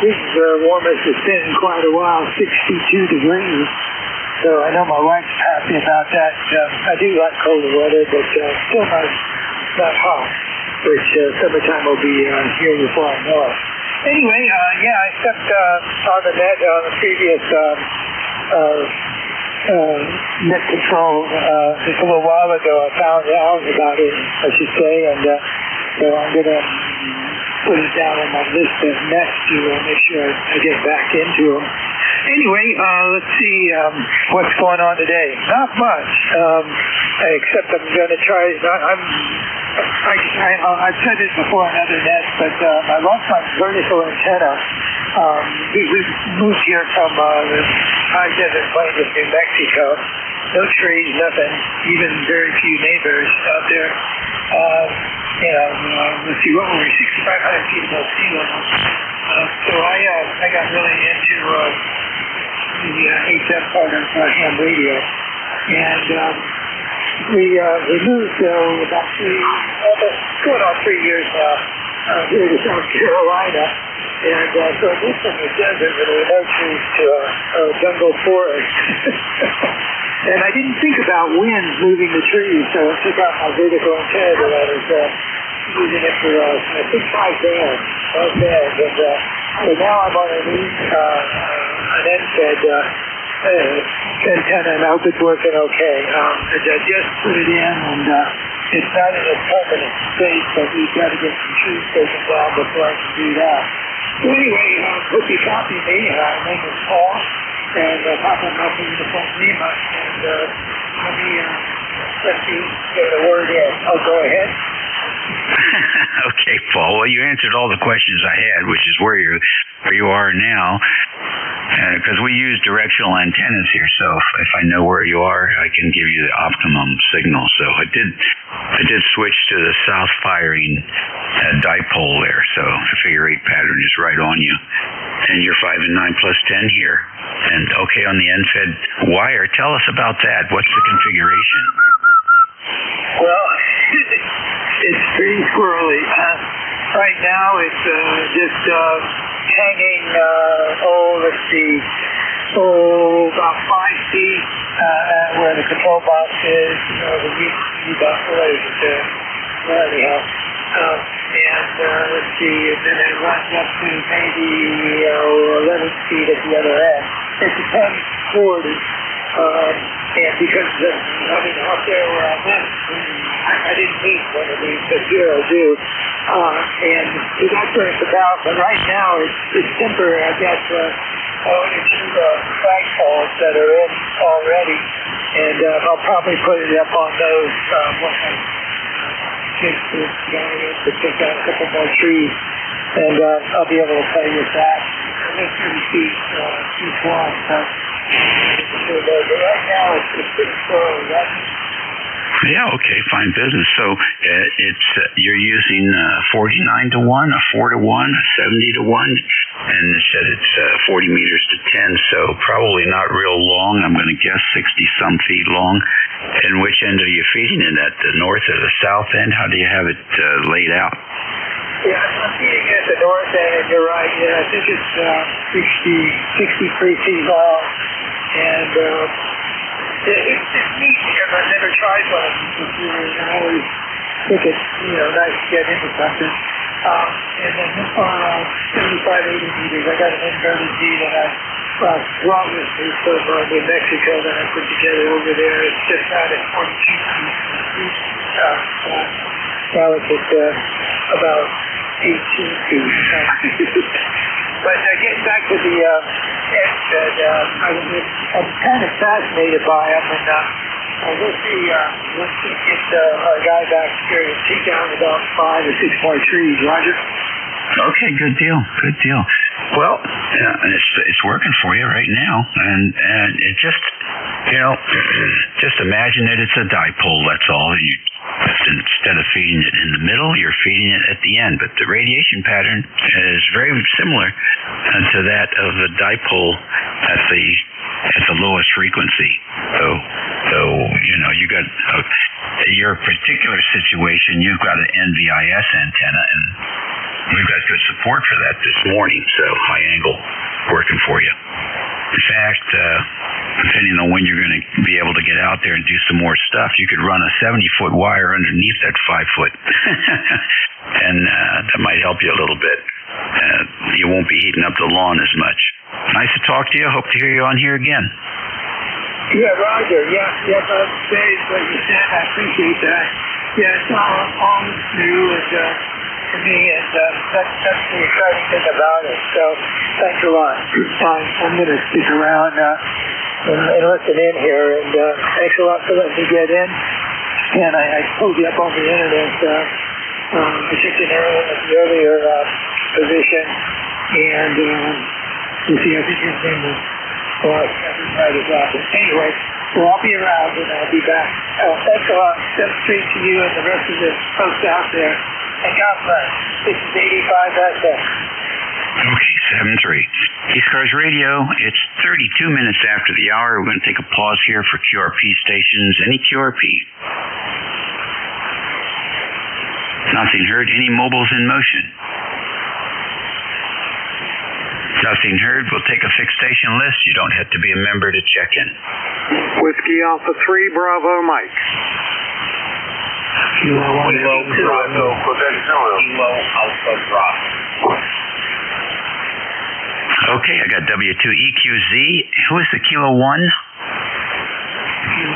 this is the warmest it's been in quite a while, 62 degrees. So I know my wife's happy about that. I do like colder weather, but still not hot, which summertime will be here before I know it. Anyway, I stepped on the net on the previous net control just a little while ago. I found out about it, I should say, and so I'm going to put it down on my list of nets to make sure I get back into them. Anyway, let's see what's going on today. Not much, except I'm going to try. I've said this before on other nets, but I lost my vertical antenna. We moved here from the high desert plains of New Mexico. No trees, nothing, even very few neighbors out there. Let's see, what were we, 6,500 feet above sea level. So I got really into the HF part of ham radio. And we moved about going on 3 years now, here to South Carolina. And so I moved from the desert with no trees to a jungle forest. And I didn't think about wind moving the trees, so I took out my vertical antenna that I was using it for, I think, 5 bands. And so now I'm on an end-fed antenna, and I hope it's working okay. I just put it in, and it's not in a permanent state, but we've got to get some trees taken down before I can do that. So anyway, hope you copy me. My name is Paul, and Papa Melfi Uniform Lima, and let me get a word in. Oh, go ahead. Okay, Paul. Well, you answered all the questions I had, which is where you are now, because we use directional antennas here. So if I know where you are, I can give you the optimum signal. So I did switch to the south firing dipole there. So the figure 8 pattern is right on you, and you're 5 and 9 plus 10 here. And okay, on the end-fed wire, tell us about that. What's the configuration? Well, it's pretty squirrely. Right now, it's just hanging, let's see, about 5 feet where the control box is, the U-box, what is it, anyhow. And let's see, and then it runs up to maybe 11 feet at the other end. It's a 1040. And because out there where I'm at, I didn't need one of these, but here I do. And so that's what it's about. But right now, it's temporary. I've got only 2 flagpoles that are in already, and I'll probably put it up on those once I get to pick out a couple more trees, and I'll be able to play with that. 30 feet each one. But right now, it's pretty slow. Yeah, okay, fine business. So you're using 49 to 1, a 4 to 1, a 70 to 1, and it said it's 40 meters to 10, so probably not real long. I'm going to guess 60-some feet long. And which end are you feeding it at, the north or the south end? How do you have it laid out? Yeah, I'm feeding at the north end, and you're right. Yeah, I think it's 63 feet long. And it's neat because I've never tried one before, and I always think it's nice to get into something. And then this far around 75, 80 meters, I got an inverted bead and I brought with me from New Mexico that I put together over there. It's just out at 42 feet. Now it's at about 18 feet. But getting back to the edge bed, I'm kind of fascinated by them, and let's just get our guy back here and take down about 5 or 6 more trees. Roger? Okay, good deal. Good deal. Well, it's working for you right now, and it just, just imagine that it's a dipole. That's all. Instead of feeding it in the middle, you're feeding it at the end. But the radiation pattern is very similar to that of a dipole at the lowest frequency. So you got your particular situation. You've got an NVIS antenna, and we've got good support for that this morning. So high angle working for you. In fact, depending on when you're going to be able to get out there and do some more stuff, you could run a 70-foot wire underneath that 5-foot, and that might help you a little bit. You won't be heating up the lawn as much. Nice to talk to you. Hope to hear you on here again. Yeah, Roger. Yeah, Dave, what you said, I appreciate that. Yeah, it's all new to me, and that's the exciting thing about it. So, thanks a lot. I'm going to stick around and listen in here, and thanks a lot for letting me get in. And I pulled you up on the internet. I checked in earlier position, and you see, I think his name was. Anyway, well, I'll be around and I'll be back. Thanks a lot. Step straight to you and the rest of the folks out there. And God bless. This is 85 FM. Okay, 7-3. ECARS Radio, it's 32 minutes after the hour. We're going to take a pause here for QRP stations. Any QRP? Nothing heard. Any mobiles in motion? Nothing heard. We'll take a fixed station list. You don't have to be a member to check in. Whiskey Alpha 3, Bravo, Mike. Kilo Bravo, Quebec Zulu. Kilo Alpha Bravo. Okay, I got W2EQZ. Who is the Kilo 1? Kilo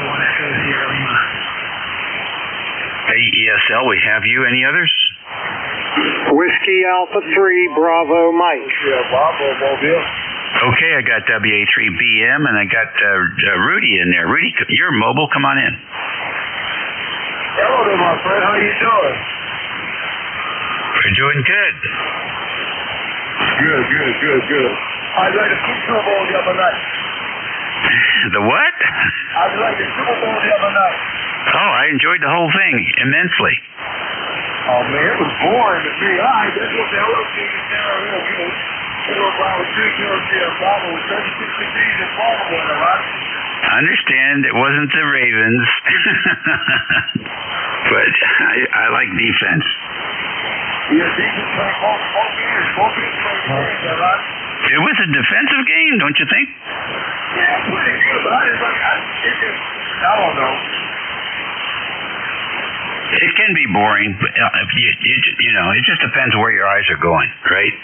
1 Echo Sierra Lima. AESL, we have you. Any others? Whiskey Alpha 3, Bravo, Mike. Yeah, Bravo, Mobile. Okay, I got WA3BM, and I got Rudy in there. Rudy, you're mobile. Come on in. Hello there, my friend. How you doing? We're doing good. Good. I'd like the Super Bowl the other night. The what? I'd like the Super Bowl the other night. Oh, I enjoyed the whole thing immensely. Oh, man, it was boring to me. All right, that's what the hell team is down real good. It was about 3 Bravo with 36 degrees in Baltimore, right? I understand it wasn't the Ravens, but I like defense. Yeah, defense playing both games. Both games playing defense, right? It was a defensive game, don't you think? Yeah, pretty good, but I don't know. It can be boring, but it just depends where your eyes are going, right?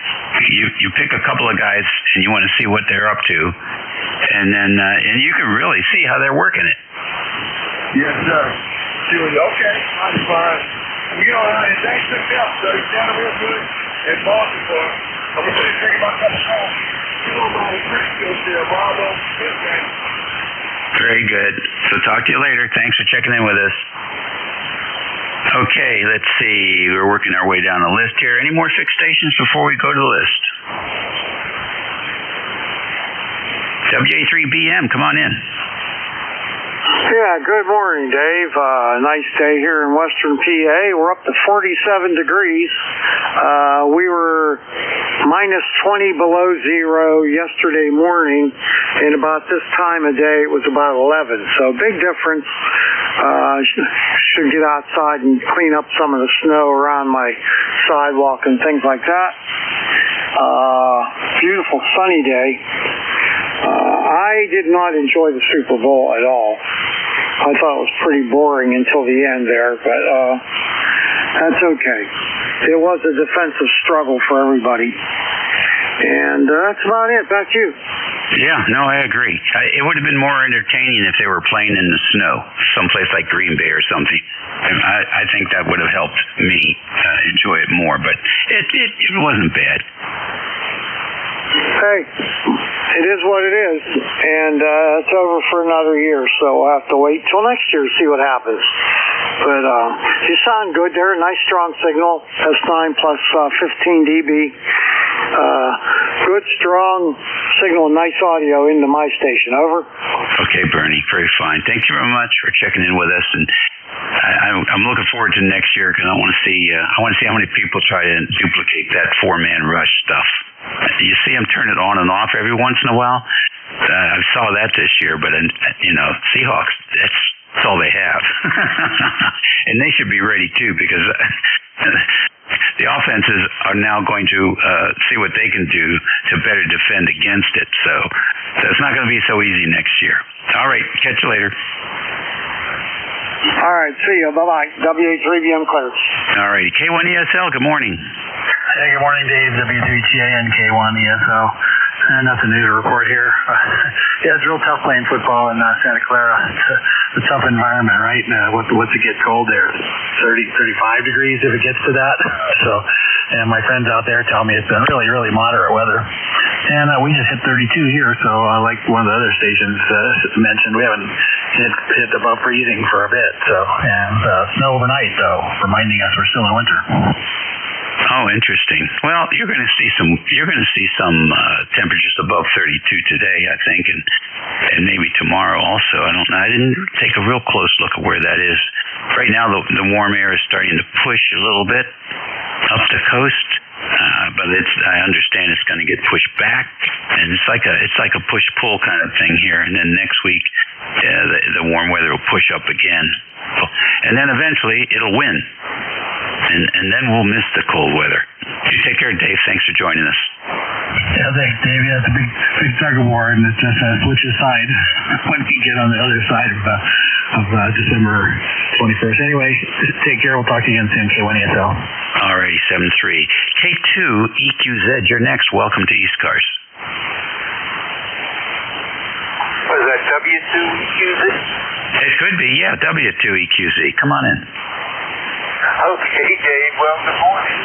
You pick a couple of guys and you want to see what they're up to, and then and you can really see how they're working it. Yes, sir. Okay, I'm fine. And thanks to Phil, so he's down real good in Baltimore. I'm going to take my cup of coffee. My Christians there, Bravo. Very good. So talk to you later. Thanks for checking in with us. Okay, let's see. We're working our way down the list here. Any more fixed stations before we go to the list? WA3BM, come on in. Yeah, good morning, Dave. Nice day here in western PA. We're up to 47 degrees. We were minus 20 below zero yesterday morning, and about this time of day it was about 11. So big difference. Should get outside and clean up some of the snow around my sidewalk and things like that. Beautiful sunny day. I did not enjoy the Super Bowl at all. I thought it was pretty boring until the end there, but that's okay. it was a defensive struggle for everybody. And that's about it. Back to you. Yeah, no, I agree. It would have been more entertaining if they were playing in the snow, someplace like Green Bay or something. I think that would have helped me enjoy it more, but it wasn't bad. Hey, it is what it is, and it's over for another year, so we'll have to wait till next year to see what happens. But you sound good there, nice strong signal, S9 plus 15 dB. Good strong signal and nice audio into my station. Over. Okay, Bernie, very fine. Thank you very much for checking in with us, and I'm looking forward to next year because I want to see how many people try to duplicate that 4-man rush stuff. You see them turn it on and off every once in a while. I saw that this year, but Seahawks, that's all they have, and they should be ready too because the offenses are now going to see what they can do to better defend against it. So it's not going to be so easy next year. All right, catch you later. All right, see you. Bye-bye. WA3BM clears. All right, K1ESL, good morning. Hey, good morning, Dave. W3TA and K1ESL. Nothing new to report here. Yeah, it's real tough playing football in Santa Clara. It's a tough environment, right? What's it get cold there? 30, 35 degrees if it gets to that. So, and my friends out there tell me it's been really, really moderate weather. And we just hit 32 here, so like one of the other stations mentioned, we haven't hit above freezing for a bit. So, and snow overnight, though, reminding us we're still in winter. Oh, interesting. Well, you're going to see some temperatures above 32 today, I think, and maybe tomorrow also. I don't know. I didn't take a real close look at where that is. Right now, the warm air is starting to push a little bit up the coast, but I understand it's going to get pushed back, and it's like a push-pull kind of thing here. And then next week, the warm weather will push up again, and then eventually it'll win. And then we'll miss the cold weather. You take care, Dave. Thanks for joining us. Yeah, thanks, Dave. Yeah, it's a big tug of war, and it's just switches side when we get on the other side of December 21st. Anyway, take care. We'll talk to you again soon, K1ESL. All righty, 7-3. K2 EQZ, you're next. Welcome to ECARS. Was that W2EQZ? It could be, yeah, W2EQZ. Come on in. Okay, Dave. Well, good morning.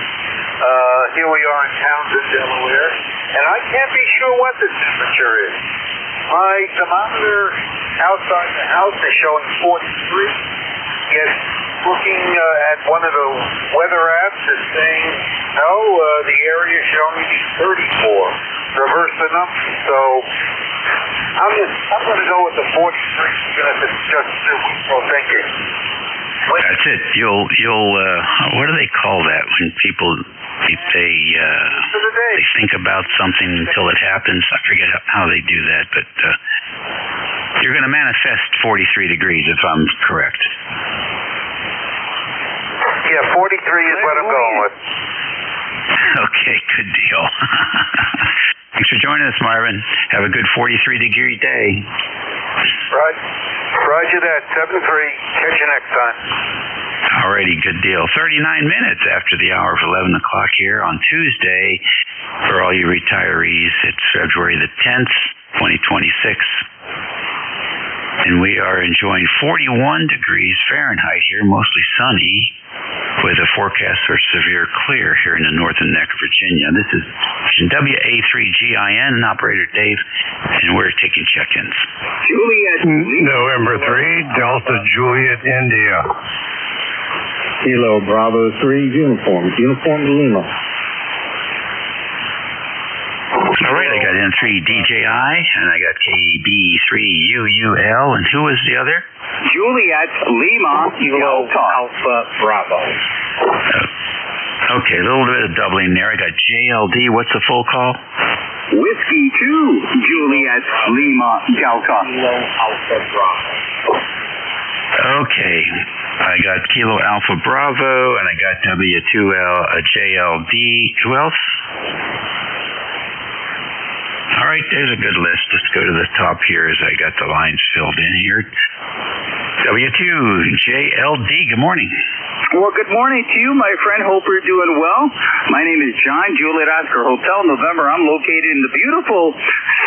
Here we are in Townsend, Delaware, and I can't be sure what the temperature is. My thermometer outside the house is showing 43, yet looking at one of the weather apps is saying, no, the area should only be 34. Reverse the number. So I'm going to go with the 43, even if it's just wishful thinking. That's it. You'll what do they call that when people they think about something until it happens? I forget how they do that, but you're going to manifest 43 degrees if I'm correct. Yeah, 43 is what I'm going with. Okay, good deal. Thanks for joining us, Marvin. Have a good 43-degree day. Right. Roger that. 7-3. Catch you next time. Alrighty, good deal. 39 minutes after the hour of 11 o'clock here on Tuesday. For all you retirees, it's February the 10th, 2026. And we are enjoying 41 degrees Fahrenheit here, mostly sunny, with a forecast for severe clear here in the northern neck of Virginia. This is WA3GIN, operator Dave, and we're taking check-ins. Juliet. November 3, Delta Juliet, India. Kilo Bravo 3, Uniform Lima. All right, I got N3DJI, and I got KB3UUL, and who was the other? Juliet Lima Delta Alpha Bravo. Okay, a little bit of doubling there. I got JLD. What's the full call? Whiskey 2, Juliet Lima Delta Alpha Bravo. Okay, I got Kilo Alpha Bravo, and I got W2L JLD. Who else? All right, there's a good list. Let's go to the top here as I got the lines filled in here. W2JLD, good morning. Well, good morning to you, my friend. Hope you're doing well. My name is John, Juliet Oscar Hotel, November. I'm located in the beautiful,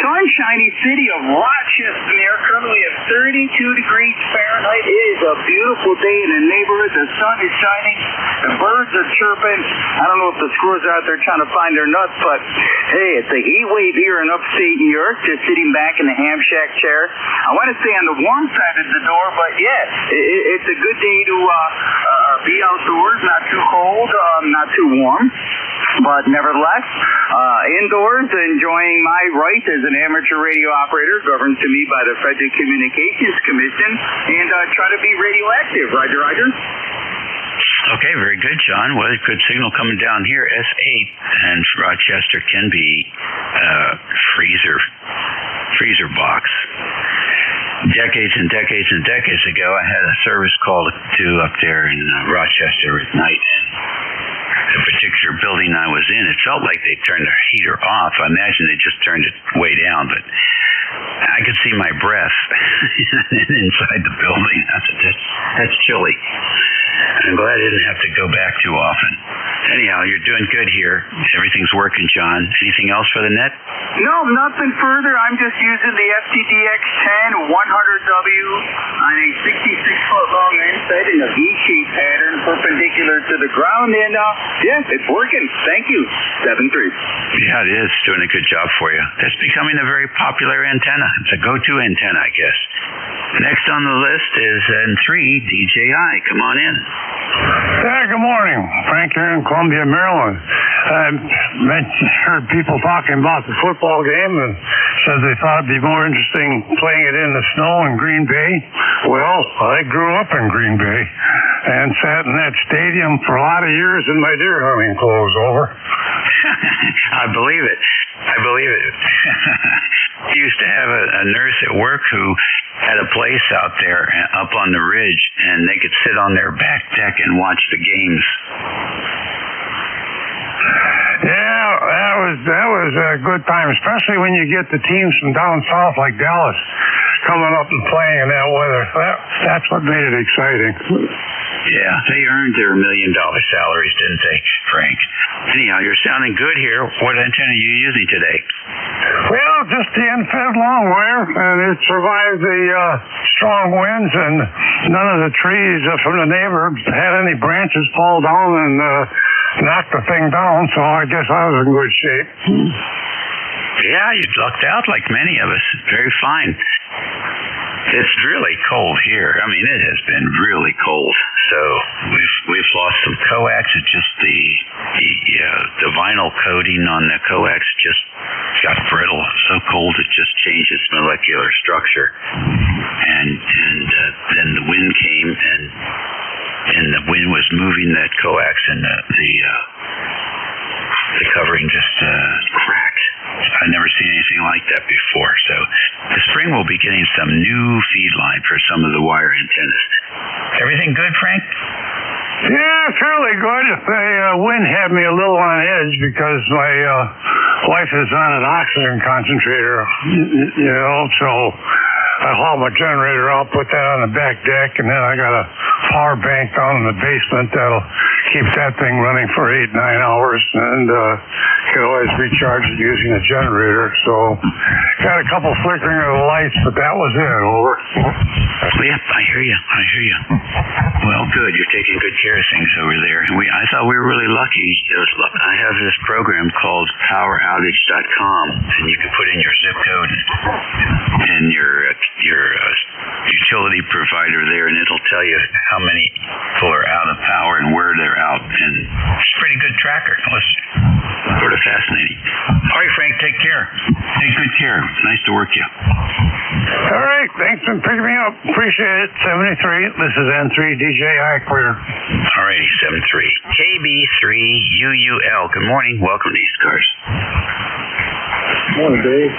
sunshiny city of Rochester, New York. Currently at 32 degrees Fahrenheit. It is a beautiful day in the neighborhood. The sun is shining. The birds are chirping. I don't know if the squirrels are out there trying to find their nuts, but hey, it's a heat wave here in upstate New York. Just sitting back in the ham shack chair. I want to stay on the warm side of the door, but yeah, it's a good day to be outdoors, not too cold, not too warm, but nevertheless, indoors, enjoying my right as an amateur radio operator, governed to me by the Federal Communications Commission, and try to be radioactive. Roger, Roger. Okay, very good, John. Well, good signal coming down here. S8 and Rochester can be freezer box. Decades and decades and decades ago, I had a service call to up there in Rochester at night. The particular building I was in, it felt like they turned the heater off. I imagine they just turned it way down, but I could see my breath inside the building. That's chilly. I'm glad I didn't have to go back too often. Anyhow, you're doing good here. Everything's working, John. Anything else for the net? No, nothing further. I'm just using the FTDX10 100W on a 66-foot long inset in a V-shape pattern perpendicular to the ground, and yeah, it's working. Thank you. 7-3. Yeah, it is. Doing a good job for you. That's becoming a very popular antenna. It's a go-to antenna, I guess. Next on the list is N3 DJI. Come on in. Yeah, good morning. Frank here in Columbia, Maryland. I heard people talking about the football game and said they thought it'd be more interesting playing it in the snow in Green Bay. Well, I grew up in Green Bay and sat in that stadium for a lot of years in my deer hunting clothes. Over. I believe it. I used to have a nurse at work who had a place out there up on the ridge, and they could sit on their back deck and watch the games. Yeah, that was a good time, especially when you get the teams from down south like Dallas coming up and playing in that weather. That's what made it exciting. Yeah, they earned their $1 million salaries, didn't they, Frank? Anyhow, you're sounding good here. What antenna are you using today? Well, just the end-fed long wire, and it survived the strong winds, and none of the trees from the neighborhood had any branches fall down and knock the thing down, so I guess I was in good shape. Yeah, you lucked out like many of us. Very fine. It's really cold here. I mean, it has been really cold. So we've lost some coax. It's just the vinyl coating on the coax just got brittle. So cold it just changed its molecular structure. And then the wind came and the wind was moving that coax, and the covering just cracked. I've never seen anything like that before. So this spring we'll be getting some new feed line for some of the wire antennas. Everything good, Frank? Yeah, it's really good. The wind had me a little on edge because my wife is on an oxygen concentrator, so I haul my generator out, put that on the back deck, and then I got a power bank down in the basement that'll keep that thing running for 8-9 hours, and can always recharge it using a generator. So got a couple flickering of the lights, but that was it. Over. Yep, I hear you. Well, good. You're taking good care of things over there. I thought we were really lucky. I have this program called PowerOutage.com, and you can put in your zip code and your utility provider there, and it'll tell you how many people are out of power and where they're out, and it's a pretty good tracker. It's sort of fascinating. All right, Frank, take care. Take good care. Nice to work you. All right, thanks for picking me up. Appreciate it. 73. This is N3 DJI clear. All righty, 73. KB3UUL. Good morning. Welcome to ECARS. Morning, Dave.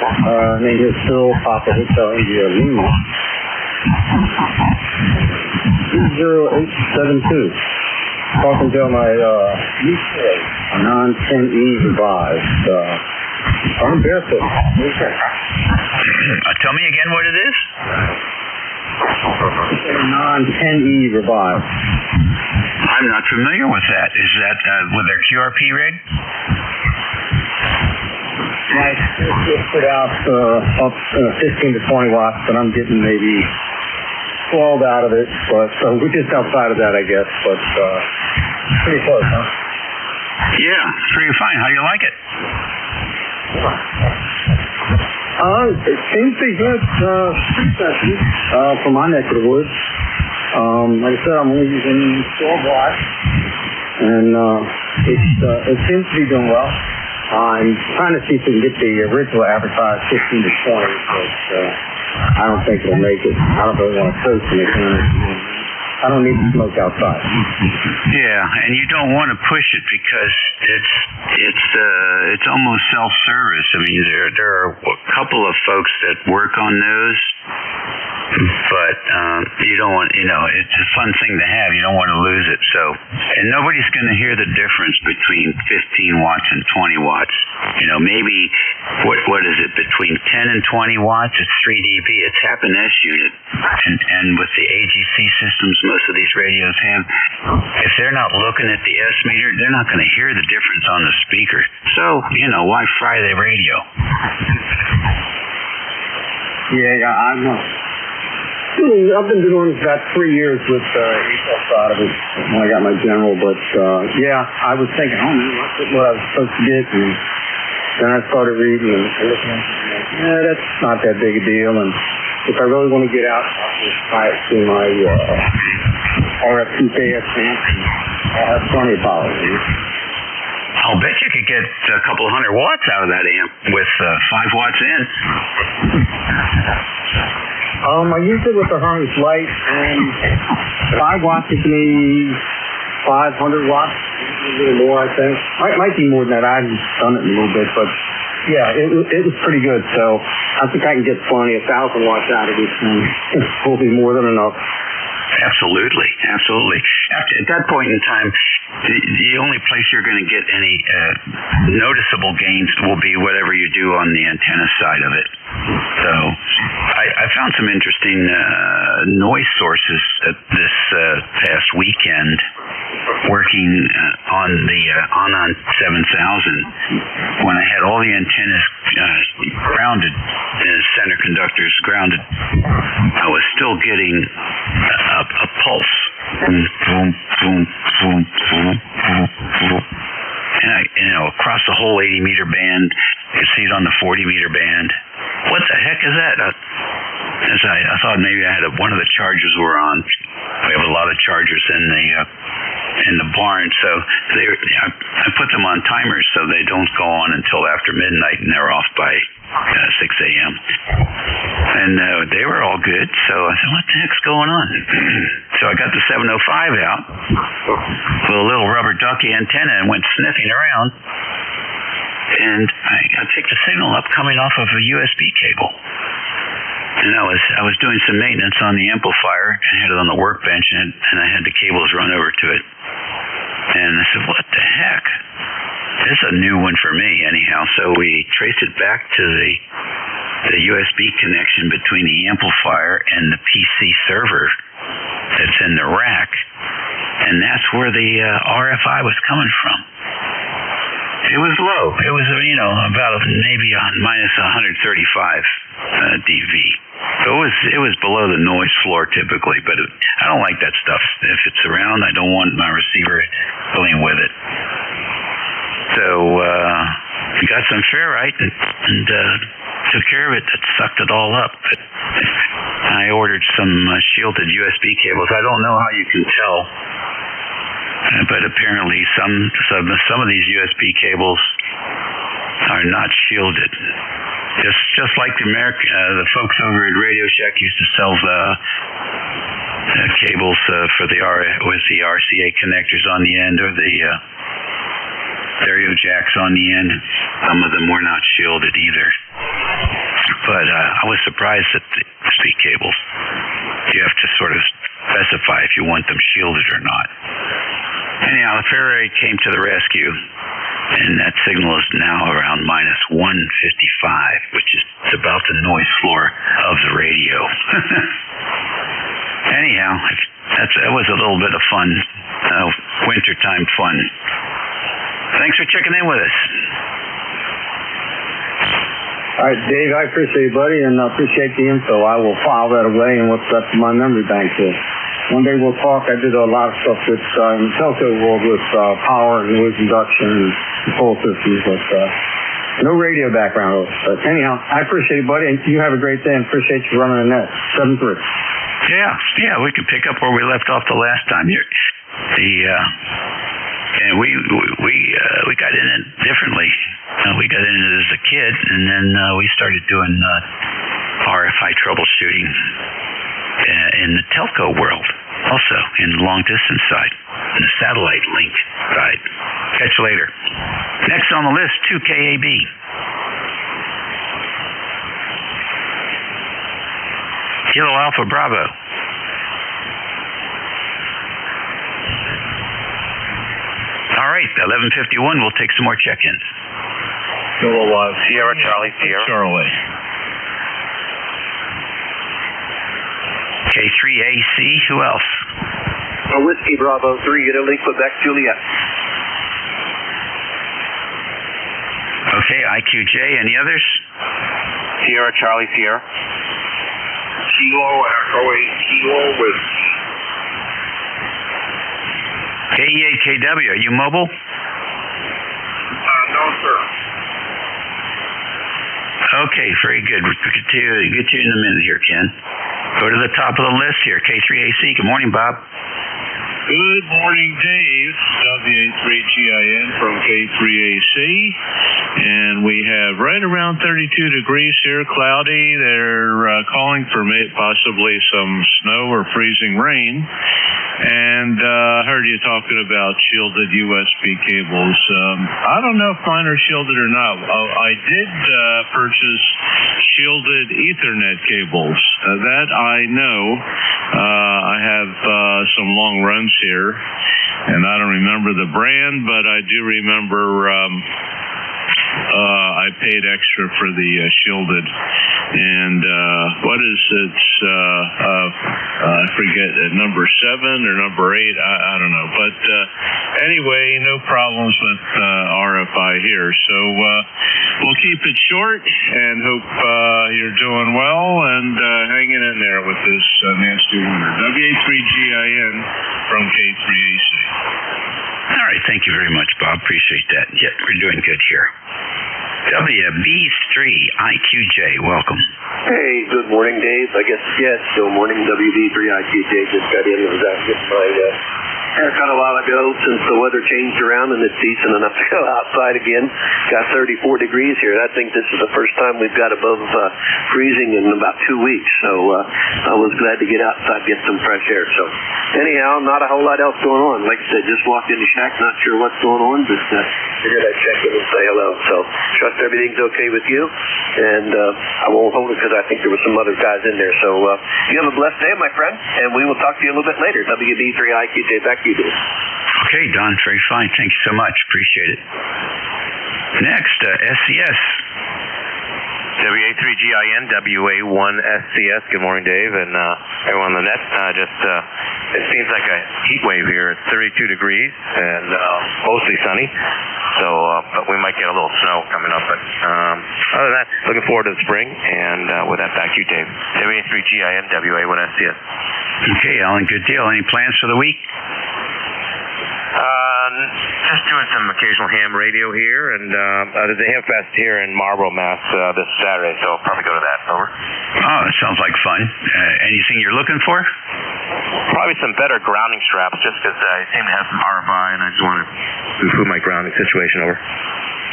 Name is Phil, Papa Hotel India Lima. 20872. Talking to my non-10E revised. I'm barefoot. Tell me again what it is. Non-10E revived. I'm not familiar with that. Is that with their QRP rig? Right. It's put out up 15 to 20 watts, but I'm getting maybe 12 out of it. But so we're just outside of that, I guess. But pretty close, huh? Yeah, pretty fine. How do you like it? It seems to be good. Pretty sensitive for my neck of the woods. Like I said, I'm only using 12 watts, and it seems to be doing well. I'm trying to see if we can get the original advertised 15 to 20, but I don't think it'll make it. I don't really want to toast anything. I don't need to smoke outside. Yeah, and you don't want to push it because it's almost self-service. I mean, there are a couple of folks that work on those, but you don't want, it's a fun thing to have. You don't want to lose it. So, and nobody's going to hear the difference between 15 watts and 20 watts. Maybe what is it, between 10 and 20 watts? It's 3 dB. It's half an S unit, and with the AGC systems most of these radios have, if they're not looking at the S meter, they're not going to hear the difference on the speaker. So, why fry the radio? I've been doing this about 3 years with ECARS side of it when I got my general, but I was thinking, what I was supposed to get, and then I started reading and looking at it. That's not that big a deal, and if I really want to get out, I'll just tie it to my RF2KS amp, and I'll have plenty of power. I'll bet you could get a couple of 100 watts out of that amp with 5 watts in. I use it with the Hermes Light, and 5 watts gives me 500 watts, a little more, I think. Might be more than that. I haven't done it in a little bit, but yeah, it was pretty good. So I think I can get plenty, 1,000 watts out of this thing. It will be more than enough. Absolutely. At that point in time, the only place you're going to get any noticeable gains will be whatever you do on the antenna side of it. So I found some interesting noise sources this past weekend working on the Anon 7000 when I had all the antennas grounded, center conductors grounded. I was still getting a pulse. Boom, boom, boom, boom, boom, boom. And across the whole 80 meter band, you could see it on the 40 meter band. What the heck is that? I thought maybe I had one of the chargers were on. We have a lot of chargers in the barn, so I put them on timers so they don't go on until after midnight, and they're off by 6 a.m. And they were all good, so I said, what the heck's going on? So I got the 705 out with a little rubber ducky antenna and went sniffing around, and I picked a signal up coming off of a USB cable. And I was doing some maintenance on the amplifier. I had it on the workbench, and I had the cables run over to it. And I said, what the heck? This is a new one for me, anyhow. So we traced it back to the USB connection between the amplifier and the PC server that's in the rack. And that's where the RFI was coming from. It was low. It was, about maybe minus 135 dB. So it was below the noise floor typically, but I don't like that stuff. If it's around, I don't want my receiver dealing with it. So we got some ferrite and took care of it. That sucked it all up. But I ordered some shielded USB cables. I don't know how you can tell. But apparently some of these USB cables are not shielded. Just like the folks over at Radio Shack used to sell the cables with the RCA connectors on the end, or the stereo jacks on the end. Some of them were not shielded either. But I was surprised at the USB cables. You have to sort of specify if you want them shielded or not. Anyhow, the ferrite came to the rescue, And that signal is now around minus 155, which is about the noise floor of the radio. Anyhow, that was a little bit of fun, wintertime fun. Thanks for checking in with us. All right, Dave, I appreciate you, buddy, and I appreciate the info. I will file that away and what's left in my memory bank here. One day we'll talk. I did a lot of stuff with in the telco world with power and noise reduction and control systems, but no radio background. But anyhow, I appreciate you, buddy, and you have a great day and appreciate you running the net. 7-3. Yeah, we could pick up where we left off the last time. And we got in it differently. We got in it as a kid, and then we started doing RFI troubleshooting in the telco world, also in the long distance side, in the satellite link side. Catch you later. Next on the list, 2KAB. Kilo Alpha Bravo. All right, 11:51. We'll take some more check-ins. Sierra Charlie Sierra. Charlie. K3AC. Who else? Whiskey Bravo 3, Italy, Quebec, Juliet. Okay, IQJ. Any others? Sierra Charlie Sierra. Kilo Echo 8 Kilo Whiskey. KE8KW. Are you mobile? No, sir. Okay, very good. We'll get to you in a minute here, Ken. Go to the top of the list here. K3AC. Good morning, Bob. Good morning, Dave. WA3GIN from K3AC. And we have right around 32 degrees here, cloudy. They're calling for possibly some snow or freezing rain. And I heard you talking about shielded USB cables. I don't know if mine are shielded or not. I did purchase shielded Ethernet cables. That I know. I have some long runs here, and I don't remember the brand, but I do remember I paid extra for the shielded. And what is it? I forget, number 7 or number 8? I don't know. But anyway, no problems with RFI here. So we'll keep it short and hope you're doing well and hanging in there with this nasty winter. WA3GIN from K3AC. All right, thank you very much, Bob. Appreciate that. Yeah, we're doing good here. WB3IQJ, welcome. Hey, good morning, Dave. I guess, yes, still morning. WB3IQJ just got in and was out getting my haircut a while ago since the weather changed around and it's decent enough to go outside again. Got 34 degrees here. I think this is the first time we've got above freezing in about 2 weeks. So I was glad to get outside, get some fresh air. So anyhow, not a whole lot else going on. Like I said, just walked in the shack, not sure what's going on, but figured I'd check in and say hello. So trust everything's okay with you. And I won't hold it because I think there were some other guys in there. So you have a blessed day, my friend, and we will talk to you a little bit later. WB3IQJ, back to you, Dave. Okay, Don, very fine. Thank you so much. Appreciate it. Next, SCS. WA3GIN, WA1SCS. Good morning, Dave, and everyone on the net. It seems like a heat wave here. It's 32 degrees and mostly sunny. So, but we might get a little snow coming up. But other than that, looking forward to the spring. And with that, back to you, Dave. WA3GIN, WA1SCS. Okay, Alan, good deal. Any plans for the week? Just doing some occasional ham radio here, and there's a ham fest here in Marlborough, Mass. This Saturday, so I'll probably go to that. Over. Oh, that sounds like fun. Anything you're looking for? Probably some better grounding straps, just because I seem to have some RFI, and I just want to improve my grounding situation. Over.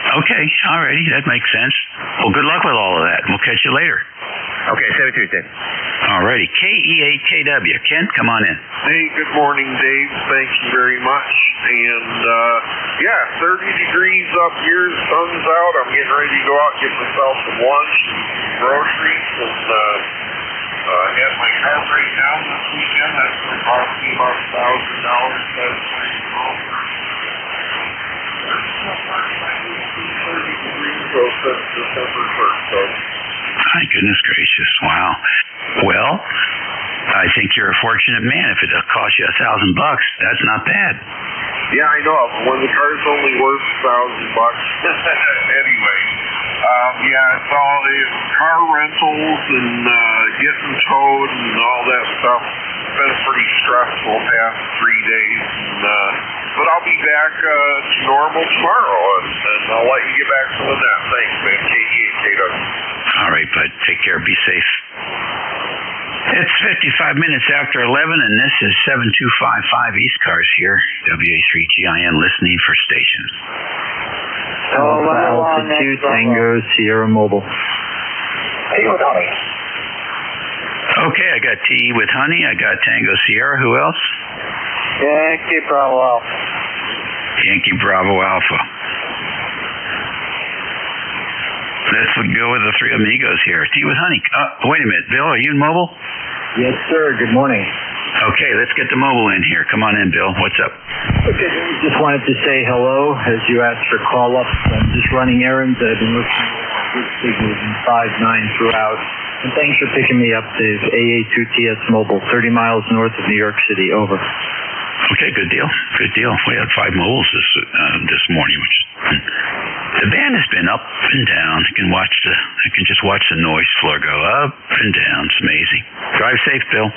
Okay, alrighty, that makes sense. Well, good luck with all of that. We'll catch you later. Okay, see you Tuesday. Alrighty, KE8KW. Ken, come on in. Hey, good morning, Dave. Thank you very much. And, 30 degrees up here. The sun's out. I'm getting ready to go out and get myself some lunch, groceries, and have my car break down this weekend. That's going to cost me about $1,000. That's my since December 1st. So. My goodness gracious! Wow. Well, I think you're a fortunate man. If it cost you $1,000, that's not bad. Yeah, I know. When the car's only worth $1,000 anyway. Yeah, it's all car rentals and getting towed and all that stuff. It's been pretty stressful past 3 days. But I'll be back to normal tomorrow, and I'll let you get back to the net. Thanks, man. KDA. All right, bud. Take care. Be safe. It's 55 minutes after 11, and this is 7255 ECARS here, WA3GIN, listening for station. Alpha 2 Tango Sierra Mobile. T with Honey. Okay, I got T with Honey. I got Tango Sierra. Who else? Yankee Bravo Alpha. Yankee Bravo Alpha. Let's go with the three amigos here. T with Honey. Wait a minute. Bill, are you in mobile? Yes, sir. Good morning. Okay, let's get the mobile in here. Come on in, Bill. What's up? Okay, just wanted to say hello as you asked for call-ups. I'm just running errands. I've been listening to good signals in 5-9 throughout. And thanks for picking me up, Dave. AA2TS Mobile, 30 miles north of New York City. Over. Okay, good deal. Good deal. We had 5 mobiles this morning, which the band has been up and down. I can just watch the noise floor go up and down. It's amazing. Drive safe, Bill.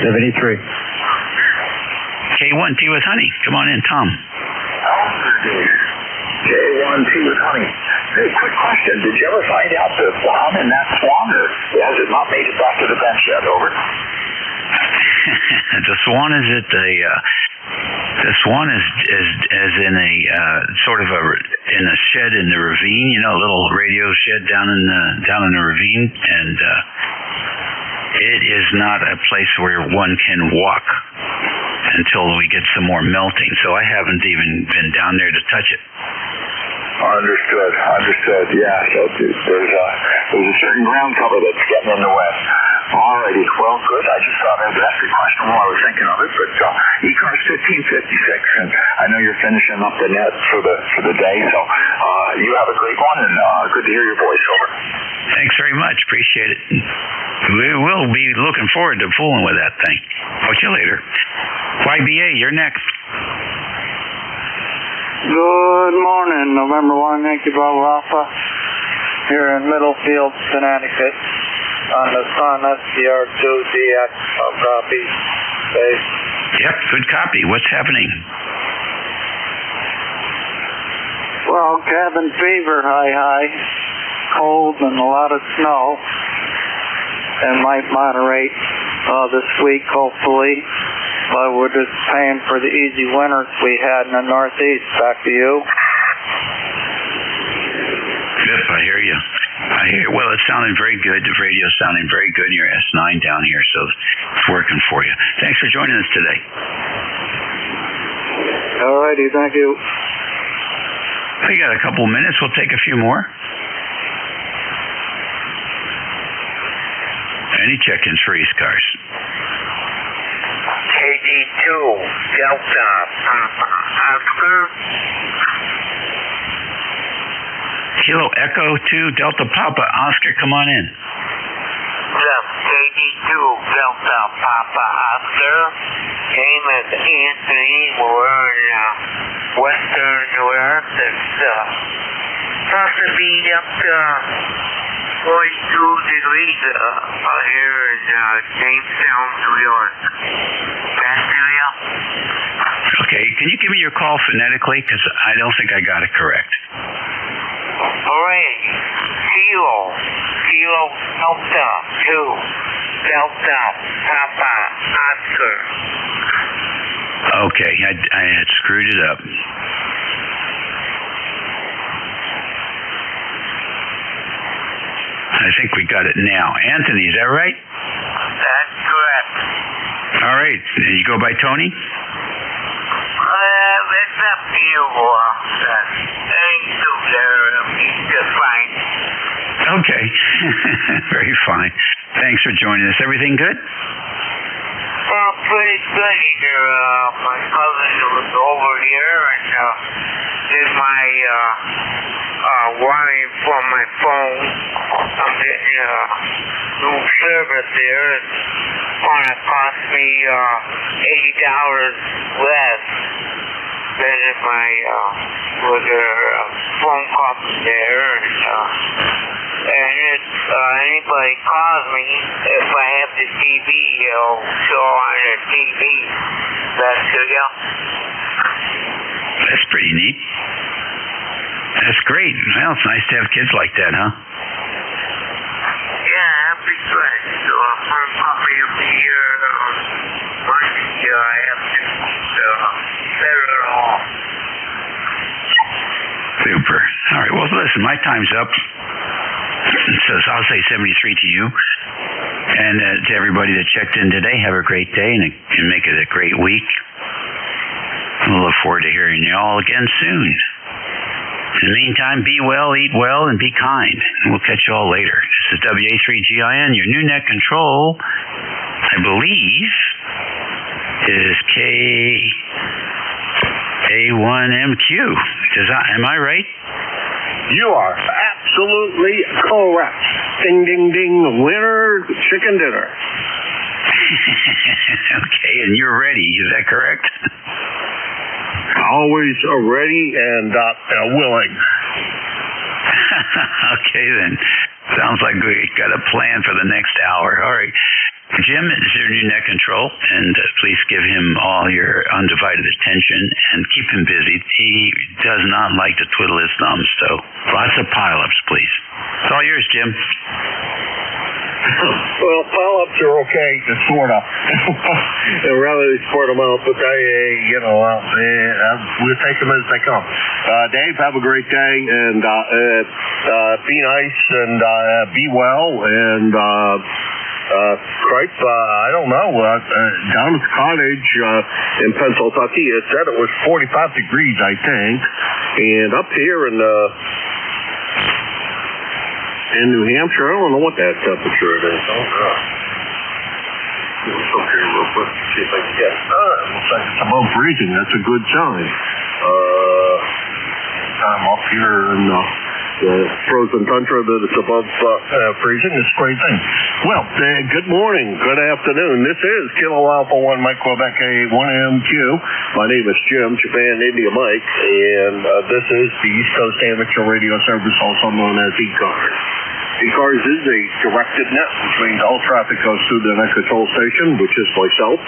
73. K1T with Honey. Come on in, Tom. K1T with Honey. Hey, quick question. Did you ever find out the bomb in that Swan, or has it not made it back to the bench yet? Over. The Swan is at the Swan is in a sort of in a shed in the ravine, a little radio shed down in the ravine, and it is not a place where one can walk until we get some more melting. So I haven't even been down there to touch it. Understood. Yeah, so there's a certain ground cover that's getting in the way. Alrighty, well, good. I just thought I'd ask a question while I was thinking of it, but ECARS 1556, and I know you're finishing up the net for the day, so you have a great one, and good to hear your voice. Over. Thanks very much. Appreciate it. We will be looking forward to fooling with that thing. Talk to you later. YBA, you're next. Good morning, November 1, Yankee Bravo Alpha, here in Middlefield, Connecticut, on the Sun SCR2DX copy. Base. Yep, good copy. What's happening? Well, cabin fever, high, cold and a lot of snow, and might moderate this week, hopefully. But we're just paying for the easy winters we had in the Northeast. Back to you. Yep, I hear you. Well, it's sounding very good. The radio's sounding very good. Your S9 down here, so it's working for you. Thanks for joining us today. All righty, thank you. We got a couple minutes. We'll take a few more. Any check-ins for ECARS? KD2 Delta Oscar. Kilo Echo 2 Delta Papa Oscar, come on in. Yes, KD2 Delta Papa Oscar. Name is Anthony. We're in Western New York. It's supposed to be up to 42 degrees here in Jamestown, New York. Back to you. Okay, can you give me your call phonetically? Because I don't think I got it correct. Alright. Kilo Delta 2 Delta Papa Oscar. Okay, I had screwed it up. I think we got it now. Anthony, is that right? That's correct. All right. You go by Tony? It's up to you. He's just fine. Okay. Very fine. Thanks for joining us. Everything good? pretty good here. My cousin was over here and did my wiring from my phone. I'm getting a new service here. It's gonna cost me $80 less than if I was a phone company there. And if anybody calls me, if I have the TV, it'll show on the TV. That's good, yeah. That's pretty neat. That's great. Well, it's nice to have kids like that, huh? Yeah, that'd be good. So a phone company will be here Monday. I have to set it off. Super. All right. Well, listen, my time's up. So I'll say 73 to you. And to everybody that checked in today, have a great day and make it a great week. We'll look forward to hearing you all again soon. In the meantime, be well, eat well, and be kind. And we'll catch you all later. This is WA3GIN, your new net control, I believe, is KA1MQ. Am I right? You are absolutely correct. Ding, ding, ding. Winner, chicken dinner. Okay, and you're ready. Is that correct? Always ready and willing. Okay, then. Sounds like we got a plan for the next hour. All right. Jim is your new net control, and please give him all your undivided attention and keep him busy. He does not like to twiddle his thumbs, so lots of pile-ups, please. It's all yours, Jim. Well, pile-ups are okay, sort of. I'd rather sort them out, but we'll take them as they come. Dave, have a great day, and be nice, and be well, and Cripe, I don't know, down at the cottage in Pennsylvania, it said it was 45 degrees, I think, and up here in New Hampshire, I don't know what that temperature it is. Oh, God. Let's look here real quick, see if I can get it. It looks like it's above freezing. That's a good sign. I'm up here in the frozen tundra that it's above freezing. It's a great thing. Well, good morning, good afternoon. This is Kilo Alpha 1 Mike Quebec A1MQ. My name is Jim, Japan India Mike, and this is the East Coast Amateur Radio Service, also known as ECARS. ECARS is a directed net, which means all traffic goes through the net control station, which is myself.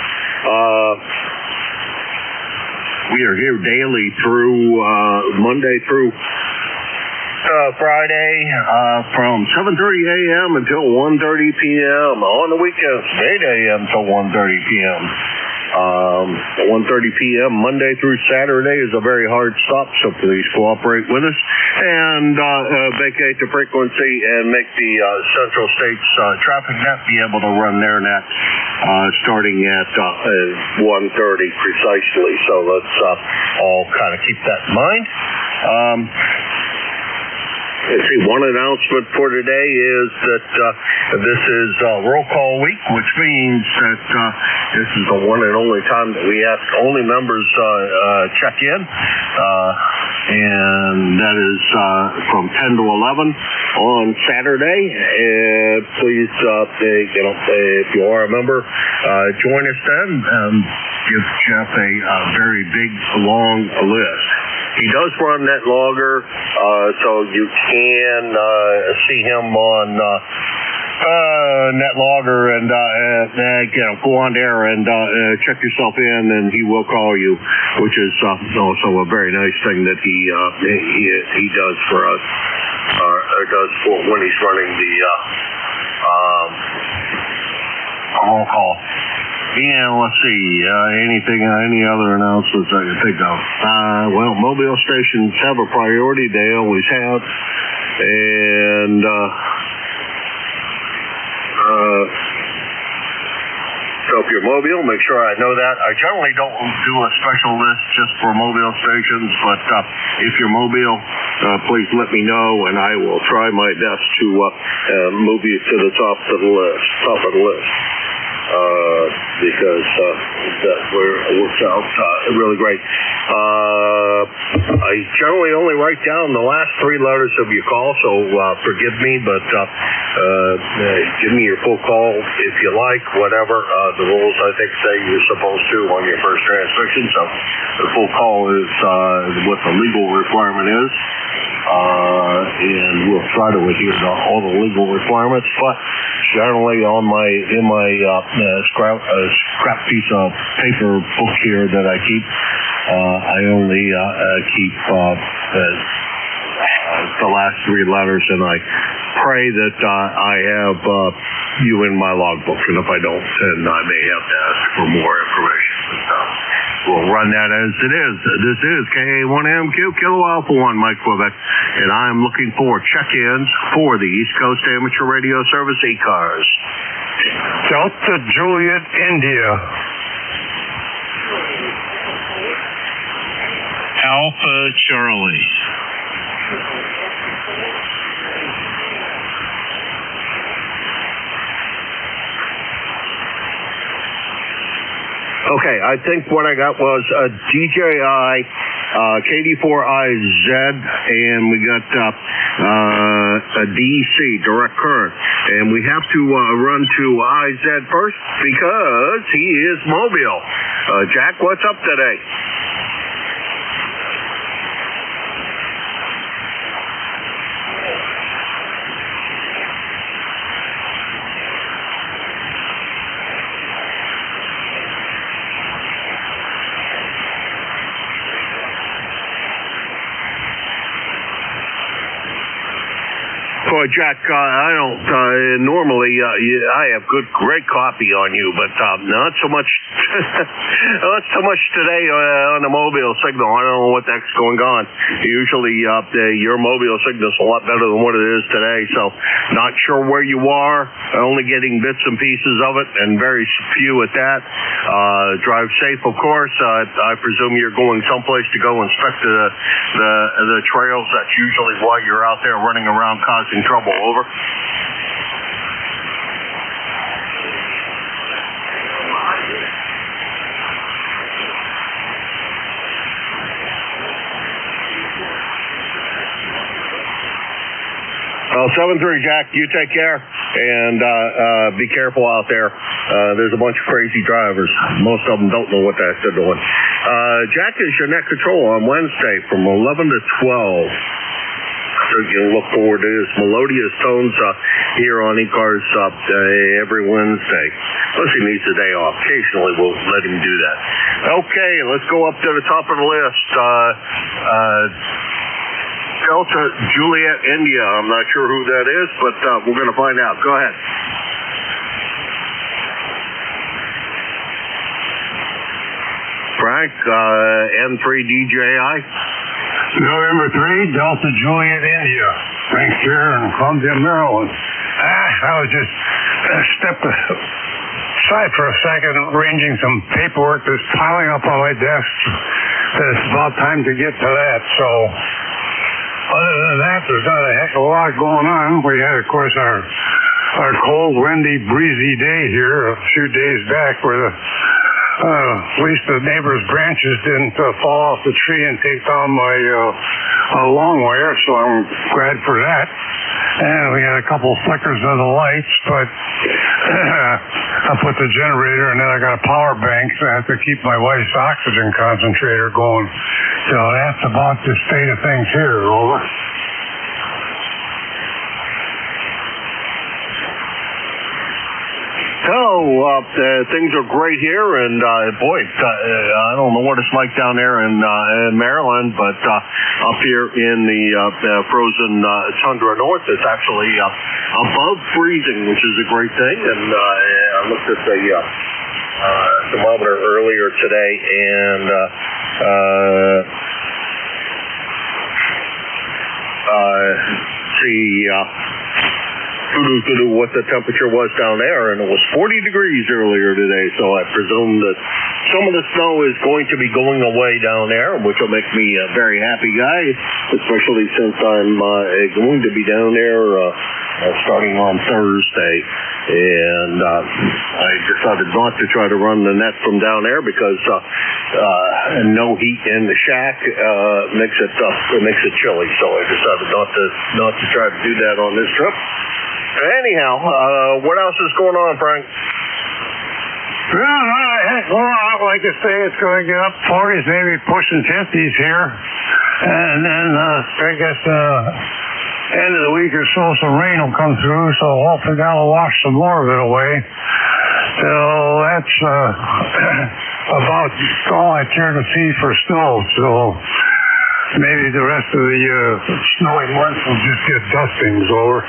We are here daily through Monday through Friday from 7:30 a.m. until 1:30 p.m. On the weekends, 8 a.m. till 1:30 p.m. 1:30 p.m. Monday through Saturday is a very hard stop, so please cooperate with us and vacate the frequency and make the Central States traffic net be able to run their net starting at 1:30 precisely. So let's all kind of keep that in mind. Let's see, one announcement for today is that this is roll call week, which means that this is the one and only time that we ask only members check in, and that is from 10 to 11 on Saturday. Please, if you are a member, join us then and give Jeff a very big, long list. He does run NetLogger, so you can see him on NetLogger and go on there and check yourself in, and he will call you, which is also a very nice thing that he does for us, or does for when he's running the roll call. Yeah, let's see. Any other announcements I can think of? Well, mobile stations have a priority. They always have. And so if you're mobile, make sure I know that. I generally don't do a special list just for mobile stations, but if you're mobile, please let me know, and I will try my best to move you to the top of the list. because that works out really great. I generally only write down the last three letters of your call, so forgive me, but give me your full call if you like, whatever. The rules, I think, say you're supposed to on your first transmission, so the full call is what the legal requirement is. And we'll try to adhere to all the legal requirements, but generally in my scrap piece of paper book here that I keep, I only keep the last three letters, and I pray that I have you in my logbook, and if I don't, then I may have to ask for more information. We'll run that as it is. This is KA1MQ, Kilo Alpha 1, Mike Quebec, and I'm looking for check-ins for the East Coast Amateur Radio Service ECARS. Delta Juliet, India. Alpha Charlie. Okay, I think what I got was a DJI KD4IZ, and we got a DC, direct current. And we have to run to IZ first because he is mobile. Jack, what's up today? Boy, Jack, I don't normally. I have great copy on you, but not so much. Not so much today on the mobile signal. I don't know what the heck's going on. Usually, your mobile signal's a lot better than what it is today. So, not sure where you are. Only getting bits and pieces of it, and very few at that. Drive safe, of course. I presume you're going someplace to go inspect the trails. That's usually why you're out there running around causing trouble. Over. Well, 7-3, Jack, you take care, and be careful out there. There's a bunch of crazy drivers. Most of them don't know what the heck they're doing. Jack is your net control on Wednesday from 11 to 12. So you can look forward to his melodious tones here on ECARS every Wednesday. Plus he needs a day off. Occasionally we'll let him do that. Okay, let's go up to the top of the list. Delta Juliet, India. I'm not sure who that is, but we're going to find out. Go ahead. Frank, N3 DJI. November 3, Delta Juliet, India. Frank here in Columbia, Maryland. I was just step aside for a second, arranging some paperwork that's piling up on my desk. It's about time to get to that. So, other than that, there's not a heck of a lot going on. We had, of course, our cold, windy, breezy day here a few days back where at least the neighbor's branches didn't fall off the tree and take down my lawn wire, so I'm glad for that. And we had a couple of flickers of the lights, but I put the generator, and then I got a power bank, so I have to keep my wife's oxygen concentrator going. So that's about the state of things here. Over. So, things are great here, and boy, I don't know what it's like down there in Maryland, but up here in the frozen tundra north, it's actually above freezing, which is a great thing. And I looked at the thermometer earlier today, and what the temperature was down there, and it was 40 degrees earlier today, so I presume that some of the snow is going to be going away down there, which will make me a very happy guy, especially since I'm going to be down there starting on Thursday. And I decided not to try to run the net from down there because no heat in the shack makes it chilly. So I decided not to try to do that on this trip. Anyhow, what else is going on, Frank? Well, not a heck of a lot. Like I say, it's going to get up 40s, maybe pushing 50s here. And then I guess end of the week or so, some rain will come through, so hopefully that'll wash some more of it away. So that's about all I care to see for snow. So maybe the rest of the snowy months will just get dustings over.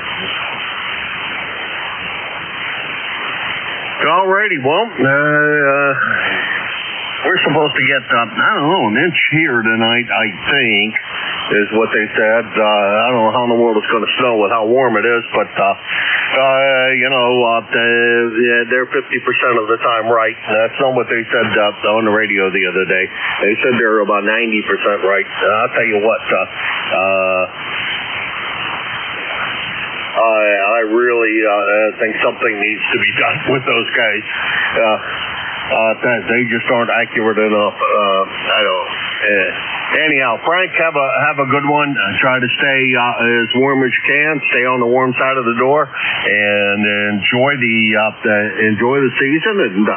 Alrighty, well, we're supposed to get, an inch here tonight, I think, is what they said. I don't know how in the world it's going to snow with how warm it is, but, they're 50% of the time right. That's not what they said on the radio the other day. They said they're about 90% right. I'll tell you what, I really think something needs to be done with those guys. They just aren't accurate enough. Anyhow, Frank, have a good one. Try to stay as warm as you can. Stay on the warm side of the door, and enjoy the season. And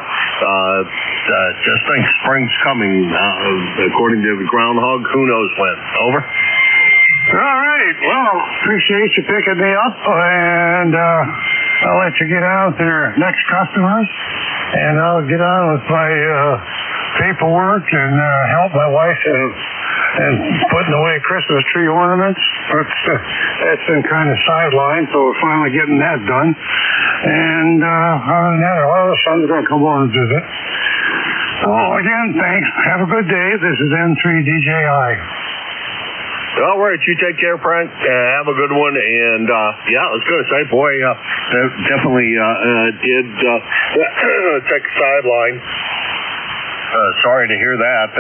just think spring's coming. According to the groundhog, who knows when? Over. All right. Well, appreciate you picking me up, and I'll let you get out to your next customers, and I'll get on with my paperwork and help my wife and putting away Christmas tree ornaments. That's been kind of sidelined, so we're finally getting that done. And other than that, all the son's going to come on and visit. So again, thanks. Have a good day. This is N3DJI. All right, you take care, Frank. Have a good one. And, I was going to say, boy, definitely did take a sideline. Sorry to hear that.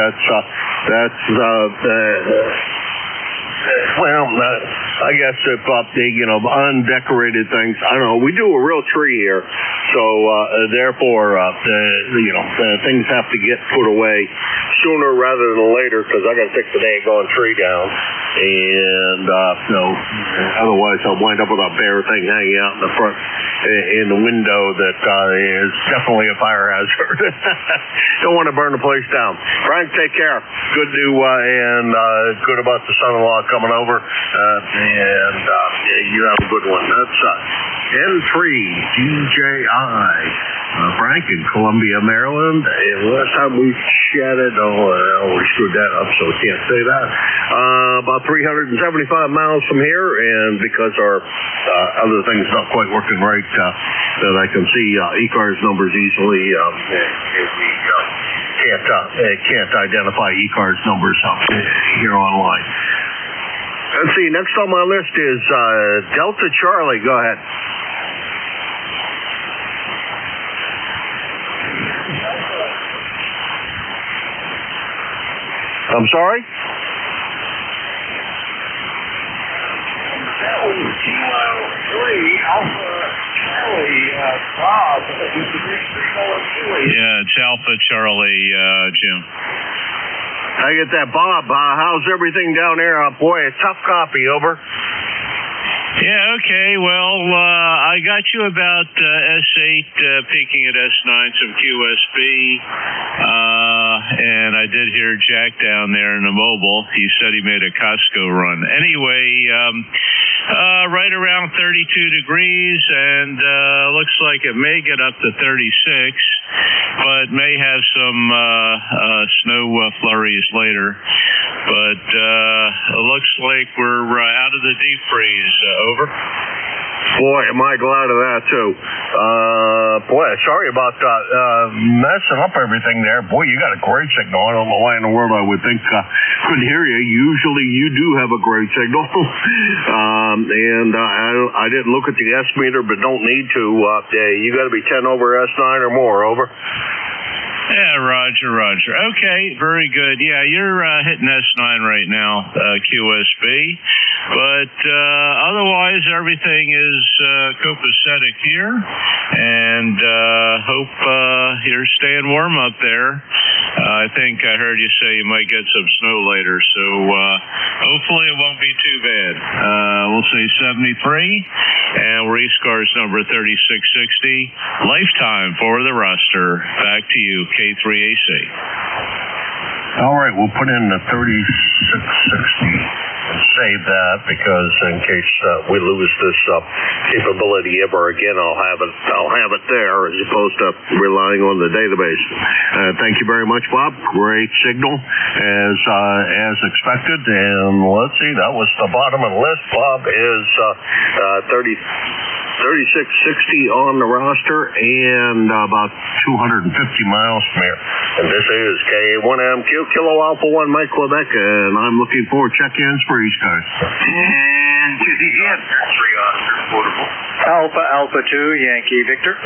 I guess if undecorated things, I don't know. We do a real tree here, so therefore, things have to get put away sooner rather than later because I got to take the daggone tree down, and otherwise I'll wind up with a bare thing hanging out in the front in the window that is definitely a fire hazard. Don't want to burn the place down. Frank, take care. Good to and good about the son-in-law coming over, and you have a good one. That's N3DJI. Frank in Columbia, Maryland. Last time we chatted, we screwed that up, so we can't say that. About 375 miles from here, and because our other thing's not quite working right, that I can see ECARS numbers easily. Can't identify ECARS numbers here online. Let's see, next on my list is Delta Charlie. Go ahead. I'm sorry? Yeah, it's Alpha Charlie, Jim. I get that, Bob. How's everything down there? Boy, a tough copy. Over. Yeah, okay. Well, I got you about S8 peaking at S9, some QSB, and I did hear Jack down there in the mobile. He said he made a Costco run. Anyway, right around 32 degrees, and looks like it may get up to 36, but may have some snow flurries later. But it looks like we're out of the deep freeze. Over. Boy, am I glad of that, too. boy, sorry about messing up everything there. Boy, you got a great signal. I don't know why in the world I would think couldn't hear you. Usually you do have a great signal. And I didn't look at the S meter, but don't need to. You got to be 10 over S9 or more. Over. Yeah, Roger. Okay, very good. Yeah, you're hitting S9 right now, QSB. But otherwise, everything is copacetic here. And hope you're staying warm up there. I think I heard you say you might get some snow later. So hopefully it won't be too bad. We'll say 73. And we're ECARS number 3660. Lifetime for the roster. Back to you, K3AC. All right, we'll put in the 3660 and save that because in case we lose this capability ever again, I'll have it there as opposed to relying on the database. Thank you very much, Bob. Great signal as expected. And let's see, that was the bottom of the list. Bob is 3660 on the roster and about 250 miles from here. And this is K1MQ, Kilo Alpha 1 Mike Quebec, and I'm looking for check-ins for ECARS. And to the end. 3 Oscar, portable. Alpha 2, Yankee Victor.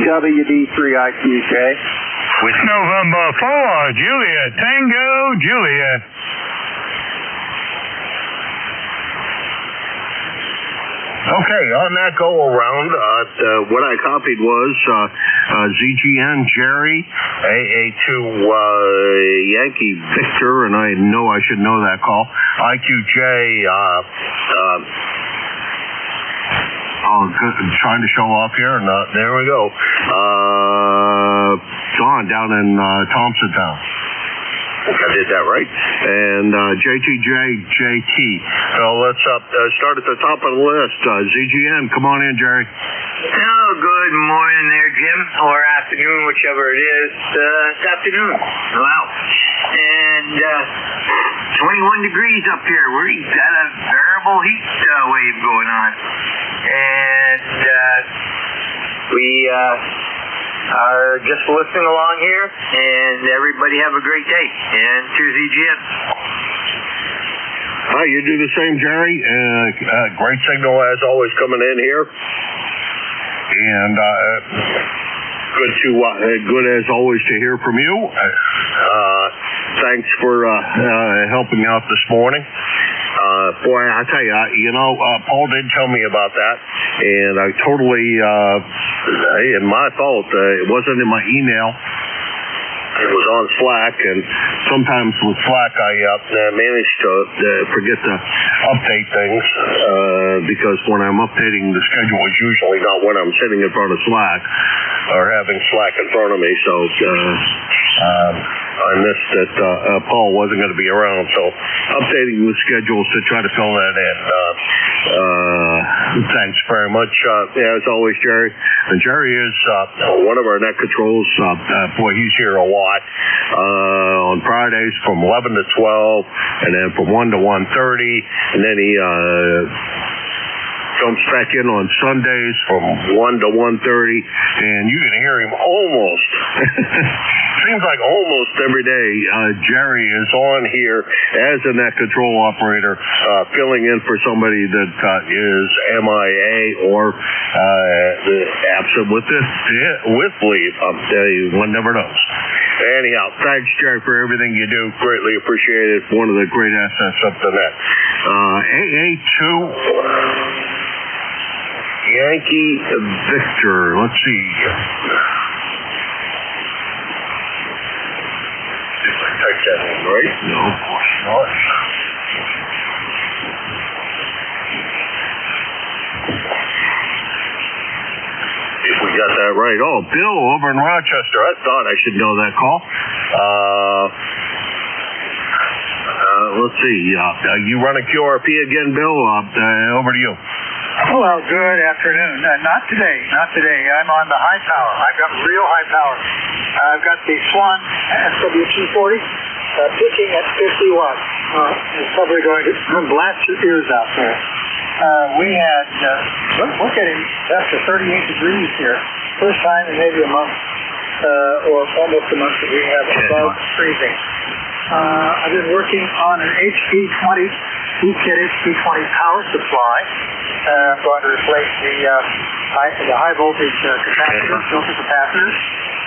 WD3IQJ. With November 4, Juliet, Tango, Juliet. Okay, on that go-around, what I copied was ZGN Jerry, AA2 Yankee Victor, and I know I should know that call, IQJ, trying to show off here, and there we go, John down in Thompsontown. I did that right. And JT. So let's start at the top of the list. ZGN, come on in, Jerry. Oh, good morning there, Jim, or afternoon, whichever it is. It's afternoon. Wow. And 21 degrees up here. We've got a variable heat wave going on. And we are just listening along here, and everybody have a great day. And to ZGN. Hi, you do the same, Jerry. Great signal as always coming in here. And good as always to hear from you. Thanks for helping out this morning. Boy, I tell you, Paul did tell me about that, and I totally, my fault. It wasn't in my email. It was on Slack, and sometimes with Slack I manage to forget to update things because when I'm updating the schedule, it's usually not when I'm sitting in front of Slack or having Slack in front of me. So I missed that Paul wasn't going to be around. So updating the schedules to try to fill that in. Thanks very much. As always, Jerry. And Jerry is one of our net controls. Boy, he's here a lot. On Fridays from 11 to 12, and then from 1 to 1:30, and then he jumps back in on Sundays from 1 to 1:30, and you can hear him almost, seems like almost every day, Jerry is on here as a net control operator, filling in for somebody that is MIA or absent with leave. One never knows. Anyhow, thanks, Jerry, for everything you do. Greatly appreciated. One of the great assets of the net. AA2 Yankee Victor. Let's see. If I type that in right? No, of course not. If we got that right. Oh, Bill over in Rochester. I thought I should know that call. Let's see. You run a QRP again, Bill? Over to you. Well, good afternoon. Not today. I'm on the high power. I've got real high power. I've got the Swan SW240 pitching at 50 watts. It's probably going to blast your ears out there. We had, we're getting up to 38 degrees here. First time in maybe a month, or almost a month that we have above freezing. I've been working on an HP20, ECARS HP20 power supply. I'm going to replace the high voltage capacitor, filter capacitor.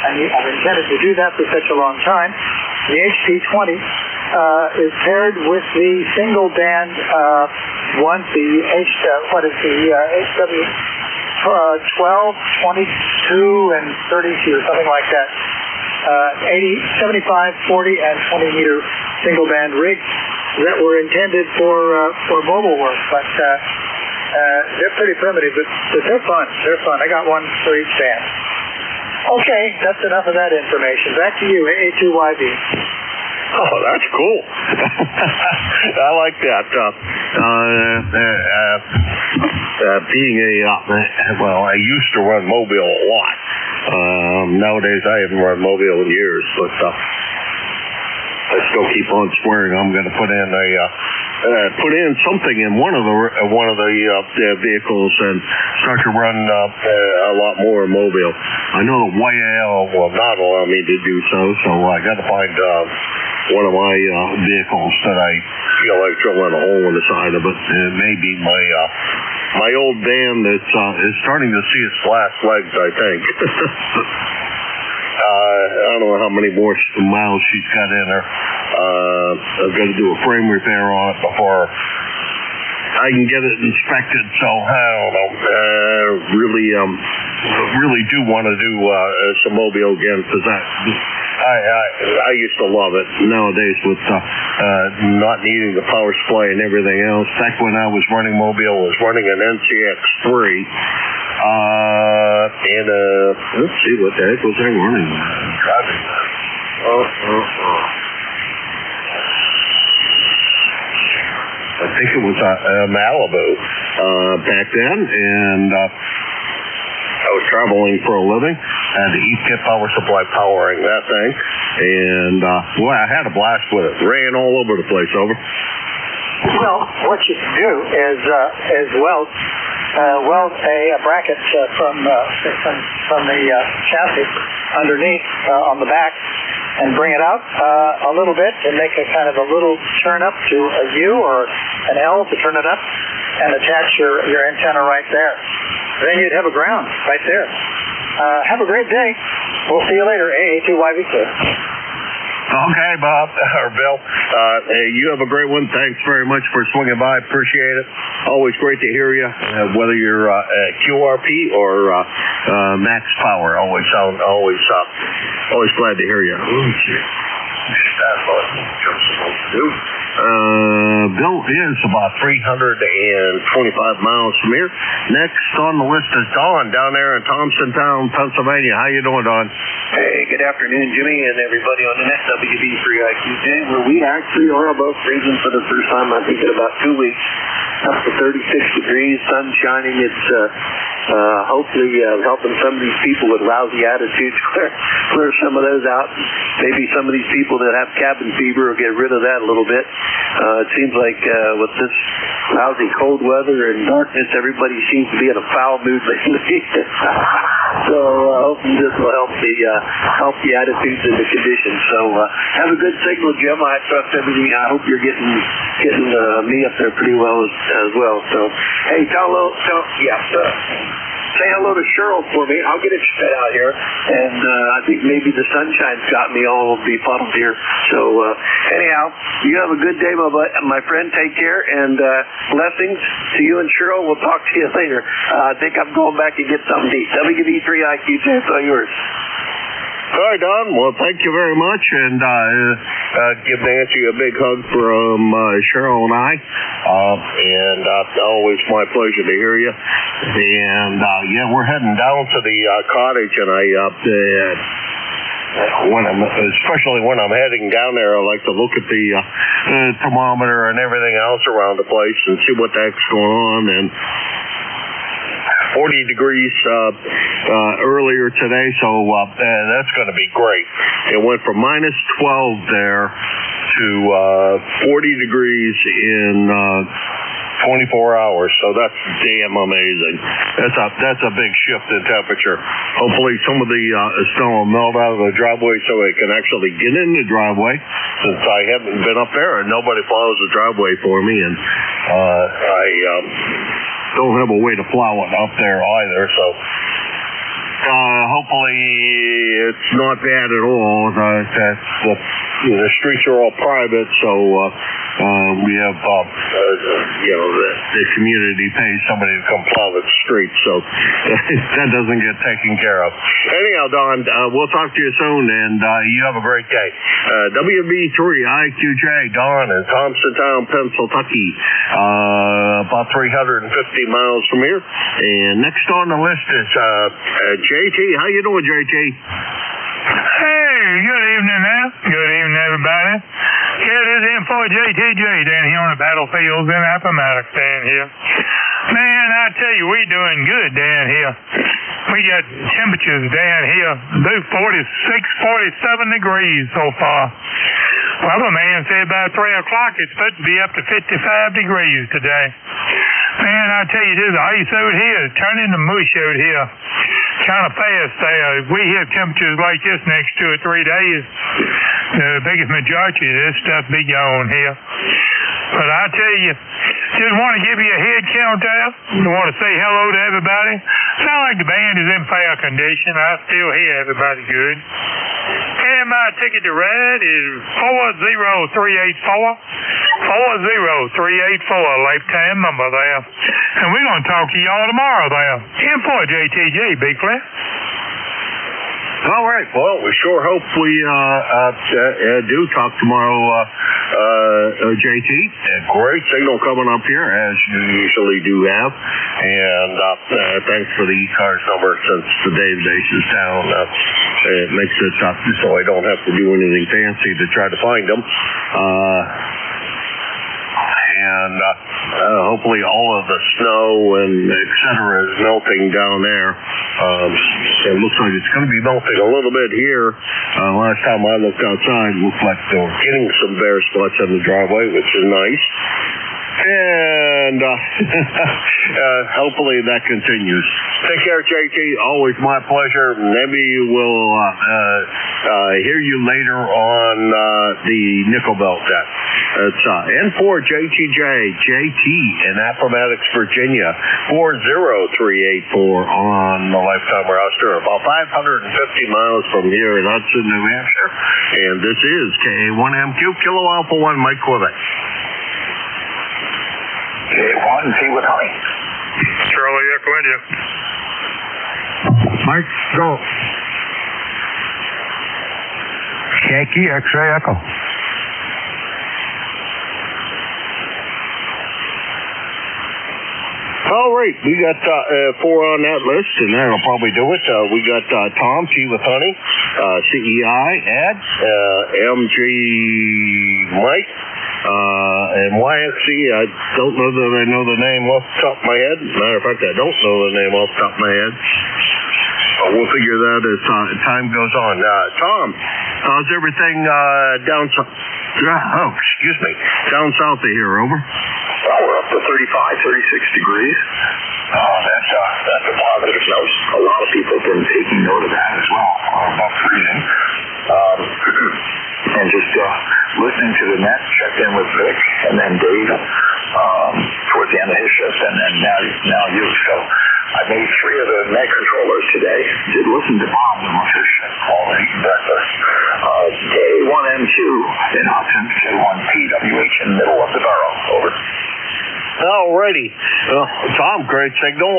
I've intended to do that for such a long time. The HP20 is paired with the single band one, the HW 12, 22, and 32, or something like that. 75, 40, and 20 meter single band rigs that were intended for mobile work, but they're pretty primitive, but they're fun. They're fun. I got one for each band. Okay, that's enough of that information. Back to you, AA2YV. Oh, that's cool. I like that. Being I used to run mobile a lot. Nowadays, I haven't run mobile in years, but I still keep on swearing I'm going to put in something in one of the vehicles and start to run a lot more mobile. I know the YAL will not allow me to do so I got to find one of my vehicles that I feel like drilling a hole in the side of it. It may be my old van that is starting to see its last legs, I think. I don't know how many more miles she's got in her. I've got to do a frame repair on it before I can get it inspected. So I don't know. Really do want to do some mobile again because I used to love it. Nowadays with not needing the power supply and everything else. Back when I was running mobile, I was running an NCX3. And let's see, what the heck was I running? Driving. I think it was a Malibu back then, and I was traveling for a living. I had the ECARS power supply powering that thing, and boy, I had a blast with it. Ran all over the place. Over. Well, what you can do is weld a bracket from the chassis underneath on the back, and bring it out a little bit and make a kind of a little turn up to a U or an L to turn it up, and attach your antenna right there. Then you'd have a ground right there. Have a great day. We'll see you later. AA2YV. Okay, Bob, or Bill. You have a great one. Thanks very much for swinging by. Appreciate it. Always great to hear you, whether you're QRP or max power. Always glad to hear you. Bill is about 325 miles from here. Next on the list is Don down there in Thompsontown, Pennsylvania. How you doing, Don? Hey, good afternoon, Jimmy, and everybody on the net WB3IQJ, where we actually are above freezing for the first time, I think, in about 2 weeks. Up to 36 degrees, sun shining. It's hopefully helping some of these people with lousy attitudes clear some of those out. Maybe some of these people that have cabin fever will get rid of that a little bit. It seems like with this lousy cold weather and darkness, everybody seems to be in a foul mood lately. So hopefully this will help the attitudes and the conditions. So have a good signal, Jim. I trust everything. I hope you're getting me up there pretty well as well. So hey, say hello to Cheryl for me. I'll get it sped out here. And I think maybe the sunshine's got me all befuddled here. So anyhow, you have a good day, my friend. Take care, and blessings to you and Cheryl. We'll talk to you later. I think I'm going back to get something to eat. WB3IQJ, it's all yours. All right, Don. Well, thank you very much, and give Nancy a big hug from Cheryl and I. And always my pleasure to hear you. And we're heading down to the cottage, and especially when I'm heading down there, I like to look at the thermometer and everything else around the place and see what the heck's going on. And 40 degrees earlier today, so that's going to be great. It went from minus 12 there to 40 degrees in 24 hours. So that's damn amazing. That's a big shift in temperature. Hopefully some of the snow will melt out of the driveway so it can actually get in the driveway, since I haven't been up there and nobody plows the driveway for me, and I don't have a way to plow it up there either. So hopefully it's not bad at all. The streets are all private, so we have the community pays somebody to come plow the streets, so that doesn't get taken care of. Anyhow, Don, we'll talk to you soon, and you have a great day. WB3IQJ, Don in Thompsontown, Pennsylvania, about 350 miles from here. And next on the list is JT. How you doing, JT? Hey, good evening now. Good evening, everybody. Yeah, this is M4JTJ down here on the battlefields in Appomattox down here. Man, I tell you, we doing good down here. We got temperatures down here, 46, 47 degrees so far. Weatherman said by 3 o'clock it's supposed to be up to 55 degrees today. Man, I tell you, this ice out here is turning to mush out here. Kind of fast there. If we have temperatures like this next 2 or 3 days, the biggest majority of this stuff be gone here. But I tell you, just want to give you a head count out. I want to say hello to everybody. Sound like the band is in fair condition. I still hear everybody good. And my ticket to ride is 40384. 40384, lifetime number there. And we're going to talk to y'all tomorrow there. M4JTJ, Big Clear. All right. Well, we sure hope we do talk tomorrow, JT. Great signal coming up here, as you usually do have. And thanks for the ECARS number, since the database is down. It makes it so I don't have to do anything fancy to try to find them. And hopefully all of the snow and et cetera is melting down there. It looks like it's going to be melting a little bit here. Last time I looked outside, it looked like they were getting some bare spots on the driveway, which is nice. And hopefully that continues. Take care, JT. Always my pleasure. Maybe we'll hear you later on the Nickel Belt deck. It's N4JTJ, JT in Appomattox, Virginia, 40384 on the lifetime roster, about 550 miles from here in Hudson, New Hampshire. And this is K1MQ, Kilo Alpha 1, Mike Quebec. K1, T with honey. Charlie Echo India. Mike, go. Yankee, X-ray Echo. All right, we got 4 on that list, and that'll probably do it. We got Tom, T with honey, CEI, Ed, MG, Mike, and YXC. I don't know that I know the name off the top of my head. Matter of fact, I don't know the name off the top of my head. We'll figure that as time goes on. Tom, how's everything down south? Oh, excuse me. Down south of here, over. Well, we're up to 35, 36 degrees. That's a positive note. A lot of people have been taking note of that as well, about freezing. And just listening to the net, checked in with Vic and then Dave towards the end of his shift, and then now you. So I made 3 of the net controllers today. Did listen to Bob on his shift while they're eating breakfast. K1M2 in Hudson, K1PWH in the middle of the borough. Over. Alrighty. Tom, great signal.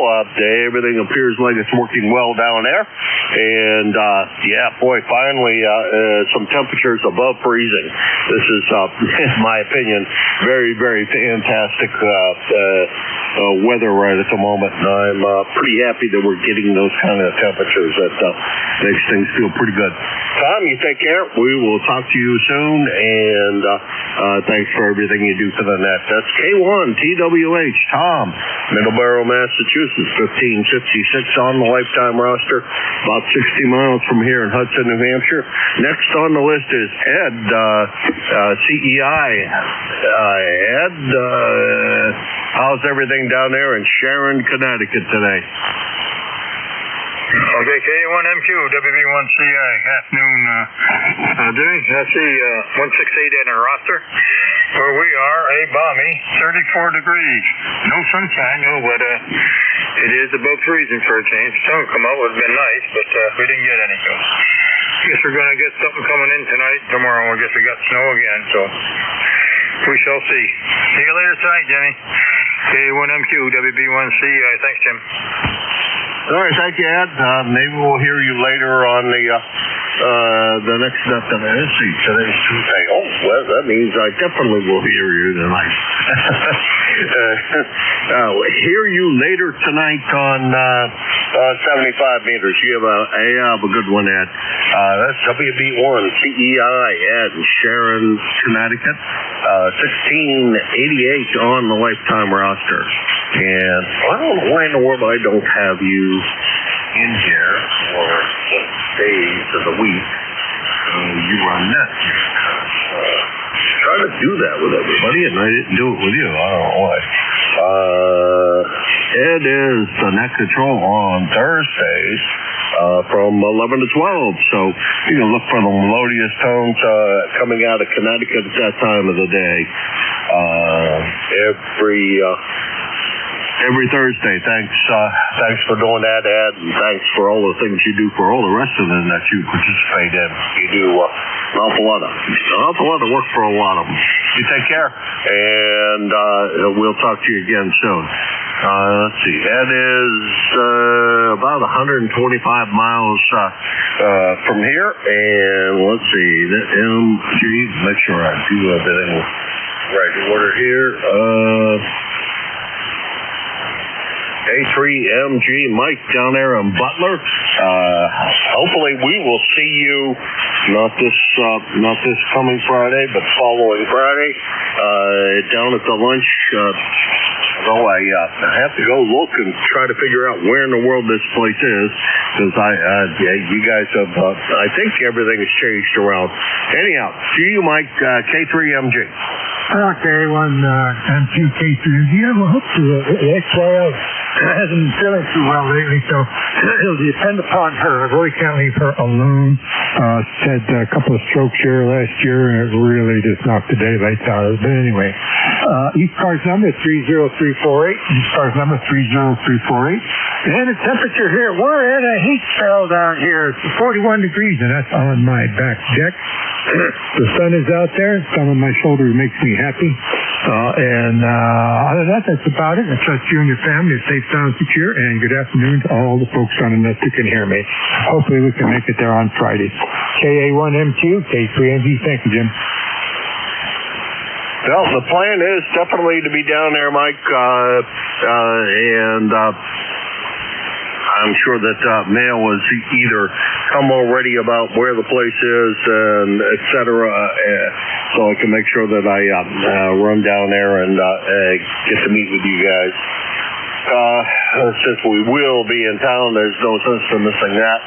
Everything appears like it's working well down there. And, yeah, boy, finally, some temperatures above freezing. This is, in my opinion, very, very fantastic weather right at the moment. And I'm pretty happy that we're getting those kind of temperatures. That makes things feel pretty good. Tom, you take care. We will talk to you soon. And thanks for everything you do for the net. That's K1TWH, Tom, Middleborough, Massachusetts, 1556 on the lifetime roster, about 60 miles from here in Hudson, New Hampshire. Next on the list is Ed, CEI. Ed, How's everything down there in Sharon, Connecticut today? Okay, K1MQ, WB1CI, afternoon, Jimmy. I see 168 in our roster. Where we are, a balmy 34 degrees. No sunshine, no, but it is above freezing for a change. Sun will come out, would have been nice, but we didn't get any. So I guess we're going to get something coming in tonight. Tomorrow, I guess we got snow again, so we shall see. See you later tonight, Jimmy. K1MQ, WB1CI. Thanks, Jim. All right, thank you, Ed. Maybe we'll hear you later on the next nothing. Let's see, today's Tuesday. Oh, well, that means I definitely will hear you tonight. Hear you later tonight on 75 meters. You have a good one, Ed. That's WB1 CEI, Ed, Sharon, Connecticut. 1688 on the lifetime roster. And I don't know why in the world I don't have you in here for days of the week. You run that. Trying to do that with everybody, and I didn't do it with you. I don't know why. It is the net control on Thursdays from 11 to 12. So you can look for the melodious tones coming out of Connecticut at that time of the day. Every Thursday. Thanks for doing that, Ed, and thanks for all the things you do for all the rest of them that you participate in. You do an awful lot of work for a lot of them. You take care, and we'll talk to you again soon. Let's see. Ed is about 125 miles from here, and let's see. The MG. Make sure I do everything right in order here. A3MG Mike down there in Butler. Hopefully we will see you not this coming Friday, but following Friday down at the lunch. Though I have to go look and try to figure out where in the world this place is, because you guys have I think everything has changed around. Anyhow, to you, Mike, K3MG. Okay, MQ K3MG. Well, hopefully the XYL hasn't been feeling too well lately, so it'll depend upon her. I really can't leave her alone. Had a couple of strokes here last year, and it really just knocked the daylights out of it. But anyway, ECARS number 30348. ECARS number 30348. And the temperature here, we're at a heat spell down here. It's 41 degrees, and that's on my back deck. The sun is out there. Sun on my shoulder makes me happy. And other than that, that's about it. I trust you and your family are safe, sound, secure. And good afternoon to all the folks on the net who can hear me. Hopefully we can make it there on Friday. KA1MQ, K3MG. Thank you, Jim. Well, the plan is definitely to be down there, Mike, and I'm sure that mail was either come already about where the place is and et cetera, so I can make sure that I run down there and get to meet with you guys. Since we will be in town, there's no sense in missing that.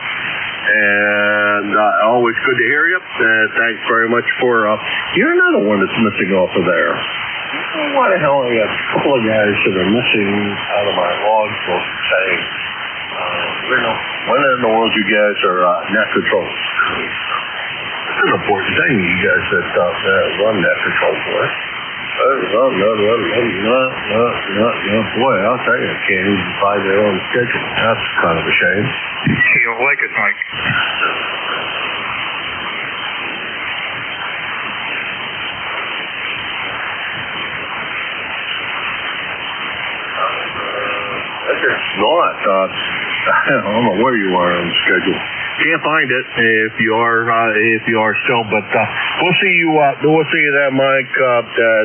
And always good to hear you. Thanks very much for you're another one that's missing off of there. Why the hell I got a couple of guys that are missing out of my log book saying, when in the world you guys are net control? It's an important thing, you guys that run net control for us. Boy, I'll tell you, I can't even find their own schedule. That's kind of a shame. You don't like it, Mike. It's not. I don't know where you are on the schedule. Can't find it if you are still, but we'll see you. We'll see you there, Mike.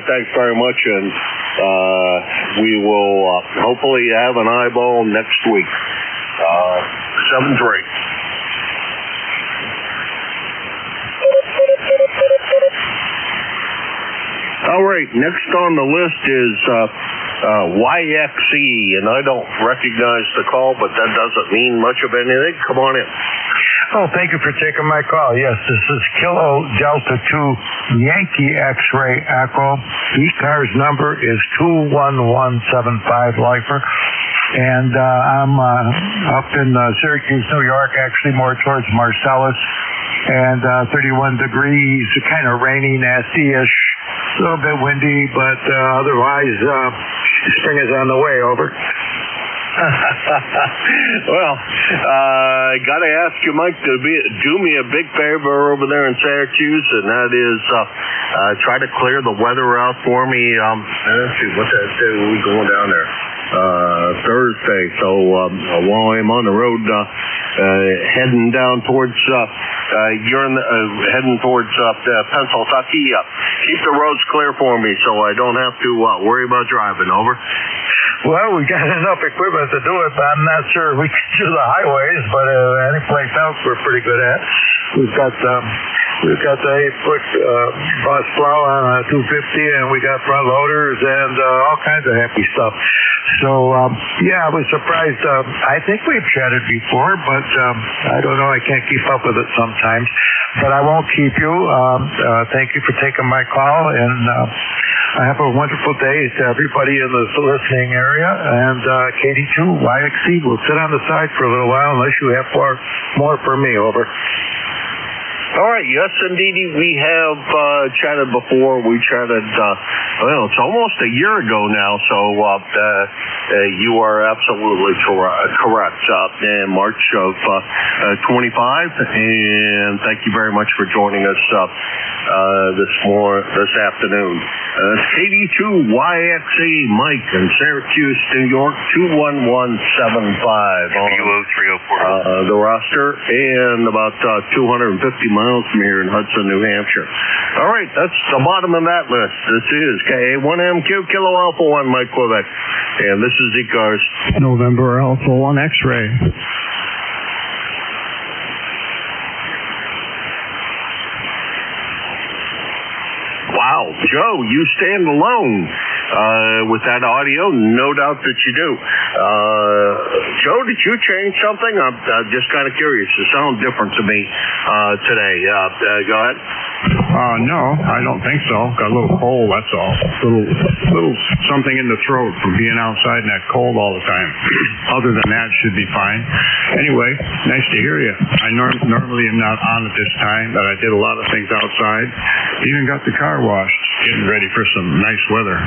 Thanks very much, and we will hopefully have an eyeball next week. 7-3. All right, next on the list is YXE, and I don't recognize the call, but that doesn't mean much of anything. Come on in. Oh, thank you for taking my call. Yes, this is Kilo Delta 2 Yankee X-Ray Echo. ECARS number is 21175 Lifer. And I'm up in Syracuse, New York, actually more towards Marcellus. And 31 degrees, kind of rainy, nasty-ish, a little bit windy, but otherwise, spring is on the way, over. Well, I got to ask you, Mike, to do me a big favor over there in Syracuse, and that is try to clear the weather out for me. Let's see, what day are we going down there? Thursday. So while I'm on the road heading down towards heading towards Pennsylvania, keep the roads clear for me so I don't have to worry about driving. Over. Well, we got enough equipment to do it, but I'm not sure we can do the highways, but any place else we're pretty good at. We've got the 8-foot bus plow on a 250, and we got front loaders and all kinds of happy stuff. So, yeah, I was surprised. I think we've chatted before, but I don't know. I can't keep up with it sometimes. But I won't keep you. Thank you for taking my call, and I have a wonderful day to everybody in the listening area. And KD2YXC will sit on the side for a little while unless you have more for me. Over. All right, yes, indeed, we have chatted before. We chatted, it's almost a year ago now, so you are absolutely correct. In March of 25, and thank you very much for joining us this afternoon. KD2YXC Mike in Syracuse, New York, 21175 on the roster, and about 250 miles from here in Hudson, New Hampshire. All right, that's the bottom of that list. This is KA1MQ Kilo Alpha 1 Mike Quebec, and this is ECARS November Alpha 1 X-Ray. Wow, Joe, you stand alone with that audio. No doubt that you do. Joe, did you change something? I'm just kind of curious. It sounds different to me today. Go ahead. No, I don't think so. Got a little cold, that's all. Little something in the throat from being outside in that cold all the time. Other than that, should be fine. Anyway, nice to hear you. I normally am not on at this time, but I did a lot of things outside. Even got the car washed, getting ready for some nice weather.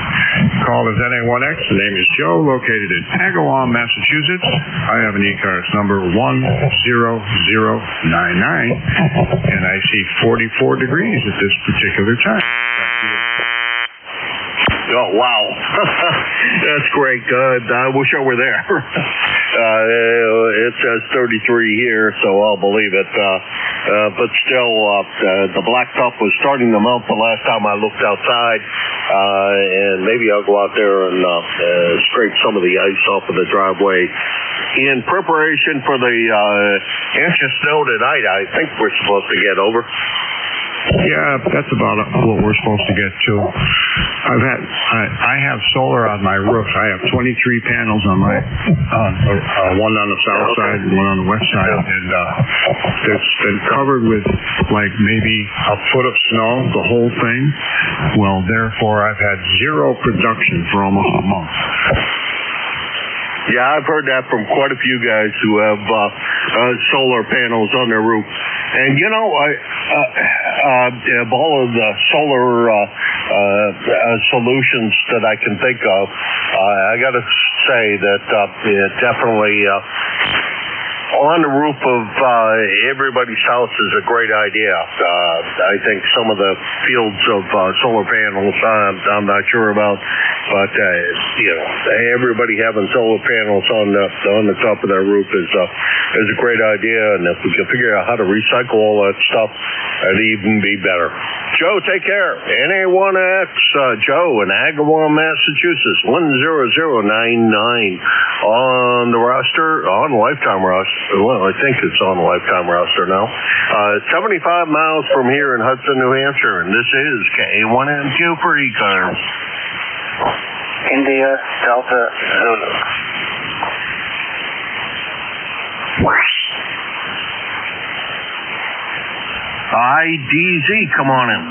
Call is NA1X. The name is Joe, located in Agawam, Massachusetts. I have an ECARS number 10099, and I see 44 degrees at this particular time. Oh, wow. That's great. I wish I were there. It says 33 here, so I'll believe it. But still, the blacktop was starting to melt the last time I looked outside. And maybe I'll go out there and scrape some of the ice off of the driveway in preparation for the inch of snow tonight. I think we're supposed to get over. Yeah, that's about what we're supposed to get to. I have solar on my roof. I have 23 panels on my one on the south side and one on the west side, and it's been covered with like maybe a foot of snow, the whole thing. Well, therefore, I've had zero production for almost a month. Yeah, I've heard that from quite a few guys who have solar panels on their roof. And, you know, of all of the solar solutions that I can think of, I got to say that it definitely on the roof of everybody's house is a great idea. I think some of the fields of solar panels I'm not sure about, but you know, everybody having solar panels on the top of their roof is a great idea. And if we can figure out how to recycle all that stuff, it'd even be better. Joe, take care. NA1X, Joe in Agawam, Massachusetts, 10099 on the roster, on the lifetime roster. Well, I think it's on the lifetime roster now. 75 miles from here in Hudson, New Hampshire, and this is KA1MQ for ECARS. India, Delta, Zulu. IDZ. Come on in.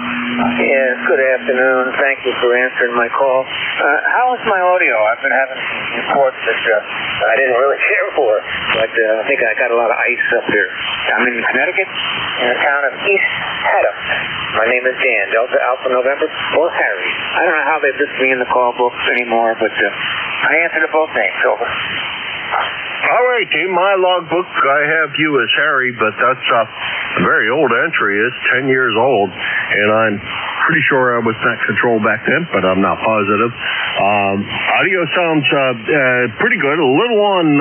Yes, good afternoon. Thank you for answering my call. How is my audio? I've been having reports that I didn't really care for, but I think I got a lot of ice up here. I'm in Connecticut, in the town of East Haddam. My name is Dan, Delta Alpha November, or Harry. I don't know how they list me in the call books anymore, but I answer to both names. Over. All right, team. My logbook, I have you as Harry, but that's a very old entry. It's 10 years old, and I'm pretty sure I was not controlled back then, but I'm not positive. Audio sounds pretty good. A little on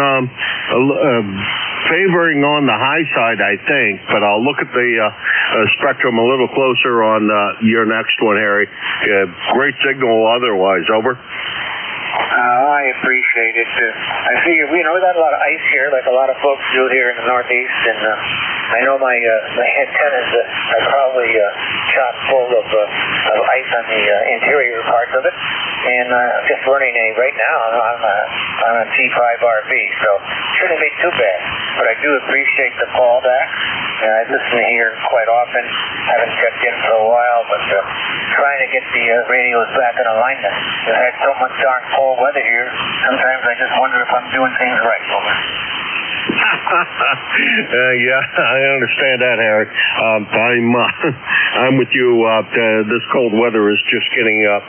favoring on the high side, I think, but I'll look at the spectrum a little closer on your next one, Harry. Great signal otherwise. Over. I appreciate it. I figure, we got a lot of ice here, like a lot of folks do here in the Northeast, and I know my antennas are probably chock full of ice on the interior parts of it, and just running right now on a T5RV, so shouldn't be too bad. But I do appreciate the call back. I listen here quite often. Haven't checked in for a while, but trying to get the radios back in alignment. We've had so much darn cold weather here. Sometimes I just wonder if I'm doing things right. Yeah, I understand that, Harry. I'm with you. This cold weather is just getting a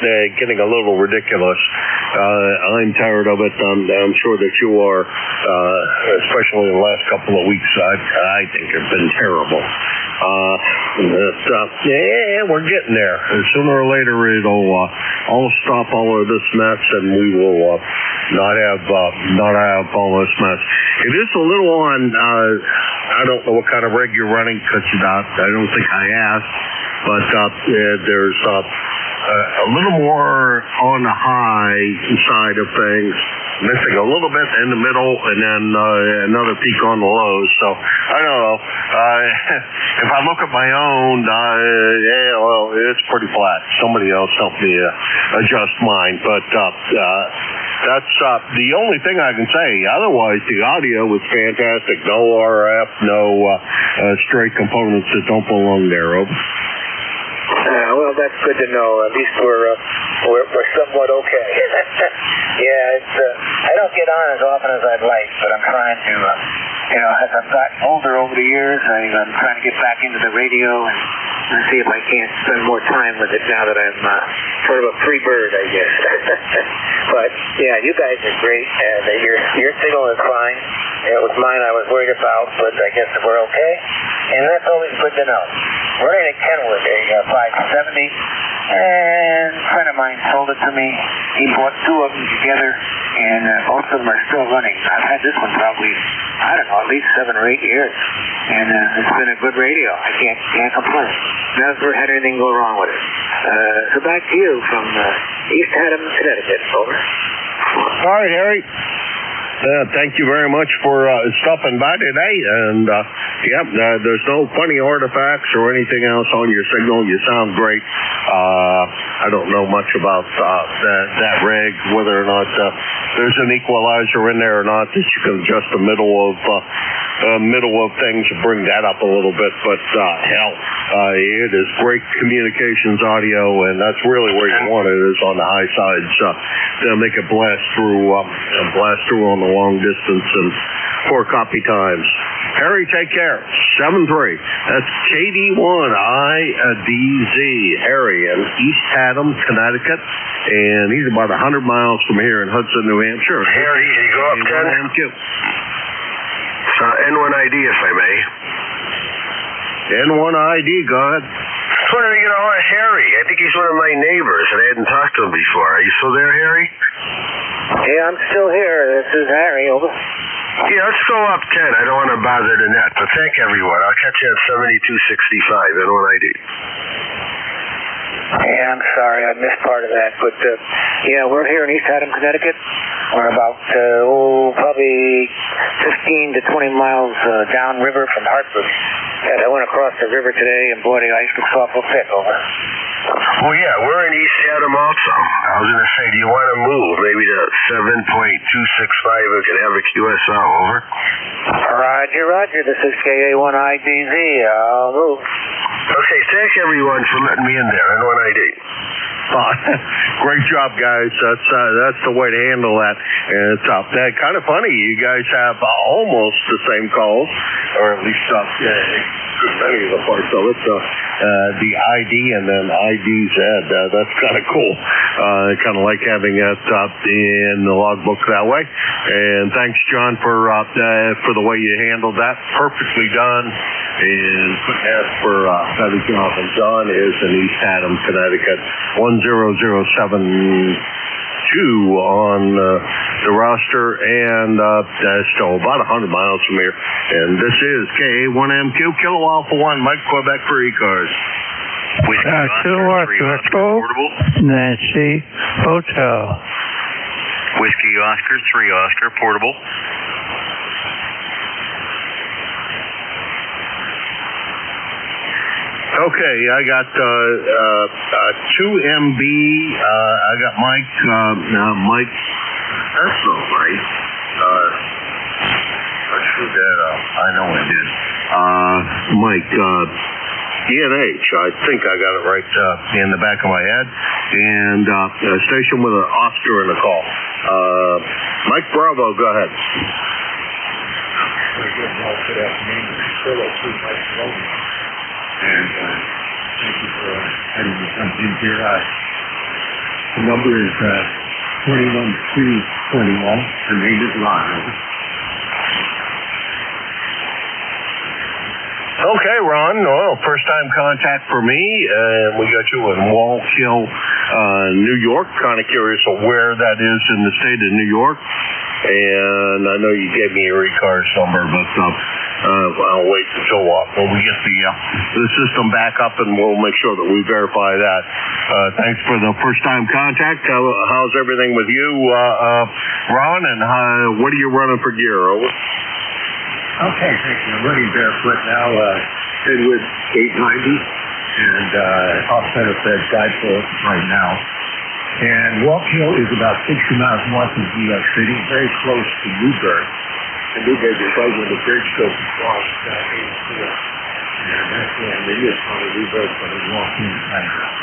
little ridiculous. I'm tired of it. I'm sure that you are, especially in the last couple of weeks. I think have been terrible. Yeah, we're getting there. Sooner or later, it'll all stop all of this mess, and we will not have all this mess. It is a little on. I don't know what kind of rig you're running, because I don't think I asked, but there's a little more on the high side of things, missing a little bit in the middle, and then another peak on the lows. So I don't know. If I look at my own, it's pretty flat. Somebody else help me adjust mine, but that's the only thing I can say. Otherwise, the audio was fantastic. No RF, no straight components that don't belong there. Over. Well, that's good to know. At least we're somewhat okay. Yeah, I don't get on as often as I'd like, but I'm trying to. As I've gotten older over the years, I'm trying to get back into the radio and see if I can't spend more time with it now that I'm sort of a free bird, I guess. But yeah, you guys are great. Your signal is fine. It was mine I was worried about, but I guess we're okay. And that's always good to know. Running a Kenwood, a 570, and a friend of mine sold it to me. He bought two of them together, and both of them are still running. I've had this one probably, I don't know, at least 7 or 8 years, and it's been a good radio. I can't complain. Never had anything go wrong with it. So back to you from East Haddam, Connecticut. Over. All right, Harry. Thank you very much for stopping by today, and there's no funny artifacts or anything else on your signal. You sound great. I don't know much about that rig, whether or not there's an equalizer in there or not, that you can adjust the middle of things and bring that up a little bit, but it is great communications audio, and that's really where you want it, is on the high sides. They'll make it blast through on the long distance and poor copy times. Harry, take care. 7-3. That's KD1IDZ. Harry in East Haddam, Connecticut, and he's about 100 miles from here in Hudson, New Hampshire. Harry, can you go up 10? N1ID, if I may. N1ID, go ahead. Just wanted to get a hold of Harry. I think he's one of my neighbors, and I hadn't talked to him before. Are you still there, Harry? Yeah, I'm still here. This is Harry. Over. Yeah, let's go up 10. I don't want to bother the net, but thank everyone. I'll catch you at 7265, N1ID. Yeah, I'm sorry. I missed part of that. But, we're here in East Haddam, Connecticut. We're about, probably 15 to 20 miles downriver from Hartford. And I went across the river today, and boy, the ice looks awful thick. Over. Well, yeah, we're in East Haddam also. I was going to say, do you want to move maybe to 7.265 and can have a QSO? Over. Roger. This is KA1IDZ. I'll move. Okay, thank everyone for letting me in there. N1ID. Great job, guys. That's the way to handle that. And it's kind of funny. You guys have almost the same calls, or at least many of the parts of it. The ID and then IDZ. That's kind of cool. Kind of like having it in the logbook that way. And thanks, John, for the way you handled that. Perfectly done. And couldn't ask for better job. And John is in East Haddam, Connecticut. 10072 on the roster, and still about 100 miles from here. And this is KA1MQ, Kilo Alpha 1, Mike Quebec for ECARS. Two Oscar, Nancy Hotel. Whiskey Oscar, 3 Oscar, portable. Okay, I got 2MB. I got Mike. Mike. That's not right. I screwed that up. I know I did. Mike. ENH. I think I got it right in the back of my head. And station with an Oscar in the call. Mike Bravo, go ahead. Good afternoon. And thank you for having me come in here. The number is 21221. Her name is Ron. Okay, Ron. Well, first time contact for me. We got you in Wallkill, New York. Kind of curious of where that is in the state of New York. And I know you gave me your ECARS number, but I'll wait until we get the system back up, and we'll make sure that we verify that. Thanks for the first time contact. How's everything with you, Ron? And what are you running for gear? Over. Okay, thank you. I'm running barefoot now, Edward 890, and off-center fed dipole right now. And Wallkill is about 60 miles north of New York City, very close to Newburgh. And Newburgh is right where the bridge goes across 84. And that's where it is on the Newburgh, but it's Wallkill background.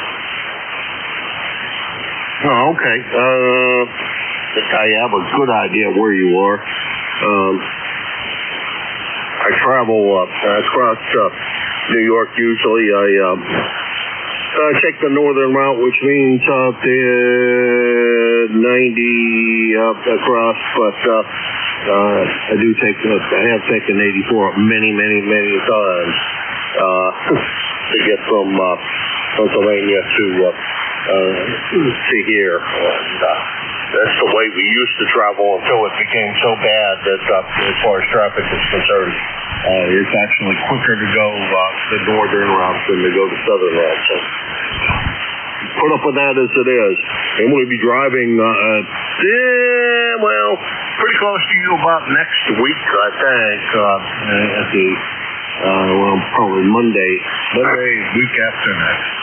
Oh, okay. I think I have a good idea where you are. I travel across New York usually. I take the northern route, which means up to 90 up across, but I have taken 84 many times to get from Pennsylvania to here. And that's the way we used to travel until it became so bad that as far as traffic is concerned, it's actually quicker to go the northern route than to go the southern route. So put up with that as it is. And we'll be driving, pretty close to you about next week, I think, at the, probably Monday, week after next.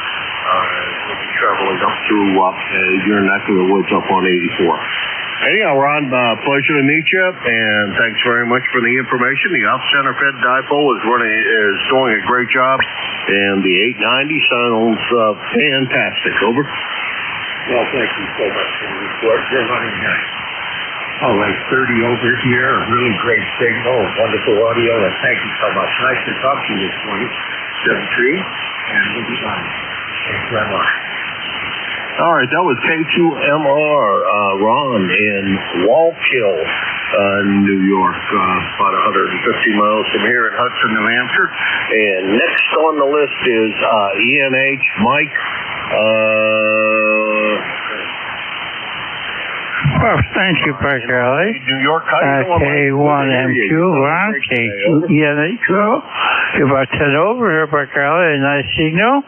We'll be traveling up through your neck of the woods up on 84. Anyhow, Ron, pleasure to meet you, and thanks very much for the information. The off-center fed dipole is doing a great job, and the 890 sounds fantastic. Over. Well, thank you so much for the report. You're running like 30 over here. Really great signal, wonderful audio, and thank you so much. Nice to talk to you this morning. 7-3, and we'll be on. Thanks very much. All right, that was K2MR, Ron in Wallkill, New York, about 150 miles from here in Hudson, New Hampshire. And next on the list is ENH Mike. Well, thank you, Berkeley. New York, K1MQ, Ron, K2ENH. You're about 10 over here, Berkeley. A nice signal.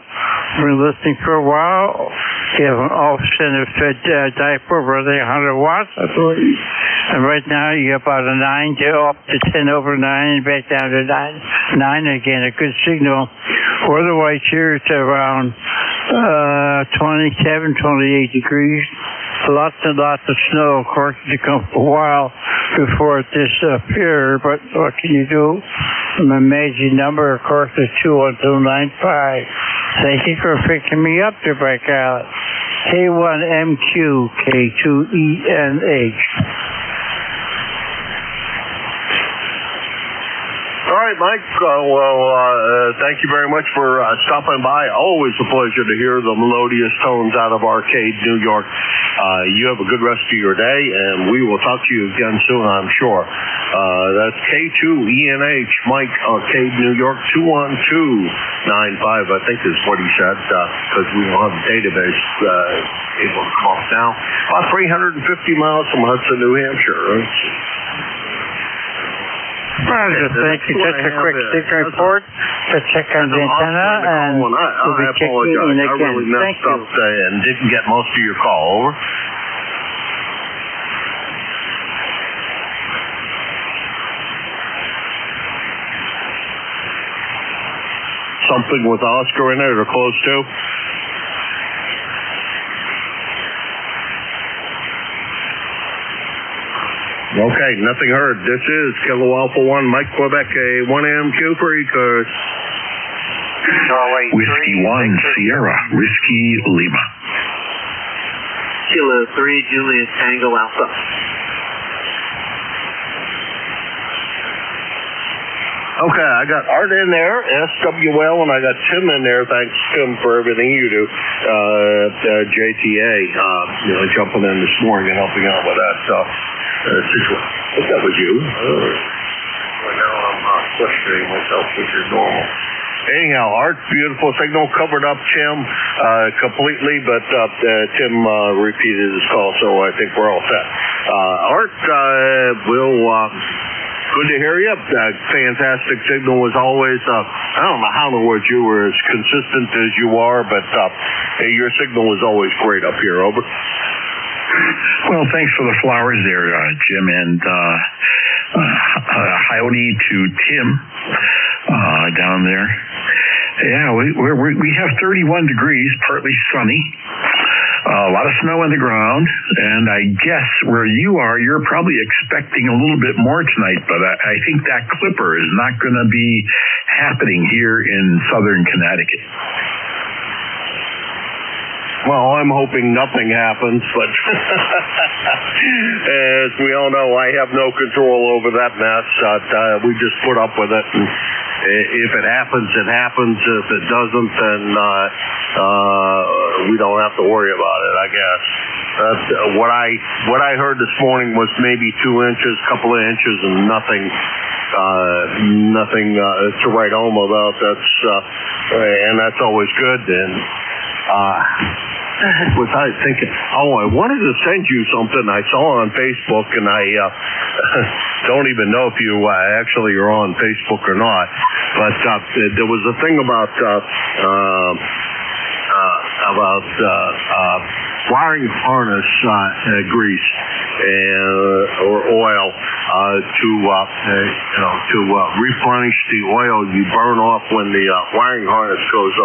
Been listening for a while. You have an off-center fed dipole running 100 watts, I believe. And right now you got about a 9 to up to 10 over 9 and back down to 9 again. A good signal. Otherwise here it's around 27, 28 degrees. lots and lots of snow. Of course, it took a while before it disappeared, but what can you do? My amazing number, of course, is 21295. Thank you for picking me up there, by God. K1MQ, K2ENH. All right, Mike. Thank you very much for stopping by. Always a pleasure to hear the melodious tones out of Arcade, New York. You have a good rest of your day, and we will talk to you again soon, I'm sure. That's K2ENH, Mike, Arcade, New York, 21295, I think is what he said, because we don't have a database able to come up now. About 350 miles from Hudson, New Hampshire. Roger, thank you. Just a quick signal report to check on the antenna, and we'll be checking in again. I really messed up and didn't get most of your call. Over. Something with Oscar in it or close to? Okay, nothing heard. This is Kilo Alpha 1, Mike Quebec, a 1MQ for ECARS. Whiskey 1, Sierra, Whiskey Lima. Kilo 3, Julius Tango Alpha. Okay, I got Art in there, SWL, and I got Tim in there. Thanks, Tim, for everything you do. JTA, jumping in this morning and helping out with that situation. I think that was you. Well, now I'm questioning myself, which is normal. Anyhow, Art, beautiful signal, covered up Tim completely, but Tim repeated his call, so I think we're all set. Art, good to hear you. Fantastic signal as always. I don't know how in the world you were as consistent as you are, but your signal is always great up here. Over. Well, thanks for the flowers there, Jim, and howdy to Tim down there. Yeah, we have 31 degrees, partly sunny. A lot of snow on the ground, and I guess where you are, you're probably expecting a little bit more tonight, but I think that clipper is not going to be happening here in southern Connecticut. Well, I'm hoping nothing happens, but as we all know, I have no control over that mess. We just put up with it, and if it happens, it happens. If it doesn't, then we don't have to worry about it, I guess. What I heard this morning was maybe 2 inches, couple of inches, and nothing to write home about. And that's always good. And was I thinking, I wanted to send you something I saw on Facebook, and I don't even know if you actually are on Facebook or not, but there was a thing about wiring harness grease or oil to replenish the oil you burn off when the wiring harness goes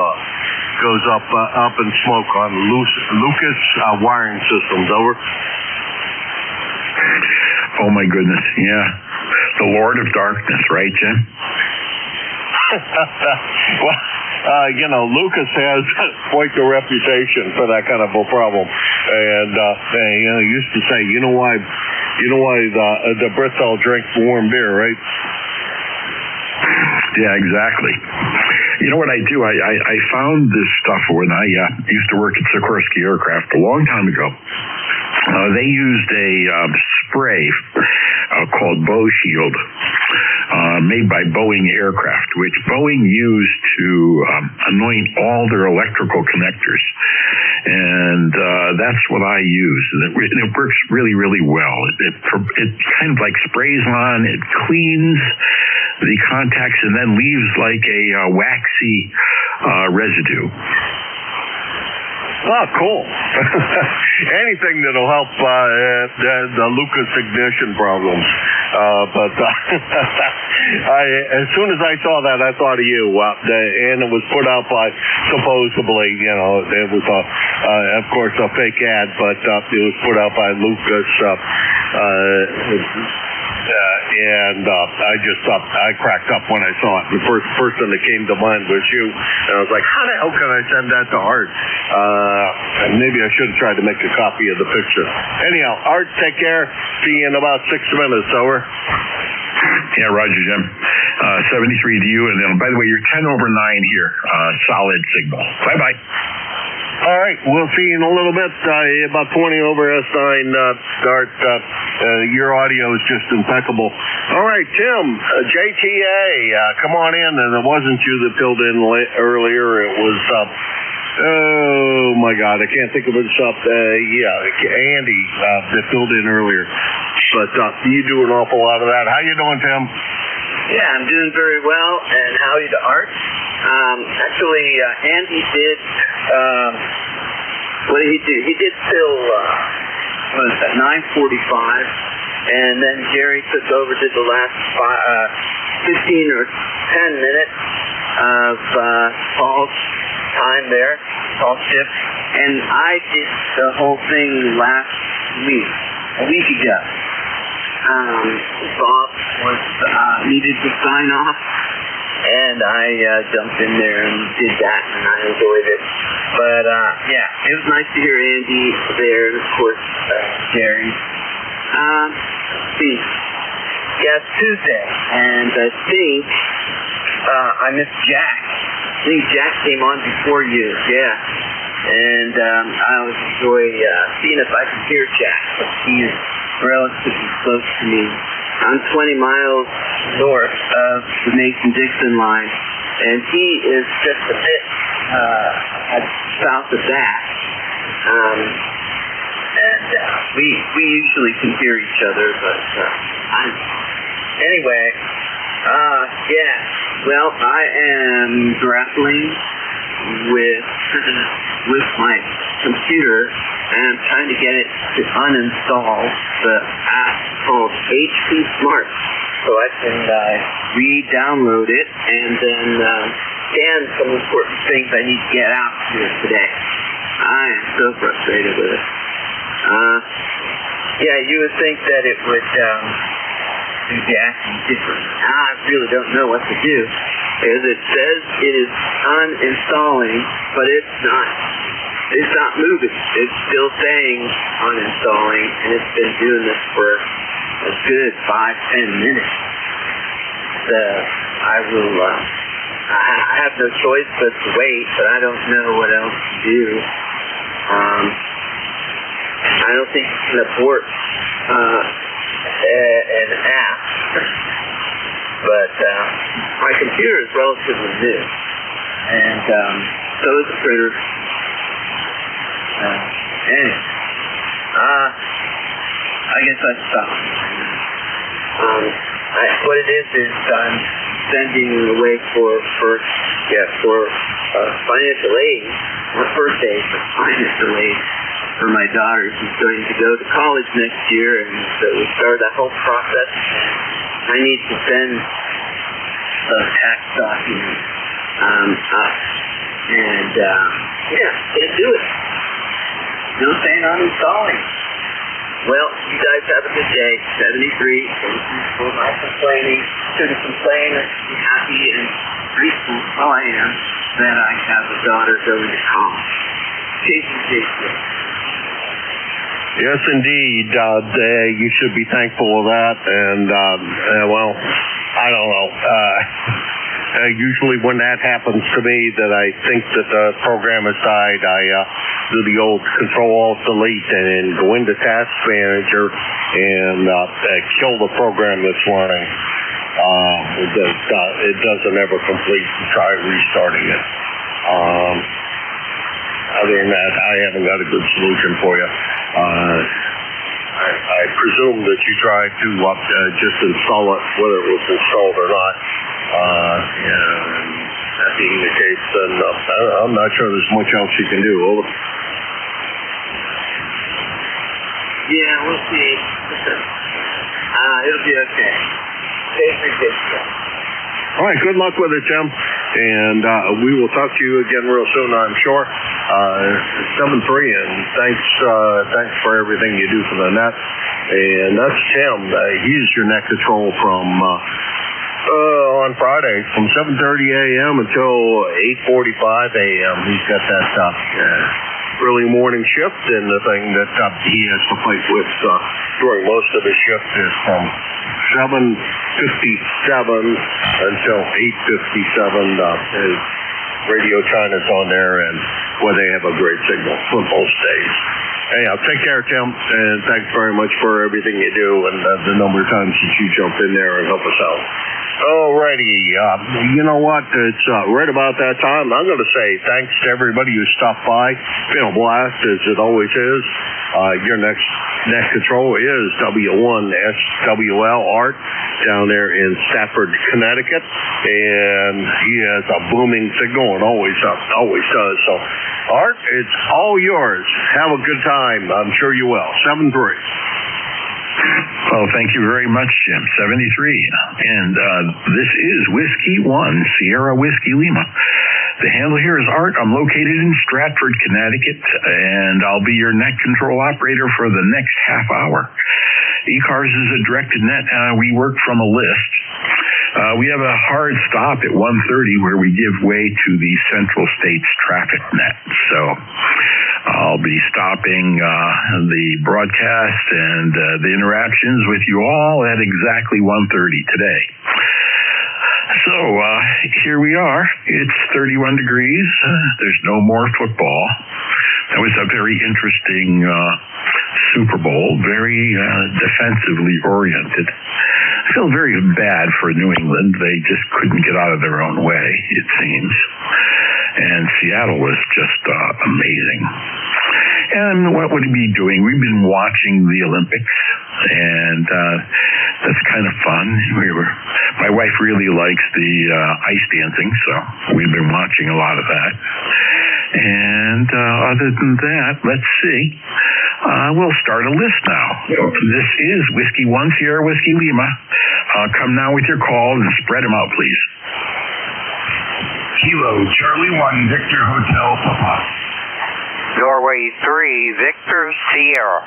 up in smoke on Lucas wiring systems. Over. Oh my goodness, yeah. The Lord of Darkness, right, Jim? Well, Lucas has quite the reputation for that kind of a problem, and he used to say, you know why the Brits all drink warm beer, right? Yeah, exactly. You know what I do? I found this stuff when I used to work at Sikorsky Aircraft a long time ago. They used a spray called Bow Shield, made by Boeing Aircraft, which Boeing used to anoint all their electrical connectors. And that's what I use. And it works really, really well. It kind of like sprays on, it cleans the contacts, and then leaves like a waxy residue. Oh, cool. Anything that'll help the Lucas ignition problems. But as soon as I saw that, I thought of you. And it was put out by, supposedly, it was, of course, a fake ad, but it was put out by Lucas. And I cracked up when I saw it. The first person that came to mind was you. And I was like, how the hell can I send that to Art? Maybe I should have tried to make a copy of the picture. Anyhow, Art, take care. See you in about 6 minutes. Over. Yeah, Roger, Jim. 73 to you. And then, by the way, you're 10 over 9 here. Solid signal. Bye-bye. All right, we'll see you in a little bit. About 20 over S9 start. Your audio is just impeccable. All right, Tim, JTA, come on in. And it wasn't you that filled in earlier. It was, oh my God, I can't think of his stuff. Andy that filled in earlier. But you do an awful lot of that. How you doing, Tim? Yeah, I'm doing very well, and howdy to Art. Actually, Andy did, what did he do? He did fill, 9:45, and then Jerry took over, did the last 15 or 10 minutes of Paul's time there, Paul's shift, and I did the whole thing last week, a week ago. Bob was needed to sign off, and I jumped in there and did that, and I enjoyed it. But yeah, it was nice to hear Andy there, and of course Jerry. Let's see, yeah, it's Tuesday, and I think I missed Jack. I think Jack came on before you, yeah. And I always enjoy seeing if I can hear Jack. He is relatively close to me. I'm 20 miles north of the Mason-Dixon line, and he is just a bit south of that. We usually can hear each other, but anyway, yeah. Well, I am grappling with my computer, and I'm trying to get it to uninstall the app called HP Smart, so I can re-download it and then scan some important things I need to get out here today. I am so frustrated with it. Yeah, you would think that it would do the acting different. I really don't know what to do, because it says it is uninstalling, but it's not. It's not moving. It's still saying uninstalling, and it's been doing this for a good 5-10 minutes. So I will. I have no choice but to wait, but I don't know what else to do. I don't think you can abort an app, but my computer is relatively new, and so is the printer. Anyway, I guess I stopped. What it is I'm sending away for financial aid, or first aid, but financial aid for my daughter. She's going to go to college next year, and so we started that whole process. I need to send the tax documents up, and yeah, can't do it. No saying uninstalling. Well, you guys have a good day. 73. Well, not complaining. Shouldn't complain. I should be happy and grateful. Well, I am that I have a daughter going to college. Jason. Yes, indeed. You should be thankful of that. And, well, I don't know. Usually when that happens to me, that I think that the program has died, I do the old Control-Alt-Delete and go into Task Manager and kill the program that's running. It doesn't ever complete. Try restarting it. Other than that, I haven't got a good solution for you. I presume that you tried to just install it, whether it was installed or not. And that being the case, then I'm not sure there's much else you can do. Yeah, we'll see. It'll be okay. Safety distance. All right, good luck with it, Tim. And we will talk to you again real soon, I'm sure. 7-3, and thanks for everything you do for the net. And that's Tim. He's your net control from on Friday from 7:30 a.m. until 8:45 a.m. He's got that early morning shift, and the thing that he has to fight with during most of his shift is from 7:57 until 8:57. Radio China's on there, and where they have a great signal for most days. Anyhow, take care, Tim, and thanks very much for everything you do and the number of times that you jump in there and help us out. Alrighty, you know what? It's right about that time. I'm going to say thanks to everybody who stopped by. It's been a blast, as it always is. Your next net control is W1SWL Art down there in Stafford, Connecticut, and he has a booming signal and always does. So, Art, it's all yours. Have a good time. I'm sure you will. 7-3. Well, thank you very much, Jim. 73. And this is Whiskey 1, Sierra Whiskey Lima. The handle here is Art. I'm located in Stratford, Connecticut, and I'll be your net control operator for the next half hour. ECARS is a directed net. We work from a list. We have a hard stop at 1:30 where we give way to the Central States Traffic Net. So I'll be stopping the broadcast and the interactions with you all at exactly 1:30 today. So here we are. It's 31 degrees. There's no more football. That was a very interesting Super Bowl, very defensively oriented. I feel very bad for New England. They just couldn't get out of their own way, it seems. And Seattle was just amazing. And what would we be doing? We've been watching the Olympics, and that's kind of fun. My wife really likes the ice dancing, so we've been watching a lot of that. And other than that, let's see. We'll start a list now. This is Whiskey 1, Sierra Whiskey Lima. Come now with your call and spread them out, please. Kilo Charlie 1, Victor Hotel Papa. Norway 3, Victor Sierra.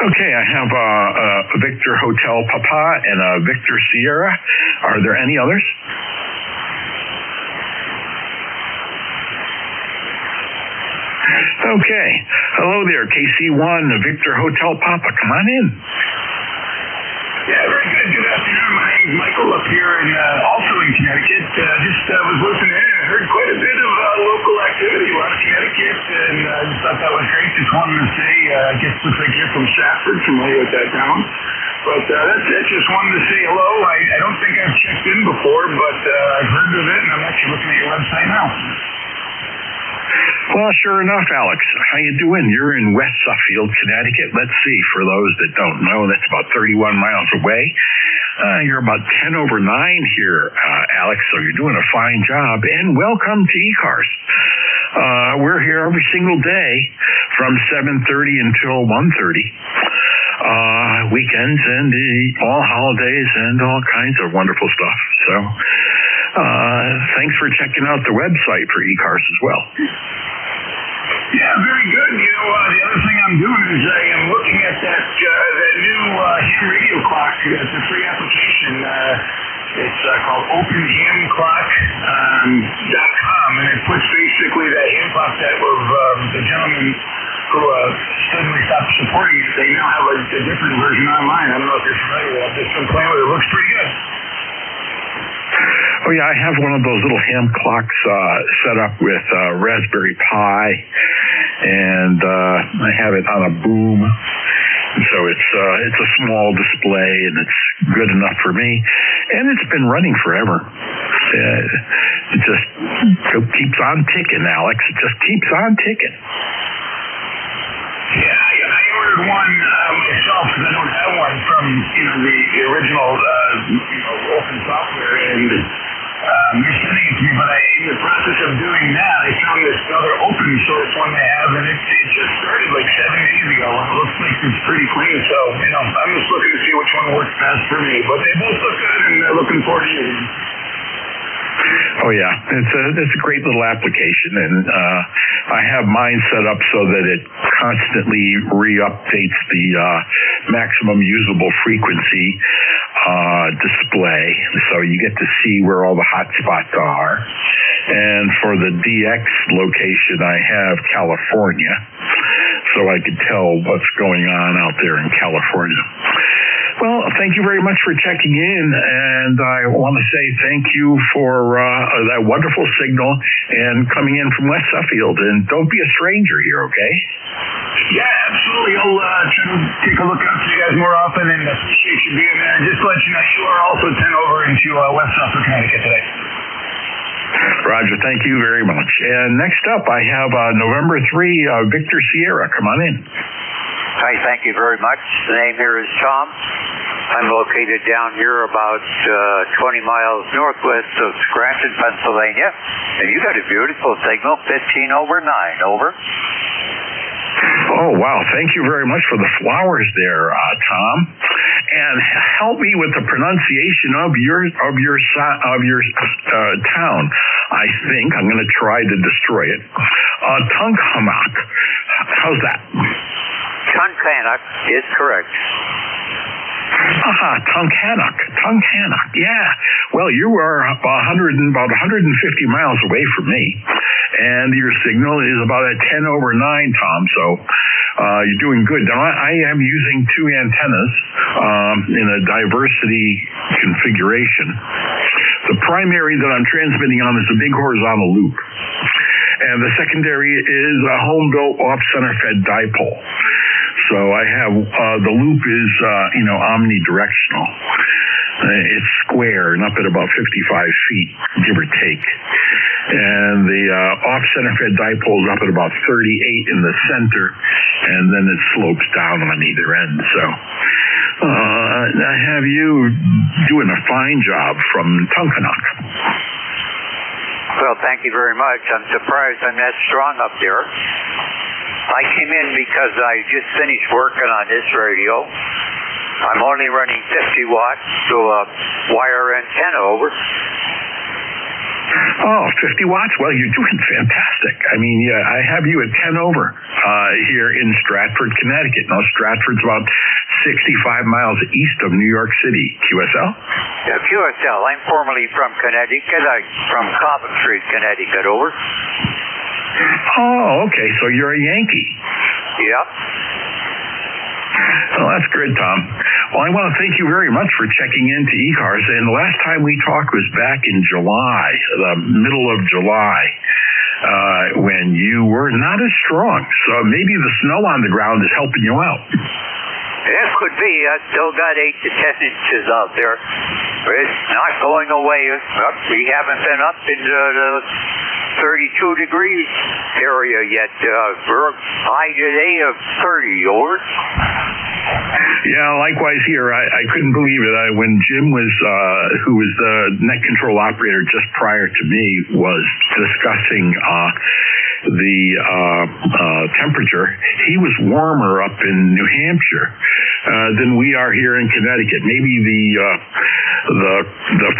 Okay, I have a Victor Hotel Papa and a Victor Sierra. Are there any others? Okay. Hello there, KC1, Victor Hotel Papa. Come on in. Yeah, very good. Good afternoon. My name's Michael up here also in Connecticut. Just was listening in and heard quite a bit of local activity, a lot of Connecticut, and I just thought that was great. Just wanted to say, I guess looks like you're from Stafford, familiar with that town. But that's it. Just wanted to say hello. I don't think I've checked in before, but I've heard of it, and I'm actually looking at your website now. Well, sure enough, Alex. How you doing? You're in West Suffield, Connecticut. Let's see. For those that don't know, that's about 31 miles away. You're about 10 over 9 here, Alex, so you're doing a fine job. And welcome to ECARS. We're here every single day from 7:30 until 1:30. Weekends and all holidays and all kinds of wonderful stuff. So thanks for checking out the website for ECARS as well. Yeah, very good. You know, the other thing I'm doing is I am looking at that new ham radio clock. It's a free application. It's called OpenHamClock.com, and it puts basically that ham clock that was the gentleman who suddenly stopped supporting it. They now have a different version online. I don't know if you're familiar with it. I've just been playing with it. It looks pretty good. Oh, yeah, I have one of those little ham clocks set up with Raspberry Pi, and I have it on a boom. So it's a small display, and it's good enough for me. And it's been running forever. It just keeps on ticking, Alex. It just keeps on ticking. Yeah, I ordered one myself because I don't have one from the original open software, and you're sending it to me. But in the process of doing that, I found on this other open source one they have, and it just started like 7 days ago, and it looks like it's pretty clean. So, I'm just looking to see which one works best for me. But they both look good, and they're looking forward to using them. Oh yeah, it's a great little application, and I have mine set up so that it constantly re-updates the maximum usable frequency display, so you get to see where all the hot spots are. And for the DX location, I have California, so I could tell what's going on out there in California. Well, thank you very much for checking in, and I want to say thank you for that wonderful signal and coming in from West Suffield. And don't be a stranger here, okay? Yeah, absolutely. I'll try to take a look out to you guys more often, and appreciate you being there. Just to let you know, you are also 10 over into West Suffolk, Connecticut today. Roger, thank you very much. And next up, I have November 3, Victor Sierra. Come on in. Hi, thank you very much. The name here is Tom. I'm located down here about 20 miles northwest of Scranton, Pennsylvania. And you got a beautiful signal, 15 over 9, over. Oh, wow. Thank you very much for the flowers there, Tom. And help me with the pronunciation of your town. I think I'm going to try to destroy it. Tunkhannock. How's that? Tunkhannock is correct. Tunkhannock. Yeah. Well, you are about 150 miles away from me, and your signal is about at 10 over 9, Tom. So you're doing good. Now, I am using 2 antennas in a diversity configuration. The primary that I'm transmitting on is a big horizontal loop, and the secondary is a home-built off-center fed dipole. So I have the loop is omnidirectional. It's square and up at about 55 feet, give or take. And the off-center fed dipole is up at about 38 in the center, and then it slopes down on either end. So I have you doing a fine job from Tunkhannock. Well, thank you very much. I'm surprised I'm that strong up there. I came in because I just finished working on this radio. I'm only running 50 watts to a wire antenna, over. Oh, 50 watts? Well, you're doing fantastic. I mean, yeah, I have you at 10 over here in Stratford, Connecticut. Now, Stratford's about 65 miles east of New York City. QSL? Yeah, QSL. I'm formerly from Connecticut. I'm from Coventry, Connecticut, over. Oh, okay. So you're a Yankee. Yep. Well, that's good, Tom. Well, I want to thank you very much for checking in to ECARS. And the last time we talked was back in July, the middle of July, when you were not as strong. So maybe the snow on the ground is helping you out. It could be. I still got 8 to 10 inches out there. It's not going away. We haven't been up into the 32 degrees area yet. We're high today of 30, over. Yeah, likewise here. I couldn't believe it. When Jim was, who was the net control operator just prior to me, was discussing the temperature, he was warmer up in New Hampshire than we are here in Connecticut. Maybe the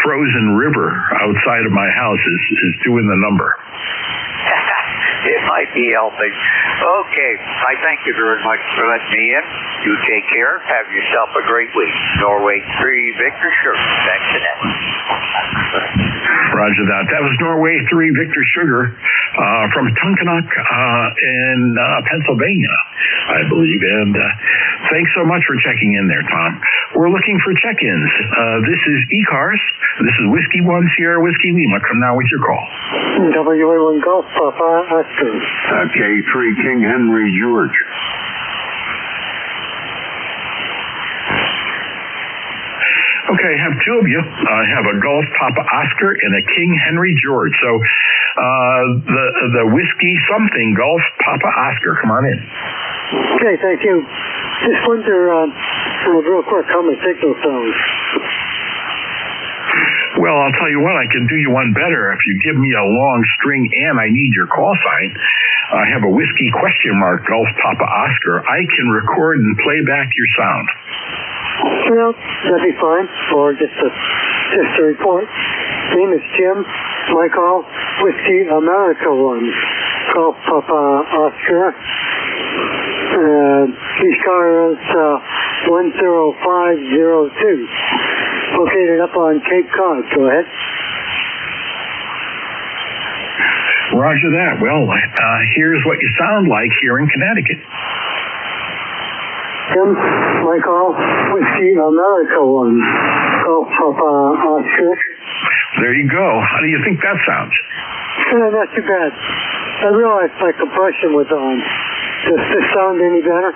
frozen river outside of my house is doing the number. It might be helping. Okay, I thank you very much for letting me in. You take care. Have yourself a great week. Norway 3, Victor Sugar. Back to that. Roger that. That was Norway 3, Victor Sugar from Tunkhannock in Pennsylvania, I believe. And thanks so much for checking in there, Tom. We're looking for check-ins. This is ECARS. This is Whiskey 1 Sierra Whiskey Lima. Come now with your call. WA1 Golf, Papa Oscar. K3 King Henry George. Okay, I have 2 of you. I have a Golf Papa Oscar and a King Henry George. So the whiskey something Golf Papa Oscar. Come on in. Okay, thank you. Just wonder, real quick, how my signal sounds. Well, I'll tell you what, I can do you one better. If you give me a long string and I need your call sign, I have a whiskey question mark, Golf Papa Oscar. I can record and play back your sound. Well, that'd be fine. Or just a report. Name is Jim. My call, Whiskey America 1. Golf Papa Oscar. ECARS 10502. Located up on Cape Cod. Go ahead. Roger that. Well, here's what you sound like here in Connecticut. Jim, my call, Whiskey America 1. Golf Papa Oscar. There you go. How do you think that sounds? Not too bad. I realized my compression was on. Does this sound any better?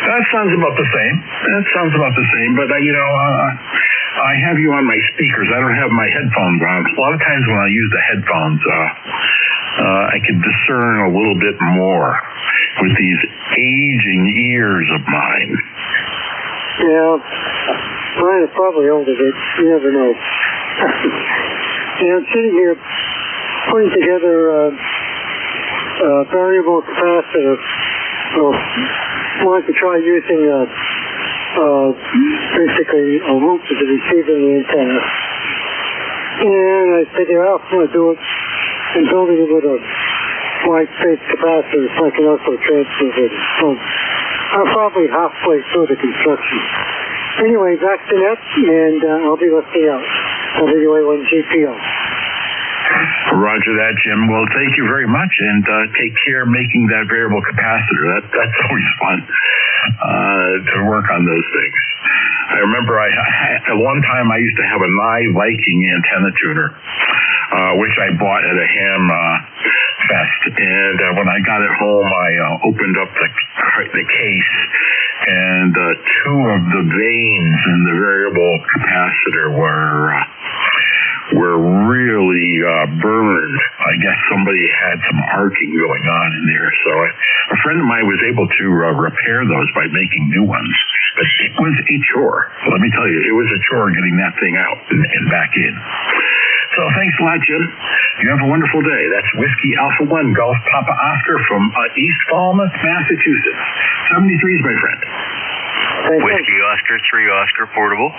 That sounds about the same. But, I have you on my speakers. I don't have my headphones on. A lot of times when I use the headphones, I can discern a little bit more with these aging ears of mine. Yeah, mine are probably older, but you never know. I'm sitting here putting together a variable capacitor. I wanted to try using basically a loop as a receiving antenna. And I figured out I'm going to do it and building it with a wide space capacitor so I can also transmit it. So I'm probably halfway through the construction. Anyway, back to net, and I'll be listening out. WA1GPO. Roger that, Jim. Well, thank you very much, and take care making that variable capacitor. That's always fun to work on those things. I remember at one time I used to have a Nye Viking antenna tuner, which I bought at a ham fest. And when I got it home, I opened up the case, and two of the vanes in the variable capacitor were really burned. I guess somebody had some arcing going on in there. So a friend of mine was able to repair those by making new ones. But it was a chore. Let me tell you, it was a chore getting that thing out and back in. So thanks a lot, Jim. You have a wonderful day. That's Whiskey Alpha 1 Golf Papa Oscar from East Falmouth, Massachusetts. 73s, my friend. Whiskey Oscar 3 Oscar portable.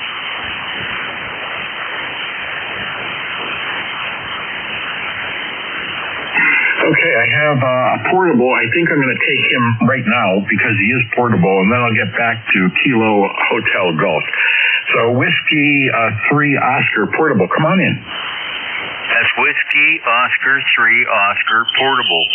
Okay, I have a portable. I think I'm going to take him right now because he is portable, and then I'll get back to Kilo Hotel Golf. So Whiskey 3 Oscar portable. Come on in. That's Whiskey Oscar 3 Oscar portable.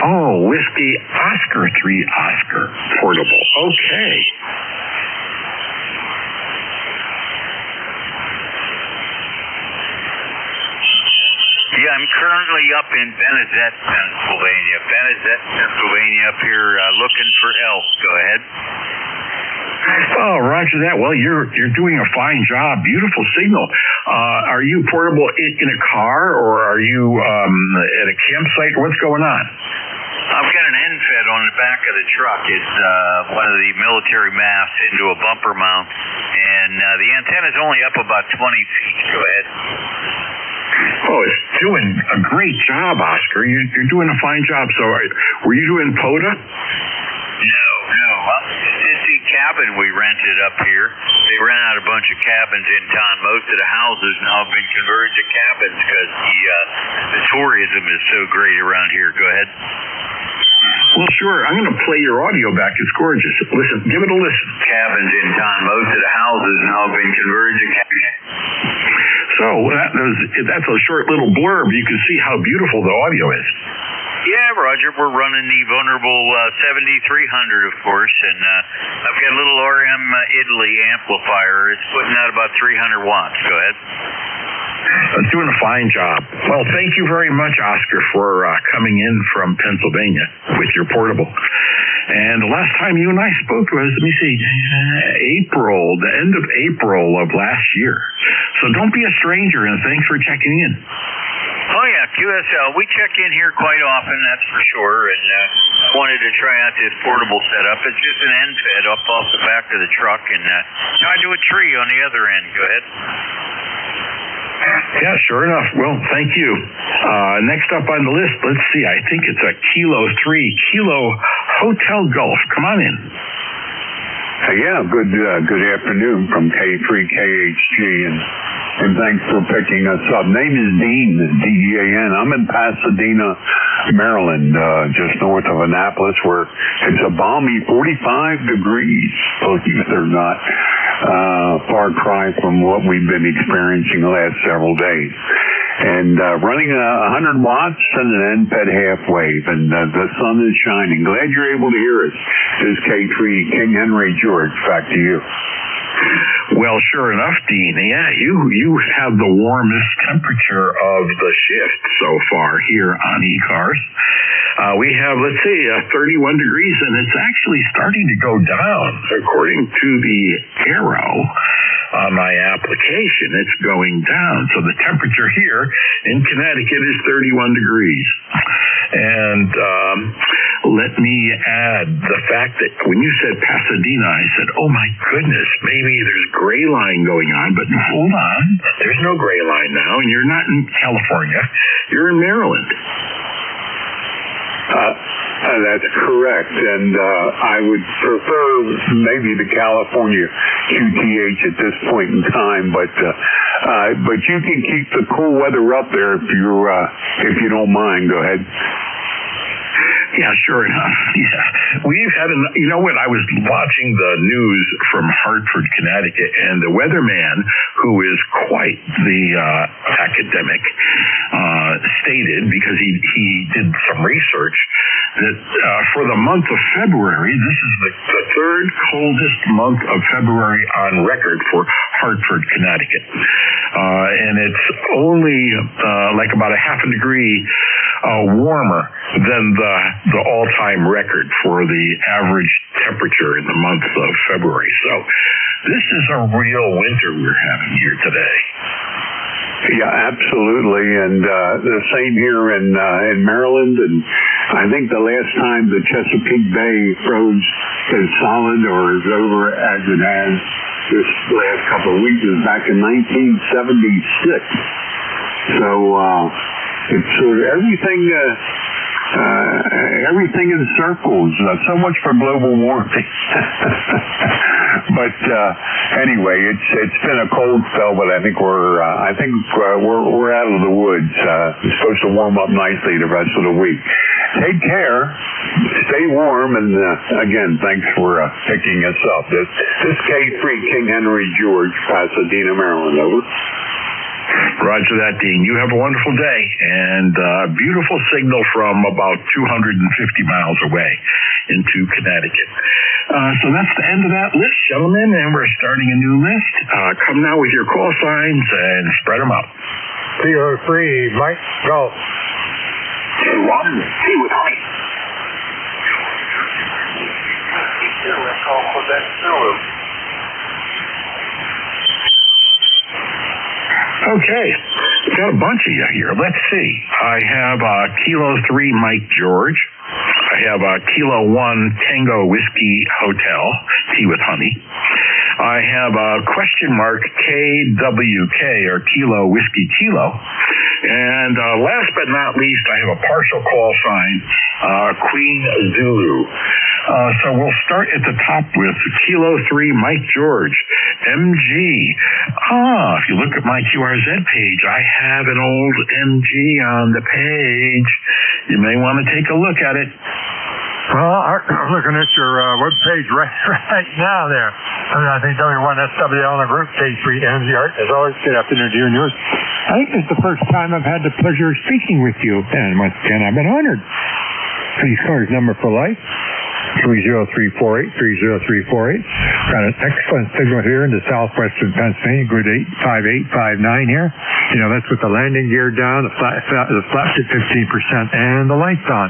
Oh, Whiskey Oscar 3 Oscar portable. Okay. Yeah, I'm currently up in Benezet, Pennsylvania, up here looking for elk. Go ahead. Oh, roger that. Well, you're doing a fine job. Beautiful signal. Are you portable in a car, or are you at a campsite? What's going on? I've got an end fed on the back of the truck. It's one of the military masts into a bumper mount, and the antenna's only up about 20 feet. Go ahead. Oh, it's doing a great job, Oscar. You're doing a fine job. So, were you doing POTA? No. Well, it's the cabin we rented up here. They ran out a bunch of cabins in town. Most of the houses now have been converted to cabins because the tourism is so great around here. Go ahead. Well, sure. I'm going to play your audio back. It's gorgeous. Listen, give it a listen. Cabins in town. Most of the houses now have been converted to cabins. So that's a short little blurb. You can see how beautiful the audio is. Yeah, Roger, we're running the vulnerable 7300, of course, and I've got a little RM Italy amplifier. It's putting out about 300 watts. Go ahead. It's doing a fine job. Well, thank you very much, Oscar, for coming in from Pennsylvania with your portable. And the last time you and I spoke was, let me see, the end of April of last year. So don't be a stranger, and thanks for checking in. Oh, yeah, QSL. We check in here quite often, that's for sure, and wanted to try out this portable setup. It's just an end fed up off the back of the truck, and tied to a tree on the other end. Go ahead. Yeah, sure enough. Well, thank you. Next up on the list, let's see. I think it's a Kilo 3, Kilo Hotel Golf. Come on in. Yeah, good afternoon from K3KHG, and thanks for picking us up. Name is Dean, D-E-A-N. I'm in Pasadena, Maryland, just north of Annapolis, where it's a balmy 45 degrees, believe it or not. Far cry from what we've been experiencing the last several days. And running 100 watts and an end-fed half wave, and the sun is shining. Glad you're able to hear us. This is K3 King Henry George. Back to you. Well, sure enough, Dean. Yeah, you have the warmest temperature of the shift so far here on ECARS. We have, let's say, 31 degrees, and it's actually starting to go down. According to the arrow on my application, it's going down. So the temperature here in Connecticut is 31 degrees. And let me add the fact that when you said Pasadena, I said, oh my goodness, maybe there's gray line going on, but hold on, there's no gray line now, and you're not in California, you're in Maryland. That's correct, and I would prefer maybe the California QTH at this point in time, but you can keep the cool weather up there if you don't mind. Go ahead. Yeah, sure enough. Yeah. We've had you know what? I was watching the news from Hartford, Connecticut, and the weatherman, who is quite the academic, stated, because he did some research, that for the month of February, this is the third coldest month of February on record for Hartford, Connecticut. And it's only like about a half a degree warmer than the all-time record for the average temperature in the month of February. So this is a real winter we're having here today. Yeah, absolutely, and the same here in Maryland. And I think the last time the Chesapeake Bay froze as solid or as over as it has this last couple of weeks was back in 1976. So it's sort of everything in circles. So much for global warming. But anyway, it's been a cold spell, but I think we're out of the woods. It's supposed to warm up nicely the rest of the week. Take care, stay warm, and again, thanks for picking us up. This is K3 King Henry George, Pasadena, Maryland. Over. Roger that, Dean. You have a wonderful day, and beautiful signal from about 250 miles away into Connecticut. So that's the end of that list, gentlemen, and we're starting a new list. Come now with your call signs and spread them out. CO3, Mike, go. K1, T with honey. Okay, got a bunch of you here. Let's see. I have Kilo 3 Mike George. I have Kilo 1 Tango Whiskey Hotel, tea with honey. I have question mark KWK, or Kilo Whiskey Kilo. And last but not least, I have a partial call sign, Queen Zulu. So we'll start at the top with Kilo 3 Mike George, MG. If you look at my QRZ page, I have an old MG on the page. You may want to take a look at it. Well, I'm looking at your web page right now there. I think W1SWL in the group, K3NZ Art. As always, good afternoon to you and yours. I think this is the first time I've had the pleasure of speaking with you, and once again, I've been honored. ECARS number for life, 30348, 30348. Got an excellent signal here in the southwestern Pennsylvania, good 85859 here. You know, that's with the landing gear down, the flaps at 15%, and the lights on.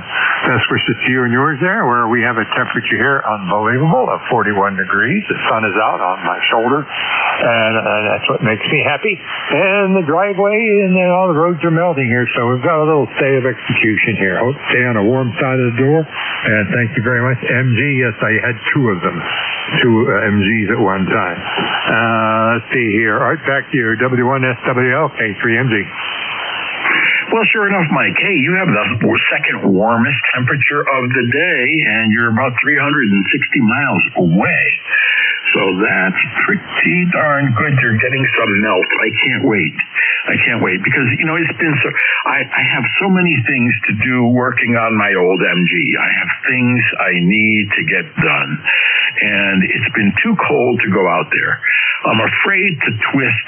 Best wishes to you and yours there, where we have a temperature here unbelievable of 41 degrees. The sun is out on my shoulder, and that's what makes me happy. And the driveway and all the roads are melting here, so we've got a little stay of execution here. Hope to stay on the warm side of the door. And thank you very much. MG, yes, I had two of them. Two MGs at one time. Let's see here. Art, back to you. W1SWL, K3MG. Well, sure enough, Mike. Hey, you have the second warmest temperature of the day, and you're about 360 miles away. So that's pretty darn good. You're getting some melt. I can't wait because, it's been so, I have so many things to do working on my old MG. I have things I need to get done, and it's been too cold to go out there. I'm afraid to twist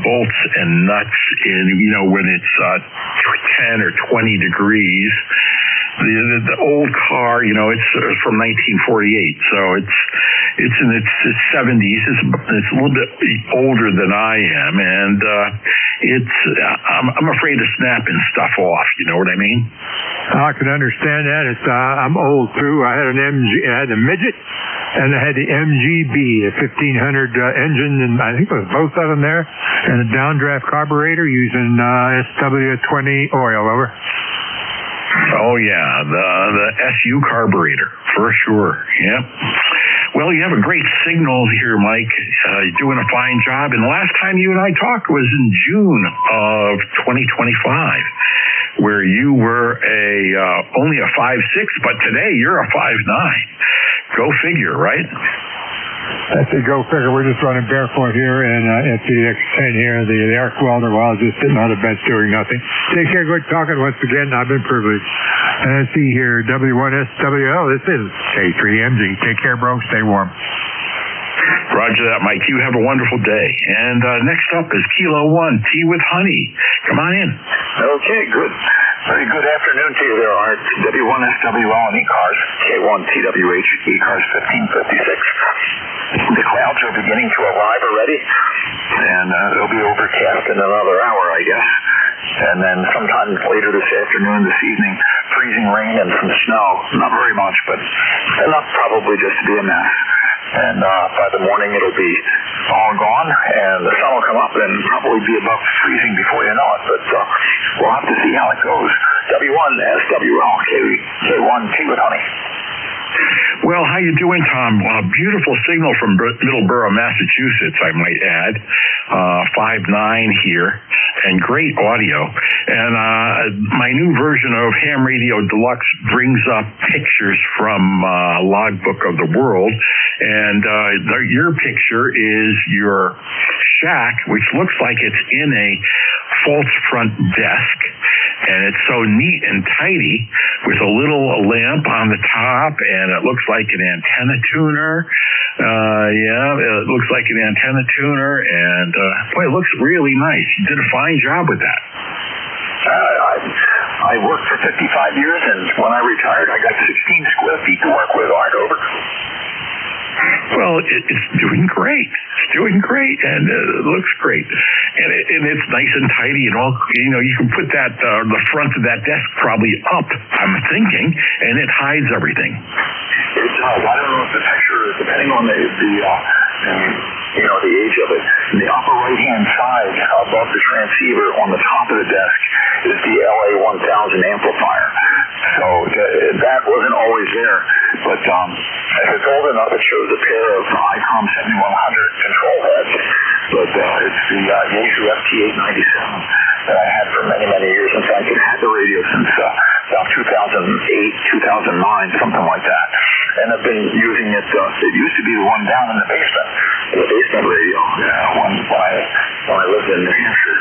bolts and nuts in, when it's 10 or 20 degrees. The old car, it's from 1948, so it's in its 70s. It's a little bit older than I am, and I'm afraid of snapping stuff off. You know what I mean? I can understand that. I'm old too. I had an MG, I had a midget, and I had the MGB, a 1500 engine, and I think it was both of them there, and a downdraft carburetor using SW20 oil. Over. Oh yeah, the SU carburetor for sure. Yep. Well, you have a great signal here, Mike. You're doing a fine job. And the last time you and I talked was in June of 2025, where you were only a 5'6", but today you're a 5'9". Go figure, right? I say go figure. We're just running barefoot here and at the X10 here, the arc welder, while just sitting on the bench doing nothing. Take care. Good talking once again. I've been privileged. And I see here W1SWL. This is K3MG. Take care, bro. Stay warm. Roger that, Mike. You have a wonderful day. And next up is Kilo 1, Tea with Honey. Come on in. Okay, good. Very good afternoon to you there, Art. W1SWL and ECARS, K1TWH, ECARS 1556. The clouds are beginning to arrive already, and they'll be overcast in another hour, I guess. And then sometime later this afternoon, this evening, freezing rain and some snow. Not very much, but enough probably just to be a mess. And by the morning, it'll be all gone, and the sun will come up and probably be above freezing before you know it. But we'll have to see how it goes. W1SWL, K1, Tea with Honey. Well, how you doing, Tom? Beautiful signal from Middleborough, Massachusetts, I might add. 5'9" here, and great audio. And my new version of Ham Radio Deluxe brings up pictures from Logbook of the World, and your picture is your shack, which looks like it's in a false front desk, and it's so neat and tidy with a little lamp on the top, and it looks like an antenna tuner. It looks like an antenna tuner, and boy, it looks really nice. You did a fine job with that. I worked for 55 years, and when I retired, I got 16 square feet to work with. Over. Well, it's doing great. It's doing great, and it looks great, and it's nice and tidy, and all. You can put that the front of that desk probably up, I'm thinking, and it hides everything. It does. I don't know if the picture is depending on the age of it. In the upper right-hand side, above the transceiver, on the top of the desk, is the LA1000 amplifier. So that wasn't always there, but if it's old enough, it shows a pair of ICOM 7100 control heads. But it's the Yaesu FT897 that I had for many, many years. In fact, it had the radio since about 2008, 2009, something like that. And I've been using it. It used to be the one down in the basement radio, when I lived in New Hampshire.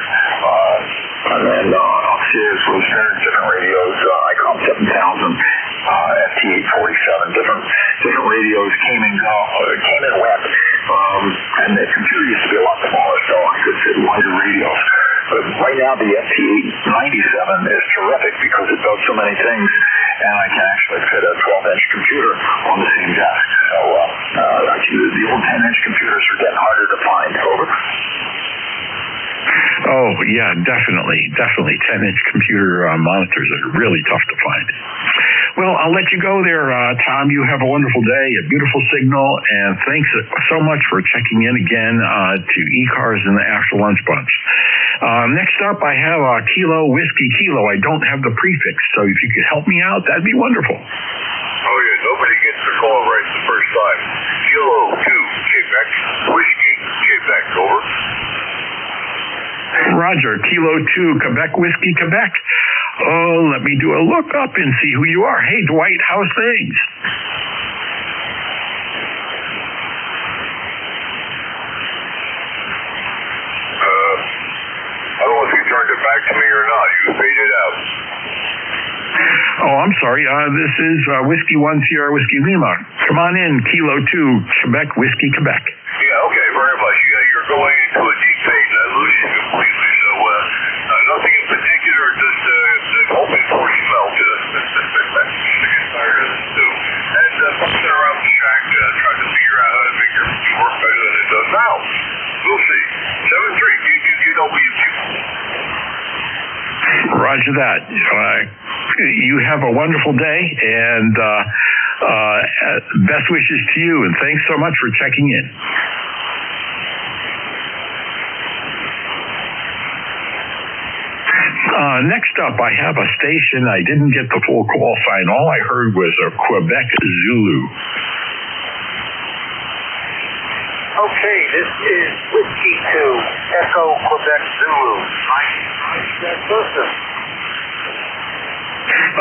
And then upstairs was different radios, ICOM 7000, FT847, different radios came and went. And the computer used to be a lot smaller, so I could fit wider radios. But right now, the FT897 is terrific because it does so many things, and I can actually fit a 12-inch computer on the same desk. So the old 10-inch computers are getting harder to find. Over. Oh, yeah, definitely. 10-inch computer monitors are really tough to find. Well, I'll let you go there, Tom. You have a wonderful day, a beautiful signal, and thanks so much for checking in again to ECARS and the After Lunch Bunch. Next up, I have Kilo Whiskey Kilo. I don't have the prefix, so if you could help me out, that'd be wonderful. Oh, yeah, nobody gets the call right the first time. Kilo 2, Quebec, Whiskey, Quebec, over. Roger, Kilo 2, Quebec Whiskey, Quebec. Oh, let me do a look up and see who you are. Hey, Dwight, how's things? I don't know if you turned it back to me or not. You faded out. Oh, I'm sorry. This is Whiskey 1 Sierra Whiskey Lima. Come on in, Kilo 2, Quebec Whiskey, Quebec. Yeah, okay, very much. Yeah, you're going into a deep phase. I lose you completely. So, nothing in particular, just hoping for smell to get tired of this too. And bumping around the shack, trying to figure out how to make your work better than it does now. We'll see. 7-3, you know who you keep. Roger that. You have a wonderful day, and best wishes to you, and thanks so much for checking in. Next up, I have a station. I didn't get the full call sign. All I heard was a Quebec Zulu. Okay, this is Whiskey 2, Echo Quebec Zulu.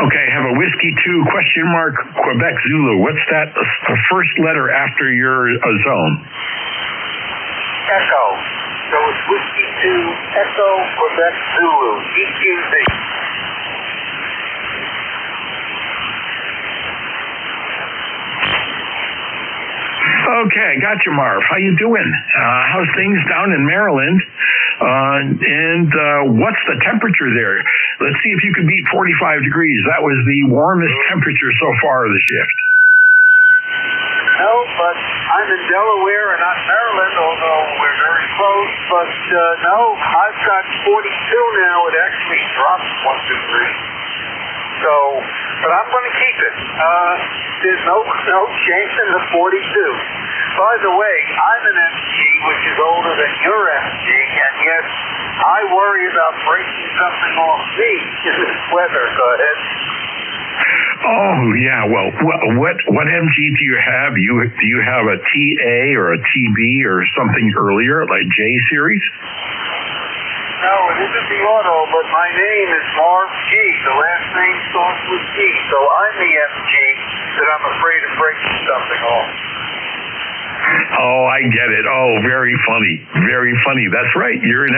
Okay, I have a Whiskey 2 question mark Quebec Zulu. What's that? The first letter after your zone? Echo. So it's Whiskey 2, Echo Quebec Zulu, EQZ. Okay, I got you, Marv. How you doing? How's things down in Maryland? What's the temperature there? Let's see if you can beat 45 degrees. That was the warmest temperature so far of the shift. No, but I'm in Delaware and not Maryland, although we're very close. But no, I've got 42 now. It actually dropped 1 degree. So, but I'm going to keep it. There's no change in the 42. By the way, I'm an MG, which is older than your MG, and yet I worry about breaking something off me in this weather. Go ahead. Oh yeah, well, what MG do you have? Do you have a TA or a TB or something earlier, like J series? No, it isn't the auto, but my name is Marv G. The last name starts with G, so I'm the MG that I'm afraid of breaking something off. Oh, I get it. Oh, very funny. Very funny. That's right. You're an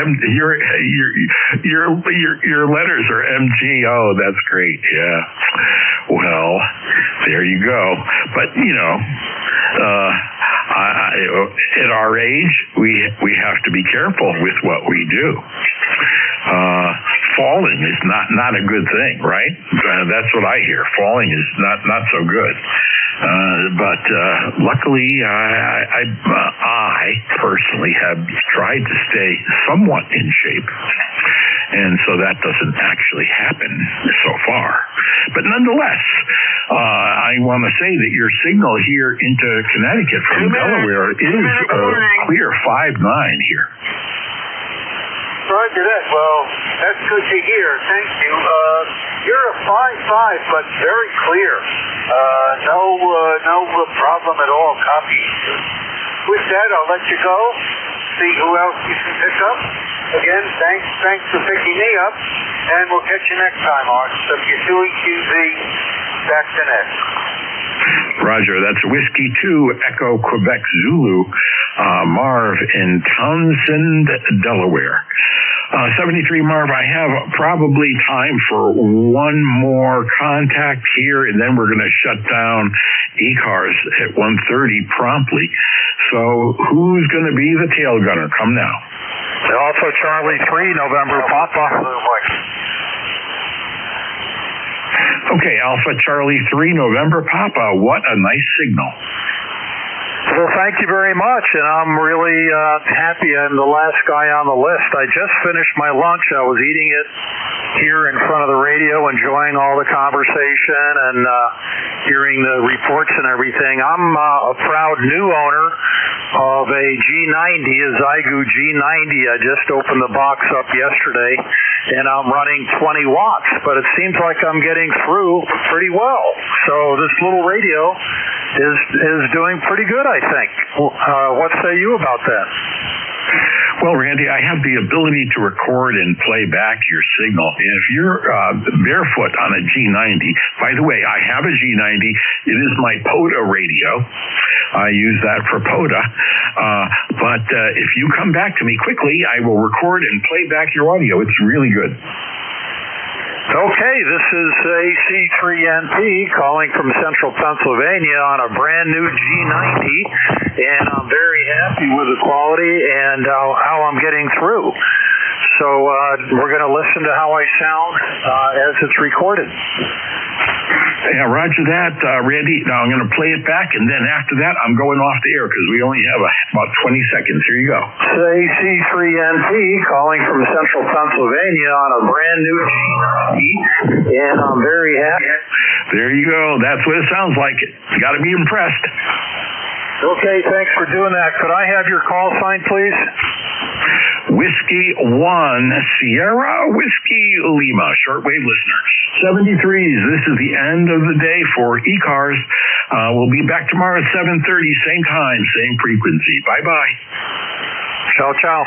your letters are MG. Oh, that's great. Yeah. Well, there you go. But you know, at our age, we have to be careful with what we do. Falling is not a good thing, right? That's what I hear. Falling is not so good. But luckily, I personally have tried to stay somewhat in shape, and so that doesn't actually happen so far. But nonetheless, I want to say that your signal here into Connecticut from Delaware is clear 5.9 here. Roger that. Well, that's good to hear. Thank you. You're a 5.5, but very clear. No problem at all. Copy. With that, I'll let you go. See who else you can pick up. Again, thanks for picking me up, and we'll catch you next time on W2EQZ. Back to next. Roger, that's Whiskey 2, Echo Quebec Zulu, Marv in Townsend, Delaware. 73 Marv, I have probably time for one more contact here, and then we're going to shut down ECARS at 1:30 promptly. So who's going to be the tail gunner? Come now. Alpha Charlie 3, November Papa. Okay, Alpha Charlie 3, November Papa. What a nice signal. Well, thank you very much, and I'm really happy I'm the last guy on the list. I just finished my lunch. I was eating it here in front of the radio, enjoying all the conversation and hearing the reports and everything. I'm a proud new owner of a G90, a Zygu G90. I just opened the box up yesterday, and I'm running 20 watts, but it seems like I'm getting through pretty well. So this little radio is doing pretty good, I think. What say you about that? Well, Randy, I have the ability to record and play back your signal. And if you're barefoot on a G90, by the way, I have a G90. It is my POTA radio. I use that for POTA. But if you come back to me quickly, I will record and play back your audio. It's really good. Okay, this is AC3NP calling from Central Pennsylvania on a brand new G90, and I'm very happy with the quality and how I'm getting through. So we're going to listen to how I sound as it's recorded. Yeah, roger that, Randy. Now I'm going to play it back, and then after that, I'm going off the air because we only have about 20 seconds. Here you go. AC3NP calling from Central Pennsylvania on a brand new G90, and I'm very happy. There you go. That's what it sounds like. You got to be impressed. Okay, thanks for doing that. Could I have your call sign, please? Whiskey 1 Sierra Whiskey Lima, shortwave listener. 73s, this is the end of the day for ECARS. We'll be back tomorrow at 7:30, same time, same frequency. Bye-bye. Ciao, ciao.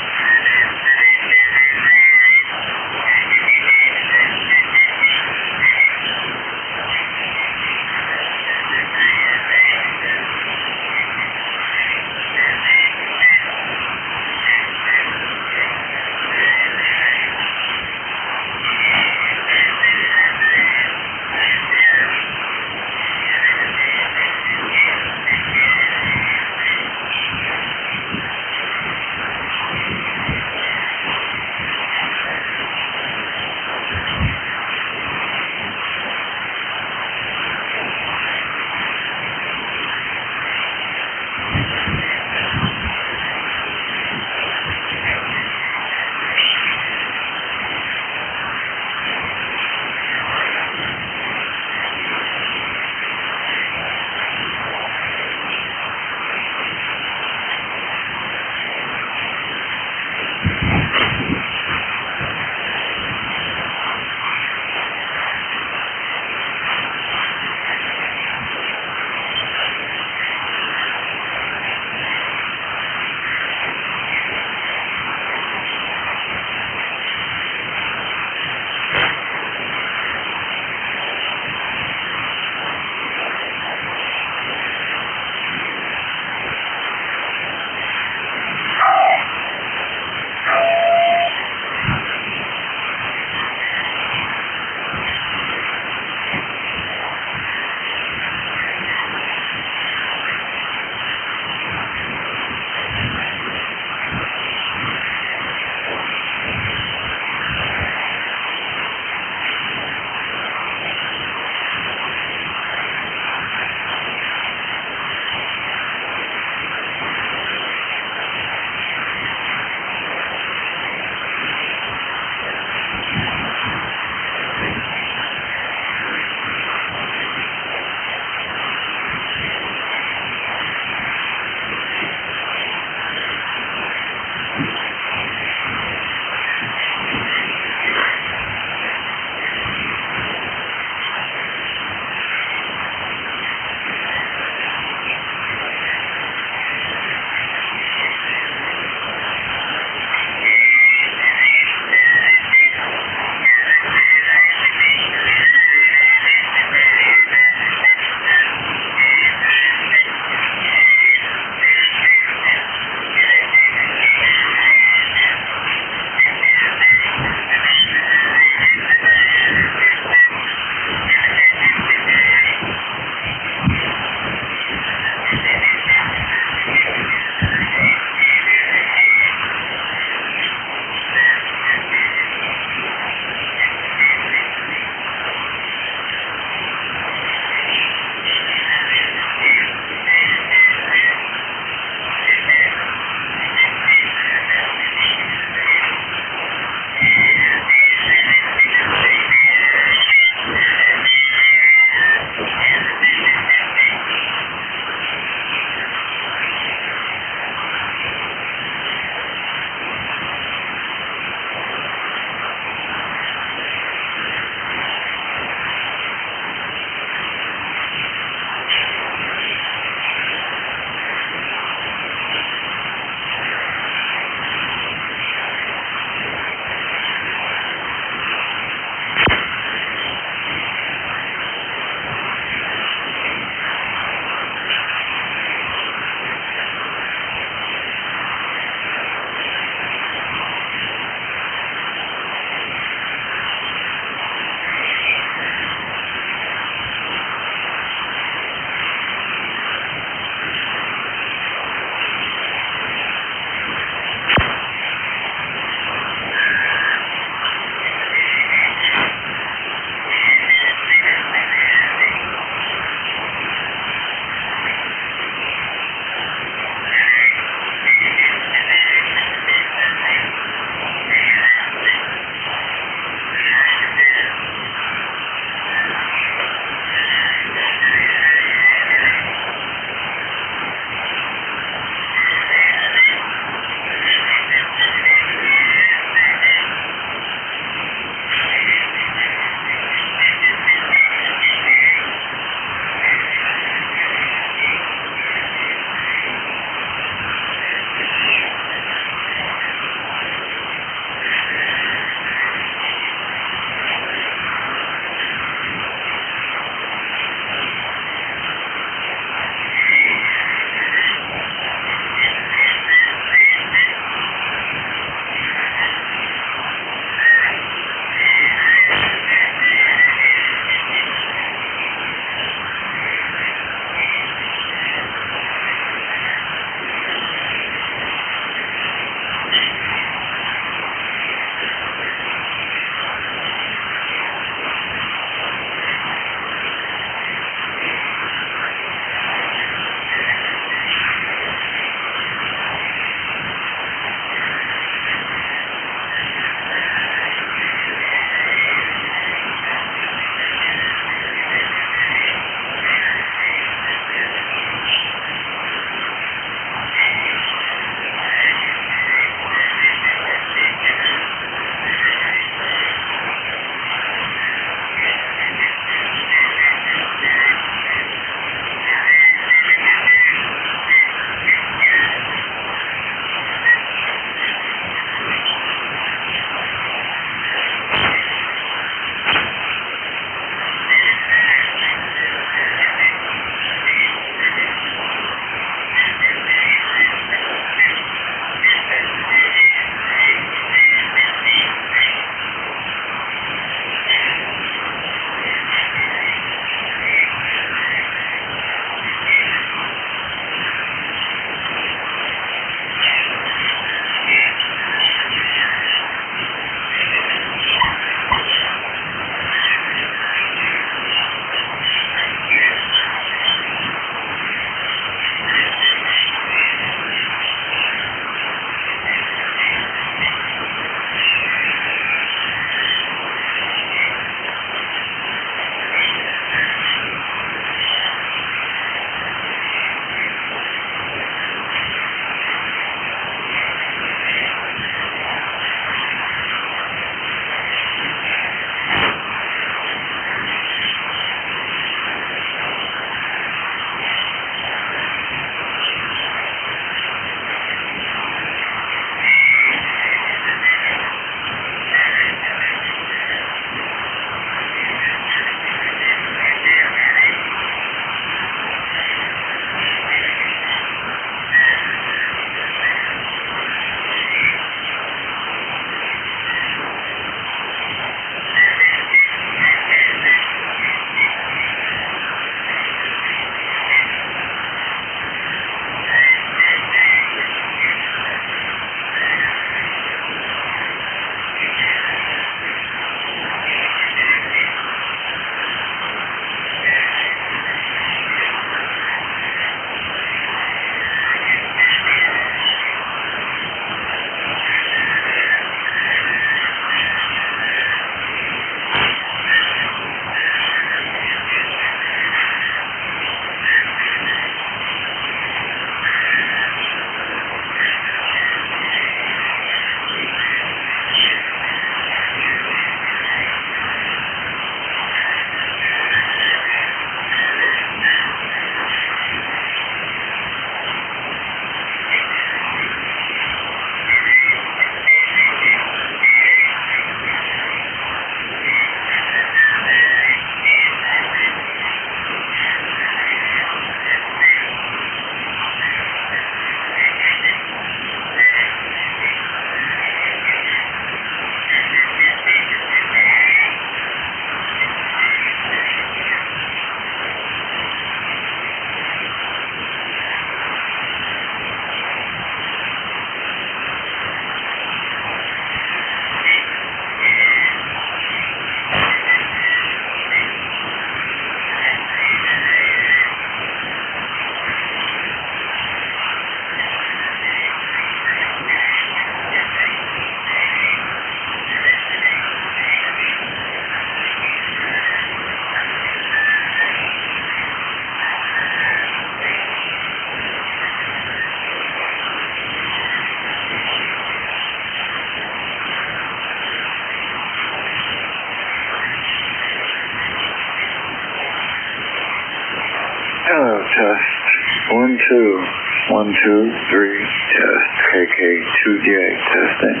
1, 2, 3, test. KK2J, testing.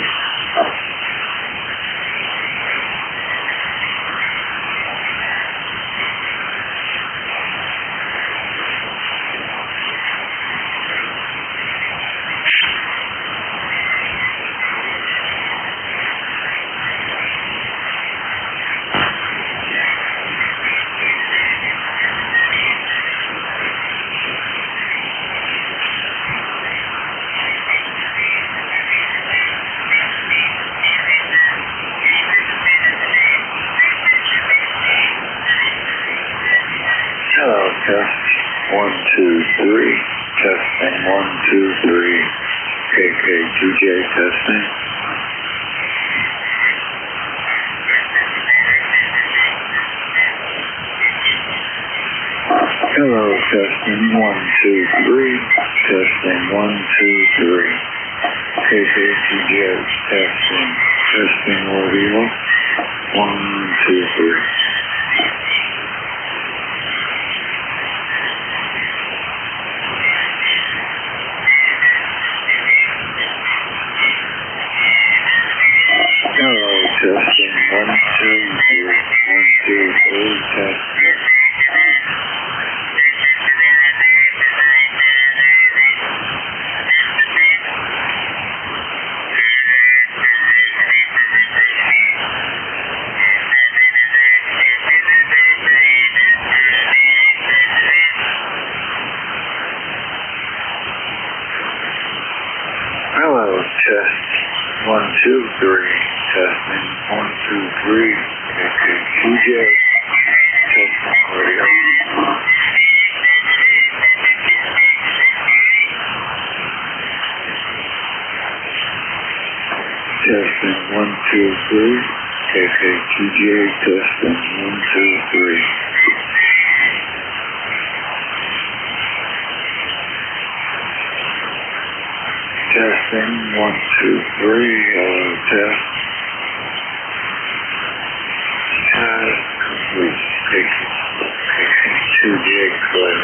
Hello, test. 1, 2, 3. Testing. 1, 2, 3. KK2J, testing. Hello, testing. 1, 2, 3. Testing. 1, 2, 3. KK2J, testing. Testing, audio. 1, 2, 3. Hello, testing. 1, 2, 3. 1, 2, 3. Testing. Hello, test. 1, 2, 3. Testing. 1, 2, 3. KK2J. Testing audio. Testing. 1, 2, 3. KK2J. Testing. 1, 2, 3. Testing. 1, 2, 3. Test. Test complete. KK2J clear.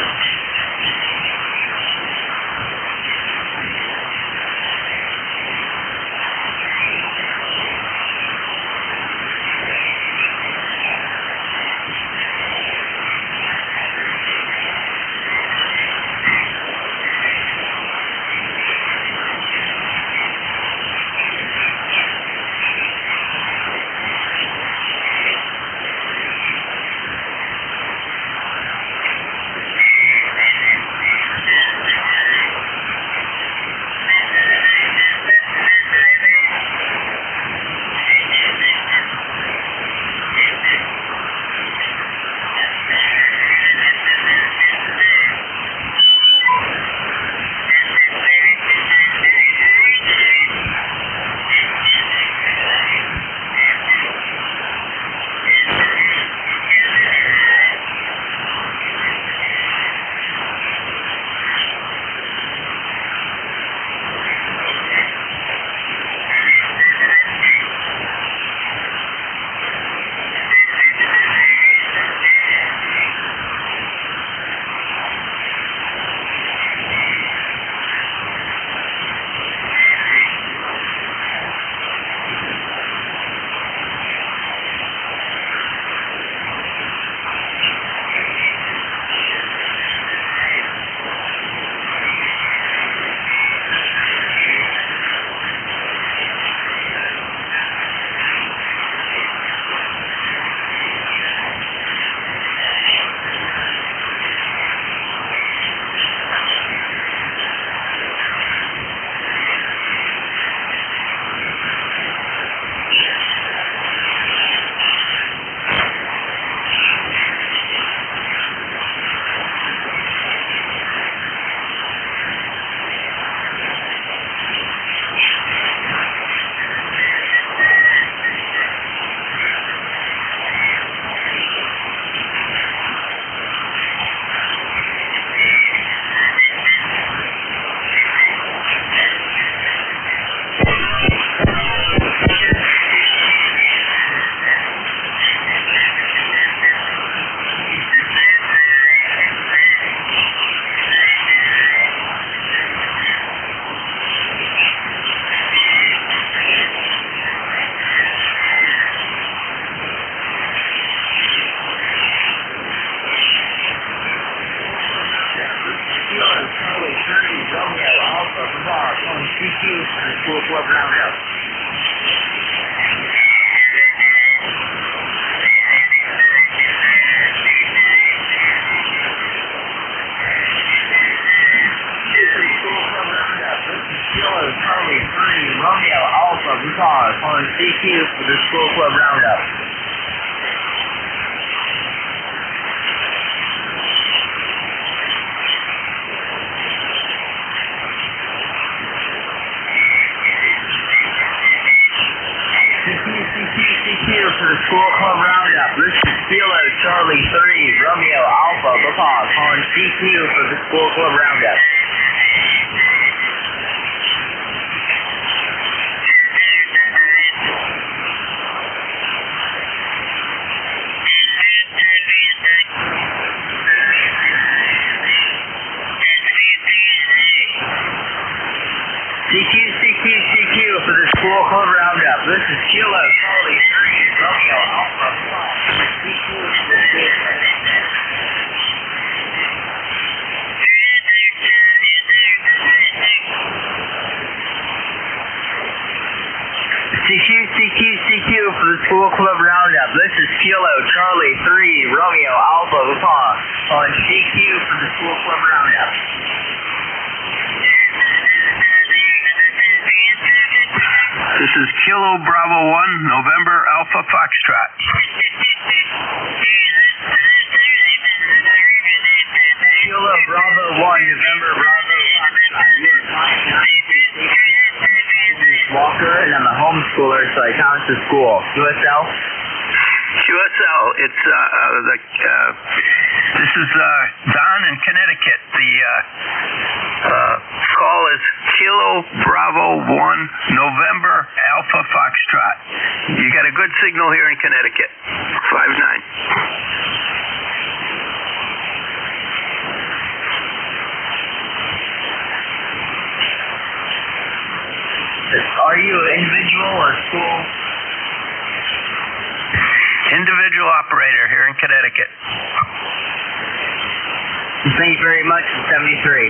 school club roundup. Kilo Charlie 3 Romeo Alpha Bouton calling CQ for the school club roundup. CQ for the school club roundup. This is Kilo Charlie 3 Romeo Alpha Bouton calling CQ for the school club roundup. CQ for the school club roundup. This is Kilo Charlie 3 Romeo Alpha CQ for the school club. CQ for the school club roundup. This is Kilo Charlie 3 Romeo Alpha Papa on CQ for the school club roundup. This is Kilo Bravo 1 November Alpha Foxtrot. Kilo Bravo 1 November Bravo Foxtrot. You are flying 9 Walker, and I'm a homeschooler, so I count to school. QSL? QSL, it's this is Don in Connecticut. The call is Kilo Bravo 1 November Alpha Foxtrot. You got a good signal here in Connecticut. 5-9. Are you an individual or school? Individual operator here in Connecticut. Thank you very much. 73.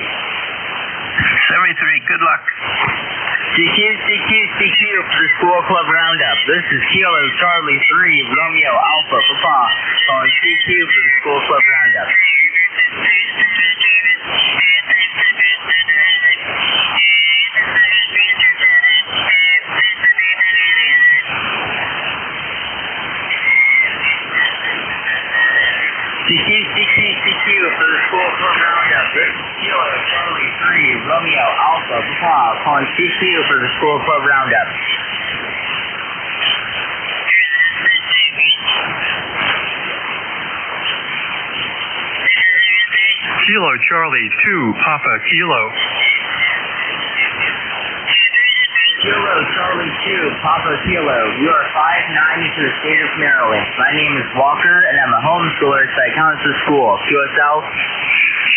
73, good luck. CQ for the school club roundup. This is Kilo Charlie 3 Romeo Alpha Papa on CQ for the school club roundup. CQ for the school club roundup. This is Kilo Charlie 3 Romeo Alpha Papa on CQ for the school club roundup. Kilo Charlie 2 Papa Kilo. Kilo Charlie 2 Papa Kilo. You are 5-9 to the state of Maryland. My name is Walker, and I'm a homeschooler, so I count to school. QSL?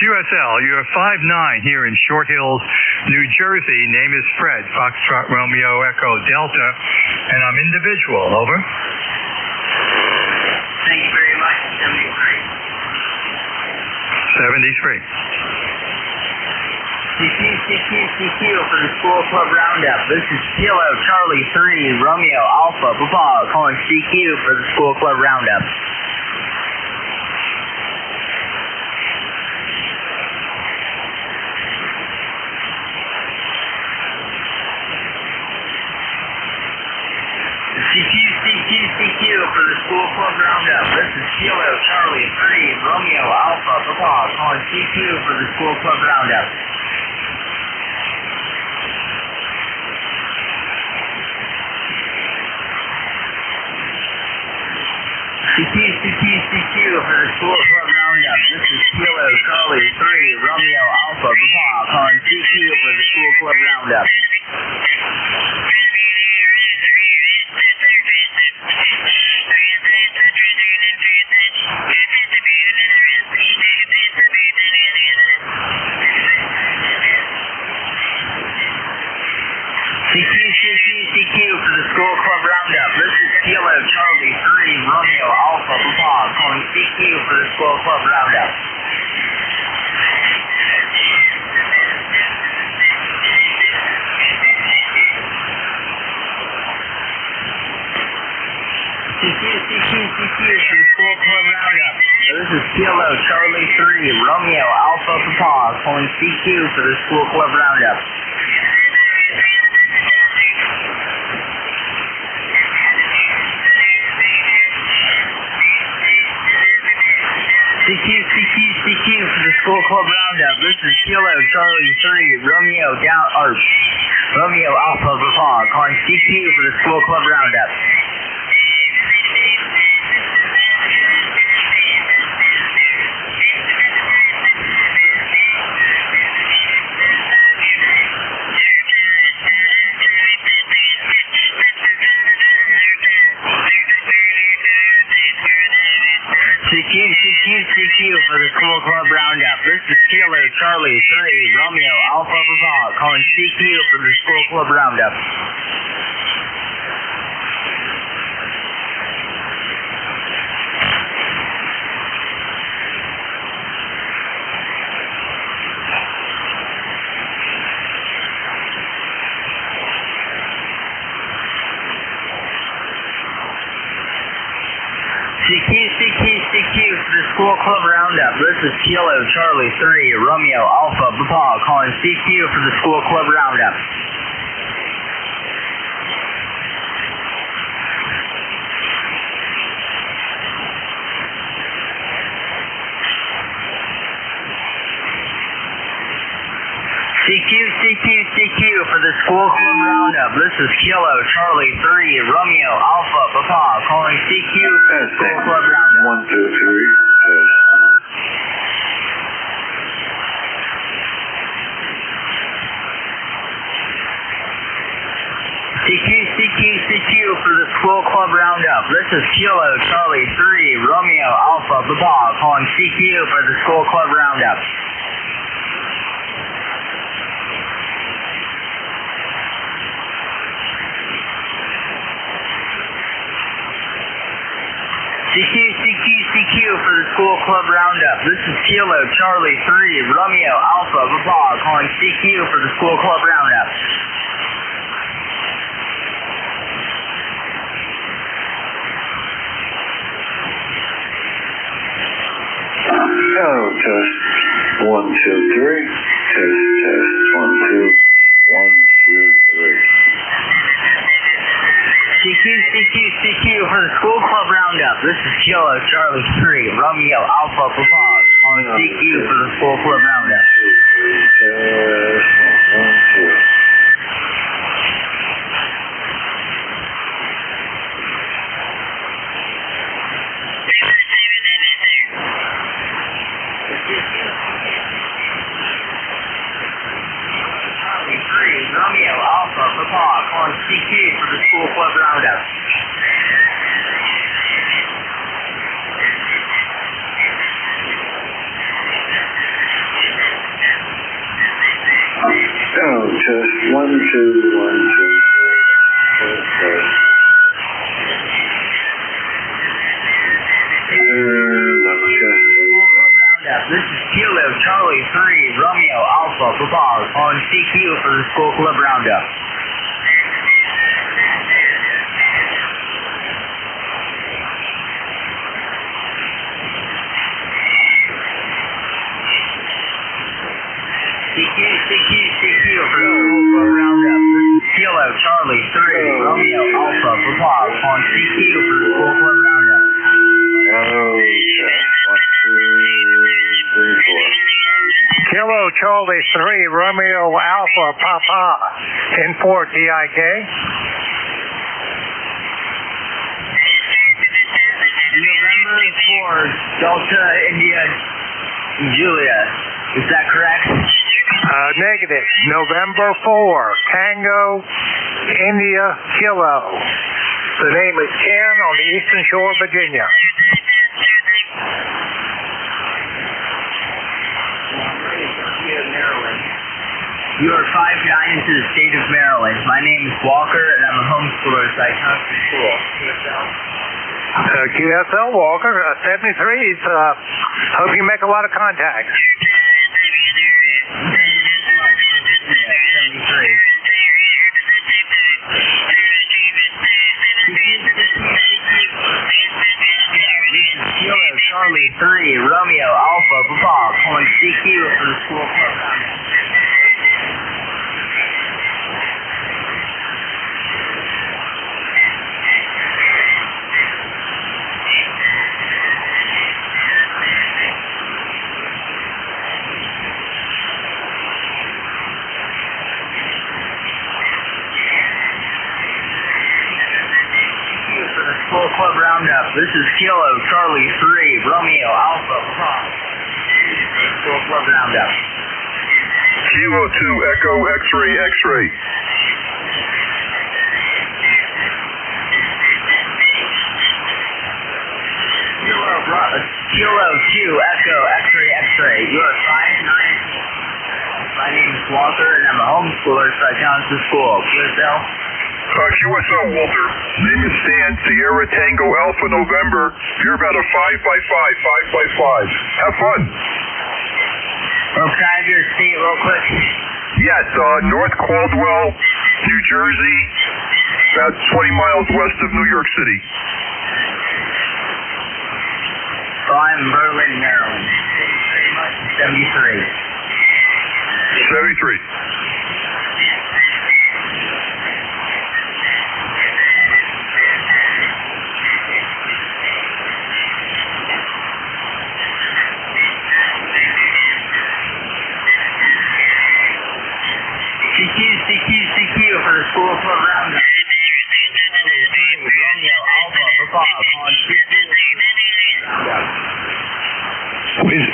QSL, you're 5-9 here in Short Hills, New Jersey. Name is Fred, Foxtrot Romeo Echo Delta, and I'm individual. Over. Thank you very much. 73. CQ for the school club roundup. This is Kilo Charlie 3 Romeo Alpha Papa calling CQ for the school club roundup. CQ for the school club roundup. This is Kilo Charlie 3 Romeo Alpha Papa calling CQ for the school club roundup. CQ for the school club roundup. This is Kilo Charlie 3 Romeo Alpha Papa calling CQ for the school club roundup. CQ for the school club roundup. This is Kilo Charlie 3 Romeo Alpha Papa calling CQ for the school club roundup. CQ for the School Club Roundup. This is Kilo Charlie 3 Romeo Alpha Papa calling CQ for the School Club Roundup. CQ for the School Club Roundup. This is Kilo Charlie 3 Romeo Alpha Papa calling CQ for the School Club Roundup. CQ for the School Club Roundup. This is Kilo Charlie 3 Romeo Alpha Papa calling CQ for the School Club Roundup. CQ for the School Club Roundup. This is Kilo Charlie 3 Romeo Alpha Papa calling CQ for the School Club Roundup. CQ for the School Club Roundup. This is Kilo Charlie 3 Romeo Alpha Papa calling CQ for the School Club Roundup. 1, 2, 3. CQ for the School Club Roundup. This is Kilo Charlie 3 Romeo Alpha Papa calling CQ for the School Club Roundup. CQ for the School Club Roundup. This is Kilo Charlie 3 Romeo Alpha Papa calling CQ for the School Club Roundup. Oh, test. 1, 2, 3. Test. 1, 2, 3. CQ for the School Club Roundup. This is Kilo Charlie 3 Romeo Alpha Papa calling CQ for the School Club Roundup. Romeo Alpha Papa calling CQ for the School Club Roundup. Oh, test. 1, 2, 1, 2. This is Kilo Charlie 3 Romeo Alpha Papa calling CQ for the School Club Roundup. CQ for the School Club Roundup. This is Kilo Charlie 3 Romeo Alpha Papa calling CQ for the School Club Roundup. Kilo Charlie 3 Romeo Alpha Papa in Fort DIK. November 4 Delta India Julia. Is that correct? Negative. November 4 Tango India Kilo. The name is Ken on the Eastern Shore of Virginia. You are 5'9" into the state of Maryland. My name is Walker, and I'm a homeschooler, so I come to school. QSL Walker, 73. Hope you make a lot of contacts. Charlie 3, Romeo Alpha, Papa, calling CQ for the school club roundup. School club roundup. This is Kilo Charlie 3, Romeo Alpha, Papa. School club roundup. Kilo 2, Echo X-ray, X-ray. Kilo 2, Echo X-ray, X-ray. You are 5'9". My name is Walter, and I'm a homeschooler, so I count to school. QSL? QSL, Walter. Name is Stan, Sierra Tango Alpha November. You're about a 5x5, 5x5. Have fun. Well, can I have your state real quick? Yes, North Caldwell, New Jersey, about 20 miles west of New York City. So I'm in Berlin, Maryland. 73. 73. CQ for the school club roundup. Romeo Alpha, Papa, calling roundup.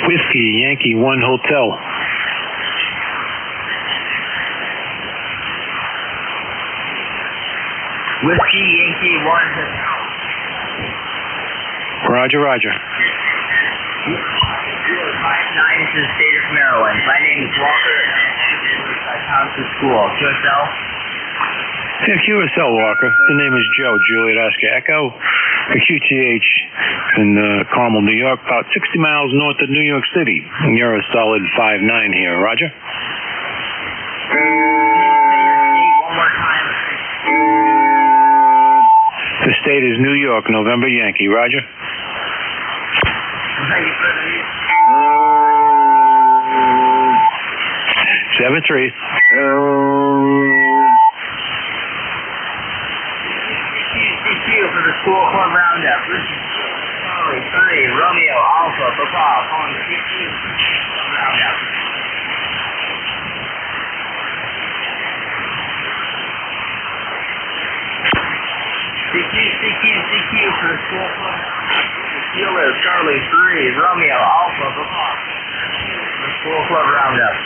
Whiskey Yankee 1 Hotel. Whiskey Yankee 1 Hotel. Roger, roger. 5'9" to the state of Maryland. My name is Walter. I come to school. QSL? Yeah, QSL, Walker. The name is Joe, Juliet Oscar Echo. The QTH in Carmel, New York, about 60 miles north of New York City. And you're a solid 5'9" here. Roger? One more time. The state is New York, November Yankee. Roger? Thank you for the news. 7-3. CQ for the school club roundup. This is Charlie 3, Romeo Alpha, Papa, calling CQ roundup. CQ for the school club roundup. Kilo Charlie 3, Romeo Alpha, Papa, the school club roundup.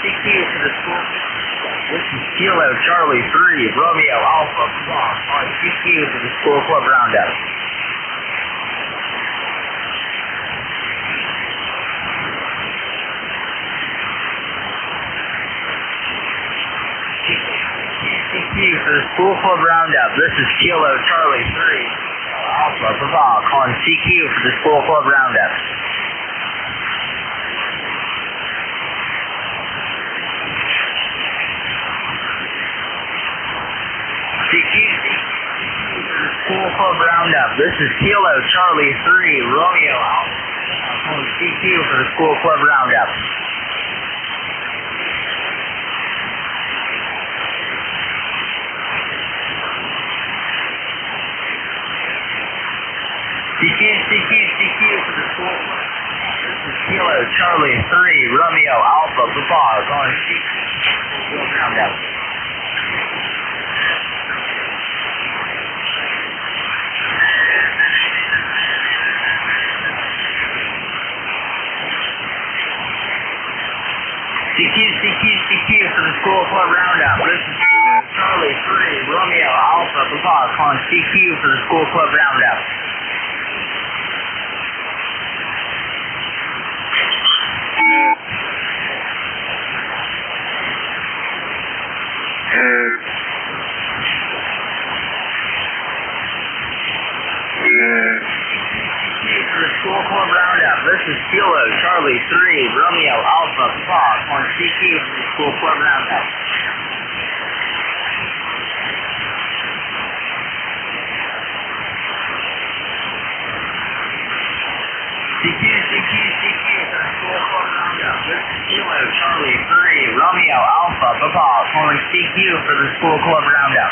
CQ for the school. This is Kilo Charlie 3, Romeo Alpha, Papa, on CQ for the school club roundup. CQ for the school club roundup. This is Kilo Charlie 3, Alpha, Papa, calling CQ for the school club roundup. CQ for the school club roundup. This is Kilo Charlie 3, Romeo Alpha, calling CQ for the school club roundup. CQ for the school. This is Kilo Charlie 3, Romeo Alpha, Papa, calling CQ school roundup. CQ for the school club roundup. This is Kilo Charlie 3, Romeo Alpha, Papa, calling CQ for the school club roundup. For the school club roundup. This is Kilo Charlie 3 Romeo Alpha Papa on CQ for the School Club Roundup. CQ for the School Club Roundup. This is Kilo Charlie 3 Romeo Alpha Papa calling CQ for the School Club Roundup.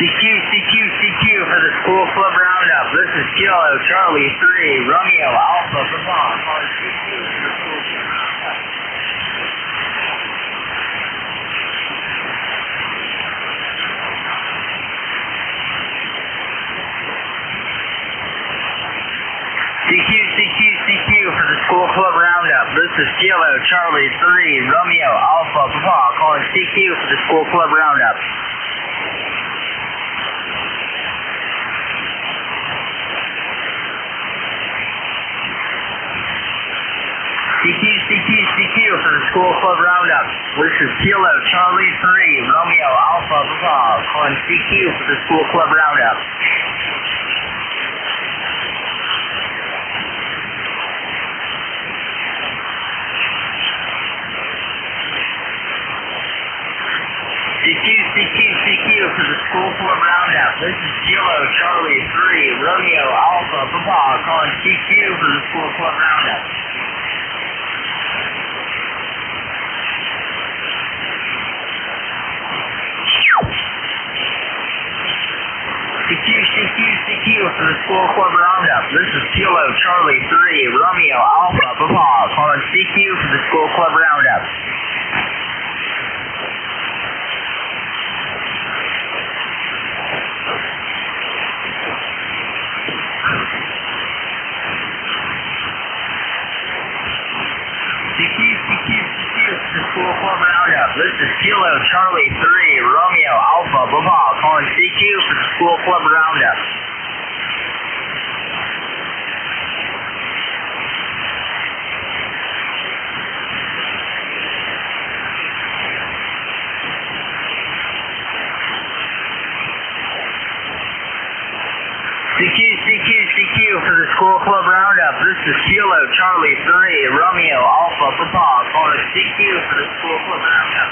CQ for the School Club Roundup. This is Kilo Charlie 3 Romeo Alpha Papa calling CQ for the School Club Roundup. CQ for the School Club Roundup. This is Kilo Charlie 3 Romeo Alpha Papa calling CQ for the School Club Roundup. CQ for the School Club Roundup. This is Kilo Charlie 3 Romeo Alpha Papa calling CQ for the School Club Roundup. CQ for the School Club Roundup. This is Kilo Charlie 3 Romeo Alpha Papa calling CQ for the School Club Roundup. CQ for the School Club Roundup. This is Kilo Charlie 3 Romeo Alpha Papa calling CQ for the School Club Roundup. School Club Roundup. This is Kilo Charlie 3 Romeo Alpha Papa calling CQ for the School Club Roundup. CQ for the School Club Roundup. This is Kilo Charlie 3 Romeo Alpha Papa calling CQ for the School Club Roundup.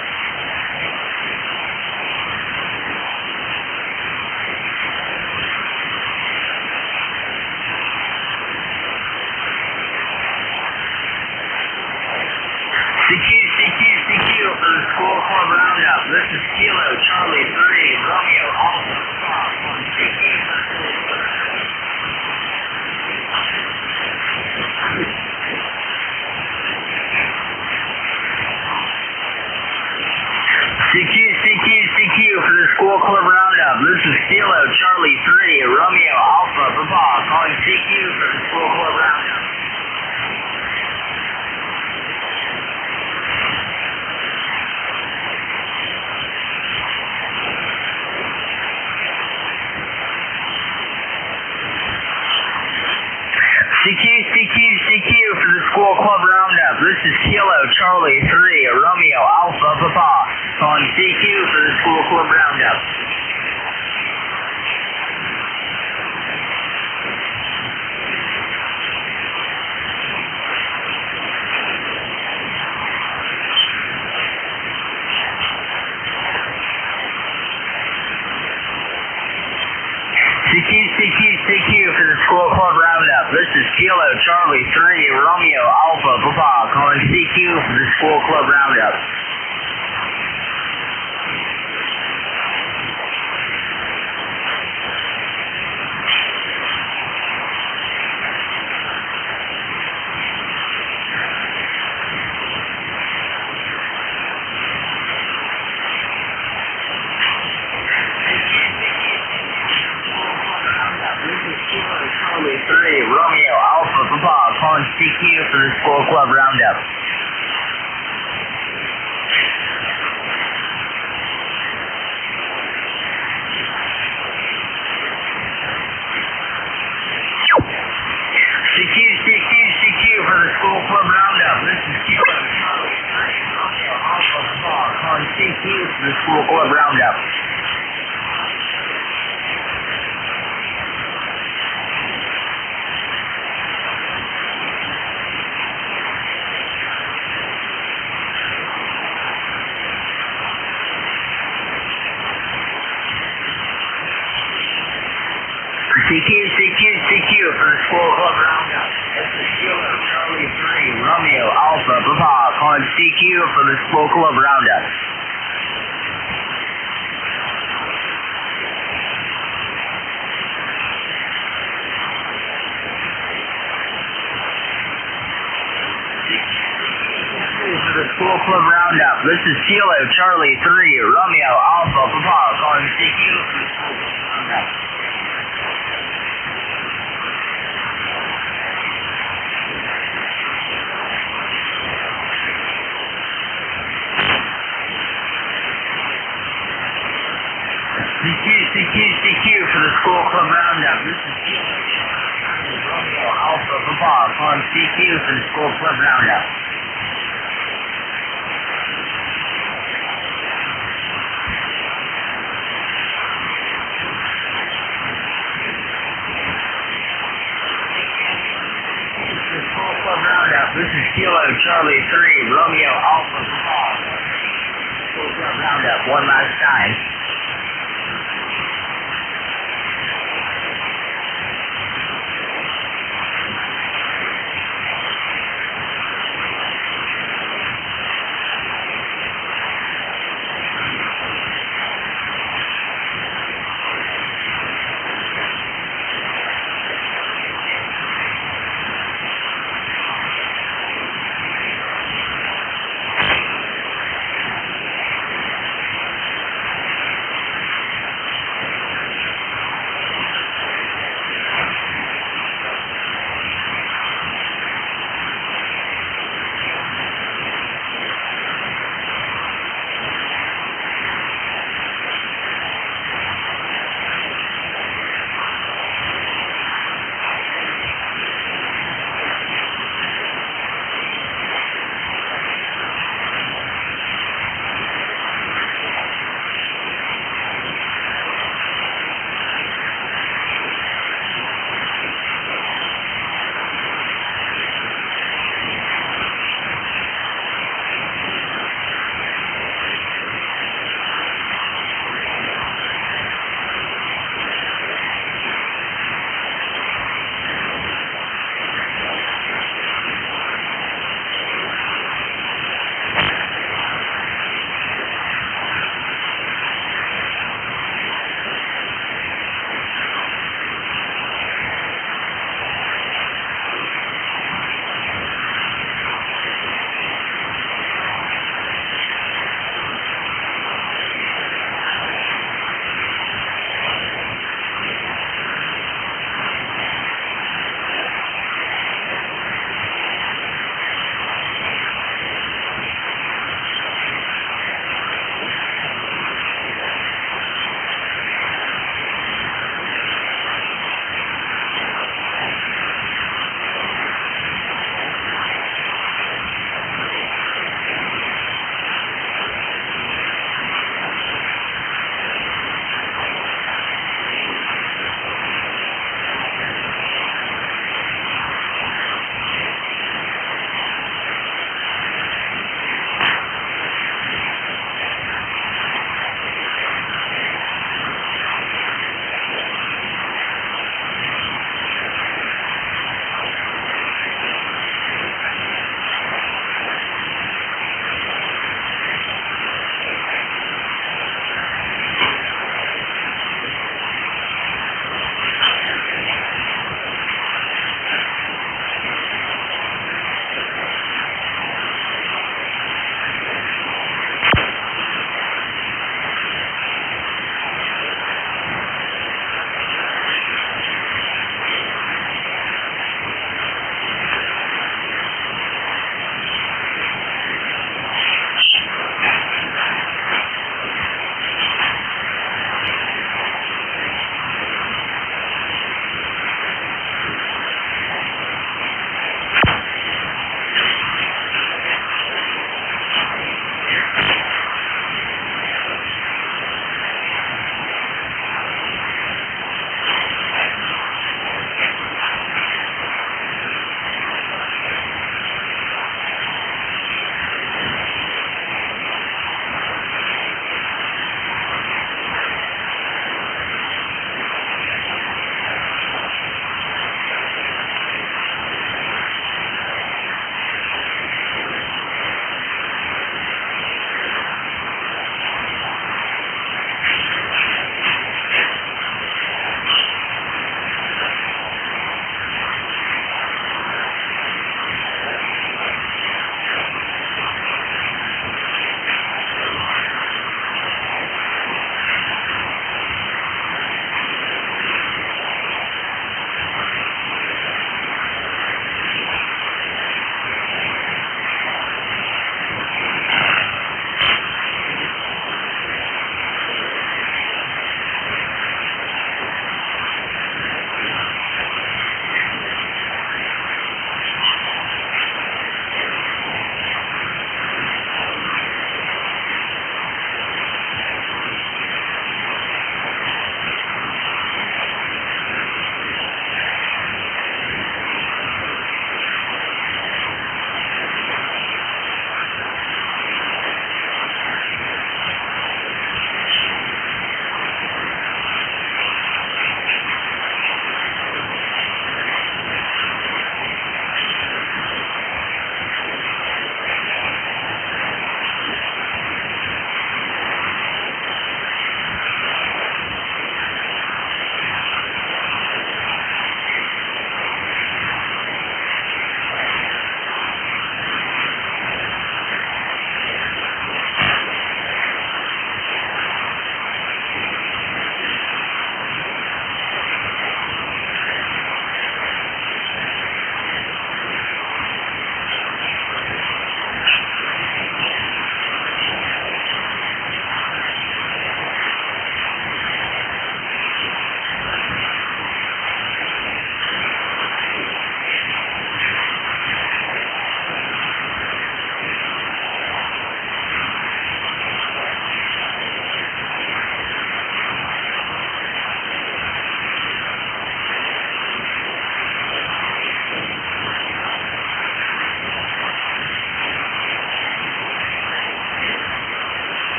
CQ for the School Club Roundup. This is Kilo Charlie 3 Romeo Alpha Papa calling CQ for the School Club Roundup. CQ for the School Club Roundup. This is Kilo Charlie 3 Romeo Alpha Papa calling CQ for the School Club Roundup. CQ for the School Club Roundup. This is Kilo Charlie 3 Romeo Alpha Papa calling CQ for the School Club Roundup. CQ for the School Club Roundup. This is Kilo Charlie 3 Romeo Alpha Papa calling CQ for the School Club Roundup. Charlie 3 Romeo Alpha Papa calling CQ for the School Club Roundup. CQ for the School Club Roundup. This is CQ for the School Club Roundup. CQ for the School Club Roundup. This is Kilo Charlie 3, Romeo Alpha Papa, calling CQ for the School Club Roundup. For the School Club Roundup. This is Kilo Charlie 3, Romeo Alpha Papa, calling CQ for the School Club Roundup. CQ for the School Club Roundup. This is Romeo Alpha Papa on CQ for the School Club Roundup. School Club Roundup. This is Kilo Charlie 3, Romeo Alpha Papa. School Club Roundup. One last time.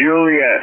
Juliet.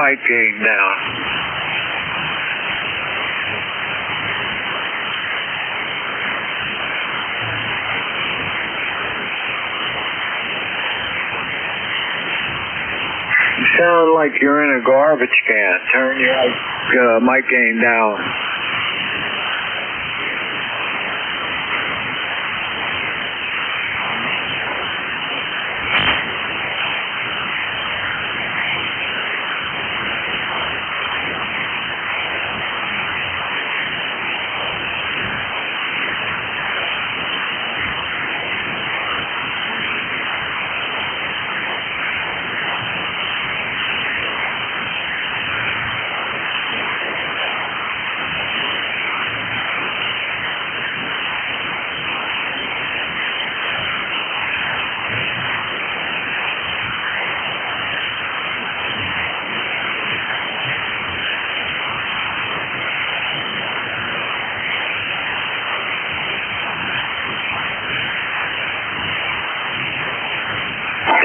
mic gain down. You sound like you're in a garbage can. Turn your mic gain down.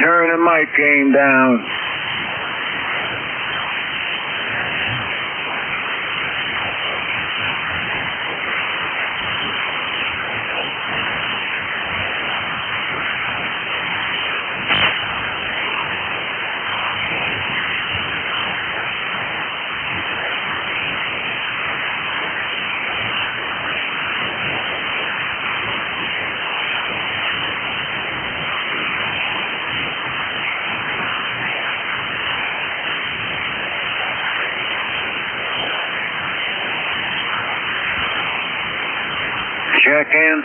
Turn the mic gain down. Check in.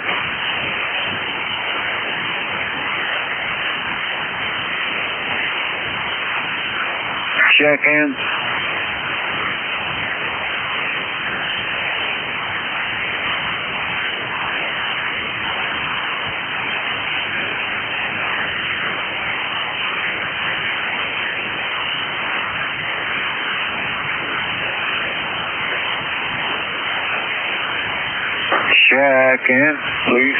Check in. Check in, please.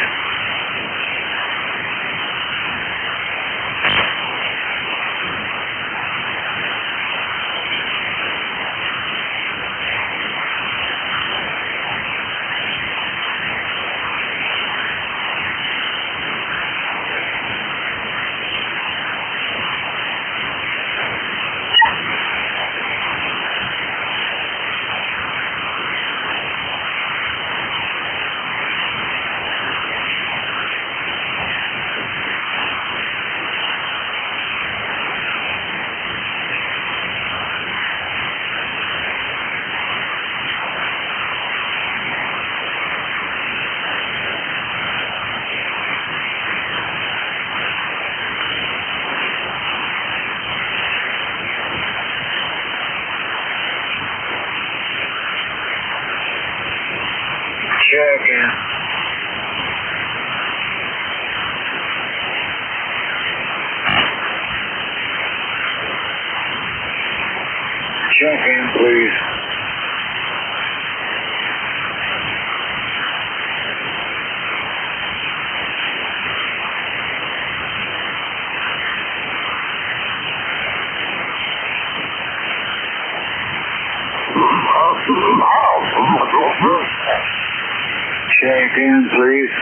Check in. Check in, please. Check in, please.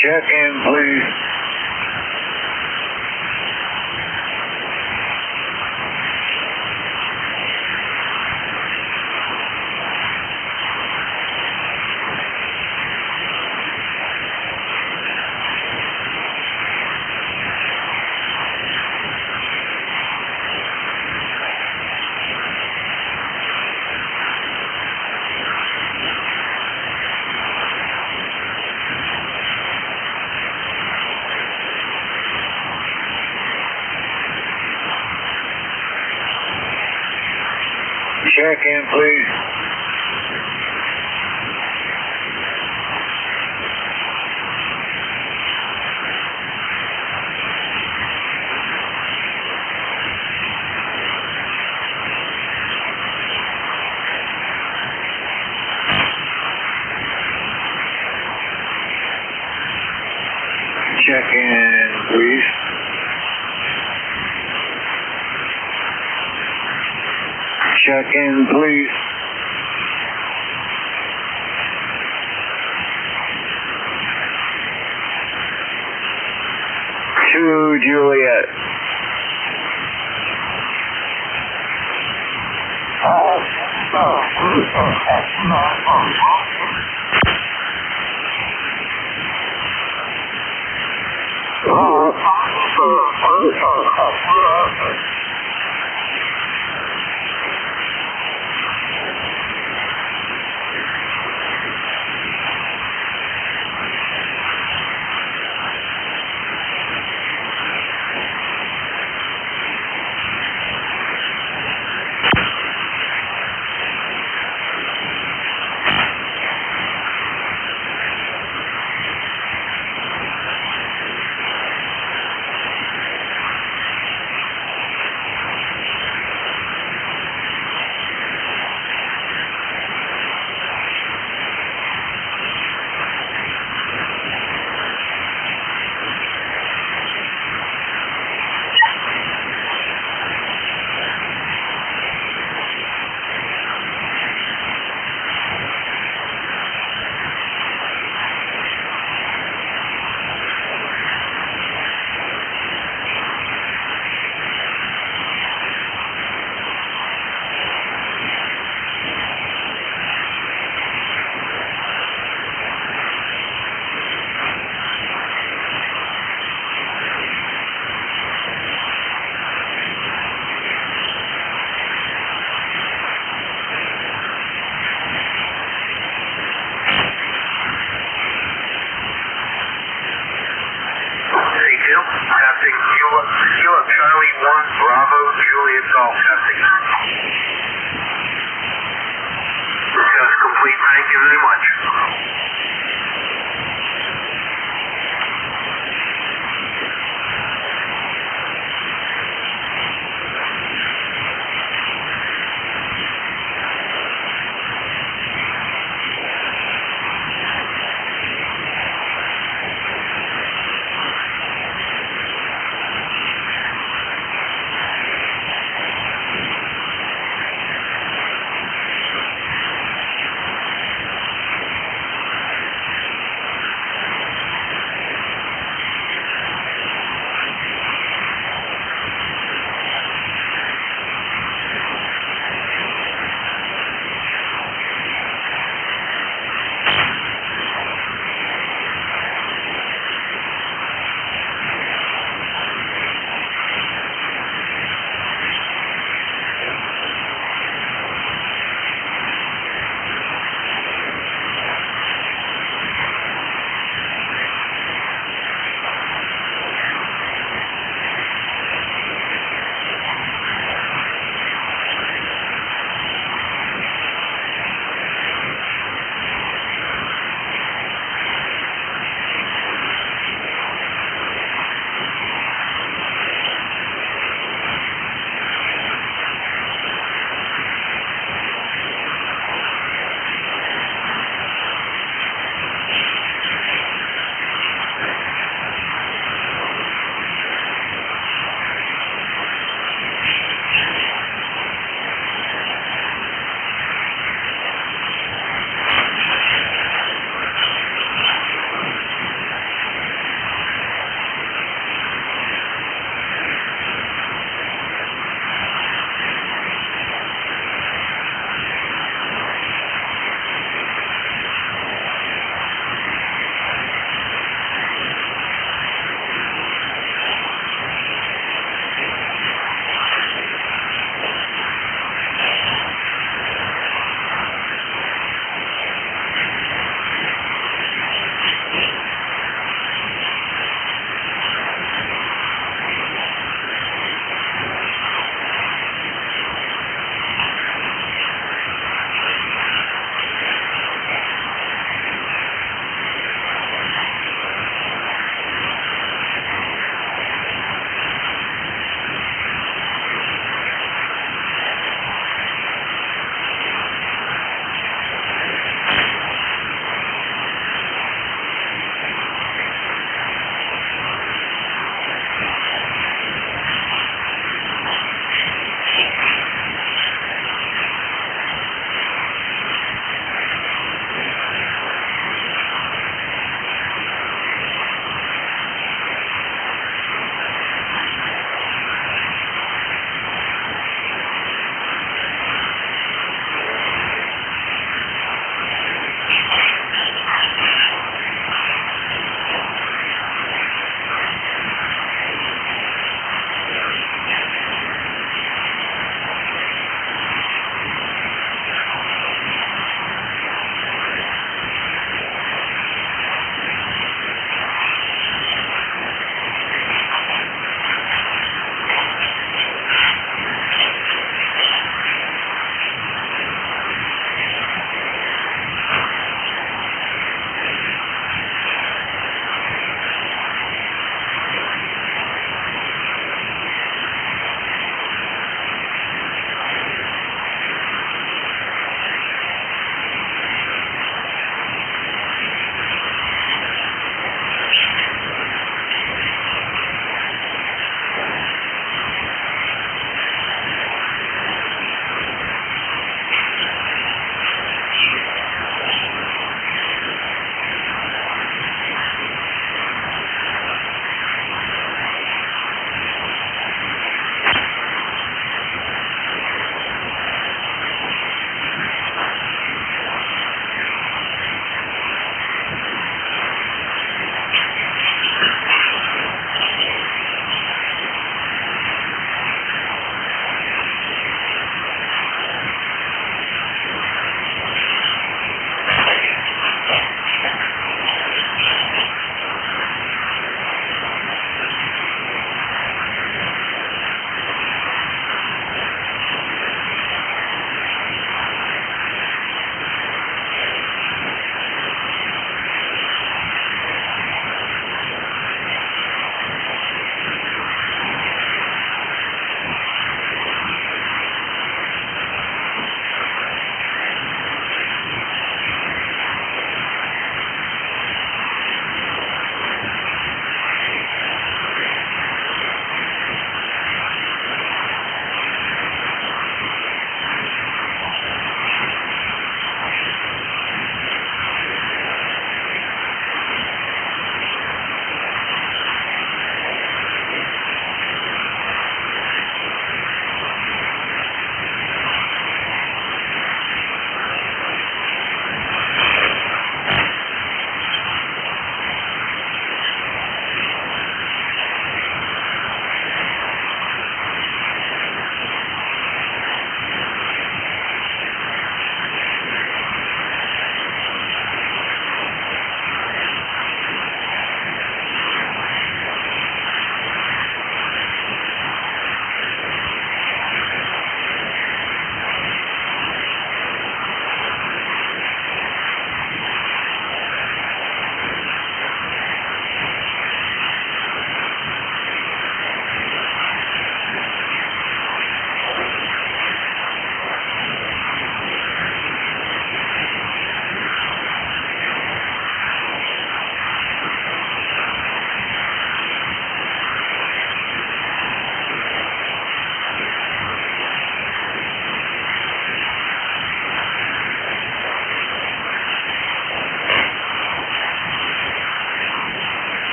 Check in, please. Check in, please. Check in, please. Check in, please. To Juliet.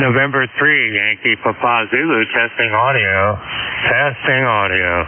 November 3, Yankee Papa Zulu, testing audio. Testing audio.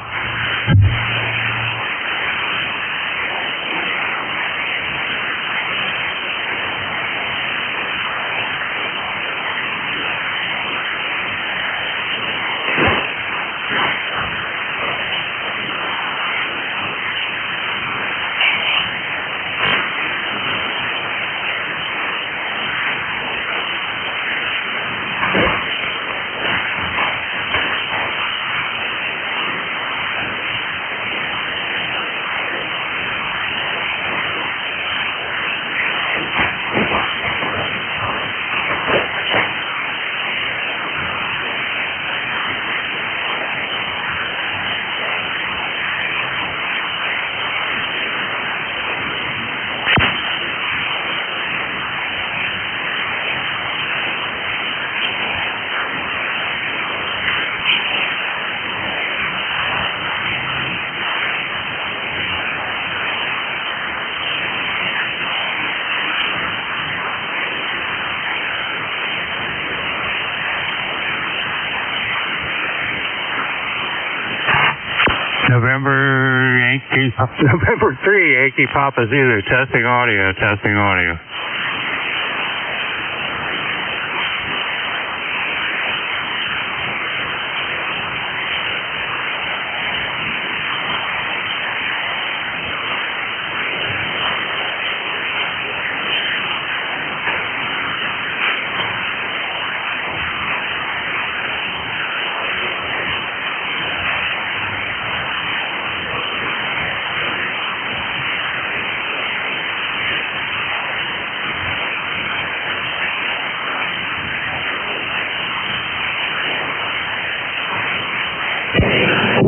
November 3, Yankee Papa Zulu, testing audio, testing audio.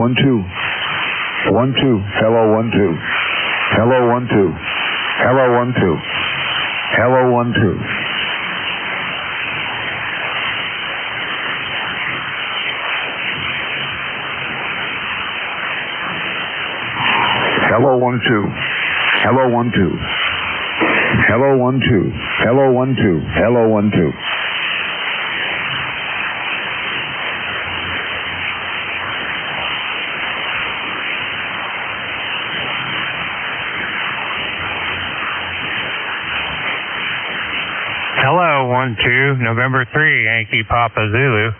One, two. 1, 2. Hello, 1, 2. Hello, 1, 2. Hello, 1, 2. Hello, 1, 2. Hello, 1, 2. Hello, 1, 2. Hello, 1, 2. Hello, 1, 2. Hello, 1, 2. Hello, 1, 2, November 3, Yankee Papa Zulu.